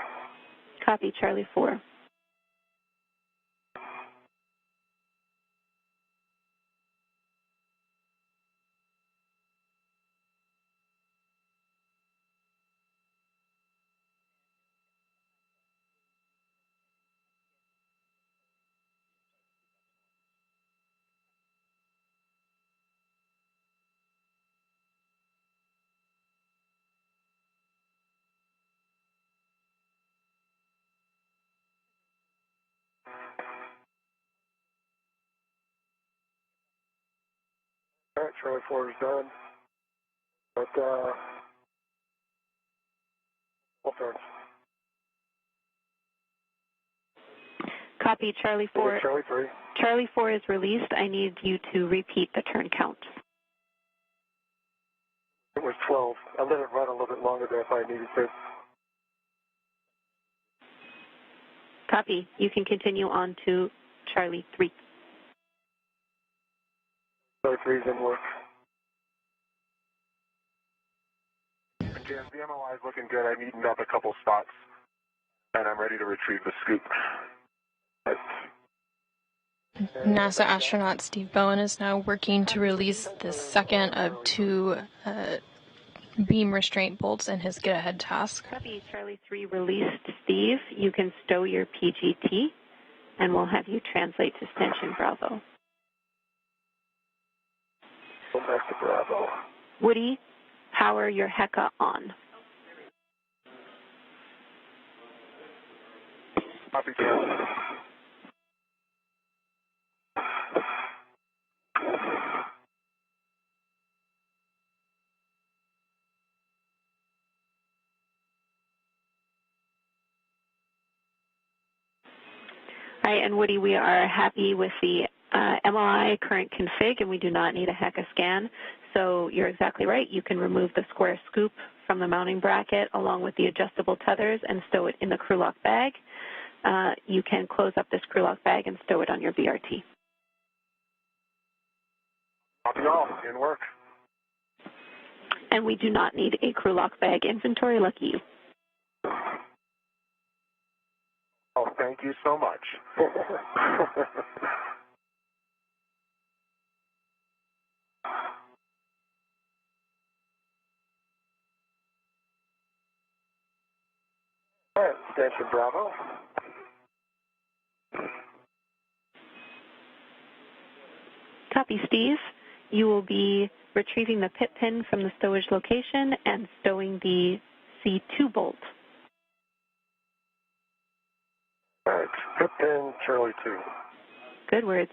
Copy, Charlie 4. All right, Charlie 4 is done. But, full turns. Copy, Charlie 4. Charlie 3. Charlie 4 is released. I need you to repeat the turn count. It was 12. I let it run a little bit longer than if I needed to. Copy. You can continue on to Charlie 3. Charlie 3 is in work. Jam, the MLI is looking good. I neatened up a couple spots, and I'm ready to retrieve the scoop. NASA astronaut Steve Bowen is now working to release the second of 2 beam restraint bolts in his get-ahead task. Copy, Charlie 3 released Steve. You can stow your PGT, and we'll have you translate to Stanchion Bravo. Go back to Bravo. Woody, power your HECA on. Copy, Charlie. All right, and Woody, we are happy with the MOI current config, and we do not need a HECA scan. So you're exactly right. You can remove the square scoop from the mounting bracket along with the adjustable tethers and stow it in the crew lock bag. You can close up this crew lock bag and stow it on your BRT. Copy all. In work. And we do not need a crew lock bag inventory. Lucky you. Oh, thank you so much. All right, Stanchion Bravo. Copy, Steve. You will be retrieving the pit pin from the stowage location and stowing the C2 bolt. All right, pit pin, Charlie 2. Good words.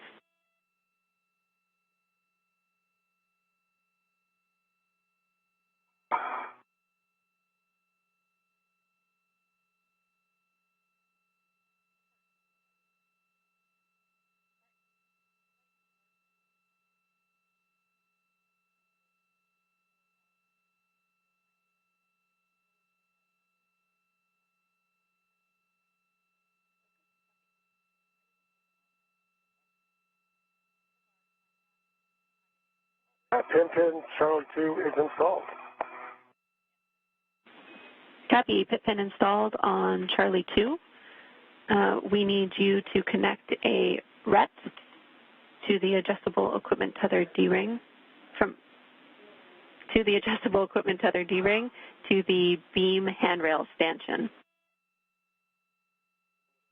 Pin, Charlie 2 is installed. Copy, pit pin installed on Charlie 2. We need you to connect a RET to the adjustable equipment tether D-ring to the beam handrail stanchion.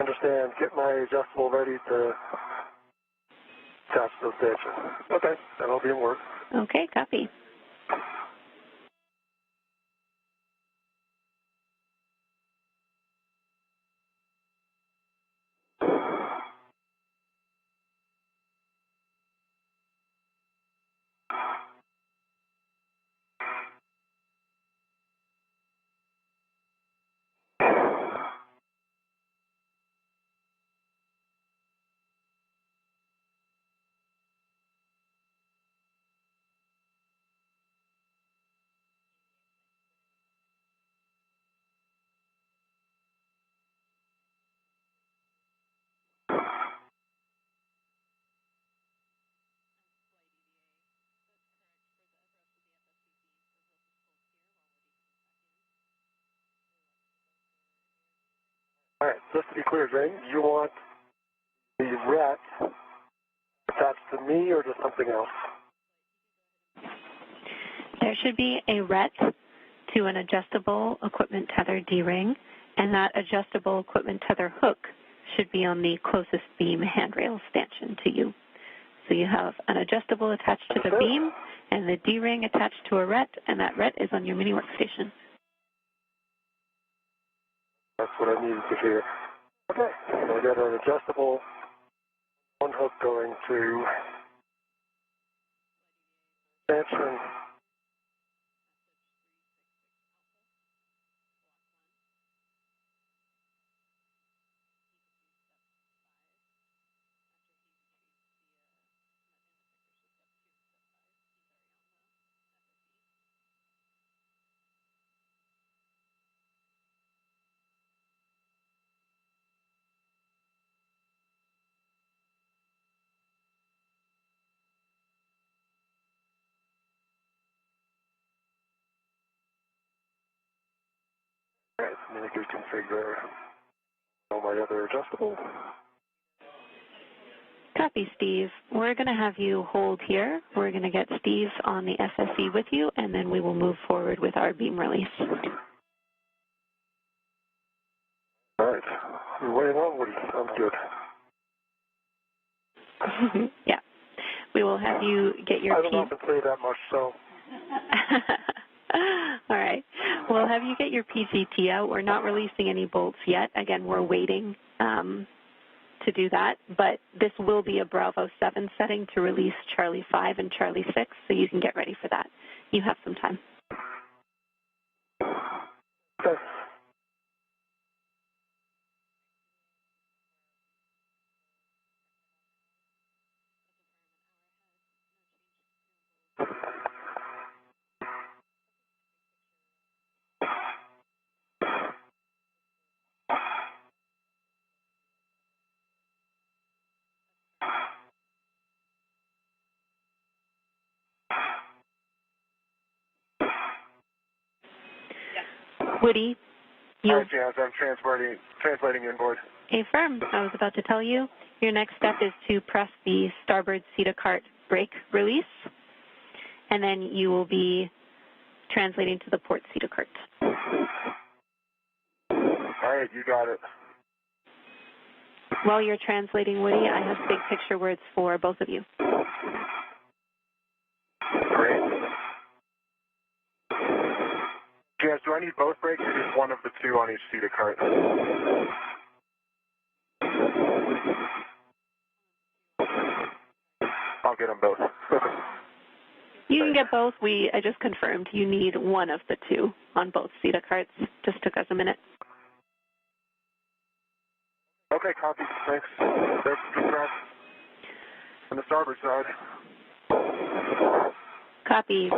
Understand. Get my adjustable ready to attach to the stanchion. Okay, that'll be in work. Okay, copy. All right, just to be clear, Jane, you want the RET attached to me or to something else? There should be a RET to an adjustable equipment tether D-ring, and that adjustable equipment tether hook should be on the closest beam handrail stanchion to you. So you have an adjustable attached to the beam and the D-ring attached to a RET, and that RET is on your mini workstation. That's what I needed to hear. Okay, so I got an adjustable one hook going to stanchion. All right, let me configure all my other adjustable. Copy, Steve. We're going to have you hold here. We're going to get Steve on the SSE with you, and then we will move forward with our beam release. All right. You're way well, Woody. Sounds good. Yeah. We will have you get your I don't know if I play that much, so. All right. We'll have you get your PCT out. We're not releasing any bolts yet. Again, we're waiting to do that, but this will be a Bravo 7 setting to release Charlie 5 and Charlie 6, so you can get ready for that. You have some time. Okay. Woody, you... Hi, Jazz. I'm translating inboard. Affirm. I was about to tell you, your next step is to press the starboard CETA cart brake release, and then you will be translating to the port CETA cart. All right, you got it. While you're translating, Woody, I have big picture words for both of you. Great. Jazz, do I need both brakes or just one of the two on each seat of cart? I'll get them both. You can get both. I just confirmed you need one of the two on both CETA carts. Just took us a minute. Okay, copy. Thanks. Thanks. Good job. On the starboard side. Copy.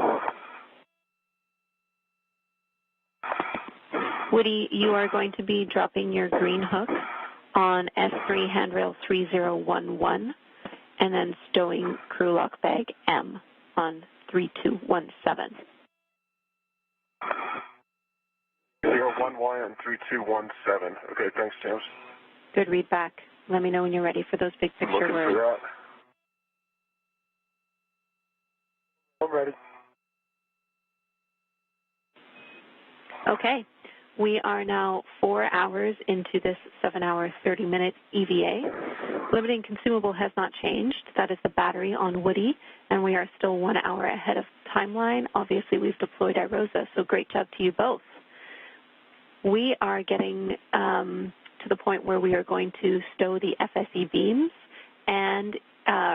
Woody, you are going to be dropping your green hook on S3 handrail 3011 and then stowing crew lock bag M on 3217. 011 and 3217. Okay, thanks, James. Good read back. Let me know when you're ready for those big picture Looking words. for that. I'm ready. Okay. We are now 4 hours into this 7-hour, 30-minute EVA. Limiting consumable has not changed. That is the battery on Woody, and we are still 1 hour ahead of timeline. Obviously, we've deployed IROSA, so great job to you both. We are getting to the point where we are going to stow the FSE beams and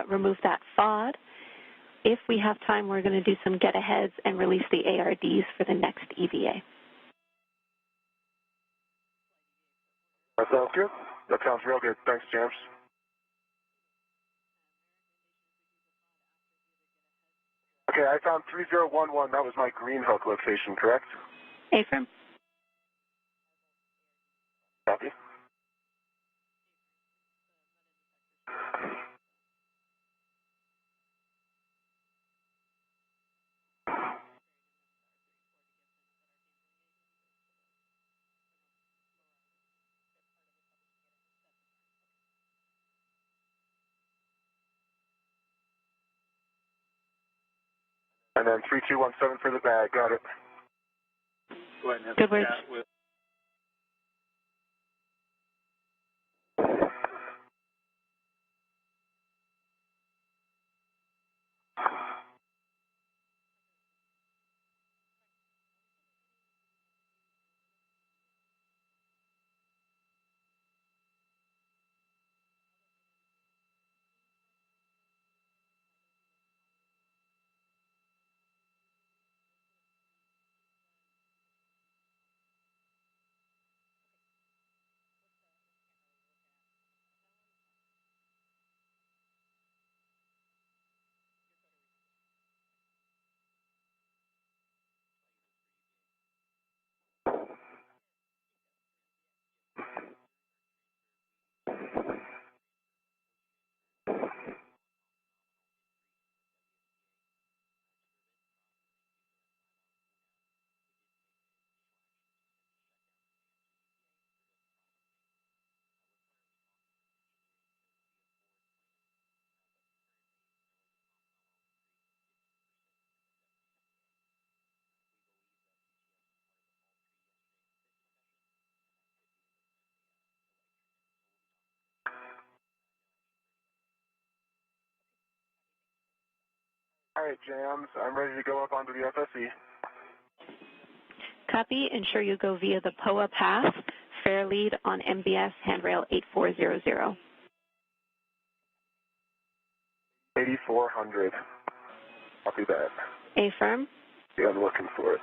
remove that FOD. If we have time, we're going to do some get-aheads and release the ARDs for the next EVA. That sounds good. That sounds real good. Thanks, James. Okay, I found 3011. That was my green hook location, correct? Affirm. Copy. And then 3217 for the bag. Got it. Go ahead and have Good a words. chat with All right, Jams, I'm ready to go up onto the FSE. Copy. Ensure you go via the POA path, fair lead on MBS handrail 8400. 8400. Copy that. Affirm. Yeah, I'm looking for it.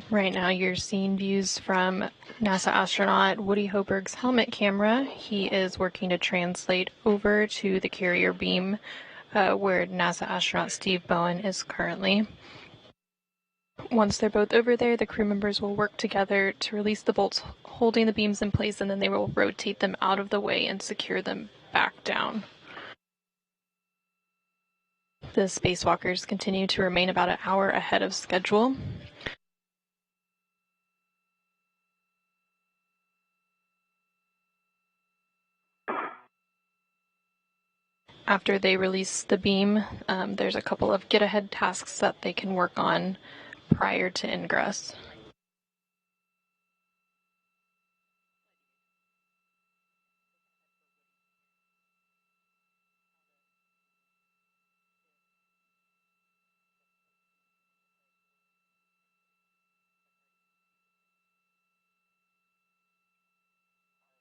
Right now you're seeing views from NASA astronaut Woody Hoburg's helmet camera. He is working to translate over to the carrier beam where NASA astronaut Steve Bowen is currently. Once they're both over there, the crew members will work together to release the bolts holding the beams in place, and then they will rotate them out of the way and secure them back down. The spacewalkers continue to remain about an hour ahead of schedule. After they release the beam, there's a couple of get-ahead tasks that they can work on prior to ingress.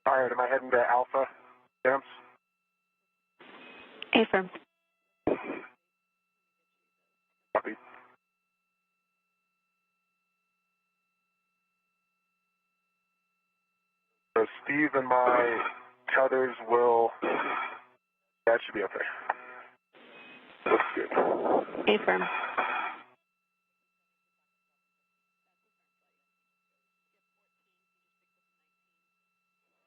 All right, am I heading to Alpha, Jams? Affirm. Copy. So Steve and my tethers will... That should be okay. Looks good. Affirm.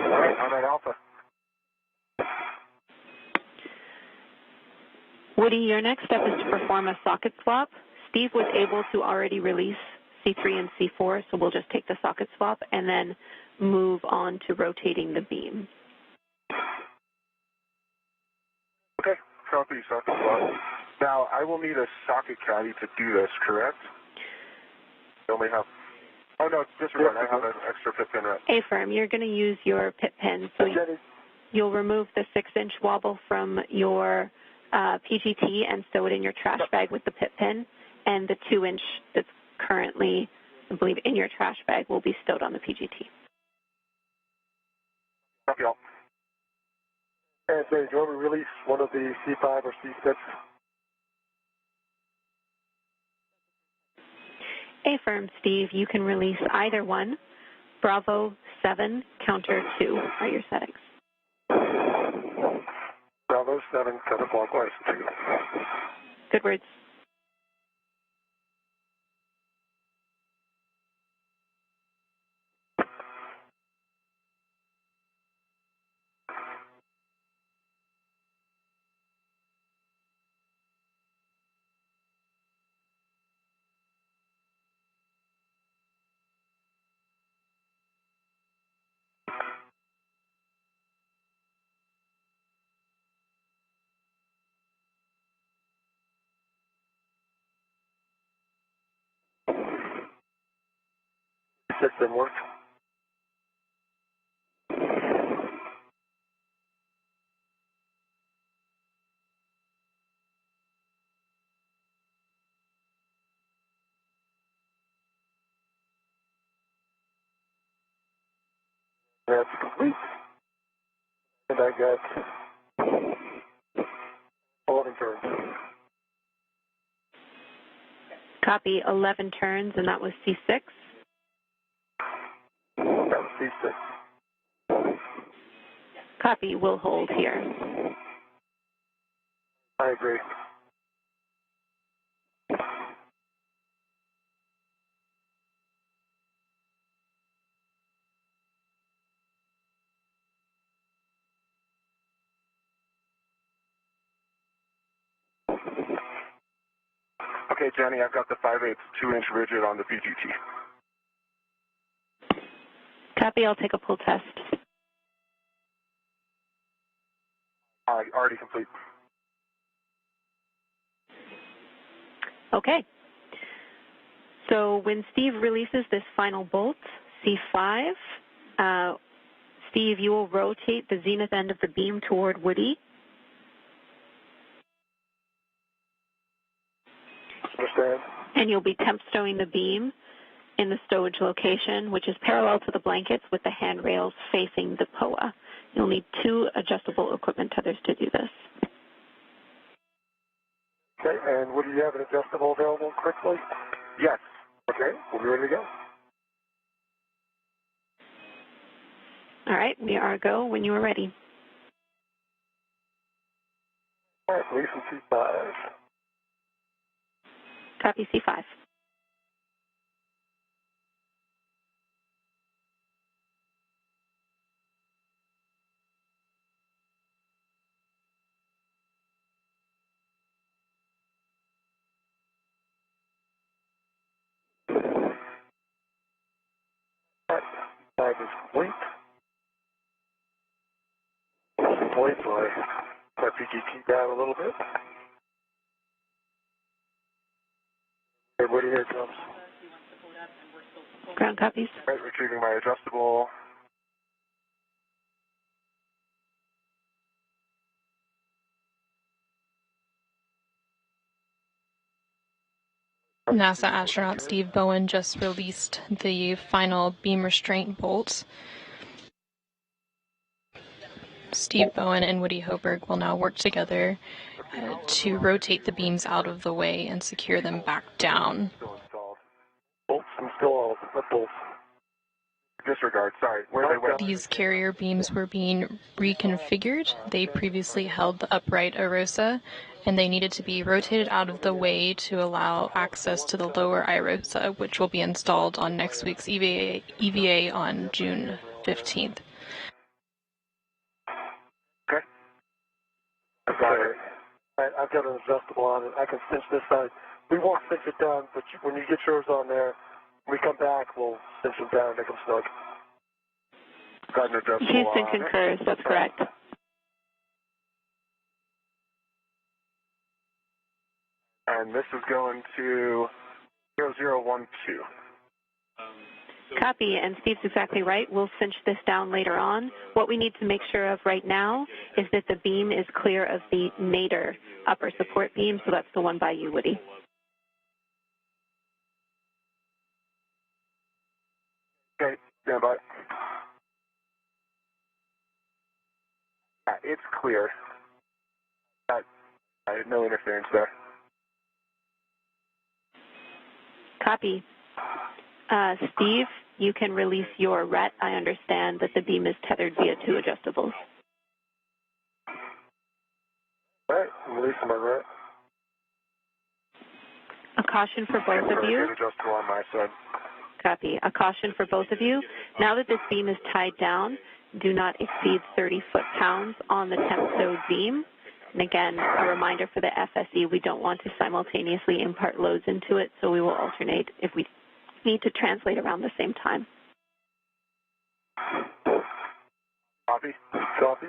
All right, I'm at Alpha. Woody, your next step is to perform a socket swap. Steve was able to already release C3 and C4, so we'll just take the socket swap and then move on to rotating the beam. Okay, copy, socket swap. Now, I will need a socket caddy to do this, correct? I only have... Oh, no, disregard. I have an extra pit pin rep. Affirm. You're going to use your pit pin, so you'll remove the 6-inch wobble from your PGT and stow it in your trash bag with the pit pin, and the 2-inch that's currently, I believe, in your trash bag will be stowed on the PGT. Copy all. And so, do you want me to release one of the C5 or C6? Affirm, Steve. You can release either one. Bravo 7, counter 2 are your settings. Bravo 7, counterclockwise 2. Good words. Six didn't work. That's complete. And I got 11 turns. Copy 11 turns, and that was C6. That was C6. Copy, we'll hold here. I agree. Okay, Jenny, I've got the 5/8 2-inch rigid on the VGT. Copy, I'll take a pull test. Already complete. Okay. So when Steve releases this final bolt, C5, Steve, you will rotate the zenith end of the beam toward Woody. Understand. And you'll be temp stowing the beam in the stowage location, which is parallel to the blankets with the handrails facing the POA. You'll need 2 adjustable equipment tethers to do this. Okay, and would you have an adjustable available quickly? Yes. Okay, we'll be ready to go. All right, we are a go when you are ready. All right, release from C5. Copy C5. All right, 5 is complete. Complete, so I let PGT down a little bit. Everybody here comes. Ground copies. All right, retrieving my adjustable. NASA astronaut Steve Bowen just released the final beam restraint bolts. Steve Bowen and Woody Hoburg will now work together to rotate the beams out of the way and secure them back down. Still installed. Bolts installed. What bolts? Disregard, sorry. Where they went. These carrier beams were being reconfigured. They previously held the upright IROSA, and they needed to be rotated out of the way to allow access to the lower IROSA, which will be installed on next week's EVA on June 15th. Okay. I've got it. I've got an adjustable on it. I can cinch this side. We won't cinch it down, but when you get yours on there, when we come back, we'll cinch them down and make them snug. Got an adjustable Houston on concurs, that's correct. And this is going to 0012. Copy, and Steve's exactly right. We'll cinch this down later on. What we need to make sure of right now is that the beam is clear of the nadir upper support beam, so that's the one by you, Woody. Okay, stand by. It's clear. No interference there. Copy. Steve, you can release your RET. I understand that the beam is tethered via 2 adjustables. All right, release my RET. A caution for both of you. Adjustable on my side. Copy. A caution for both of you. Now that this beam is tied down, do not exceed 30 foot-pounds on the temp stowed beam. And again, a reminder for the FSE, we don't want to simultaneously impart loads into it, so we will alternate if we need to translate around the same time. Copy. Copy.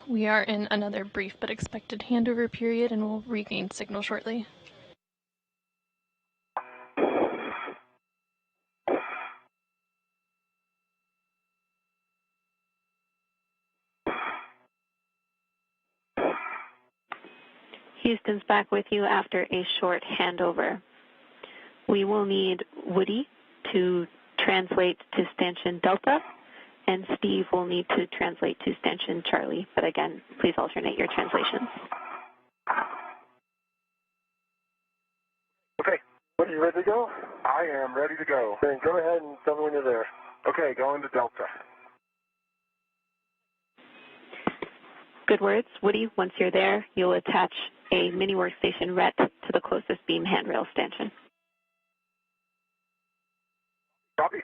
We are in another brief but expected handover period and will regain signal shortly. Houston's back with you after a short handover. We will need Woody to translate to stanchion Delta and Steve will need to translate to Stanchion Charlie, but again, please alternate your translations. Okay, are you ready to go? I am ready to go. Then go ahead and tell me when you're there. Okay, going to Delta. Good words. Woody, once you're there, you'll attach a mini workstation RET to the closest beam handrail stanchion. Copy.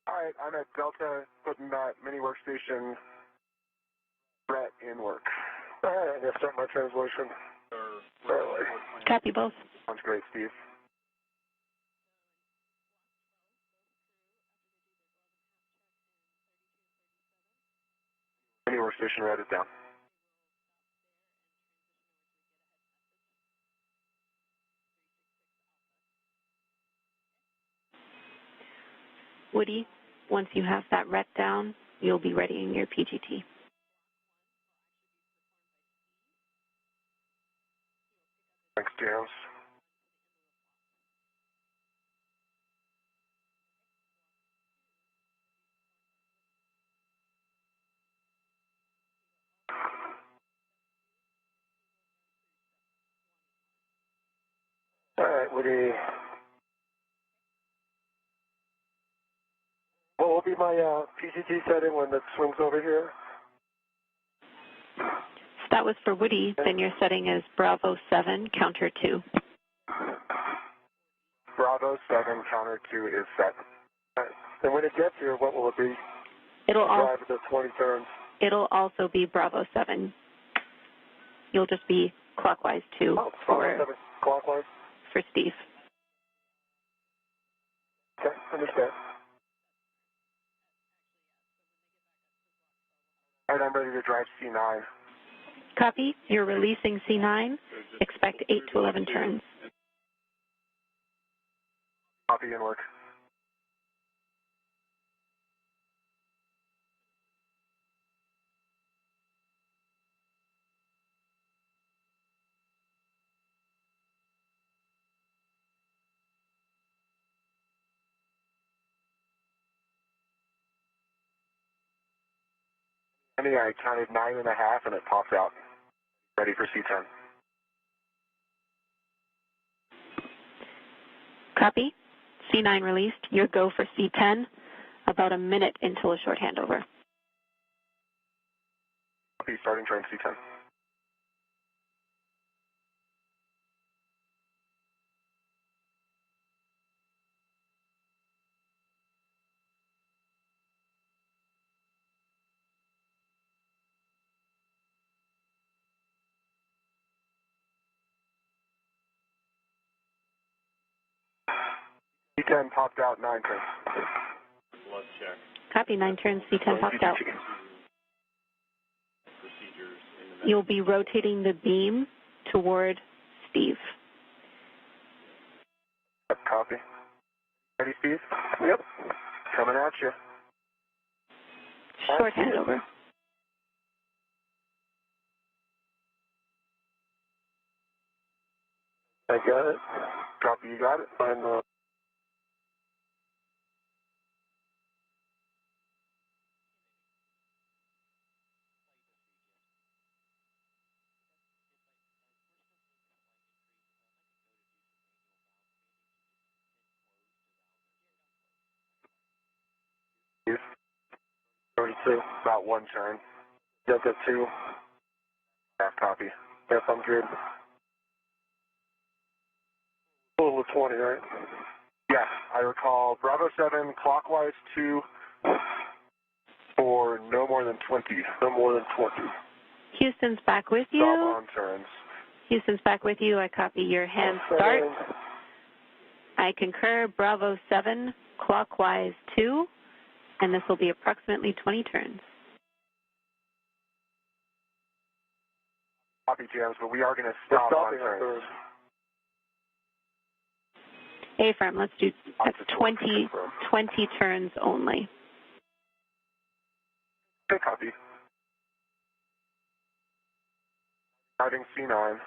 All right, I'm at Delta, putting that mini workstation RET in work. All right, I'm going to start my translation. Copy both. Sounds great, Steve. Mini workstation RET is down. Woody, once you have that RET down, you'll be readying your PGT. Thanks, James. All right, Woody. What will be my PGT setting when it swings over here? So that was for Woody, then your setting is Bravo 7, counter 2. Bravo 7, counter 2 is set. All right. And when it gets here, what will it be? It'll drive the 20 turns. It'll also be Bravo 7. You'll just be clockwise 2 Bravo 7 clockwise? For Steve. Okay, understand. All right, I'm ready to drive C9. Copy. You're releasing C9. Expect 8 to 11 turns. Copy and work. I counted 9.5 and it pops out. Ready for C10. Copy. C9 released. Your go for C10. About a minute until a short handover. Copy, starting turn C10. C10 popped out 9 turns. Blood check. Copy. 9 turns. C10 popped out. You'll be rotating the beam toward Steve. Copy. Ready, Steve? Yep. Coming at you. Short handover. I got it. Copy, you got it. I'm Steve. 32, about 1 turn. Delta 2. Half copy. Yes, I'm good. Total of 20, right? Yeah, I recall Bravo 7, clockwise 2 for no more than 20. No more than 20. Houston's back with you. Stop on turns. Houston's back with you. I copy your hand start. I concur, Bravo 7, clockwise 2, and this will be approximately 20 turns. Copy, James, but we are going to stop on turns. A-firm, let's do, that's 20 turns only. Okay, copy. Starting C9.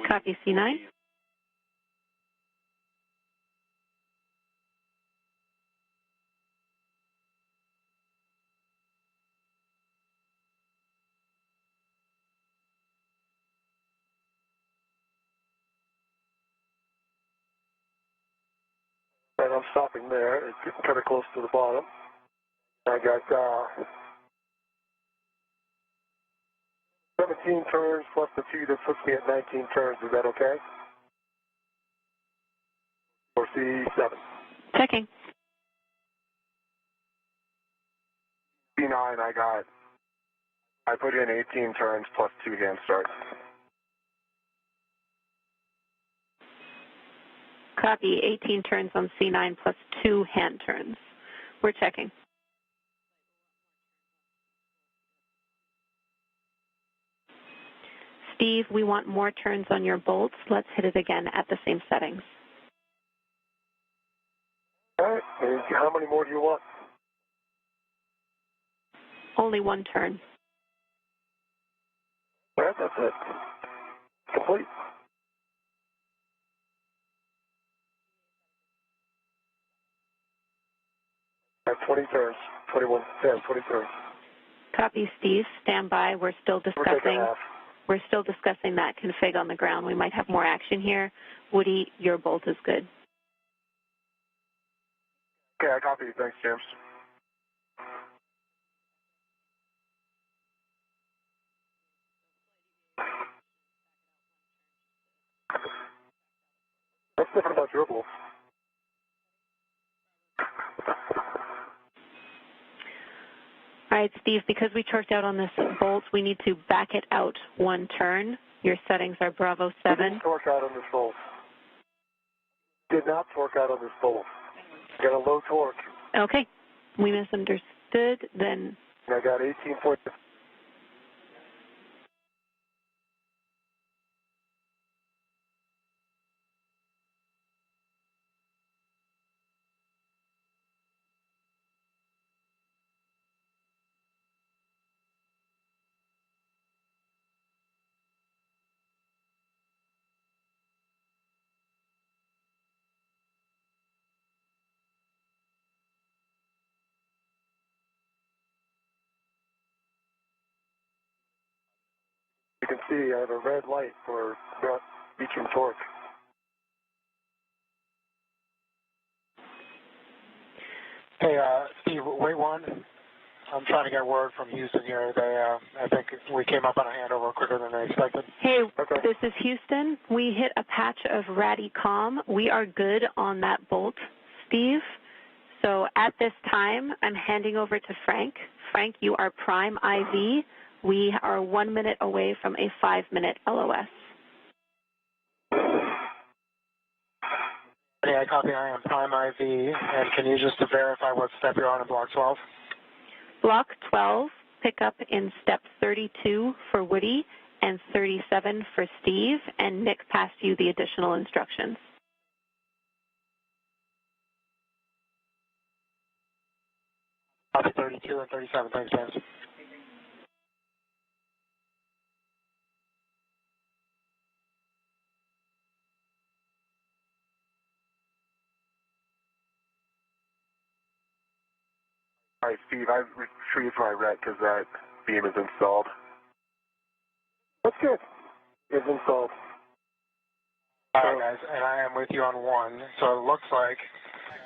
Copy C9. And I'm stopping there. It's getting kind of close to the bottom. I got 17 turns plus the 2 that puts me at 19 turns. Is that okay? Or C7? Checking. C9, I put in 18 turns plus 2 hand starts. Copy, 18 turns on C9 plus 2 hand turns. We're checking. Steve, we want more turns on your bolts. Let's hit it again at the same settings. All right. And how many more do you want? Only 1 turn. All right, that's it. Complete. I have 20 turns. 21. Yeah, 20 turns. Copy, Steve. Stand by. We're still discussing. We're still discussing that config on the ground. We might have more action here. Woody, your bolt is good. Okay, I copy. Thanks, James. What's different about your bolt? All right, Steve, because we torqued out on this bolt, we need to back it out 1 turn. Your settings are Bravo 7. Didn't torque out on this bolt. Did not torque out on this bolt. Got a low torque. Okay. We misunderstood. Then And I got 18 points. You can see I have a red light for not reaching torque. Hey, Steve, wait one. I'm trying to get word from Houston here. They, I think we came up on a handover quicker than they expected. hey, Okay. this is Houston. We hit a patch of Radicom. We are good on that bolt, Steve. So at this time, I'm handing over to Frank. Frank, you are prime IV. We are 1 minute away from a 5-minute LOS. Hey, I copy. I am prime IV. And can you just verify what step you're on in block 12? Block 12, pick up in step 32 for Woody and 37 for Steve, and Nick passed you the additional instructions. Copy 32 and 37. Thanks, James. All right, Steve, I've retrieved my ret because that beam is installed. That's good. It's installed. All right, guys, and I am with you on 1. So it looks like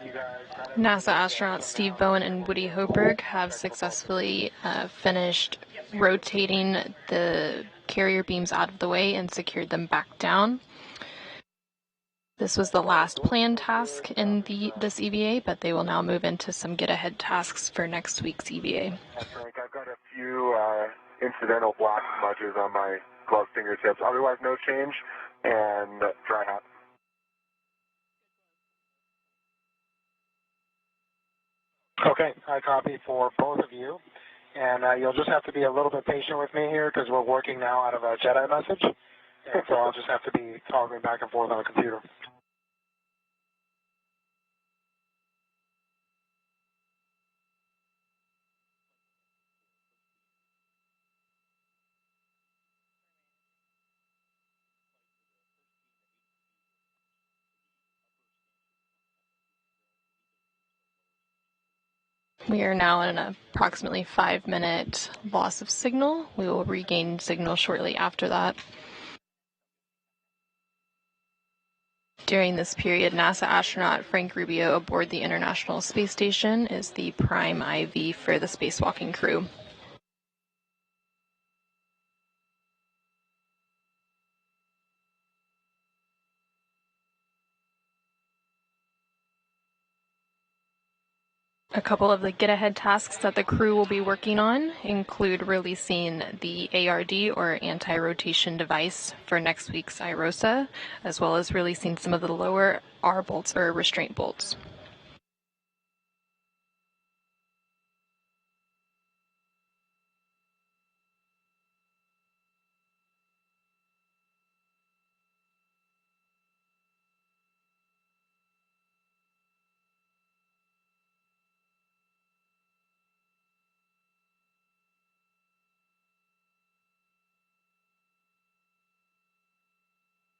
you guys... NASA astronauts Steve Bowen and Woody Hoburg have successfully finished rotating the carrier beams out of the way and secured them back down. This was the last planned task in this EVA, but they will now move into some get-ahead tasks for next week's EVA. That's right. I've got a few incidental black smudges on my glove fingertips. Otherwise, no change, and dry hot. Okay, I copy for both of you. And you'll just have to be a little bit patient with me here because we're working now out of a Jedi message. And so I'll just have to be toggling back and forth on the computer. We are now in an approximately 5-minute loss of signal. We will regain signal shortly after that. During this period, NASA astronaut Frank Rubio aboard the International Space Station is the prime IV for the spacewalking crew. A couple of the get-ahead tasks that the crew will be working on include releasing the ARD, or anti-rotation device, for next week's IROSA, as well as releasing some of the lower R bolts, or restraint bolts.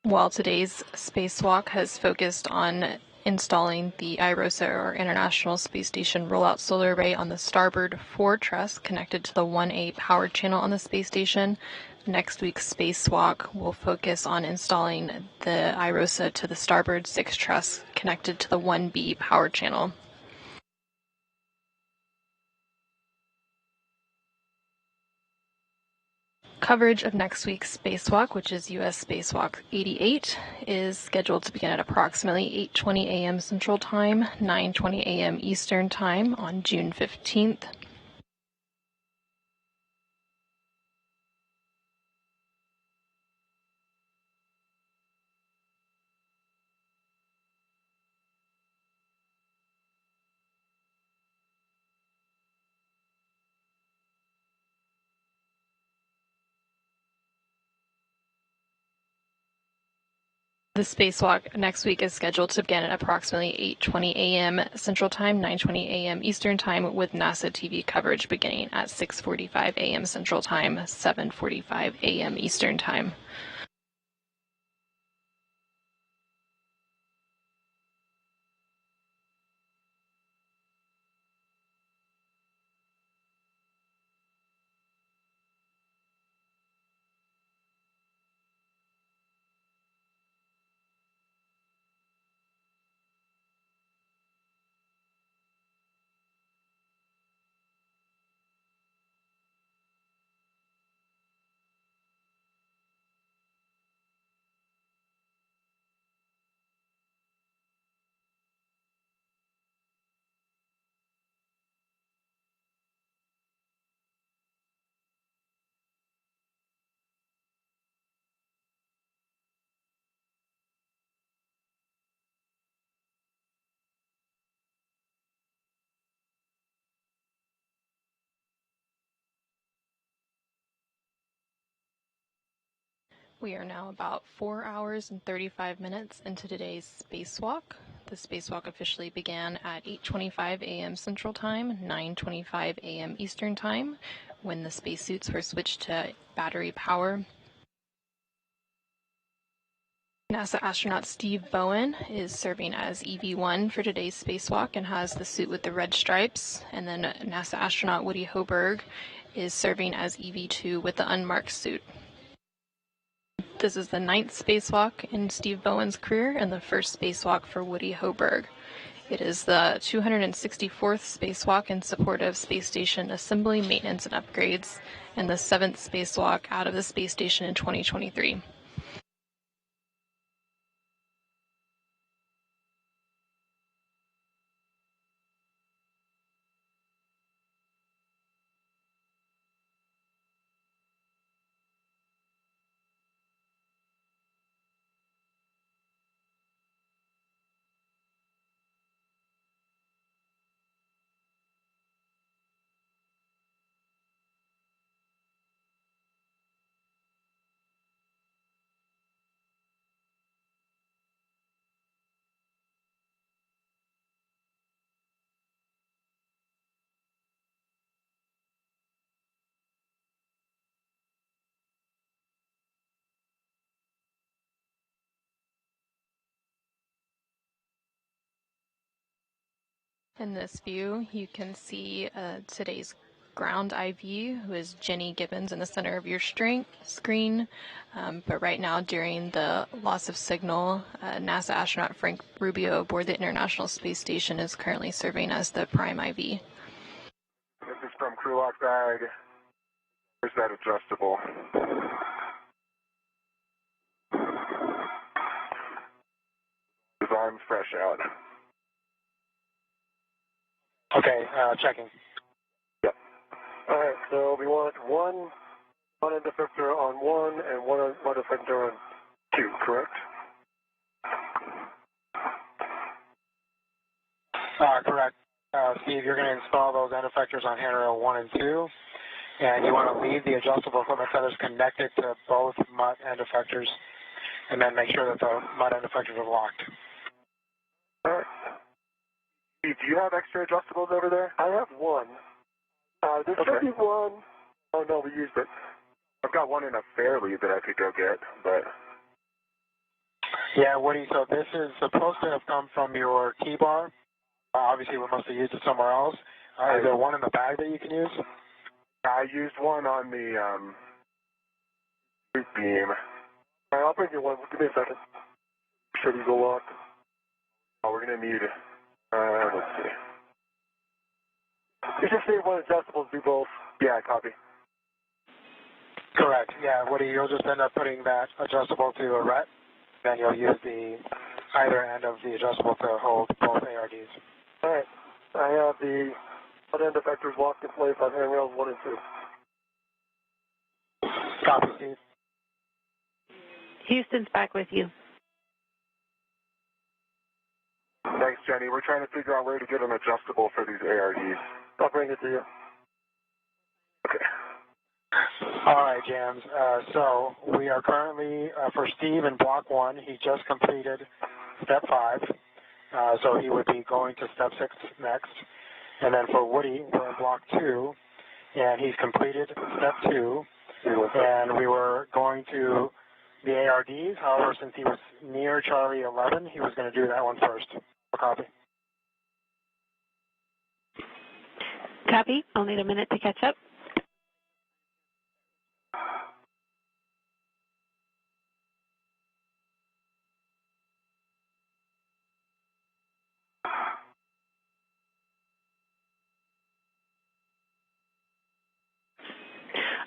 While today's spacewalk has focused on installing the IROSA, or International Space Station Rollout Solar Array, on the starboard fore truss connected to the 1A power channel on the space station, next week's spacewalk will focus on installing the IROSA to the starboard 6 truss connected to the 1B power channel. Coverage of next week's spacewalk, which is U.S. Spacewalk 88, is scheduled to begin at approximately 8:20 a.m. Central Time, 9:20 a.m. Eastern Time on June 15th. The spacewalk next week is scheduled to begin at approximately 8:20 a.m. Central Time, 9:20 a.m. Eastern Time, with NASA TV coverage beginning at 6:45 a.m. Central Time, 7:45 a.m. Eastern Time. We are now about 4 hours and 35 minutes into today's spacewalk. The spacewalk officially began at 8:25 a.m. Central Time, 9:25 a.m. Eastern Time, when the spacesuits were switched to battery power. NASA astronaut Steve Bowen is serving as EV1 for today's spacewalk and has the suit with the red stripes. And then NASA astronaut Woody Hoburg is serving as EV2 with the unmarked suit. This is the 9th spacewalk in Steve Bowen's career and the first spacewalk for Woody Hoburg. It is the 264th spacewalk in support of space station assembly, maintenance, and upgrades, and the 7th spacewalk out of the space station in 2023. In this view, you can see today's ground IV, who is Jenny Gibbons, in the center of your screen. But right now, during the loss of signal, NASA astronaut Frank Rubio aboard the International Space Station is currently serving as the prime IV. This is from crew lock bag. Where's that adjustable? His arm's fresh out. Okay, checking. Yep. All right, so we want one end effector on 1 and one effector on 2, correct? Correct. Steve, you're going to install those end effectors on handrail 1 and 2, and you want to leave the adjustable equipment tethers connected to both MUT end effectors, and then make sure that the MUT end effectors are locked. All right. Steve, do you have extra adjustables over there? I have one. There should be one. Oh, no, we used it. I've got one in a fairly that I could go get, but... Yeah, Woody, so this is supposed to have come from your T-bar. Obviously, we must have used it somewhere else. Is there one in the bag that you can use? I used one on the boot beam. All right, I'll bring you one. Give me a second. Should we go locked? Oh, we're going to need... let's see. You just need one adjustable to do both. Yeah, copy. Correct. Yeah, Woody, you'll just end up putting that adjustable to a RET. Then you'll use the either end of the adjustable to hold both ARDs. All right. I have the end effectors locked in place on handrails 1 and 2. Copy, Steve. Houston's back with you. Thanks, Jenny. We're trying to figure out where to get an adjustable for these ARDs. I'll bring it to you. Okay. All right, Jams. So we are currently, for Steve in Block 1, he just completed Step 5. So he would be going to Step 6 next. And then for Woody, we're in Block 2, and he's completed Step 2. And we were going to the ARDs. However, since he was near Charlie 11, he was going to do that one first. Copy. Copy. I'll need a minute to catch up.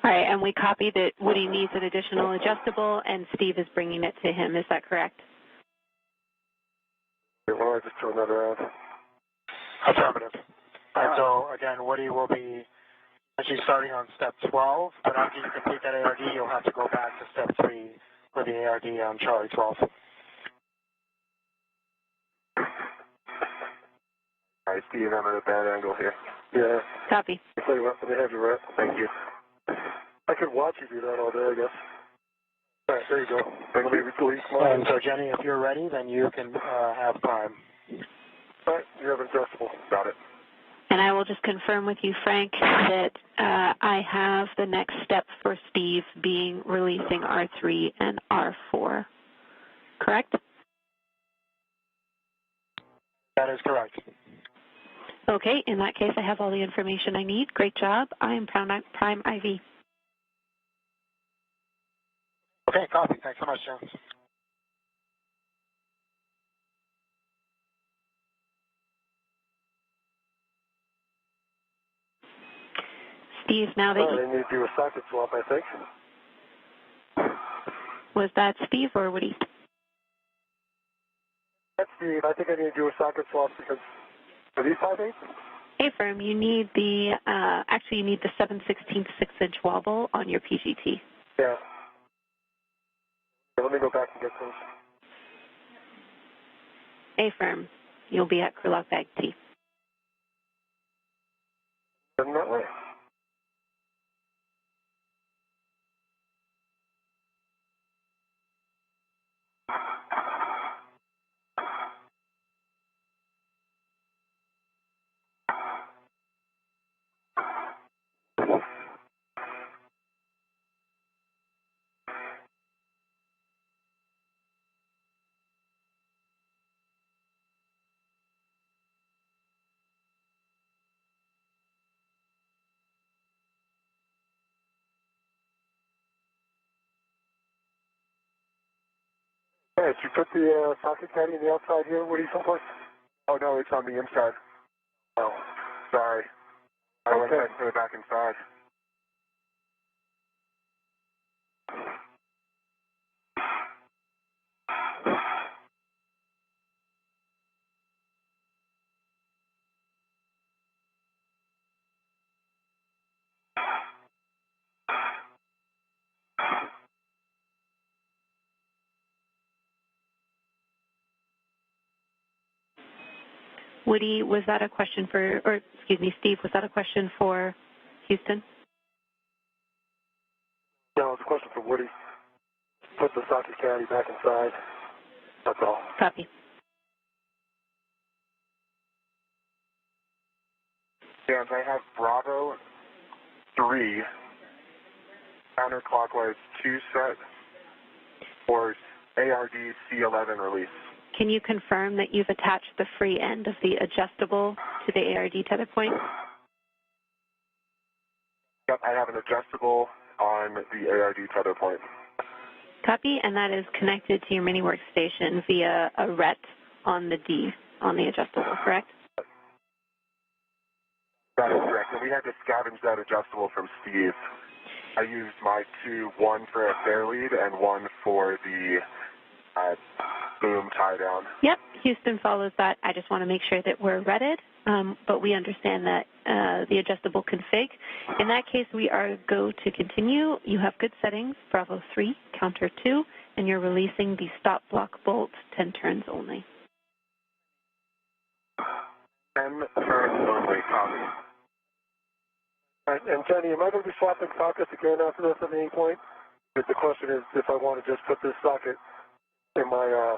All right, and we copy that Woody needs an additional adjustable, and Steve is bringing it to him. Is that correct? Why don't I just turn that around? Affirmative. And so, again, Woody will be actually starting on Step 12, but after you complete that ARD, you'll have to go back to Step 3 for the ARD on Charlie 12. All right, Steve, I'm at a bad angle here. Yeah. Copy. Let me have your rep. Thank you. I could watch you do that all day, I guess. All right, there you go. Let me release mine. And so, Jenny, if you're ready, then you can have prime. All right, you have adjustable. Got it. And I will just confirm with you, Frank, that I have the next step for Steve being releasing R3 and R4. Correct? That is correct. Okay, in that case, I have all the information I need. Great job. I am Prime IV. Okay, copy. Thanks so much, James. Steve, now that I need to do a socket swap, I think. was that Steve or Woody? That's Steve. I think I need to do a socket swap because are these 5/8? Hey, firm, you need the, actually you need the 7/16 6-inch wobble on your PGT. Yeah. Let me go back and get those. Hey, firm, you'll be at crew lock bag T. Isn't that way? Hey, did you put the socket caddy on the outside here, Woody, someplace? Oh, no, it's on the inside. Oh, sorry. I went ahead and put it back inside. Woody, was that a question for, or excuse me, Steve, was that a question for Houston? No, it's a question for Woody. Put the socket caddy back inside. That's all. Copy. And I have Bravo 3 counterclockwise 2 set for ARD C11 release. Can you confirm that you've attached the free end of the adjustable to the ARD tether point? Yep, I have an adjustable on the ARD tether point. Copy, and that is connected to your mini workstation via a RET on the D, on the adjustable, correct? That is correct, and we had to scavenge that adjustable from Steve. I used my two, one for a fair lead and one for the boom tie down. Yep, Houston follows that. I just want to make sure that we're redded, but we understand that the adjustable config. In that case, we are go to continue. You have good settings, Bravo 3, counter 2, and you're releasing the stop block bolt 10 turns only. 10 turns only, copy. All right, and Jenny, am I going to be swapping sockets again after this at any point? The question is if I want to just put this socket in my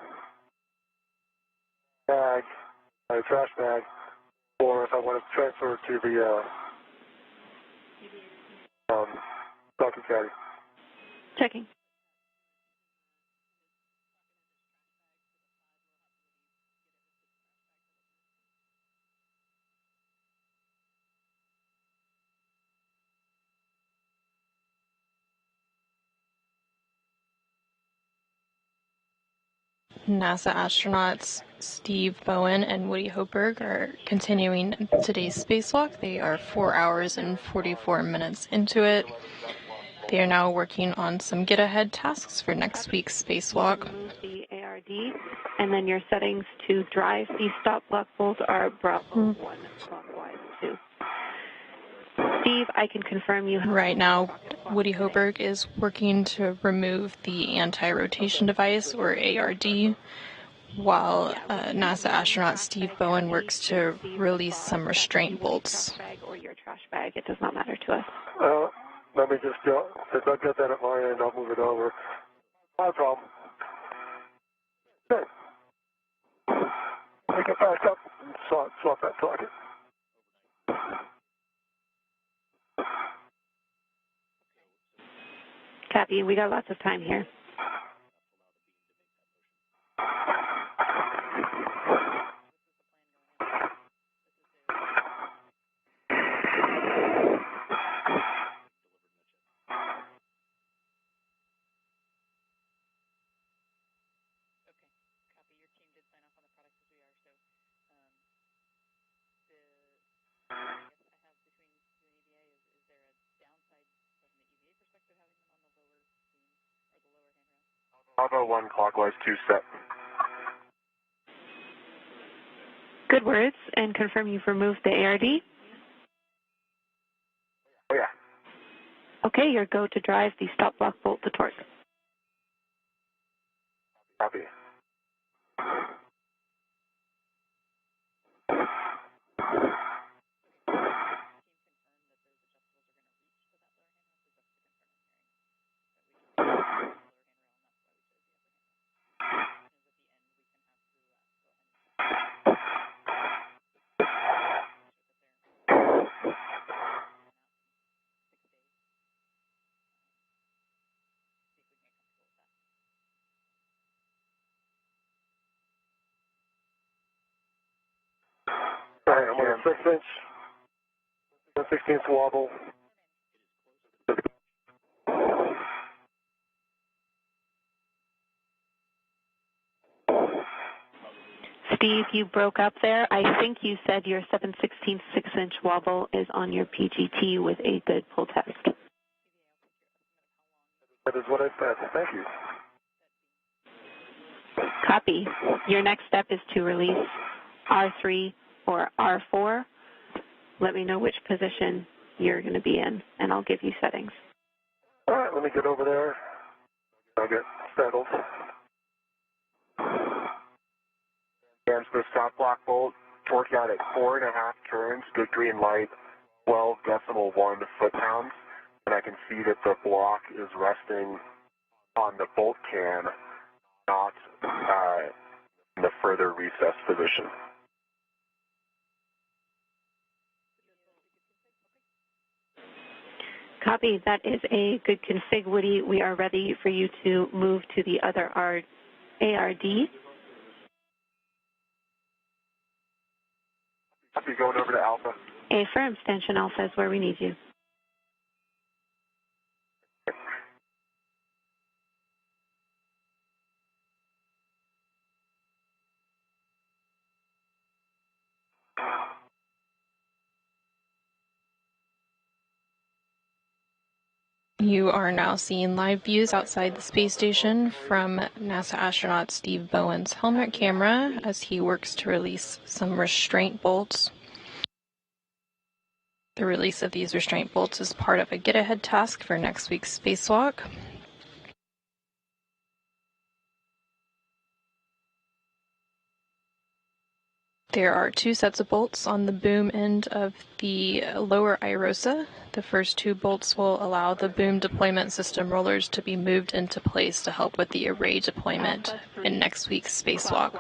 bag, my trash bag, or if I want to transfer it to the socket caddy. Checking. NASA astronauts Steve Bowen and Woody Hoburg are continuing today's spacewalk. They are 4 hours and 44 minutes into it. They are now working on some get-ahead tasks for next week's spacewalk. Remove the ARD, and then your settings to drive the stop block bolt are Bravo 1 clockwise 2. Steve, I can confirm you have... Right now, Woody Hoburg is working to remove the anti-rotation device, or ARD, while NASA astronaut Steve Bowen works to release some restraint bolts. Or your trash bag, it does not matter to us. Let me just go, since I got that at my end, I'll move it over. No problem. Okay. Take it back up and swap that socket. Copy, we got lots of time here. Bravo 1 clockwise 2 set. Good words, and confirm you've removed the ARD. Oh, yeah. Okay, your go to drive the stop block bolt to torque. Copy. All right, I'm on a 6-inch, 1/16 wobble. Steve, you broke up there. I think you said your 7/16 6-inch wobble is on your PGT with a good pull test. That is what I said. Thank you. Copy. Your next step is to release R3 or R4. Let me know which position you're going to be in, and I'll give you settings. All right, let me get over there. I'll get settled. And for the stop block bolt, torque out at 4.5 turns, good green light, 12.1 foot-pounds. And I can see that the block is resting on the bolt can, not in the further recessed position. Copy. That is a good config, Woody. We are ready for you to move to the other ARD. Copy, going over to Alpha. Affirm. Stanchion Alpha is where we need you. You are now seeing live views outside the space station from NASA astronaut Steve Bowen's helmet camera as he works to release some restraint bolts. The release of these restraint bolts is part of a get-ahead task for next week's spacewalk. There are 2 sets of bolts on the boom end of the lower IROSA. The first 2 bolts will allow the boom deployment system rollers to be moved into place to help with the array deployment in next week's spacewalk.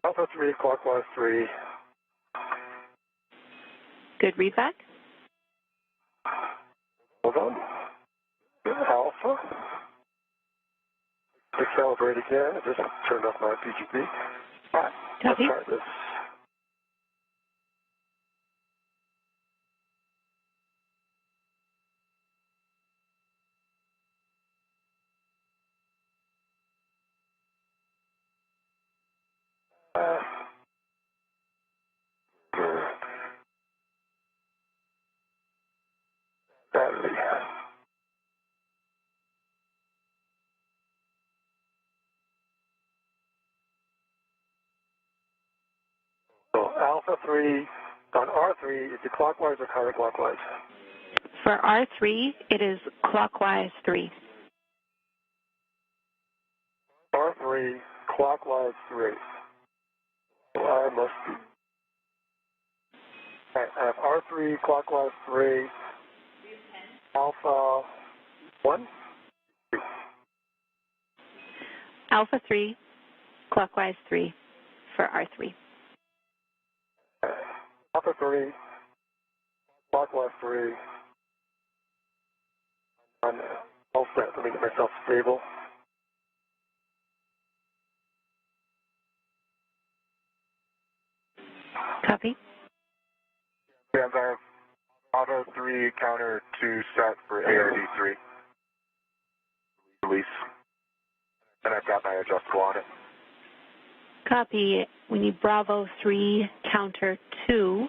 Alpha 3, clockwise 3. Good readback. Hold on. Alpha. Recalibrate again. I just turned off my PGP. All right, let's try this. Battery. So Alpha 3 on R3, is it clockwise or counterclockwise? For R3, it is clockwise 3. R3, clockwise 3. So I must be. I have R3, clockwise 3. Alpha 1? Alpha 3, clockwise 3 for R3. Alpha 3, clockwise 3. I'm all set. Let me get myself stable. Copy. And I have Auto 3, counter 2 set for ARD 3. Release. And I've got my adjustable on it. Copy. We need Bravo 3, counter 2.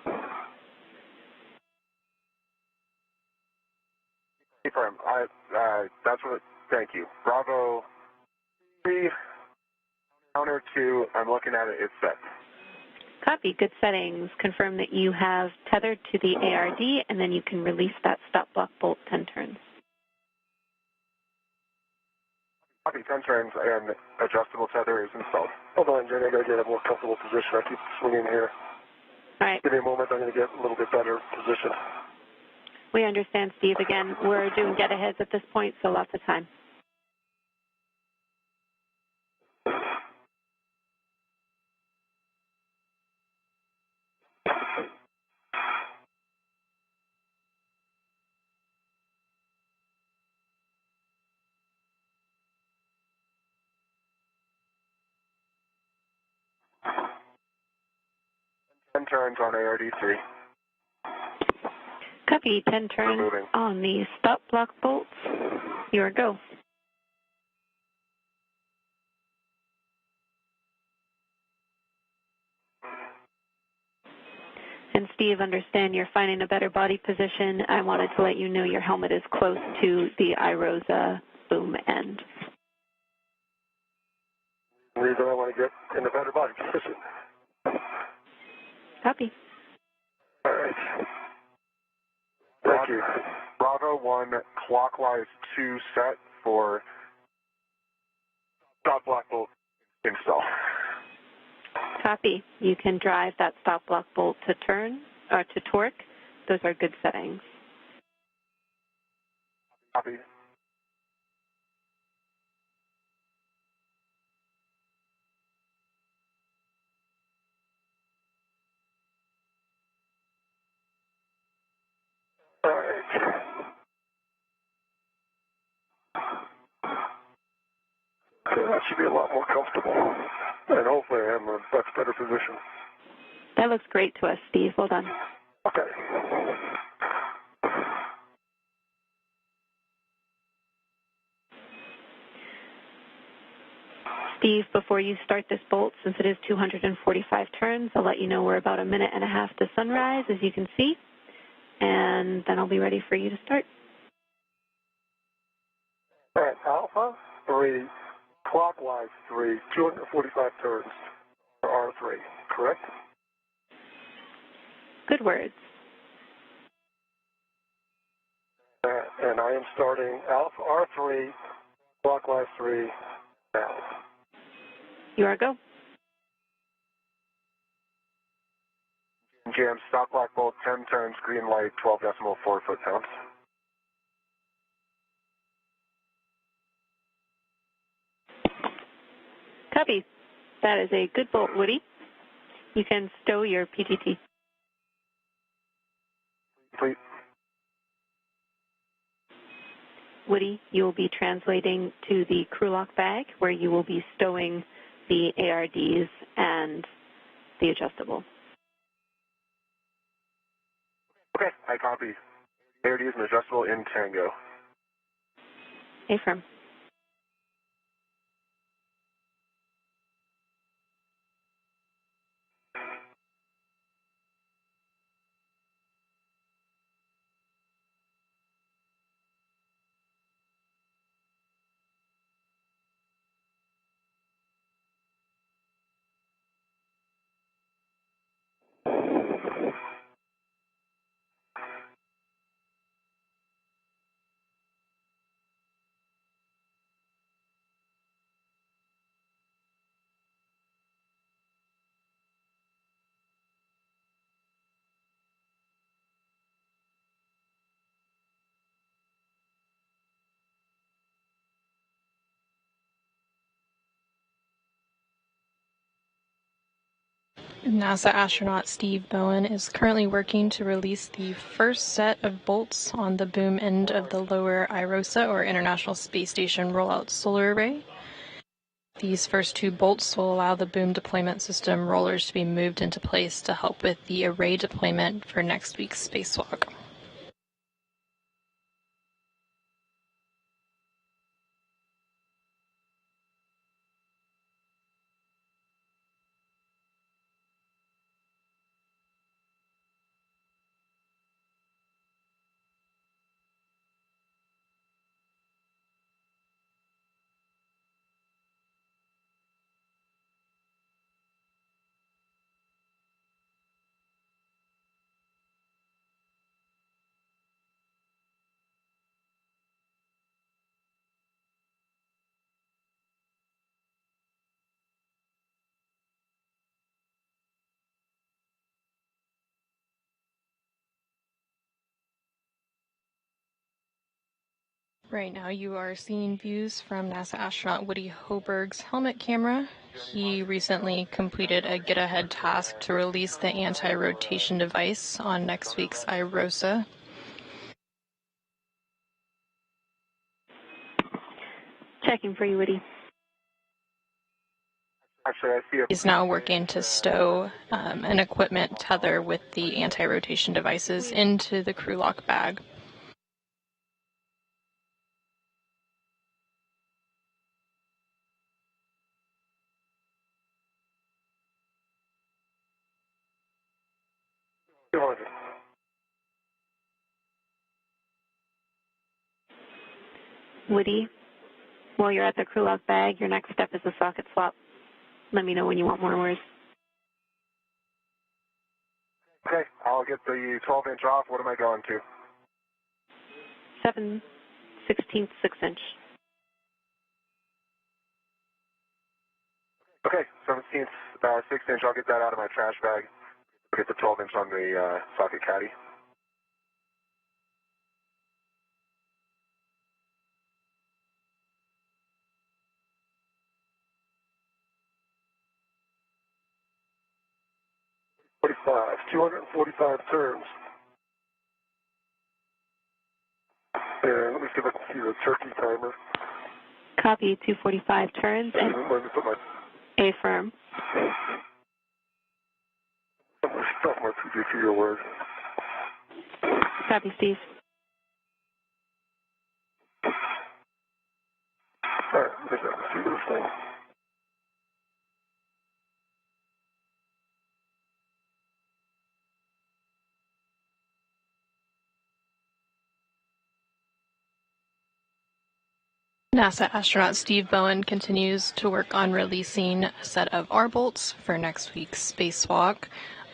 Confirm. That's what. Thank you. Bravo 3, counter 2. I'm looking at it. It's set. Copy. Good settings. Confirm that you have tethered to the ARD, and then you can release that stop block bolt 10 turns. Copy. 10 turns and adjustable tether is installed. Hold on, Jenny. I got to get a more comfortable position. I keep swinging here. All right. Give me a moment. I'm going to get a little bit better position. We understand, Steve. Again, we're doing get-aheads at this point, so lots of time. Turns on ARD 3. Copy. 10 turns on the stop block bolts. Your go. Steve, understand you're finding a better body position. I wanted to let you know your helmet is close to the iROSA boom end. Reason I want to get in a better body position. Copy. All right. Thank you. Bravo 1, clockwise 2 set for stop block bolt install. Copy. You can drive that stop block bolt to turn or to torque. Those are good settings. Copy. All right. Okay, that should be a lot more comfortable. And hopefully I am in a much better position. That looks great to us, Steve. Well done. Okay. Steve, before you start this bolt, since it is 245 turns, I'll let you know we're about a minute and a half to sunrise, as you can see, and then I'll be ready for you to start. All right, Alpha 3, clockwise 3, 245 turns for R3, correct? Good words. And I am starting Alpha R3, clockwise 3, now. You are go. Jam, stop block bolt, 10 turns, green light, 12.4 foot-pounds. Copy. That is a good bolt, Woody. You can stow your PTT. Complete. Woody, you will be translating to the crew lock bag where you will be stowing the ARDs and the adjustable. Okay, I copy. ARD is an adjustable in Tango. Affirm. NASA astronaut Steve Bowen is currently working to release the first set of bolts on the boom end of the lower iROSA, or International Space Station Rollout Solar Array. These first two bolts will allow the boom deployment system rollers to be moved into place to help with the array deployment for next week's spacewalk. Right now you are seeing views from NASA astronaut Woody Hoburg's helmet camera. He recently completed a get-ahead task to release the anti-rotation device on next week's iROSA. Checking for you, Woody. Actually, I see He's now working to stow an equipment tether with the anti-rotation devices into the crew lock bag. Going. Woody, while you're at the crew lock bag, your next step is a socket swap. Let me know when you want more words. Okay, I'll get the 12-inch off. What am I going to? 7/16 6-inch. Okay, 17th 6-inch. I'll get that out of my trash bag. I'll get the 12-inch on the socket caddy. $45, 245 turns. And let me see if I can see the turkey timer. Copy, 245 turns and Let me put my affirm. stuff my PD for your word. Copy, Steve. All right, let me see this thing. NASA astronaut Steve Bowen continues to work on releasing a set of R bolts for next week's spacewalk.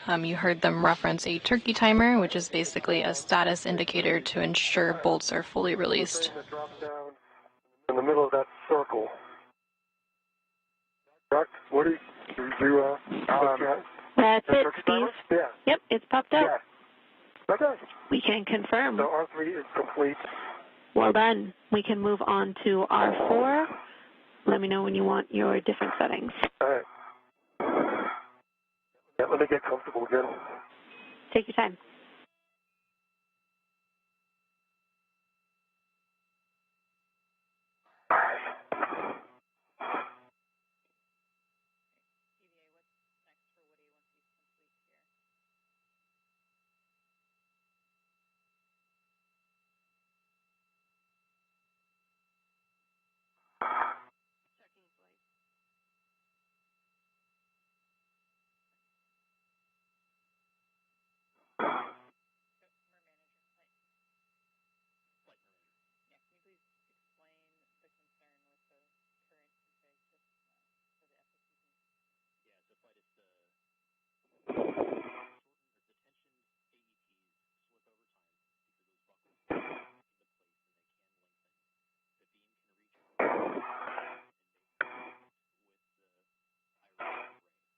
You heard them reference a turkey timer, which is basically a status indicator to ensure bolts are fully released. Drop down in the middle of that circle. Correct? Woody, do you That's it, turkey Steve. timer? Yeah. Yep, it's popped up. Yeah. Okay. We can confirm. So R3 is complete. Well done. We can move on to R4. Let me know when you want your different settings. All right. Yeah, let me get comfortable again. Take your time.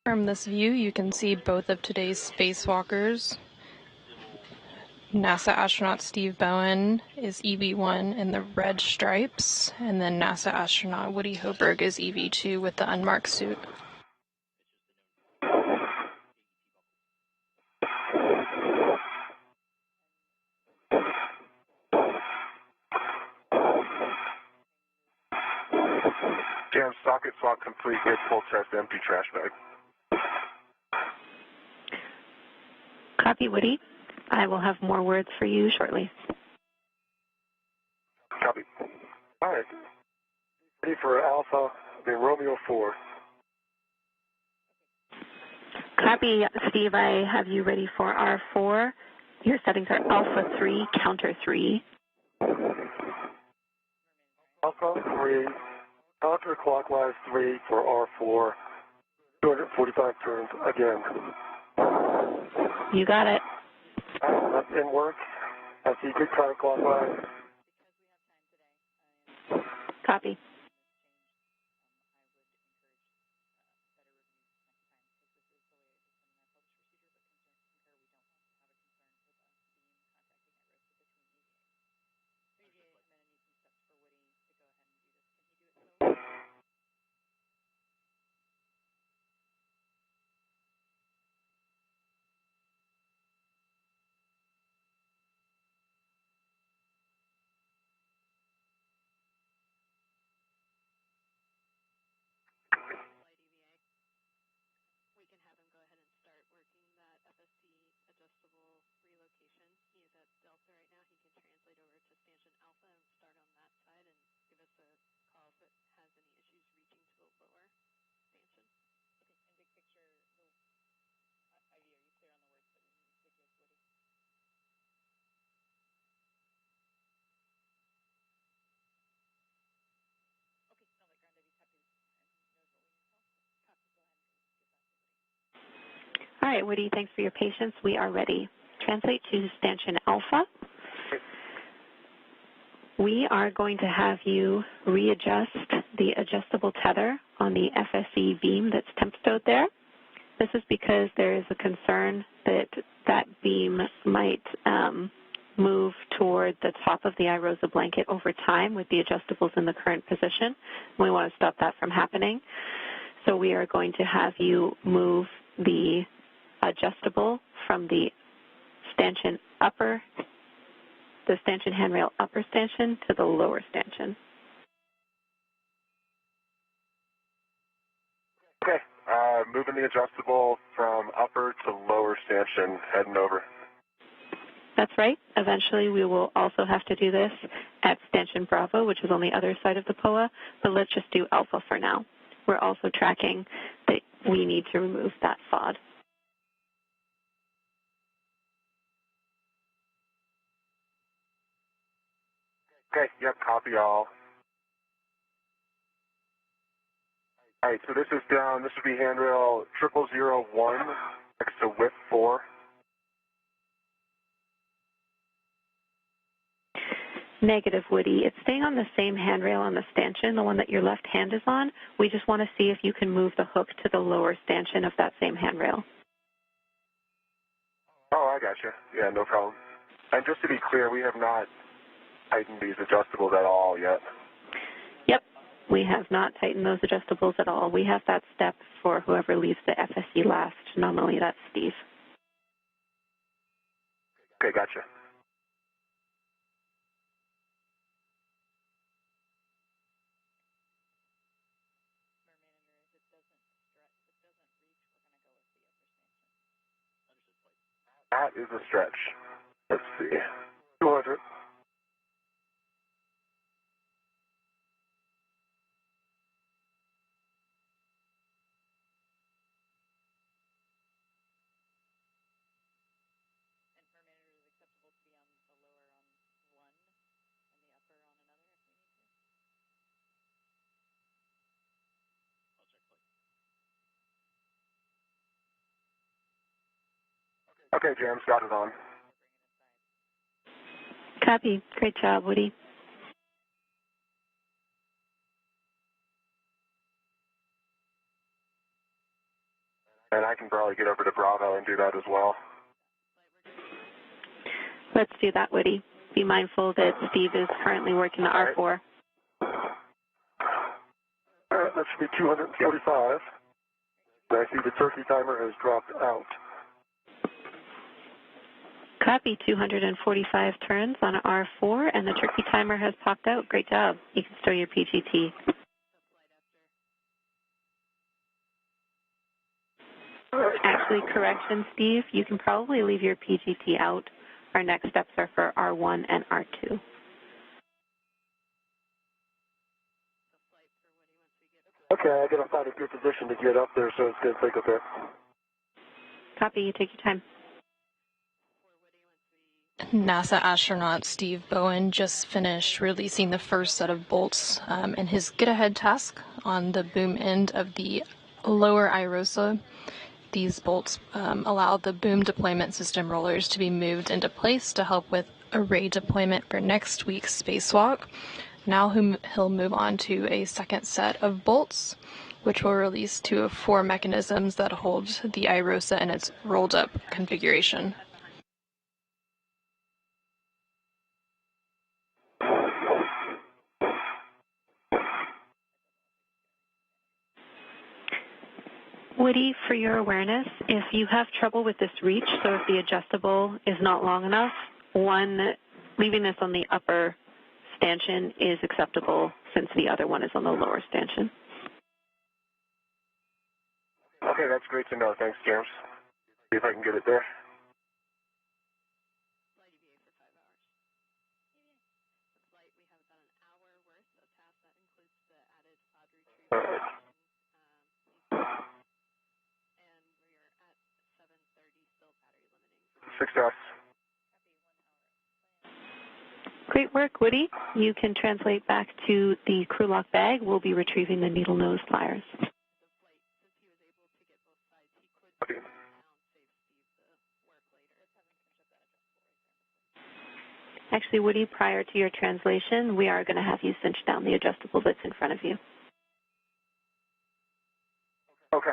From this view, you can see both of today's spacewalkers. NASA astronaut Steve Bowen is EV1 in the red stripes, and then NASA astronaut Woody Hoburg is EV2 with the unmarked suit. Jam socket swap complete. Get full test empty trash bag. Copy, Woody. I will have more words for you shortly. Copy. All right. Ready for Alpha, the Romeo 4. Copy, Steve. I have you ready for R4. Your settings are Alpha 3, Counter 3. Alpha 3, counterclockwise 3 for R4. 245 turns again. You got it. That didn't work. I see good counterclockwise. Copy. All right, Woody, thanks for your patience. We are ready. Translate to stanchion alpha. We are going to have you readjust the adjustable tether on the FSE beam that's temp stowed there. This is because there is a concern that that beam might move toward the top of the iROSA blanket over time with the adjustables in the current position. We want to stop that from happening. So we are going to have you move the adjustable from the stanchion handrail upper stanchion to the lower stanchion. Okay, moving the adjustable from upper to lower stanchion, heading over. That's right. Eventually we will also have to do this at stanchion Bravo, which is on the other side of the POA, but let's just do Alpha for now. We're also tracking that we need to remove that FOD. Okay, yep, copy all. All right, so this is down, this would be handrail 0001 next to whip 4. Negative, Woody. It's staying on the same handrail on the stanchion, the one that your left hand is on. We just want to see if you can move the hook to the lower stanchion of that same handrail. Oh, I gotcha. Yeah, no problem. And just to be clear, we have not tightened these adjustables at all yet. Yep, we have not tightened those adjustables at all. We have that step for whoever leaves the FSE last. Normally that's Steve. Okay, gotcha. That is a stretch. Let's see. 200. Okay, James, got it on. Copy. Great job, Woody. And I can probably get over to Bravo and do that as well. Let's do that, Woody. Be mindful that Steve is currently working the R4. All right, that should be 245. I see the turkey timer has dropped out. Copy. 245 turns on R4, and the turkey timer has popped out. Great job. You can stow your PGT. Actually, correction, Steve. You can probably leave your PGT out. Our next steps are for R1 and R2. Okay, I gotta find a good position to get up there, so it's gonna take a bit. Copy. You take your time. NASA astronaut Steve Bowen just finished releasing the first set of bolts in his get-ahead task on the boom end of the lower iROSA. These bolts allow the boom deployment system rollers to be moved into place to help with array deployment for next week's Spacewalk. Now he'll move on to a second set of bolts, which will release 2 of 4 mechanisms that hold the iROSA in its rolled-up configuration. Woody, for your awareness, if you have trouble with this reach, so if the adjustable is not long enough, leaving this on the upper stanchion is acceptable since the other one is on the lower stanchion. Okay, that's great to know. Thanks, James. See if I can get it there. All right. Success. Great work, Woody. You can translate back to the crew lock bag. We'll be retrieving the needle nose pliers. Okay. Actually, Woody, prior to your translation, we are going to have you cinch down the adjustable that's in front of you. Okay.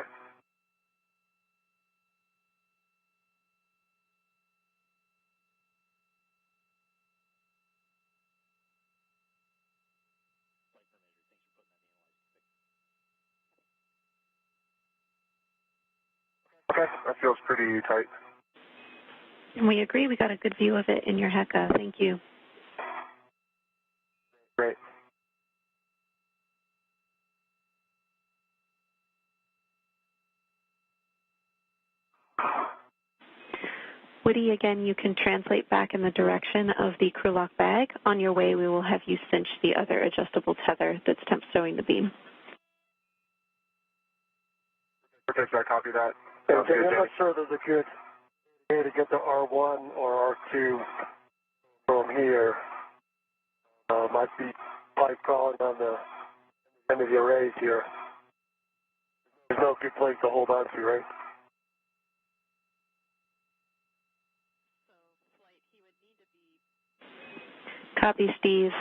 Okay, that feels pretty tight. And we agree. We got a good view of it in your HECA. Thank you. Great. Woody, again, you can translate back in the direction of the crew lock bag. On your way, we will have you cinch the other adjustable tether that's temp stowing the beam. Okay, so I copy that. Okay, I'm not sure there's a good way to get the R1 or R2 from here. Might be pipe calling on the end of the arrays here. There's no good place to hold on to, right? Copy, Steve.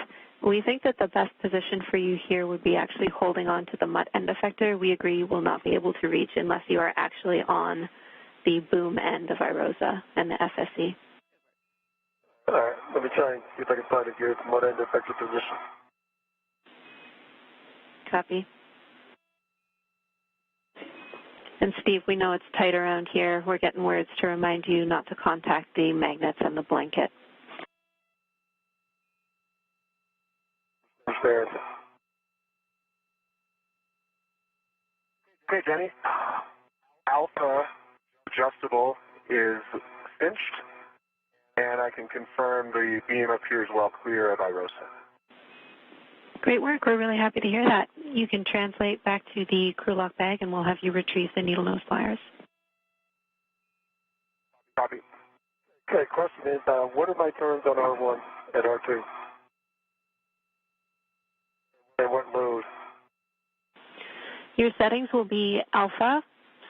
We think that the best position for you here would be actually holding on to the MUT end effector. We agree you will not be able to reach unless you are actually on the boom end of IROSA and the FSE. All right, let me try and see if I can find a good mud end effector position. Copy. And Steve, we know it's tight around here. We're getting words to remind you not to contact the magnets and the blanket. Understand. Okay, Jenny. Alpha adjustable is cinched, and I can confirm the beam up here is well clear of IROSA. Great work. We're really happy to hear that. You can translate back to the crew lock bag, and we'll have you retrieve the needle nose pliers. Copy. Okay, question is, what are my turns on R1 and R2? And what load? Your settings will be alpha,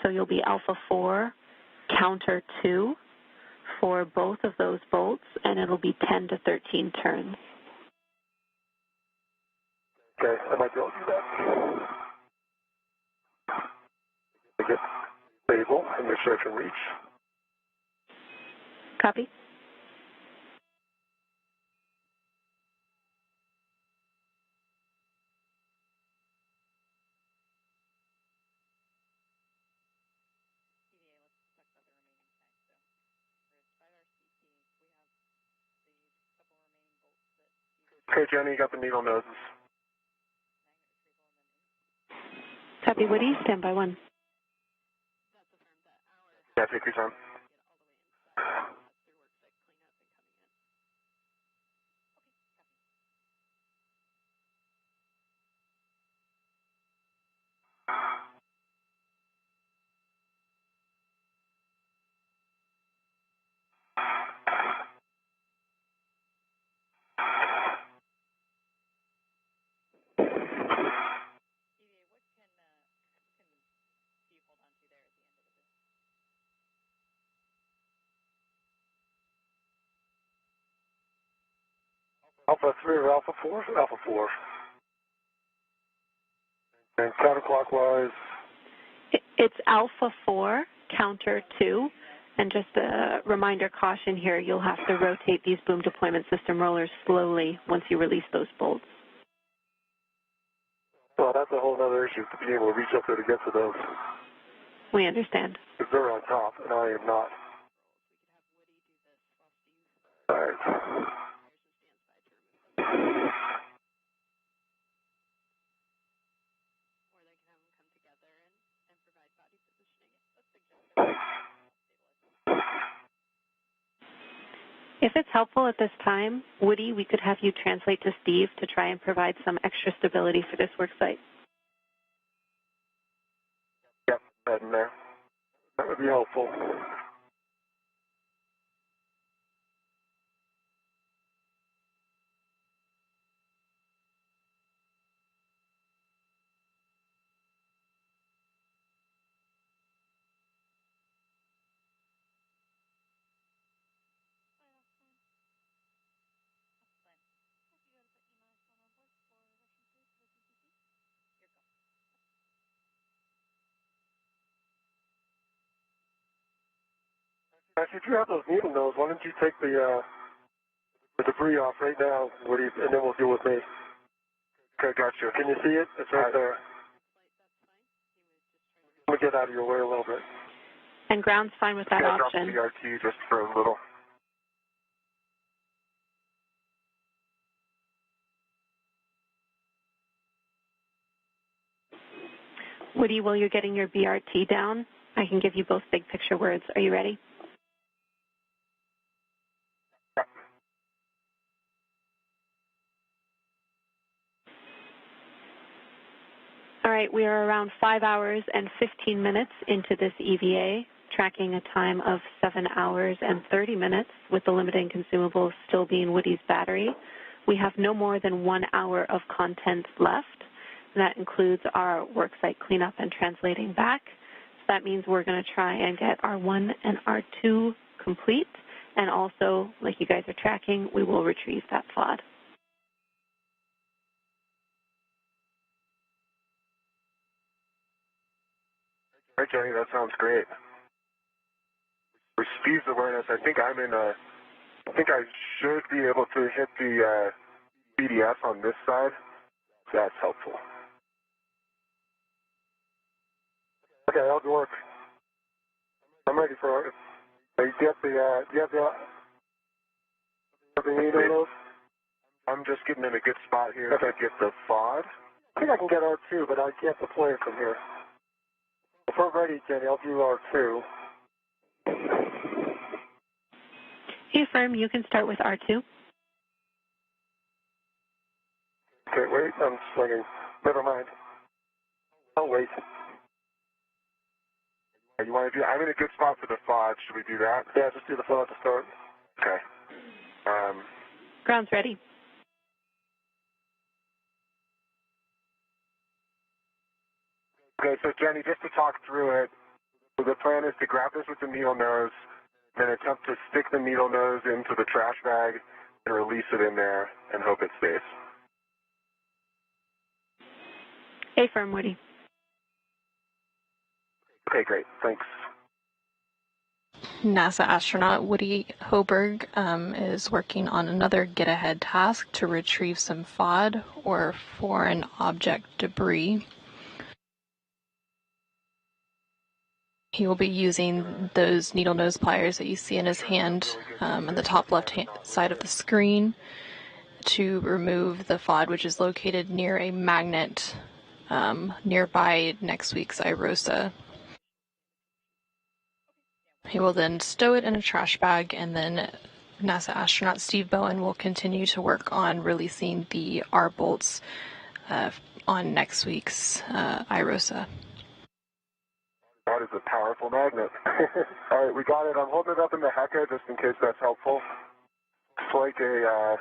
so you'll be alpha 4, counter 2 for both of those bolts, and it'll be 10 to 13 turns. Okay, I might be able to do that. I get stable and make sure I can reach. Copy. Okay, Jenny, you got the needle noses. Copy, Woody. Stand by 1. Yeah, take your time. Alpha 3 or Alpha 4? Alpha 4. And counterclockwise? It's alpha 4, counter 2. And just a reminder caution here, you'll have to rotate these boom deployment system rollers slowly once you release those bolts. Well, that's a whole other issue, to be able to reach up there to get to those. We understand. Because they're on top, and I am not. All right. If it's helpful at this time, Woody, we could have you translate to Steve to try and provide some extra stability for this work site. Yep, that in there. That would be helpful. Actually, if you have those needle nose, why don't you take the debris off right now, Woody, and then we'll deal with me. Okay, gotcha. Can you see it? It's right there. Let me get out of your way a little bit. And ground's fine with that option. Drop the BRT just for a little. Woody, while you're getting your BRT down, I can give you both big picture words. Are you ready? All right, we are around 5 hours and 15 minutes into this EVA, tracking a time of 7 hours and 30 minutes, with the limiting consumables still being Woody's battery. We have no more than 1 hour of content left. That includes our worksite cleanup and translating back. So that means we're going to try and get R1 and R2 complete. And also, like you guys are tracking, we will retrieve that FOD. All right, Jenny, that sounds great. For speeds awareness, I think I should be able to hit the BDS on this side. That's helpful. Okay, that'll work. I'm ready for it. Do you have the needle nose? I'm just getting in a good spot here to get the FOD. I think I can get R2, but I can't deploy it from here. If we're ready, Jenny, I'll do R2. Hey, Firm, you can start with R2. Okay, wait, I'm swinging. Never mind. I'll wait. You want to do? I'm in a good spot for the FOD. Should we do that? Yeah, just do the FOD to start. Okay. Ground's ready. Okay, so Jenny, just to talk through it, the plan is to grab this with the needle nose, then attempt to stick the needle nose into the trash bag and release it in there and hope it stays. Hey, Firm, Woody. Okay, great. Thanks. NASA astronaut Woody Hoburg is working on another get-ahead task to retrieve some FOD, or foreign object debris. He will be using those needle nose pliers that you see in his hand on the top left hand side of the screen to remove the FOD, which is located near a magnet nearby next week's IROSA. He will then stow it in a trash bag, and then NASA astronaut Steve Bowen will continue to work on releasing the R bolts on next week's IROSA. That is a powerful magnet. All right, we got it. I'm holding it up in the Hecka just in case that's helpful. It's like a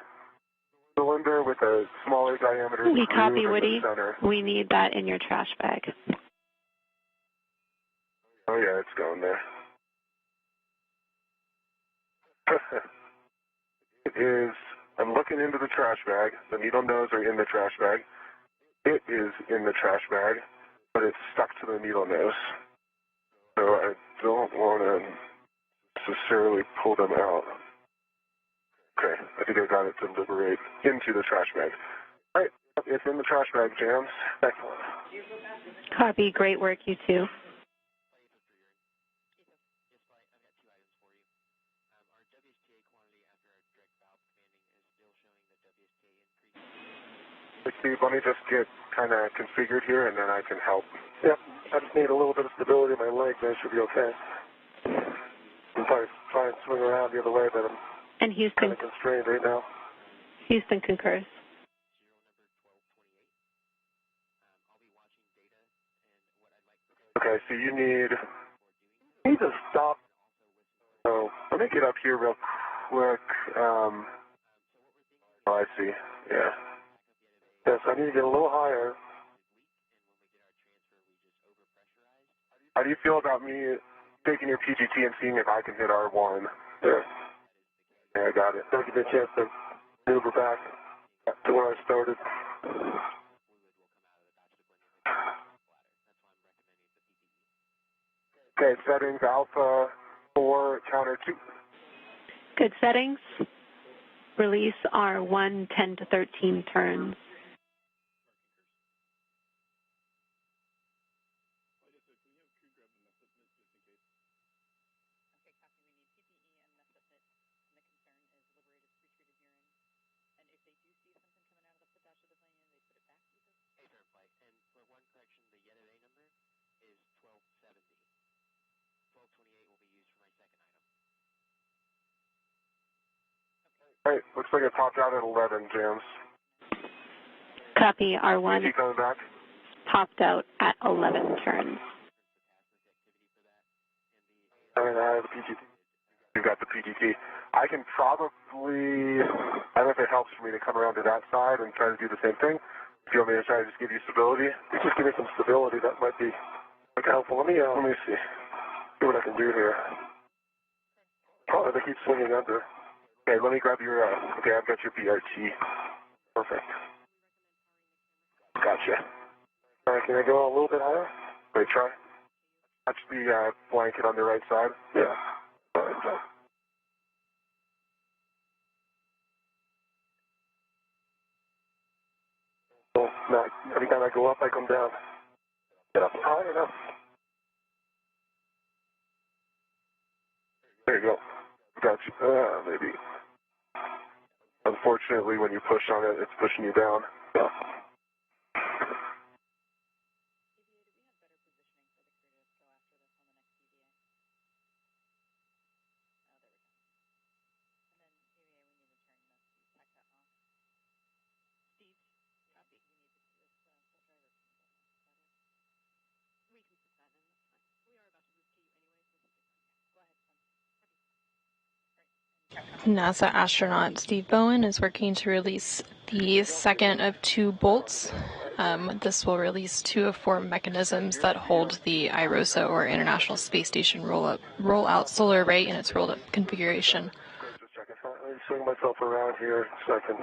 cylinder with a smaller diameter We copy, groove in Woody. the center. We need that in your trash bag. Oh, yeah, it's going there. It is, I'm looking into the trash bag. The needle nose are in the trash bag. It is in the trash bag, but it's stuck to the needle nose. So I don't want to necessarily pull them out. Okay, I think I got it to liberate into the trash bag. All right, it's in the trash bag, Jams. Excellent. Copy. Great work, you two. Hey, Steve, let me just get kind of configured here, and then I can help. Yep, I just need a little bit of stability in my leg, then I should be okay. I'm probably trying to swing around the other way, but I'm And kind Houston, of constrained right now. Houston concurs. Okay, so you need to stop. So let me get up here real quick. Oh, I see. Yeah. Yes, I need to get a little higher. How do you feel about me taking your PGT and seeing if I can hit R1? There. Yeah, I got it. Don't give me a chance to maneuver back to where I started. Okay, settings, alpha, 4, counter 2. Good settings. Release R1, 10 to 13 turns. All right, looks like it popped out at 11, James. Copy, R1 PG coming back. popped out at 11 turns. And I have the PGT. You've got the PGT. I can probably, I don't know if it helps for me to come around to that side and try to do the same thing. If you want me to try to just give you stability, just give me some stability. That might be helpful. Let me see what I can do here. Probably they keep swinging under. Okay, let me grab your, okay, I've got your BRT. Perfect. Gotcha. All right, can I go a little bit higher? Wait, try. Touch the blanket on the right side. Yeah. All right, so. Well, no, every time I go up, I come down. Get up high enough. There you go. Gotcha. Maybe. Unfortunately, when you push on it, it's pushing you down. Yeah. NASA astronaut Steve Bowen is working to release the second of 2 bolts. This will release 2 of 4 mechanisms that hold the IROSA, or International Space Station roll-out solar array, in its rolled-up configuration. Just a second. Let me swing myself around here so I can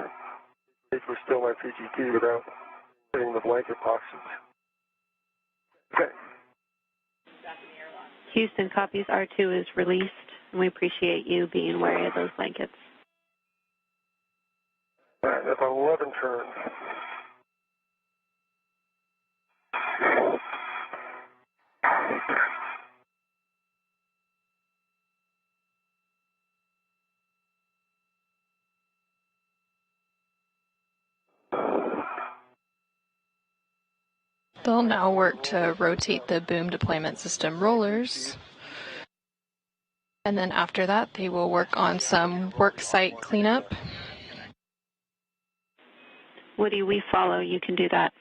safely still my PGT without hitting the blanket boxes. Okay. Houston, copies R2 is released, and we appreciate you being wary of those blankets. All right, that's 11 turns. They'll now work to rotate the boom deployment system rollers. And then after that, they will work on some work site cleanup. Woody, we follow. You can do that.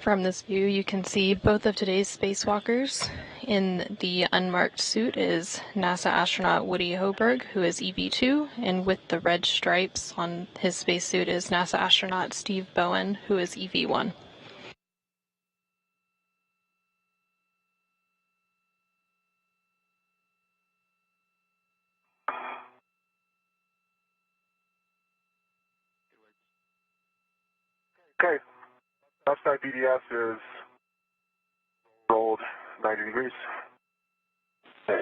From this view, you can see both of today's spacewalkers. In the unmarked suit is NASA astronaut Woody Hoburg, who is EV2, and with the red stripes on his spacesuit is NASA astronaut Steve Bowen, who is EV1. Okay. Outside BDS is rolled 90 degrees. Okay.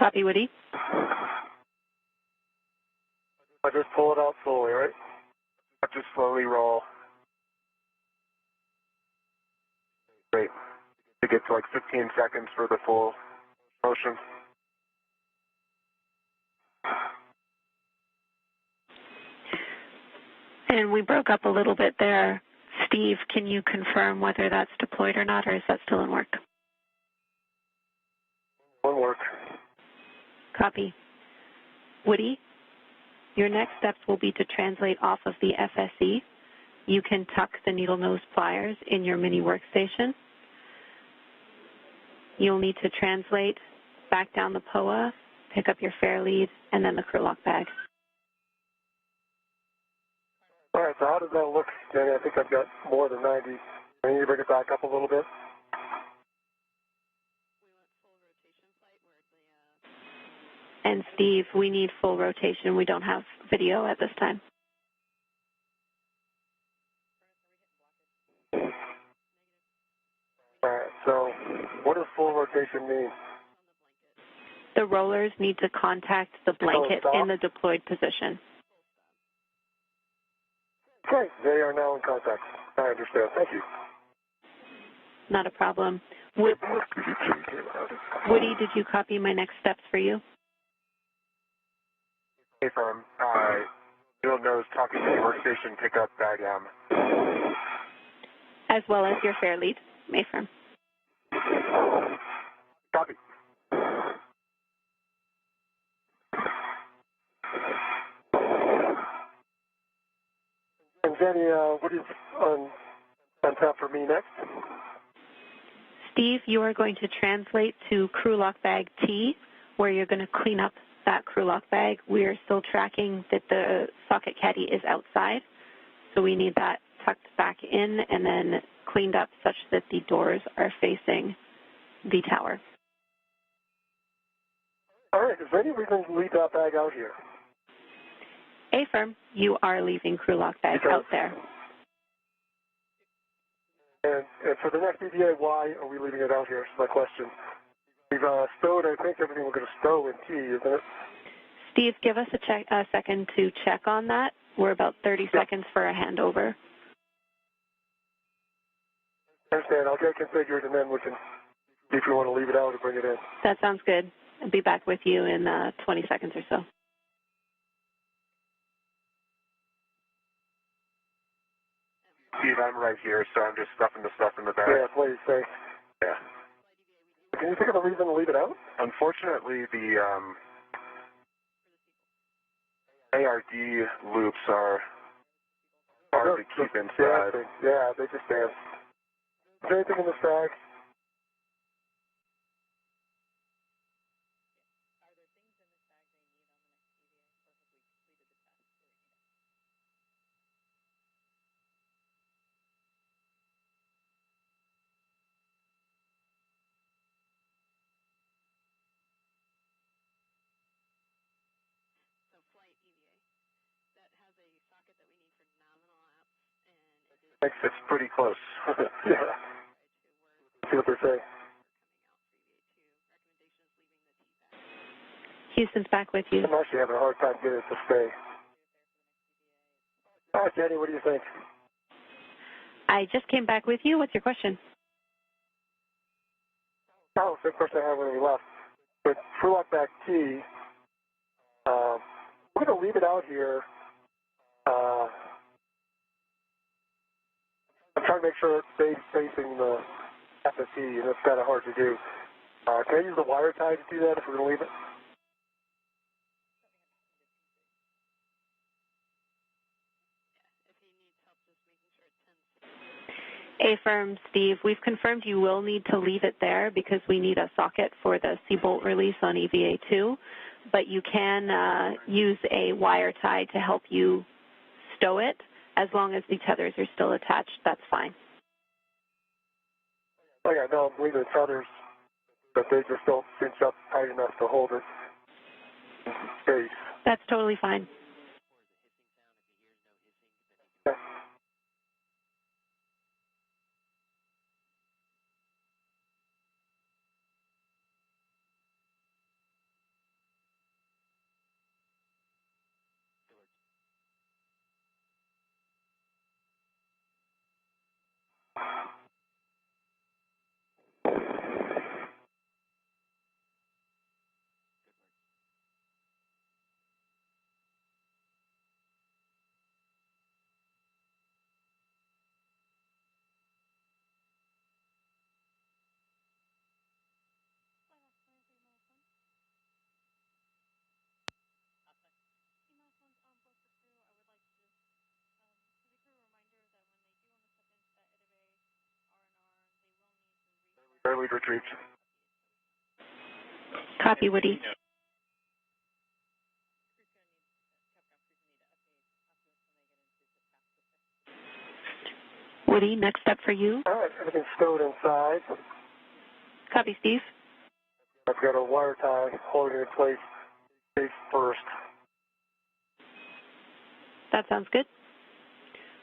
Copy, Woody. I just pull it out slowly, right? I just slowly roll. Great. To get to like 15 seconds for the full motion. And we broke up a little bit there. Steve, can you confirm whether that's deployed or not, or is that still in work? One work. Copy. Woody, your next steps will be to translate off of the FSE. You can tuck the needle nose pliers in your mini workstation. You'll need to translate back down the POA, pick up your fair lead, and then the crew lock bag. All right, so how does that look, Danny? I think I've got more than 90. I need to bring it back up a little bit. Steve, we need full rotation. We don't have video at this time. All right, so what does full rotation mean? The rollers need to contact the blanket in the deployed position. Okay, they are now in contact. I understand. Thank you. Not a problem. Woody, did you copy my next steps for you? Hey, firm. You'll notice talking to the workstation pickup bag M. As well as your fare lead, Mayfirm. Copy. And Jenny, what is on tap for me next? Steve, you are going to translate to crew lock bag T, where you're going to clean up that crew lock bag. We are still tracking that the socket caddy is outside, so we need that tucked back in and then cleaned up such that the doors are facing the tower. All right, is there any reason to leave that bag out here? A-firm, you are leaving crew lock bag out there. And for the next EVA, why are we leaving it out here? Is my question. We've stowed, I think, everything we're going to stow in T, isn't it? Steve, give us a second to check on that. We're about 30 seconds for a handover. I understand. I'll get it configured, and then we can see if we want to leave it out or bring it in. That sounds good. I'll be back with you in 20 seconds or so. Steve, I'm right here, so I'm just stuffing the stuff in the bag. Yeah, please, thanks. Yeah. Can you think of a reason to leave it out? Unfortunately, the ARD loops are hard to keep inside. Yeah, they just dance. Is there anything in this bag? It's pretty close. Yeah. See what they say. Houston's back with you. I'm actually having a hard time getting it to stay. All right, Jenny, what do you think? I just came back with you. What's your question? Oh, same question I had when we left. But crew lock back T, we're going to leave it out here. I'm trying to make sure it stays facing the FFE, and it's kind of hard to do. Can I use the wire tie to do that if we're going to leave it? A-firm, Steve, we've confirmed you will need to leave it there because we need a socket for the C-bolt release on EVA2, but you can use a wire tie to help you stow it. As long as the tethers are still attached, that's fine. Oh, yeah, no, I'm leaving the tethers, but they just don't cinch up tight enough to hold it in space. That's totally fine. Yeah. Lead retrieved. Copy, Woody. Woody, next step for you. All right, everything's stowed inside. Copy, Steve. I've got a wire tie holding it in place Face first. That sounds good.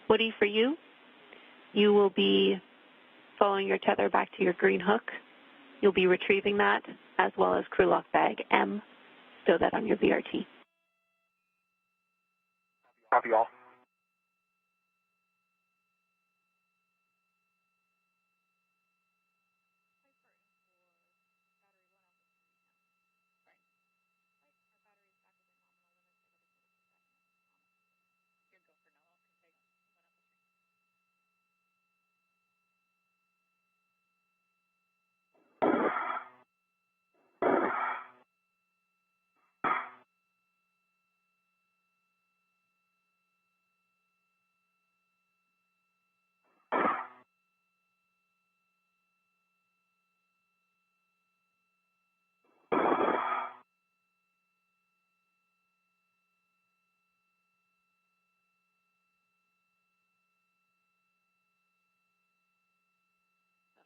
Woody, for you, you will be following your tether back to your green hook. You'll be retrieving that, as well as crew lock bag M. Stow that on your VRT. Copy all.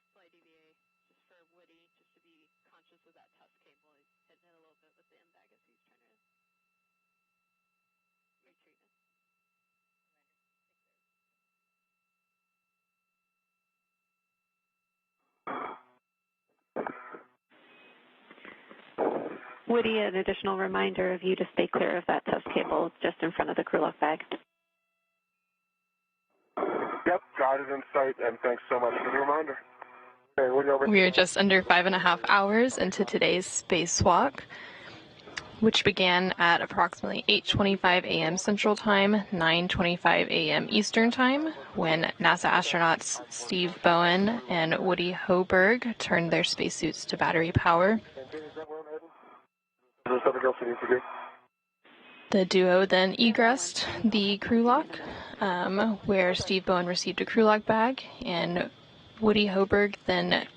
Slight EVA just for Woody, just to be conscious of that test cable. He's hitting it a little bit with the M bag as he's trying to retrieve it. Woody, an additional reminder of you to stay clear of that test cable just in front of the crew lock bag. Yep, got it in sight, and thanks so much for the reminder. Okay, Woody, over. We are just under 5.5 hours into today's spacewalk, which began at approximately 8:25 a.m. Central Time, 9:25 a.m. Eastern Time, when NASA astronauts Steve Bowen and Woody Hoburg turned their spacesuits to battery power. Is there something else you need to do? The duo then egressed the crew lock, where Steve Bowen received a crew lock bag, and Woody Hoburg then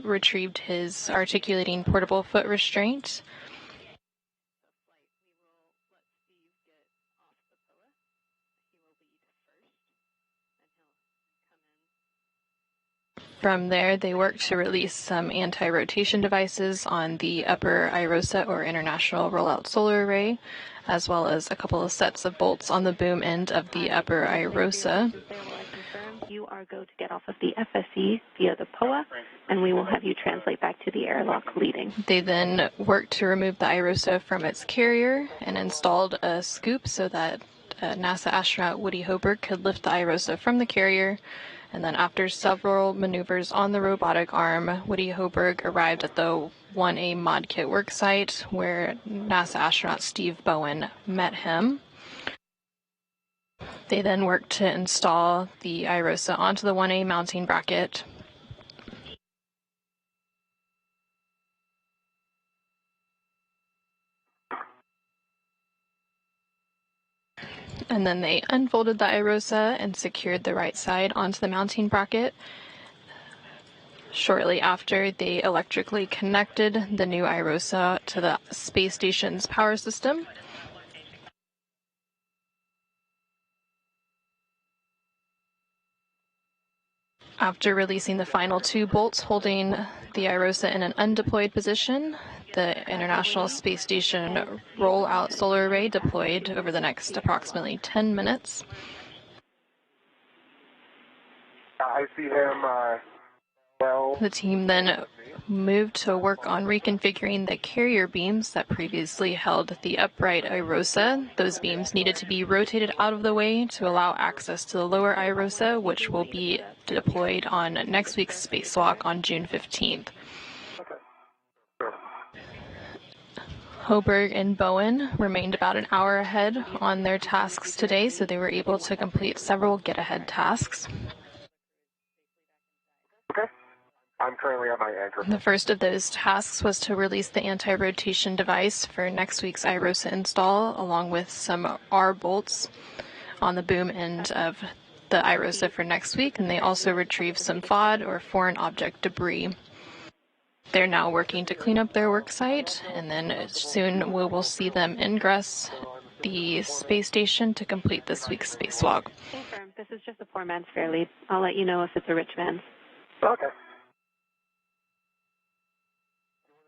retrieved his articulating portable foot restraint. From there, they worked to release some anti-rotation devices on the upper IROSA, or International Rollout Solar Array, as well as a couple of sets of bolts on the boom end of the upper IROSA. You are going to get off of the FSE via the POA, and we will have you translate back to the airlock leading. They then worked to remove the IROSA from its carrier and installed a scoop so that NASA astronaut Woody Hoburg could lift the IROSA from the carrier. And then after several maneuvers on the robotic arm, Woody Hoburg arrived at the 1A mod kit worksite where NASA astronaut Steve Bowen met him. They then worked to install the IROSA onto the 1A mounting bracket. And then they unfolded the IROSA and secured the right side onto the mounting bracket. Shortly after, they electrically connected the new IROSA to the space station's power system. After releasing the final two bolts holding the IROSA in an undeployed position, the International Space Station Rollout Solar Array deployed over the next approximately 10 minutes. I see him, well. The team then moved to work on reconfiguring the carrier beams that previously held the upright IROSA. Those beams needed to be rotated out of the way to allow access to the lower IROSA, which will be deployed on next week's spacewalk on June 15th. Hoburg and Bowen remained about an hour ahead on their tasks today, so they were able to complete several get-ahead tasks. Okay. I'm currently at my anchor. The first of those tasks was to release the anti-rotation device for next week's IROSA install, along with some R bolts on the boom end of the IROSA for next week, and they also retrieved some FOD, or foreign object debris. They're now working to clean up their work site, and then soon we will see them ingress the space station to complete this week's spacewalk. Confirm. This is just a poor man's fair lead. I'll let you know if it's a rich man's. Okay.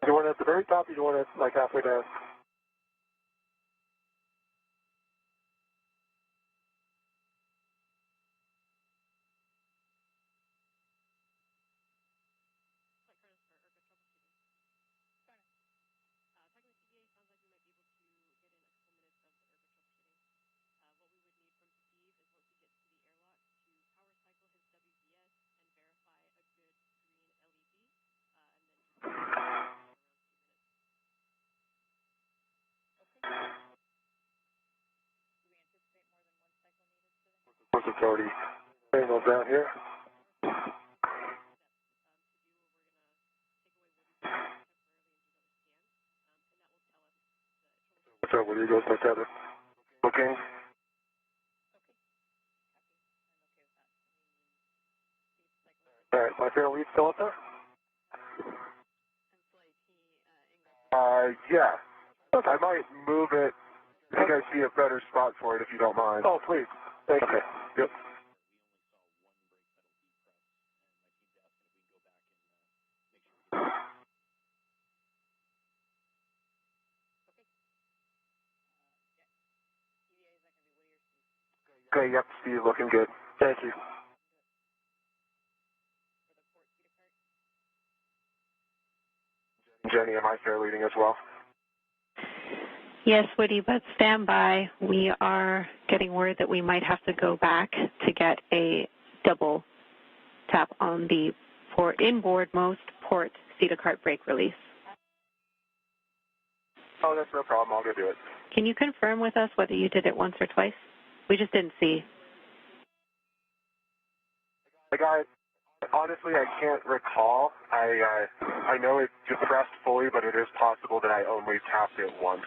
Do you want it at the very top, or do you want it like halfway down? it's already angled down here. What's up, will you go start tether? Looking. All right, my fair lead still up there? Yeah. Okay. I might move it. I think I see a better spot for it if you don't mind. Oh, please. Thank you. Yep. Okay, yep, Steve, looking good. Thank you. Jenny, am I fair leading as well? Yes, Woody, but stand by. We are getting word that we might have to go back to get a double tap on the inboardmost port CETA cart brake release. Oh, that's no problem. I'll go do it. Can you confirm with us whether you did it once or twice? We just didn't see. Honestly, I can't recall. I know it just pressed fully, but it is possible that I only tapped it once.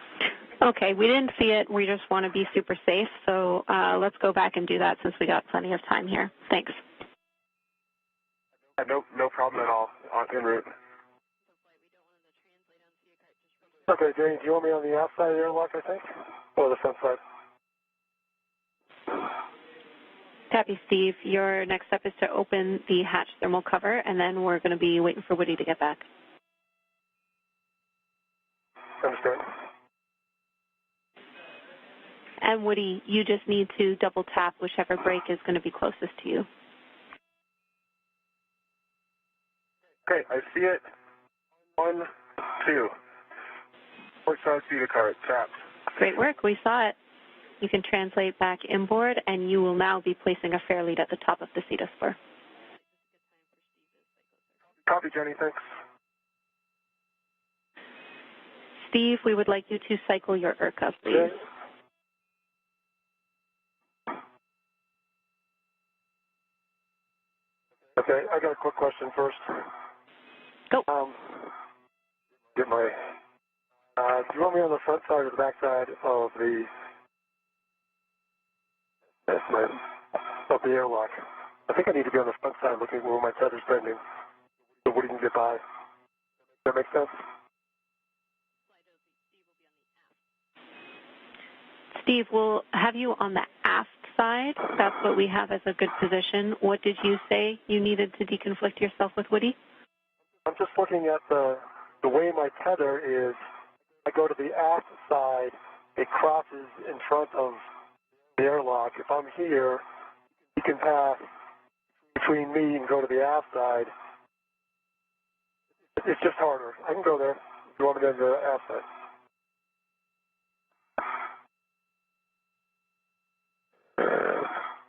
Okay, we didn't see it. We just want to be super safe, so let's go back and do that since we got plenty of time here. Thanks. No problem at all. En route. Okay, Jenny, do you want me on the outside airlock, I think? Or the front side? Copy, Steve. Your next step is to open the hatch thermal cover, and then we're going to be waiting for Woody to get back. Understood. And Woody, you just need to double tap whichever brake is going to be closest to you. Okay, I see it. 1, 2. Port side CETA cart, tapped. Great work. We saw it. You can translate back inboard, and you will now be placing a fair lead at the top of the CETA spur. Copy, Jenny, thanks. Steve, we would like you to cycle your IRCA, please. Okay, I got a quick question first. Go. Get my. Do you want me on the front side or the back side of the? That's my of the airlock. I think I need to be on the front side, looking where my tether's bending, so Woody can get by. Does that make sense? Steve, we'll have you on the aft side. That's what we have as a good position. What did you say you needed to deconflict yourself with, Woody? I'm just looking at the way my tether is. I go to the aft side, it crosses in front of the airlock. If I'm here, you can pass between me and go to the aft side. It's just harder. I can go there if you want me to go to the aft side.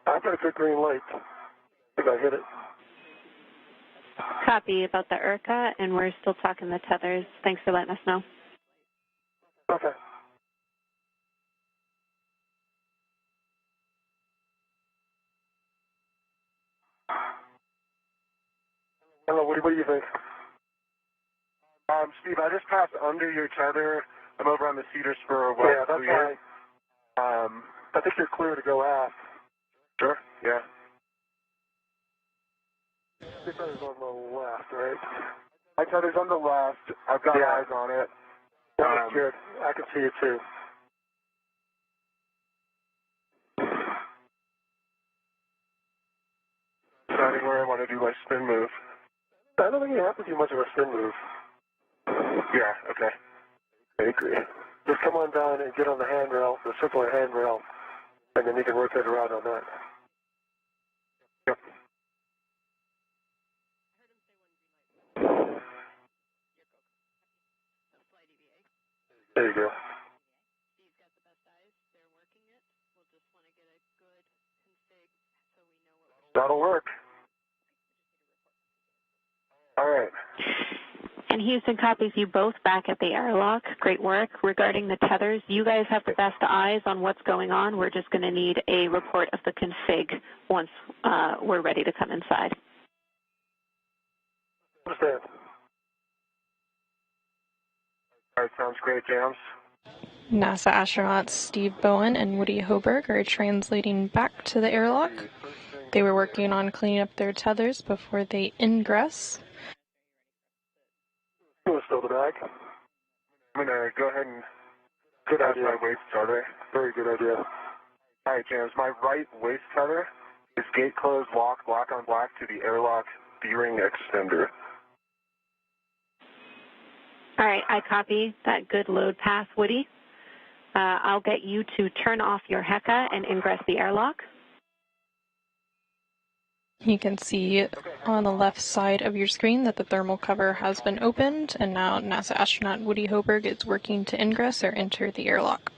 I've got a good green light. I think I hit it. Copy about the IRCA, and we're still talking the tethers. Thanks for letting us know. Okay. Hello, what do you think? Steve, I just passed under your tether. I'm over on the cedar spur. Yeah, that's fine. I think you're clear to go aft. Sure, yeah. Your tether's on the left, right? My tether's on the left. I've got eyes on it. That's good. I can see it too. Deciding where I want to do my spin move. I don't think you have to do much of a spin move. Yeah, okay. I agree. Just come on down and get on the handrail, the circular handrail, and then you can rotate around on that. Yep. There you go. That'll work. All right. And Houston copies you both back at the airlock. Great work. Regarding the tethers, you guys have the best eyes on what's going on. We're just going to need a report of the config once we're ready to come inside. Understand. All right, sounds great, Jams. NASA astronauts Steve Bowen and Woody Hoburg are translating back to the airlock. They were working on cleaning up their tethers before they ingress. Still the bag. I'm going to go ahead and put out my waist tether. Very good idea. All right, James, my right waist tether is gate closed, lock, black on black to the airlock D-ring extender. All right, I copy that good load path, Woody. I'll get you to turn off your HECA and ingress the airlock. You can see on the left side of your screen that the thermal cover has been opened, and now NASA astronaut Woody Hoburg is working to ingress or enter the airlock.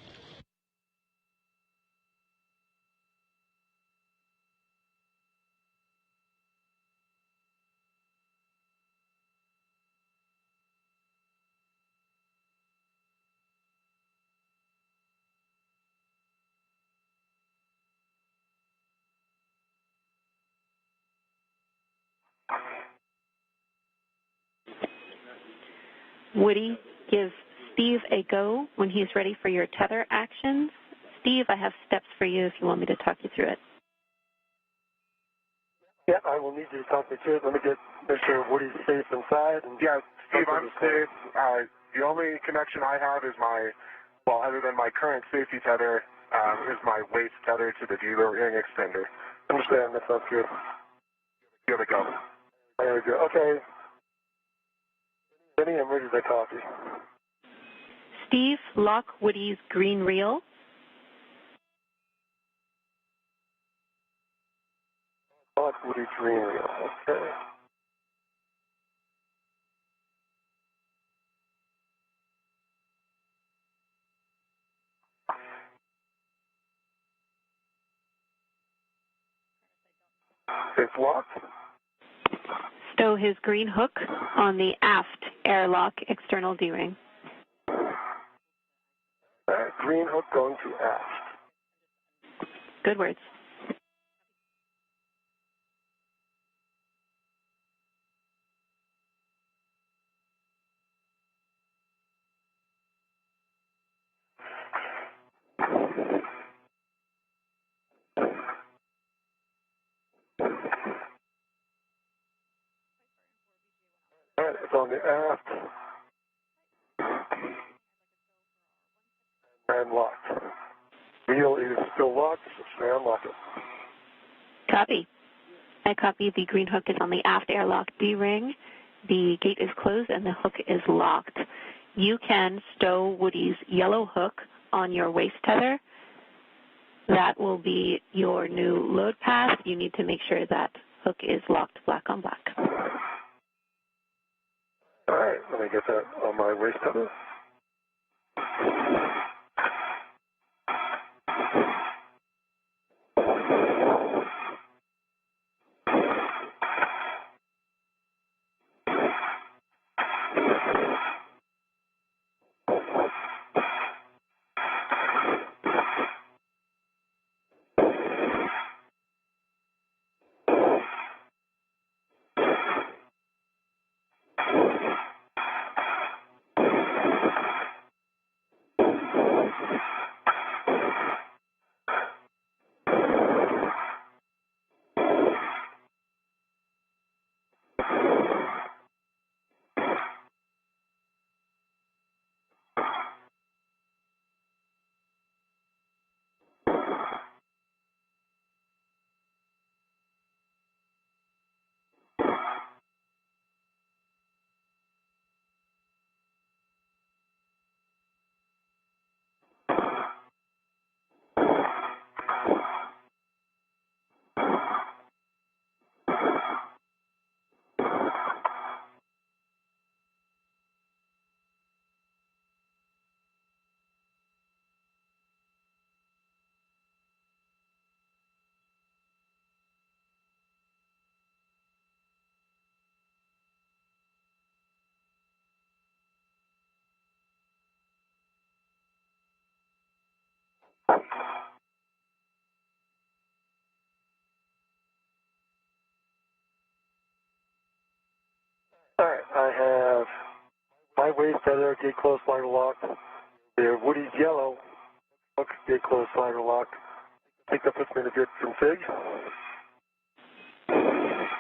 Woody, give Steve a go when he's ready for your tether actions. Steve, I have steps for you if you want me to talk you through it. Yeah, I will need you to talk me through it. Let me make sure Woody's safe inside. And yeah, Steve, I'm safe. The only connection I have is other than my current safety tether, is my waist tether to the D-ring extender. Understand, that sounds good. Here we go. There we go. Okay. Benny, I'm ready to copy. Steve, lock Woody's green reel. Lock Woody's green reel. Okay. It's locked. Stow his green hook on the aft airlock external D-ring. Green hook going to aft. Good words. All right, it's on the aft. And locked. Wheel is still locked, so stay unlocked. Copy. I copy the green hook is on the aft airlock D-ring. The gate is closed and the hook is locked. You can stow Woody's yellow hook on your waist tether. That will be your new load path. You need to make sure that hook is locked black on black. All right, let me get that on my waist tether. All right, I have my waist feather, gate close, slider lock. The Woody's yellow hook, gate close, slider lock. I think that puts me in a good config.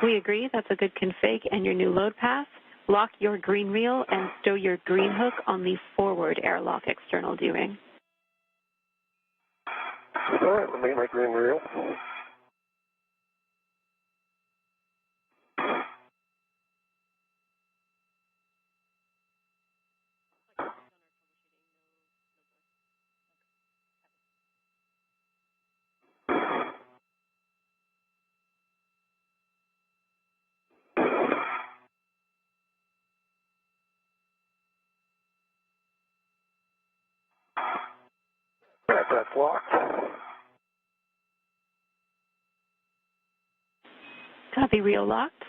We agree, that's a good config and your new load path. Lock your green reel and stow your green hook on the forward airlock external D-ring. All right, let me make my green reel. All right, that's locked. Copy, reel locked.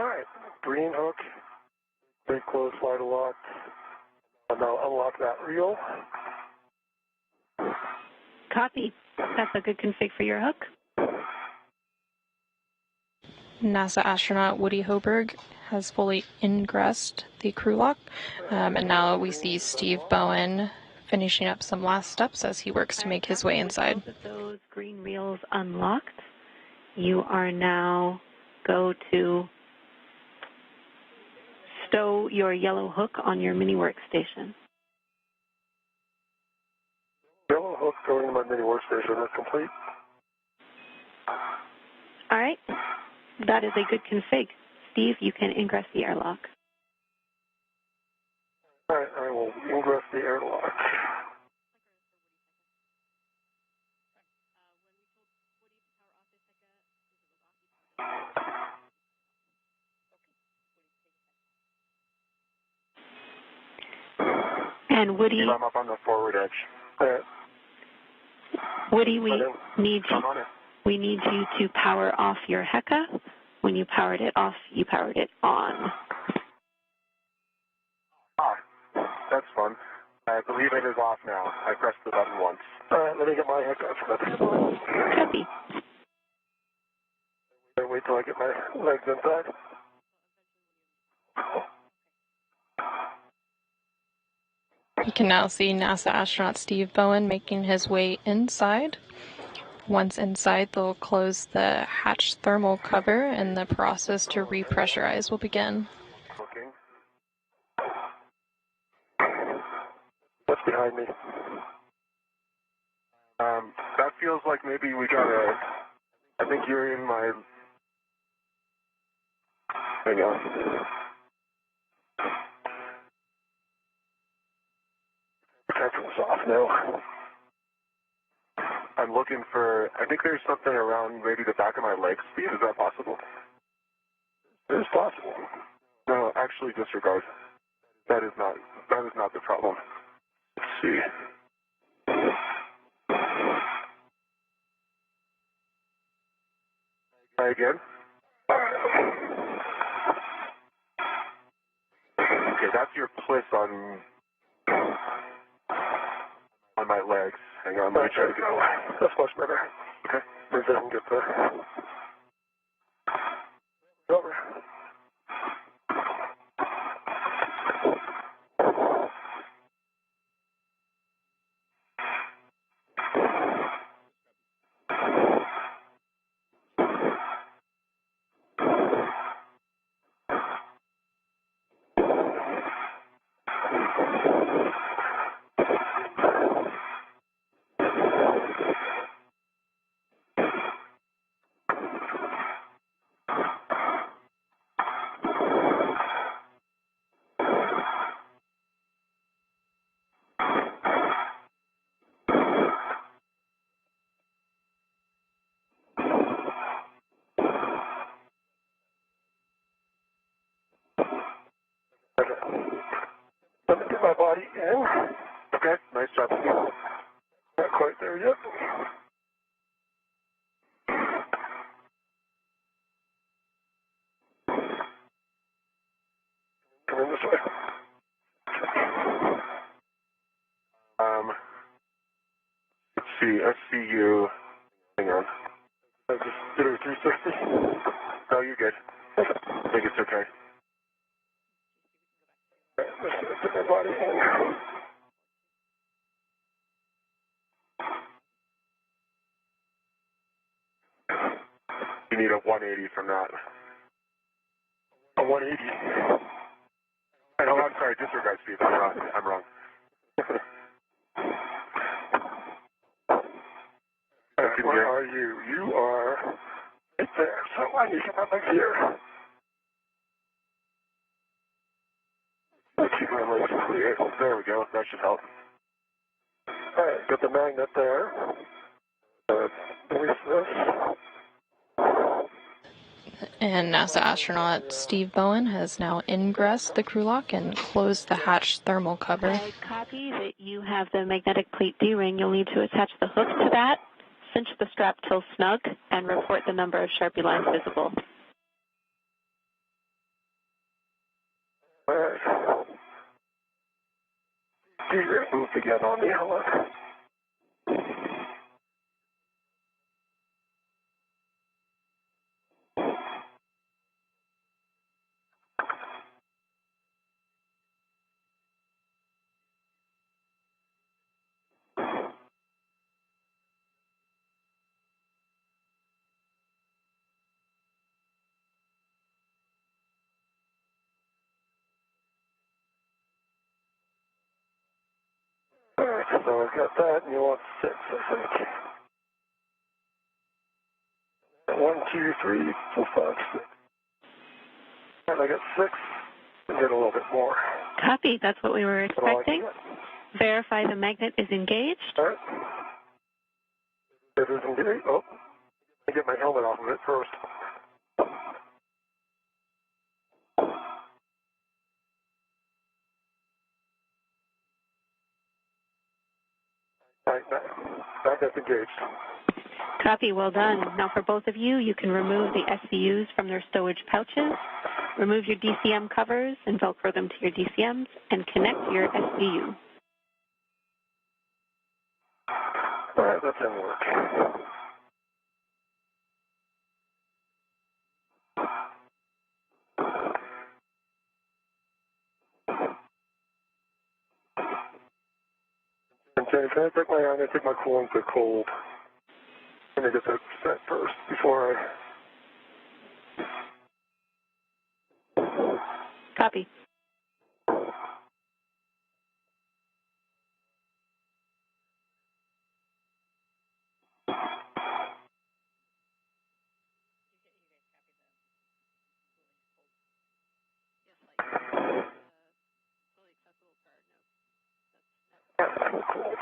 All right, green hook, gate close, slider lock. I'll now unlock that reel. Copy. That's a good config for your hook. NASA astronaut Woody Hoburg has fully ingressed the crew lock, and now we see Steve Bowen finishing up some last steps as he works to make his way inside. With those green reels unlocked, you are now go to stow your yellow hook on your mini workstation. Yellow hook going to my mini workstation is complete. All right. That is a good config. Steve, you can ingress the airlock. All right, I will ingress the airlock. And Woody, I'm up on the forward edge. All right. Woody, we need you to power off your HECA. When you powered it off, you powered it on. Ah, that's fun. I believe it is off now. I pressed the button once. All right, let me get my head ready. Copy. Wait till I get my legs inside. You can now see NASA astronaut Steve Bowen making his way inside. Once inside, they'll close the hatch thermal cover and the process to repressurize will begin. Looking. What's behind me? That feels like maybe we got I think you're in my... Hang on. Protection's off now. I'm looking for... I think there's something around maybe the back of my leg, Steve. Is that possible? It is possible. No, actually disregard. That is not the problem. Let's see. Try again. Okay, that's your pliss on my legs. Hang on, let me try to get away. That's much better. Okay, maybe I can get there. Over. Let me get my body in. Okay, nice job. Not quite there yet. Come in this way. Let's see, SCU. Hang on. I just did a 360. No, you're good. I think it's okay. Let's put my body in. You need a 180 from that. A 180. Oh, I'm sorry. Disregard, Steve. I'm wrong. Where are you? You are right there. So I need to get my legs here. Let's keep my legs clear. There we go. That should help. All right. Got the magnet there. Release this. And NASA astronaut Steve Bowen has now ingressed the crew lock and closed the hatch thermal cover. I copy that you have the magnetic plate D-ring. You'll need to attach the hook to that, cinch the strap till snug, and report the number of Sharpie lines visible. All right. D-ring move again on the outlet. Alright, so I've got that, and you want 6, I think. 1, 2, 3, 4, 5, 6. And I got 6, and get a little bit more. Copy, that's what we were expecting. Verify the magnet is engaged. Alright. It is engaged. Oh, I get my helmet off of it first. Alright, that's engaged. Copy, well done. Now for both of you, you can remove the SCUs from their stowage pouches, remove your DCM covers and Velcro them to your DCMs, and connect your SCU. Alright, that didn't work. Okay, can I take my iron? I take my coolant to cold. Let me get that set first before I... Copy. Cold.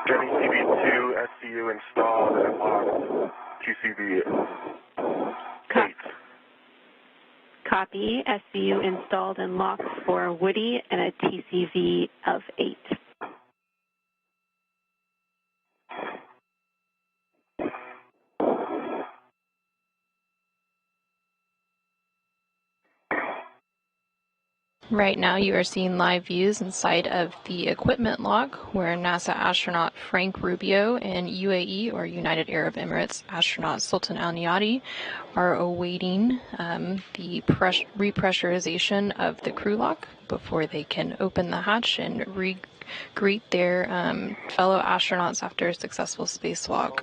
Getting TV2 SCU installed and locked. QCV 8. Copy, SCU installed and locked for Woody and a TCV of 8. Right now you are seeing live views inside of the equipment lock where NASA astronaut Frank Rubio and UAE or United Arab Emirates astronaut Sultan Al Niyati are awaiting the repressurization of the crew lock before they can open the hatch and greet their fellow astronauts after a successful spacewalk.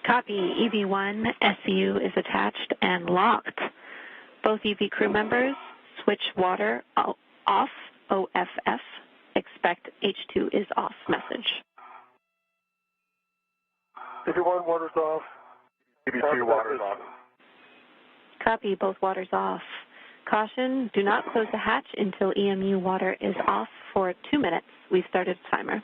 Copy, EV1 SCU is attached and locked. Both EV crew members switch water off, OFF, expect H2 is off message. EV1, water's off. EV2, water's off. Copy, both waters off. Caution, do not close the hatch until EMU water is off for 2 minutes. We've started the timer.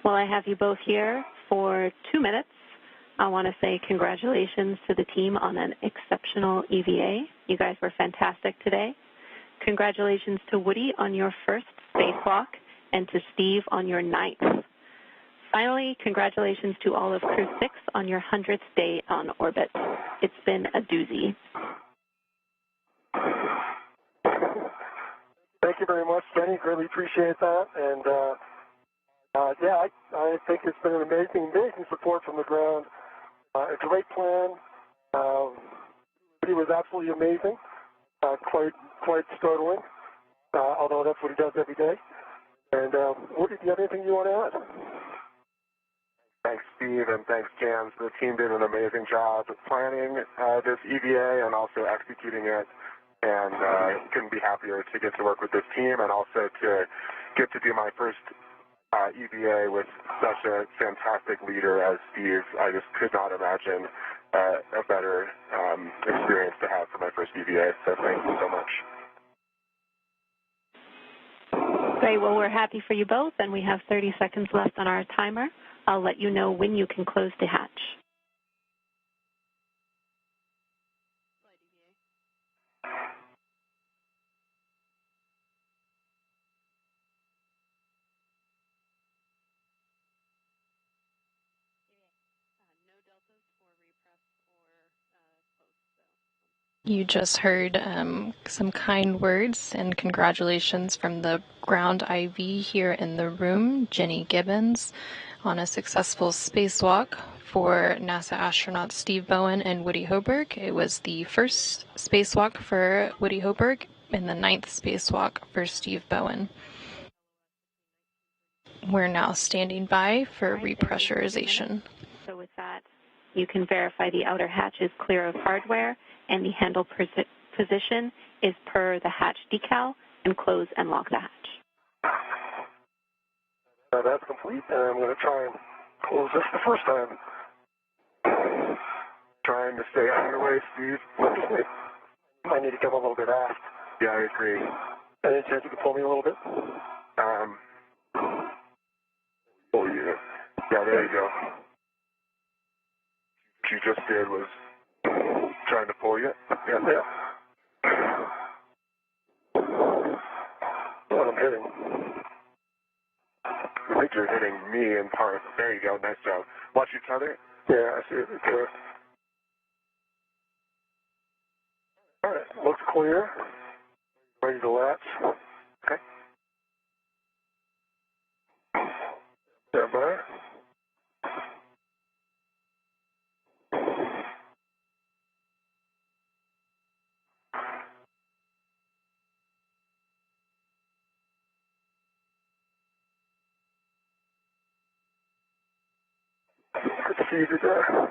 While I have you both here for 2 minutes, I want to say congratulations to the team on an exceptional EVA. You guys were fantastic today. Congratulations to Woody on your first spacewalk and to Steve on your 9th. Finally, congratulations to all of Crew 6 on your 100th day on orbit. It's been a doozy. Thank you very much, Jenny. Greatly appreciate that. And yeah, I think it's been an amazing support from the ground. A great plan. He was absolutely amazing. Quite startling. Although that's what he does every day. And Woody, do you have anything you want to add? Thanks, Steve, and thanks, Jans. The team did an amazing job planning this EVA and also executing it. And couldn't be happier to get to work with this team and also to get to do my first EVA with such a fantastic leader as Steve. I just could not imagine a better experience to have for my first EVA. So thank you so much. Great. Well, we're happy for you both, and we have 30 seconds left on our timer. I'll let you know when you can close the hatch. You just heard some kind words and congratulations from the ground IV here in the room, Jenny Gibbons, on a successful spacewalk for NASA astronauts Steve Bowen and Woody Hoburg. It was the first spacewalk for Woody Hoburg and the 9th spacewalk for Steve Bowen. We're now standing by for repressurization. So with that, you can verify the outer hatch is clear of hardware and the handle position is per the hatch decal, and close and lock the hatch. That's complete, and I'm going to try and close this the first time. Trying to stay out of your way, Steve. I need to come a little bit aft. Yeah, I agree. Any chance you could pull me a little bit? Oh, yeah. Yeah, there you go. What you just did was trying to pull you? Yeah. What I'm hitting. I think you're hitting me in part. There you go. Nice job. Watch each other. Yeah, I see it. Okay. All right. Looks clear. Ready to latch. Okay. Stand by. Good to see you there.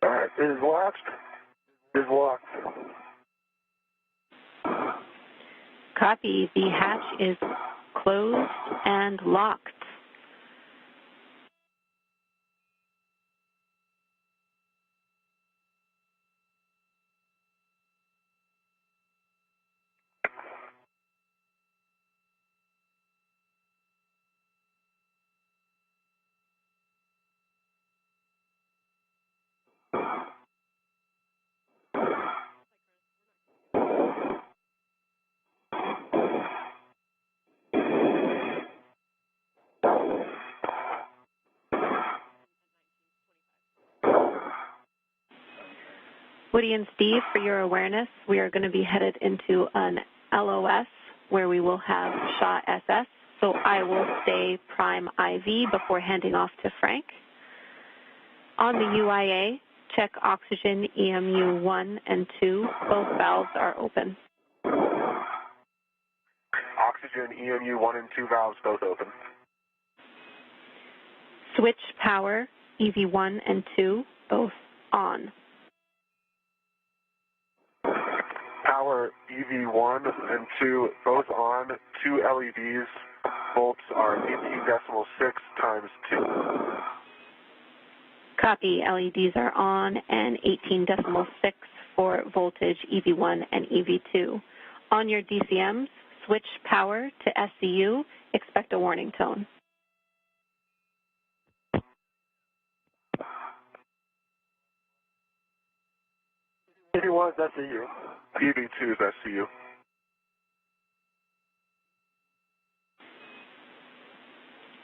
All right, it is latched. It is locked. Copy. The hatch is closed and locked. Woody and Steve, for your awareness, we are going to be headed into an LOS where we will have SHA SS so I will stay prime IV before handing off to Frank. On the UIA, check oxygen EMU 1 and 2. Both valves are open. Oxygen EMU 1 and 2 valves both open. Switch power EV1 and 2, both on. Power EV1 and 2 both on. 2 LEDs. Volts are 18.6 times 2. Copy. LEDs are on and 18.6 for voltage EV1 and EV2. On your DCMs, switch power to SCU. Expect a warning tone. EV1 is SCU. EV2 is SCU.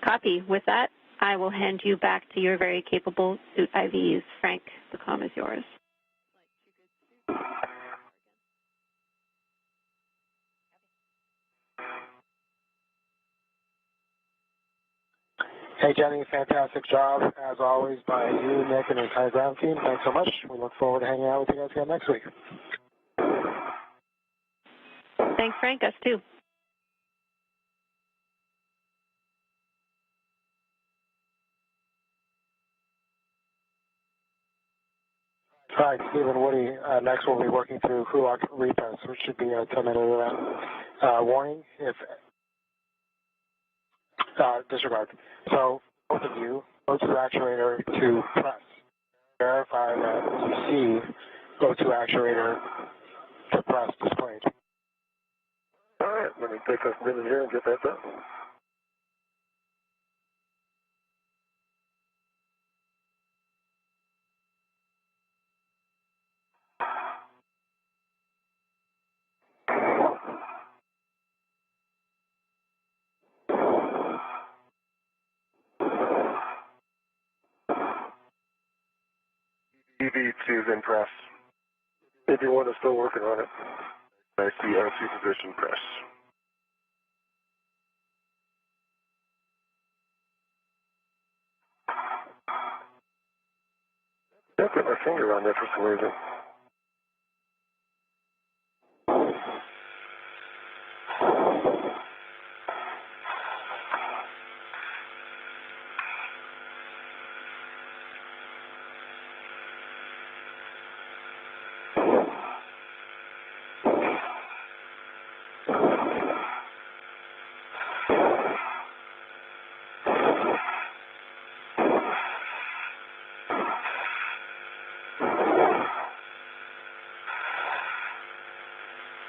Copy. With that, I will hand you back to your very capable suit IVs. Frank, the comm is yours. Hey, Jenny, fantastic job, as always, by you, Nick, and the entire ground team. Thanks so much. We look forward to hanging out with you guys again next week. Thanks, Frank. Us too. All right, Steve and Woody, next we'll be working through crew lock repress, which should be a 10-minute warning if disregard. So both of you go to the actuator to press. Verify that you see go to actuator to press displayed. All right, let me take a minute here and get that done. EV2 is in press. EV1 is still working on it. I see LC position press. I put my finger on there for some reason.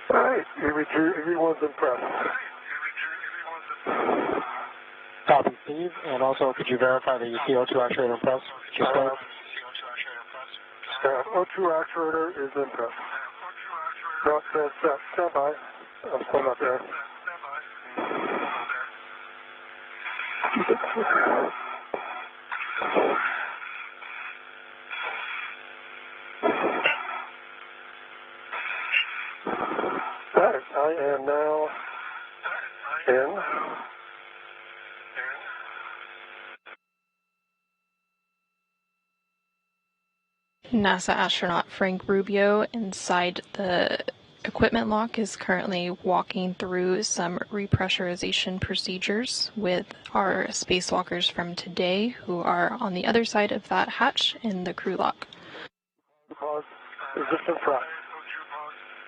All right, EV1's in press. Copy, Steve. And also, could you verify the CO2 actuator in press? O2 actuator is in press. No, stand by. I'm still not there. All right, I am now in. NASA astronaut Frank Rubio inside the equipment lock is currently walking through some repressurization procedures with our spacewalkers from today who are on the other side of that hatch in the crew lock. Pause. Is this in press?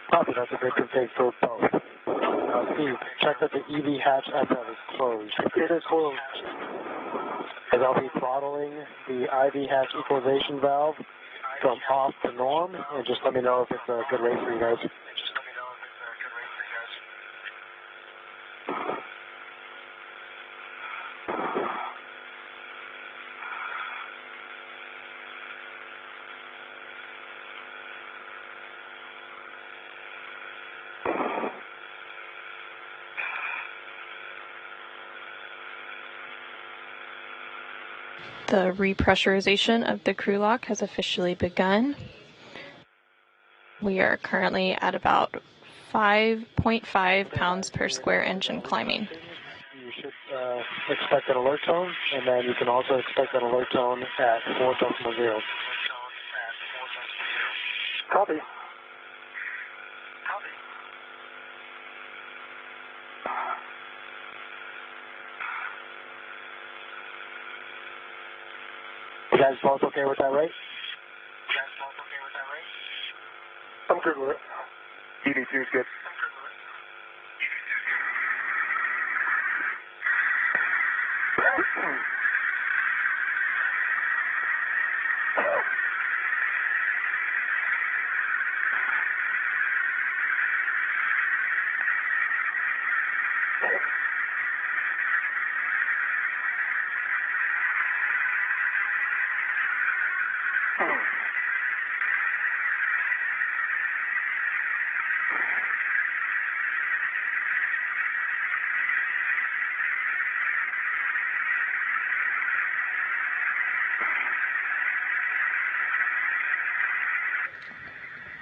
Copy, that's a good config for both. Steve, check that the EV hatch outlet is closed. It is closed. As I'll be throttling the IV hatch equalization valve from off to norm, and just let me know if it's a good rate for you guys. The repressurization of the crew lock has officially begun. We are currently at about 5.5 pounds per square inch and climbing. you should expect an alert tone, and then you can also expect an alert tone at 4.0. Copy. You guys both okay with that, right? I'm good with it. ED2 is good.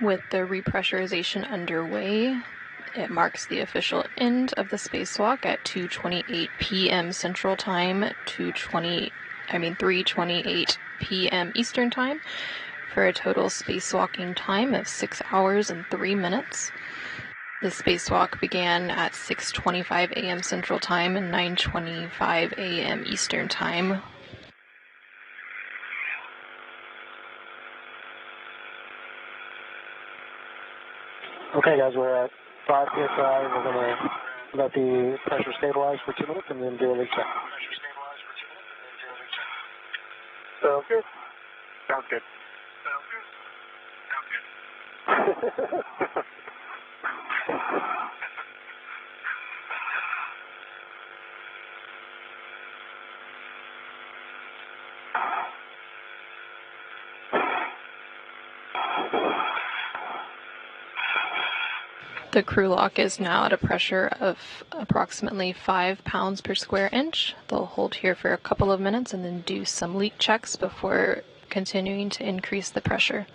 With the repressurization underway, it marks the official end of the spacewalk at 2:28 p.m. Central Time, 3:28 p.m. Eastern Time, for a total spacewalking time of 6 hours and 3 minutes. The spacewalk began at 6:25 a.m. Central Time and 9:25 a.m. Eastern Time. Okay, guys, we're at 5 psi. We're going to let the pressure stabilize for 2 minutes and then do a leak check. Sounds good. Sounds good. The crew lock is now at a pressure of approximately 5 pounds per square inch. They'll hold here for a couple of minutes and then do some leak checks before continuing to increase the pressure.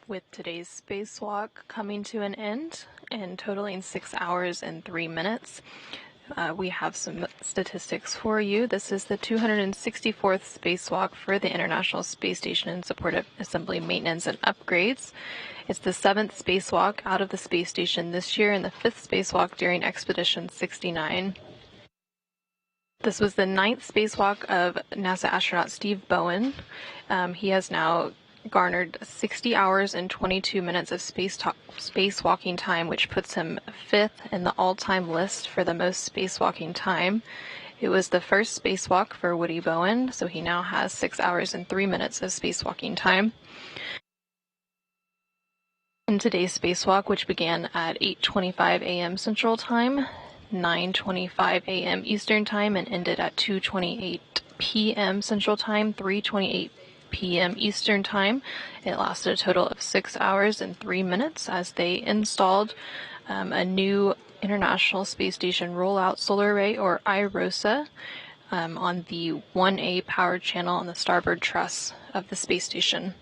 with today's spacewalk coming to an end and totaling 6 hours and 3 minutes. We have some statistics for you. This is the 264th spacewalk for the International Space Station in support of assembly maintenance and upgrades. It's the 7th spacewalk out of the space station this year and the 5th spacewalk during Expedition 69. This was the 9th spacewalk of NASA astronaut Steve Bowen. He has now garnered 60 hours and 22 minutes of spacewalking time, which puts him 5th in the all-time list for the most spacewalking time. It was the first spacewalk for Woody Bowen, so he now has 6 hours and 3 minutes of spacewalking time. In today's spacewalk, which began at 8:25 a.m. Central Time, 9:25 a.m. Eastern Time, and ended at 2:28 p.m. Central Time, 3:28 p.m. Eastern Time. It lasted a total of 6 hours and 3 minutes as they installed a new International Space Station Rollout Solar Array, or IROSA, on the 1A power channel on the starboard truss of the space station.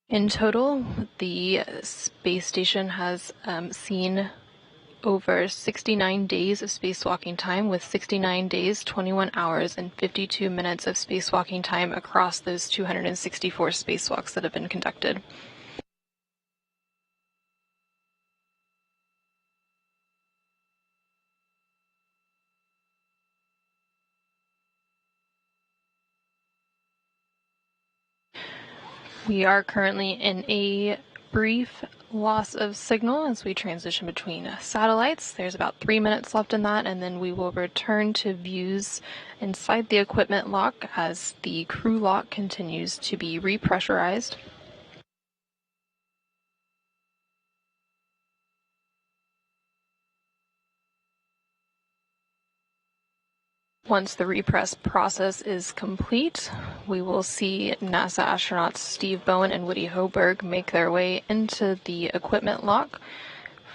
In total, the space station has seen over 69 days of spacewalking time, with 69 days, 21 hours, and 52 minutes of spacewalking time across those 264 spacewalks that have been conducted. We are currently in a brief loss of signal as we transition between satellites. There's about 3 minutes left in that, and then we will return to views inside the equipment lock as the crew lock continues to be repressurized. Once the repress process is complete, we will see NASA astronauts Steve Bowen and Woody Hoburg make their way into the equipment lock.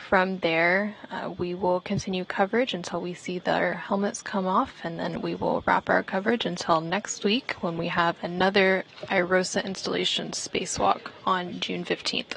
From there, we will continue coverage until we see their helmets come off, and then we will wrap our coverage until next week when we have another IROSA installation spacewalk on June 15th.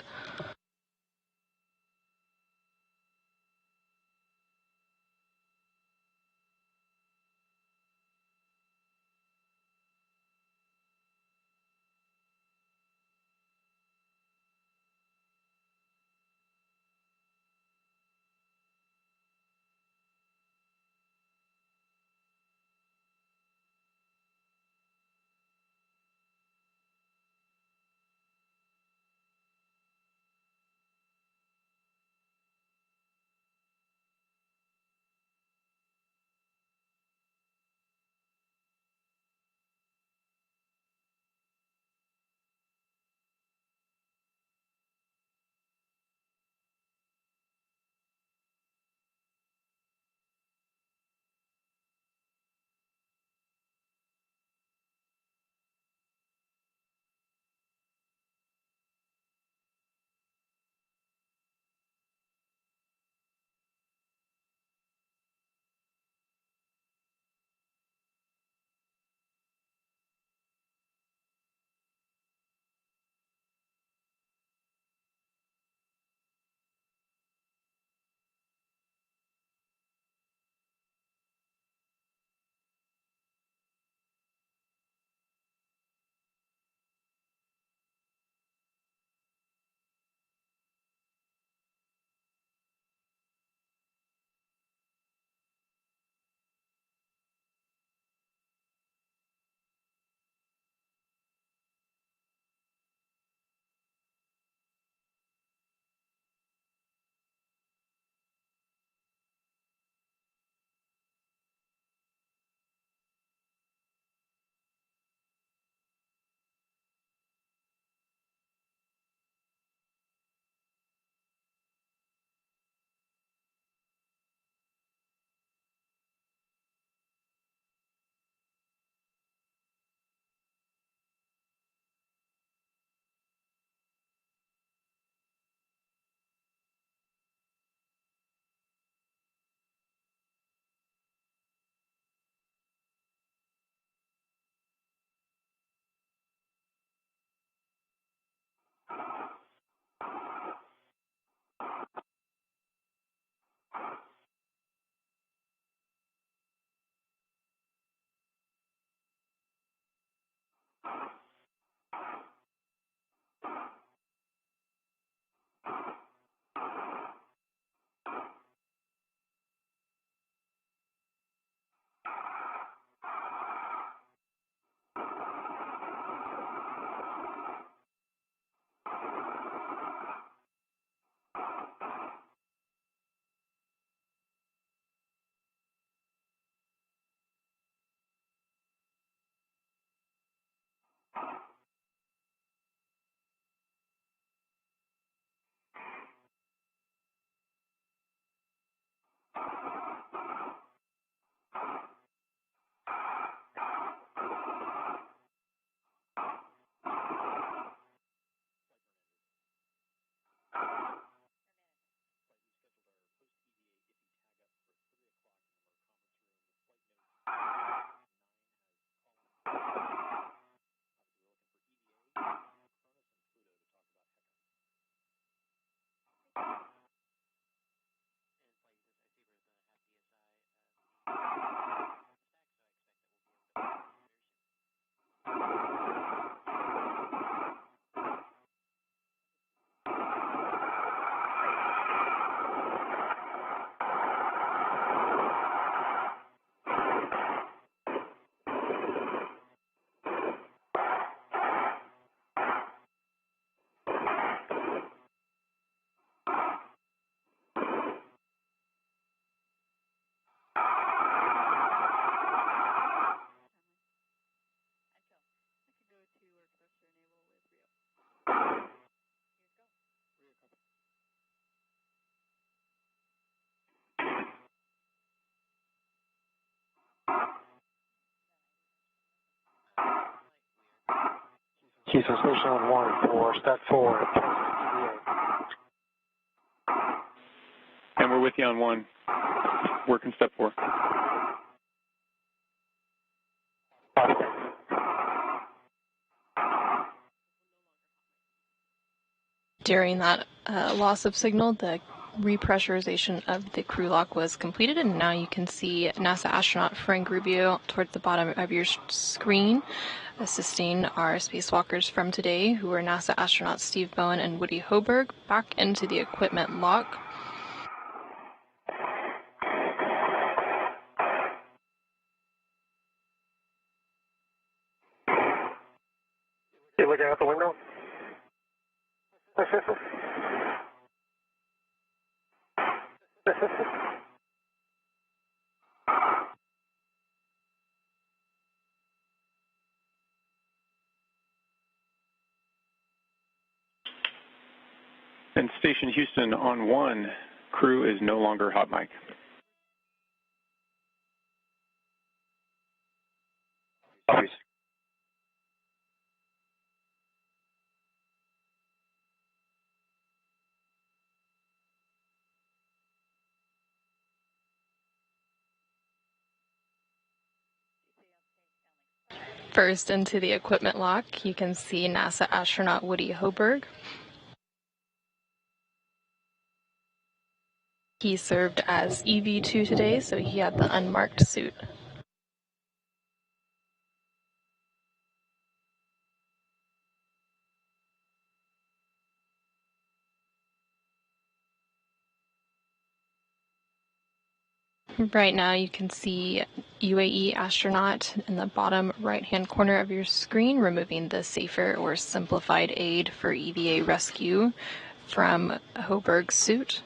Houston Station 1 for step 4. And we're with you on 1. Working step 4. During that loss of signal, the repressurization of the crew lock was completed, and now you can see NASA astronaut Frank Rubio towards the bottom of your screen, assisting our spacewalkers from today, who were NASA astronauts Steve Bowen and Woody Hoburg, back into the equipment lock. You looking out the window? And Station Houston on 1, crew is no longer hot mic. Obvious. First into the equipment lock, you can see NASA astronaut Woody Hoburg. He served as EV2 today, so he had the unmarked suit. Right now you can see UAE astronaut in the bottom right-hand corner of your screen, removing the safer or simplified aid for EVA rescue from Hoburg's suit.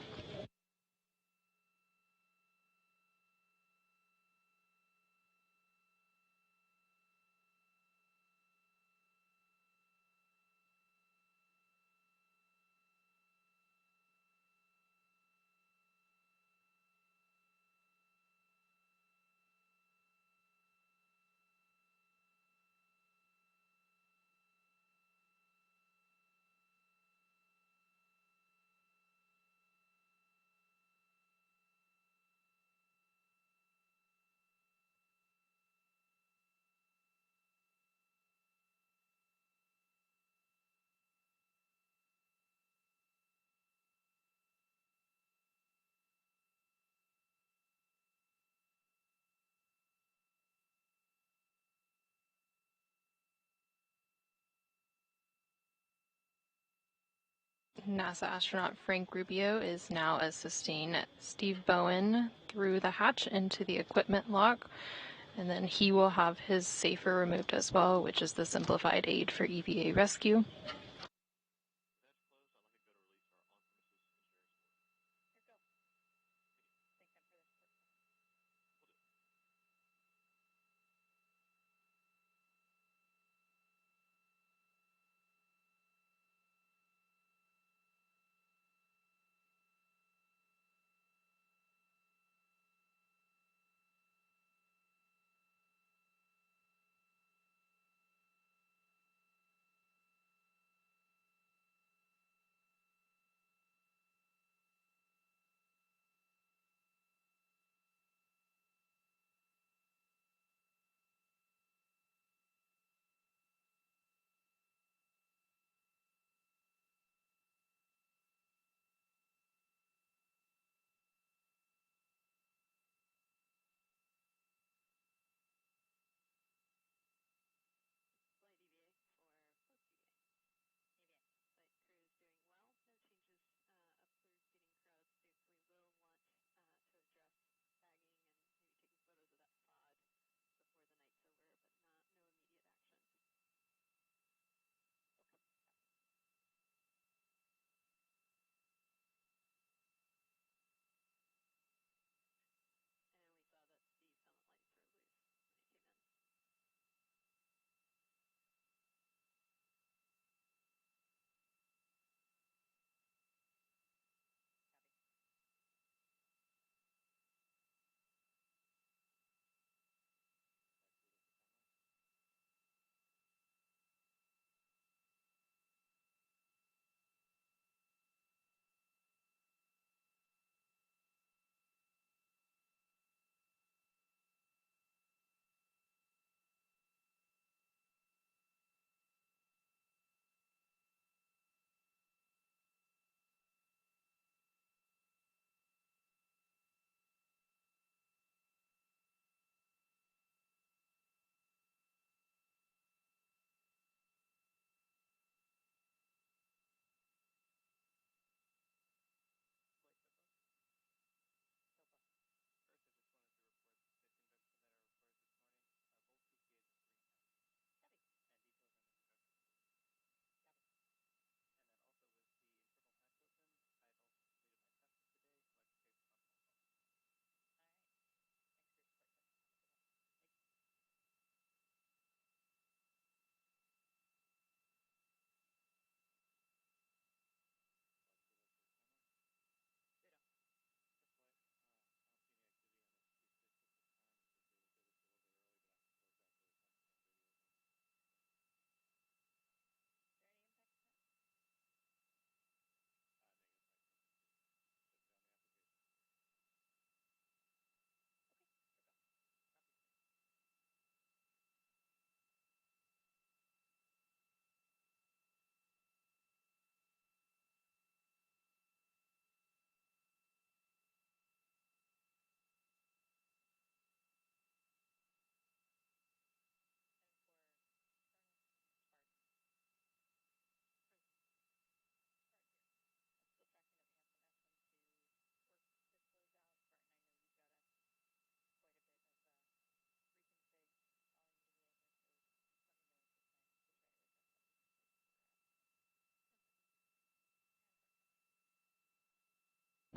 NASA astronaut Frank Rubio is now assisting Steve Bowen through the hatch into the equipment lock, and then he will have his safer removed as well, which is the simplified aid for EVA rescue.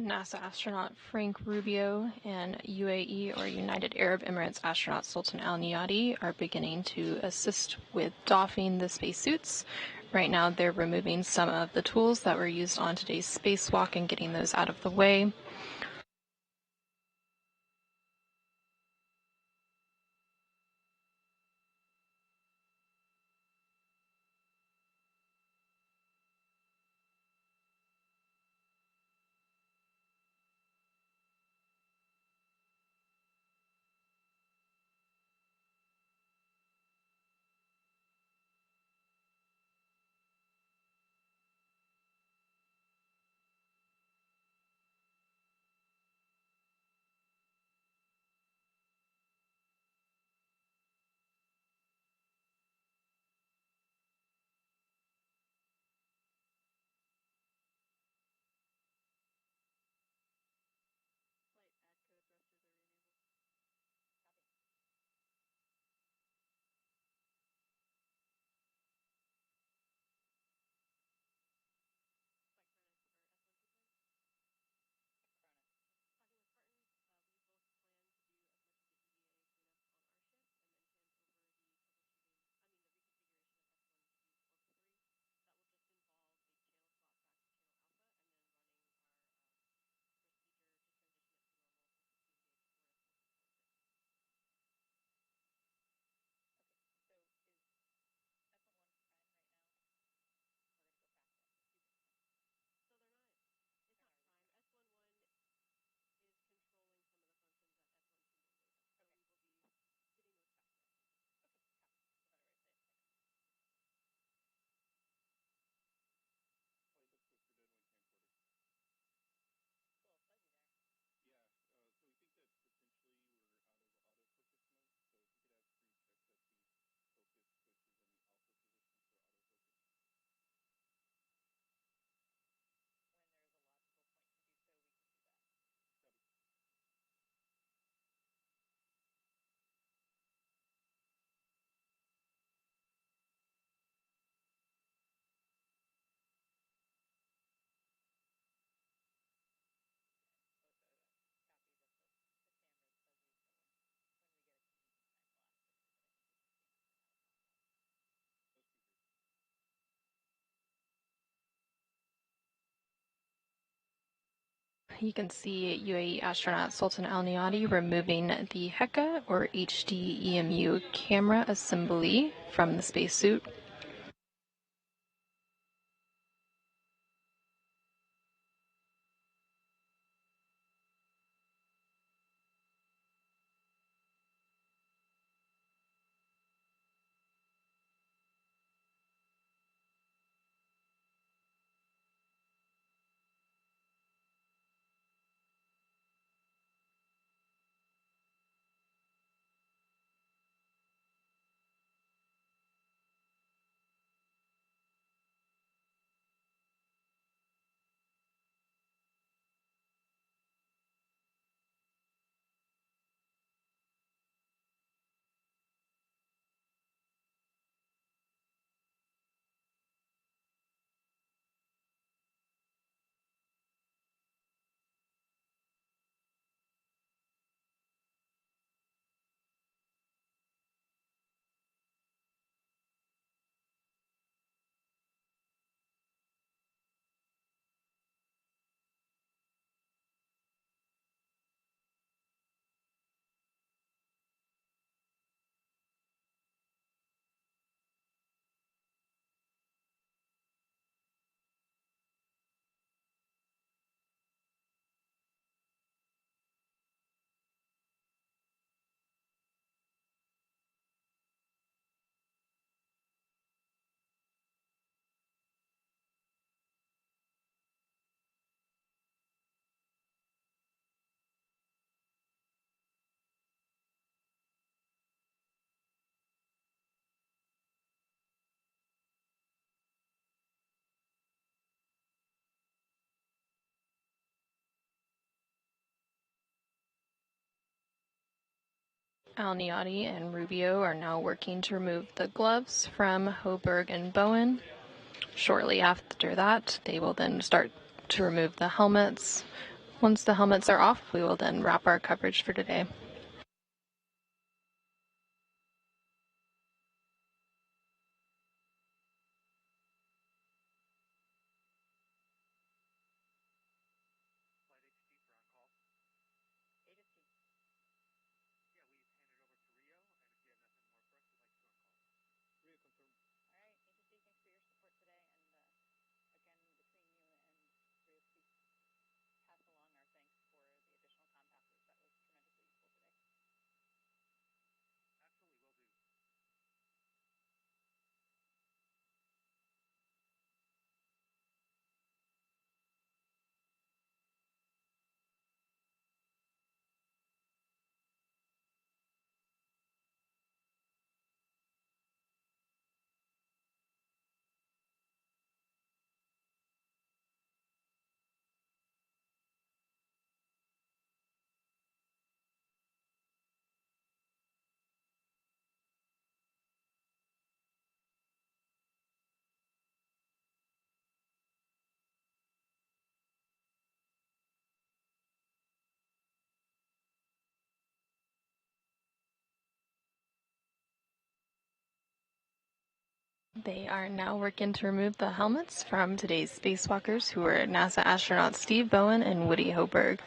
NASA astronaut Frank Rubio and UAE or United Arab Emirates astronaut Sultan Al Niyadi are beginning to assist with doffing the spacesuits. Right now they're removing some of the tools that were used on today's spacewalk and getting those out of the way. You can see UAE astronaut Sultan Al Niyadi removing the HECA or HD EMU camera assembly from the spacesuit. Al Niyadi and Rubio are now working to remove the gloves from Hoburg and Bowen. Shortly after that, they will then start to remove the helmets, Once the helmets are off, we will then wrap our coverage for today. They are now working to remove the helmets from today's spacewalkers, who were NASA astronauts Steve Bowen and Woody Hoburg.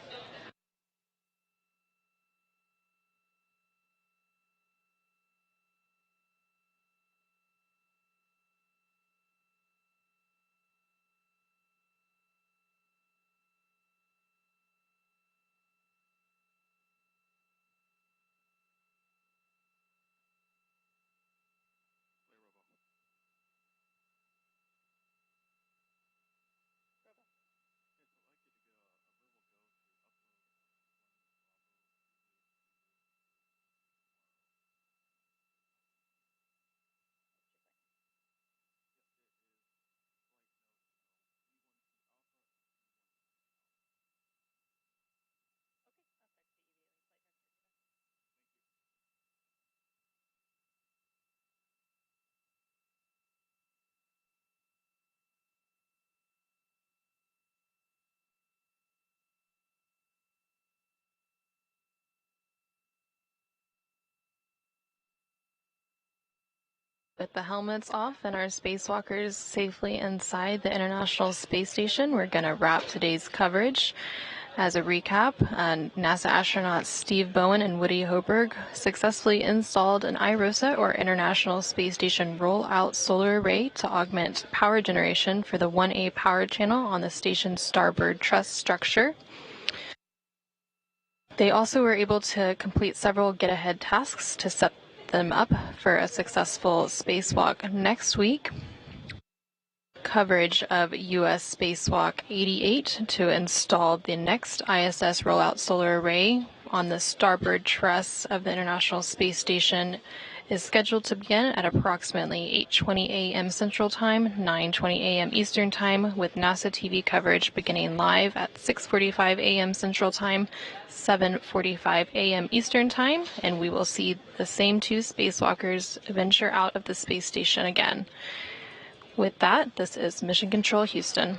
With the helmets off and our spacewalkers safely inside the International Space Station, we're going to wrap today's coverage. As a recap, NASA astronauts Steve Bowen and Woody Hoburg successfully installed an IROSA, or International Space Station Roll-Out Solar Array, to augment power generation for the 1A power channel on the station's starboard truss structure. They also were able to complete several get-ahead tasks to set them up for a successful spacewalk next week. Coverage of U.S. Spacewalk 88 to install the next ISS rollout solar array on the starboard truss of the International Space Station is scheduled to begin at approximately 8:20 a.m. Central Time, 9:20 a.m. Eastern Time, with NASA TV coverage beginning live at 6:45 a.m. Central Time, 7:45 a.m. Eastern Time, and we will see the same two spacewalkers venture out of the space station again. With that, this is Mission Control Houston.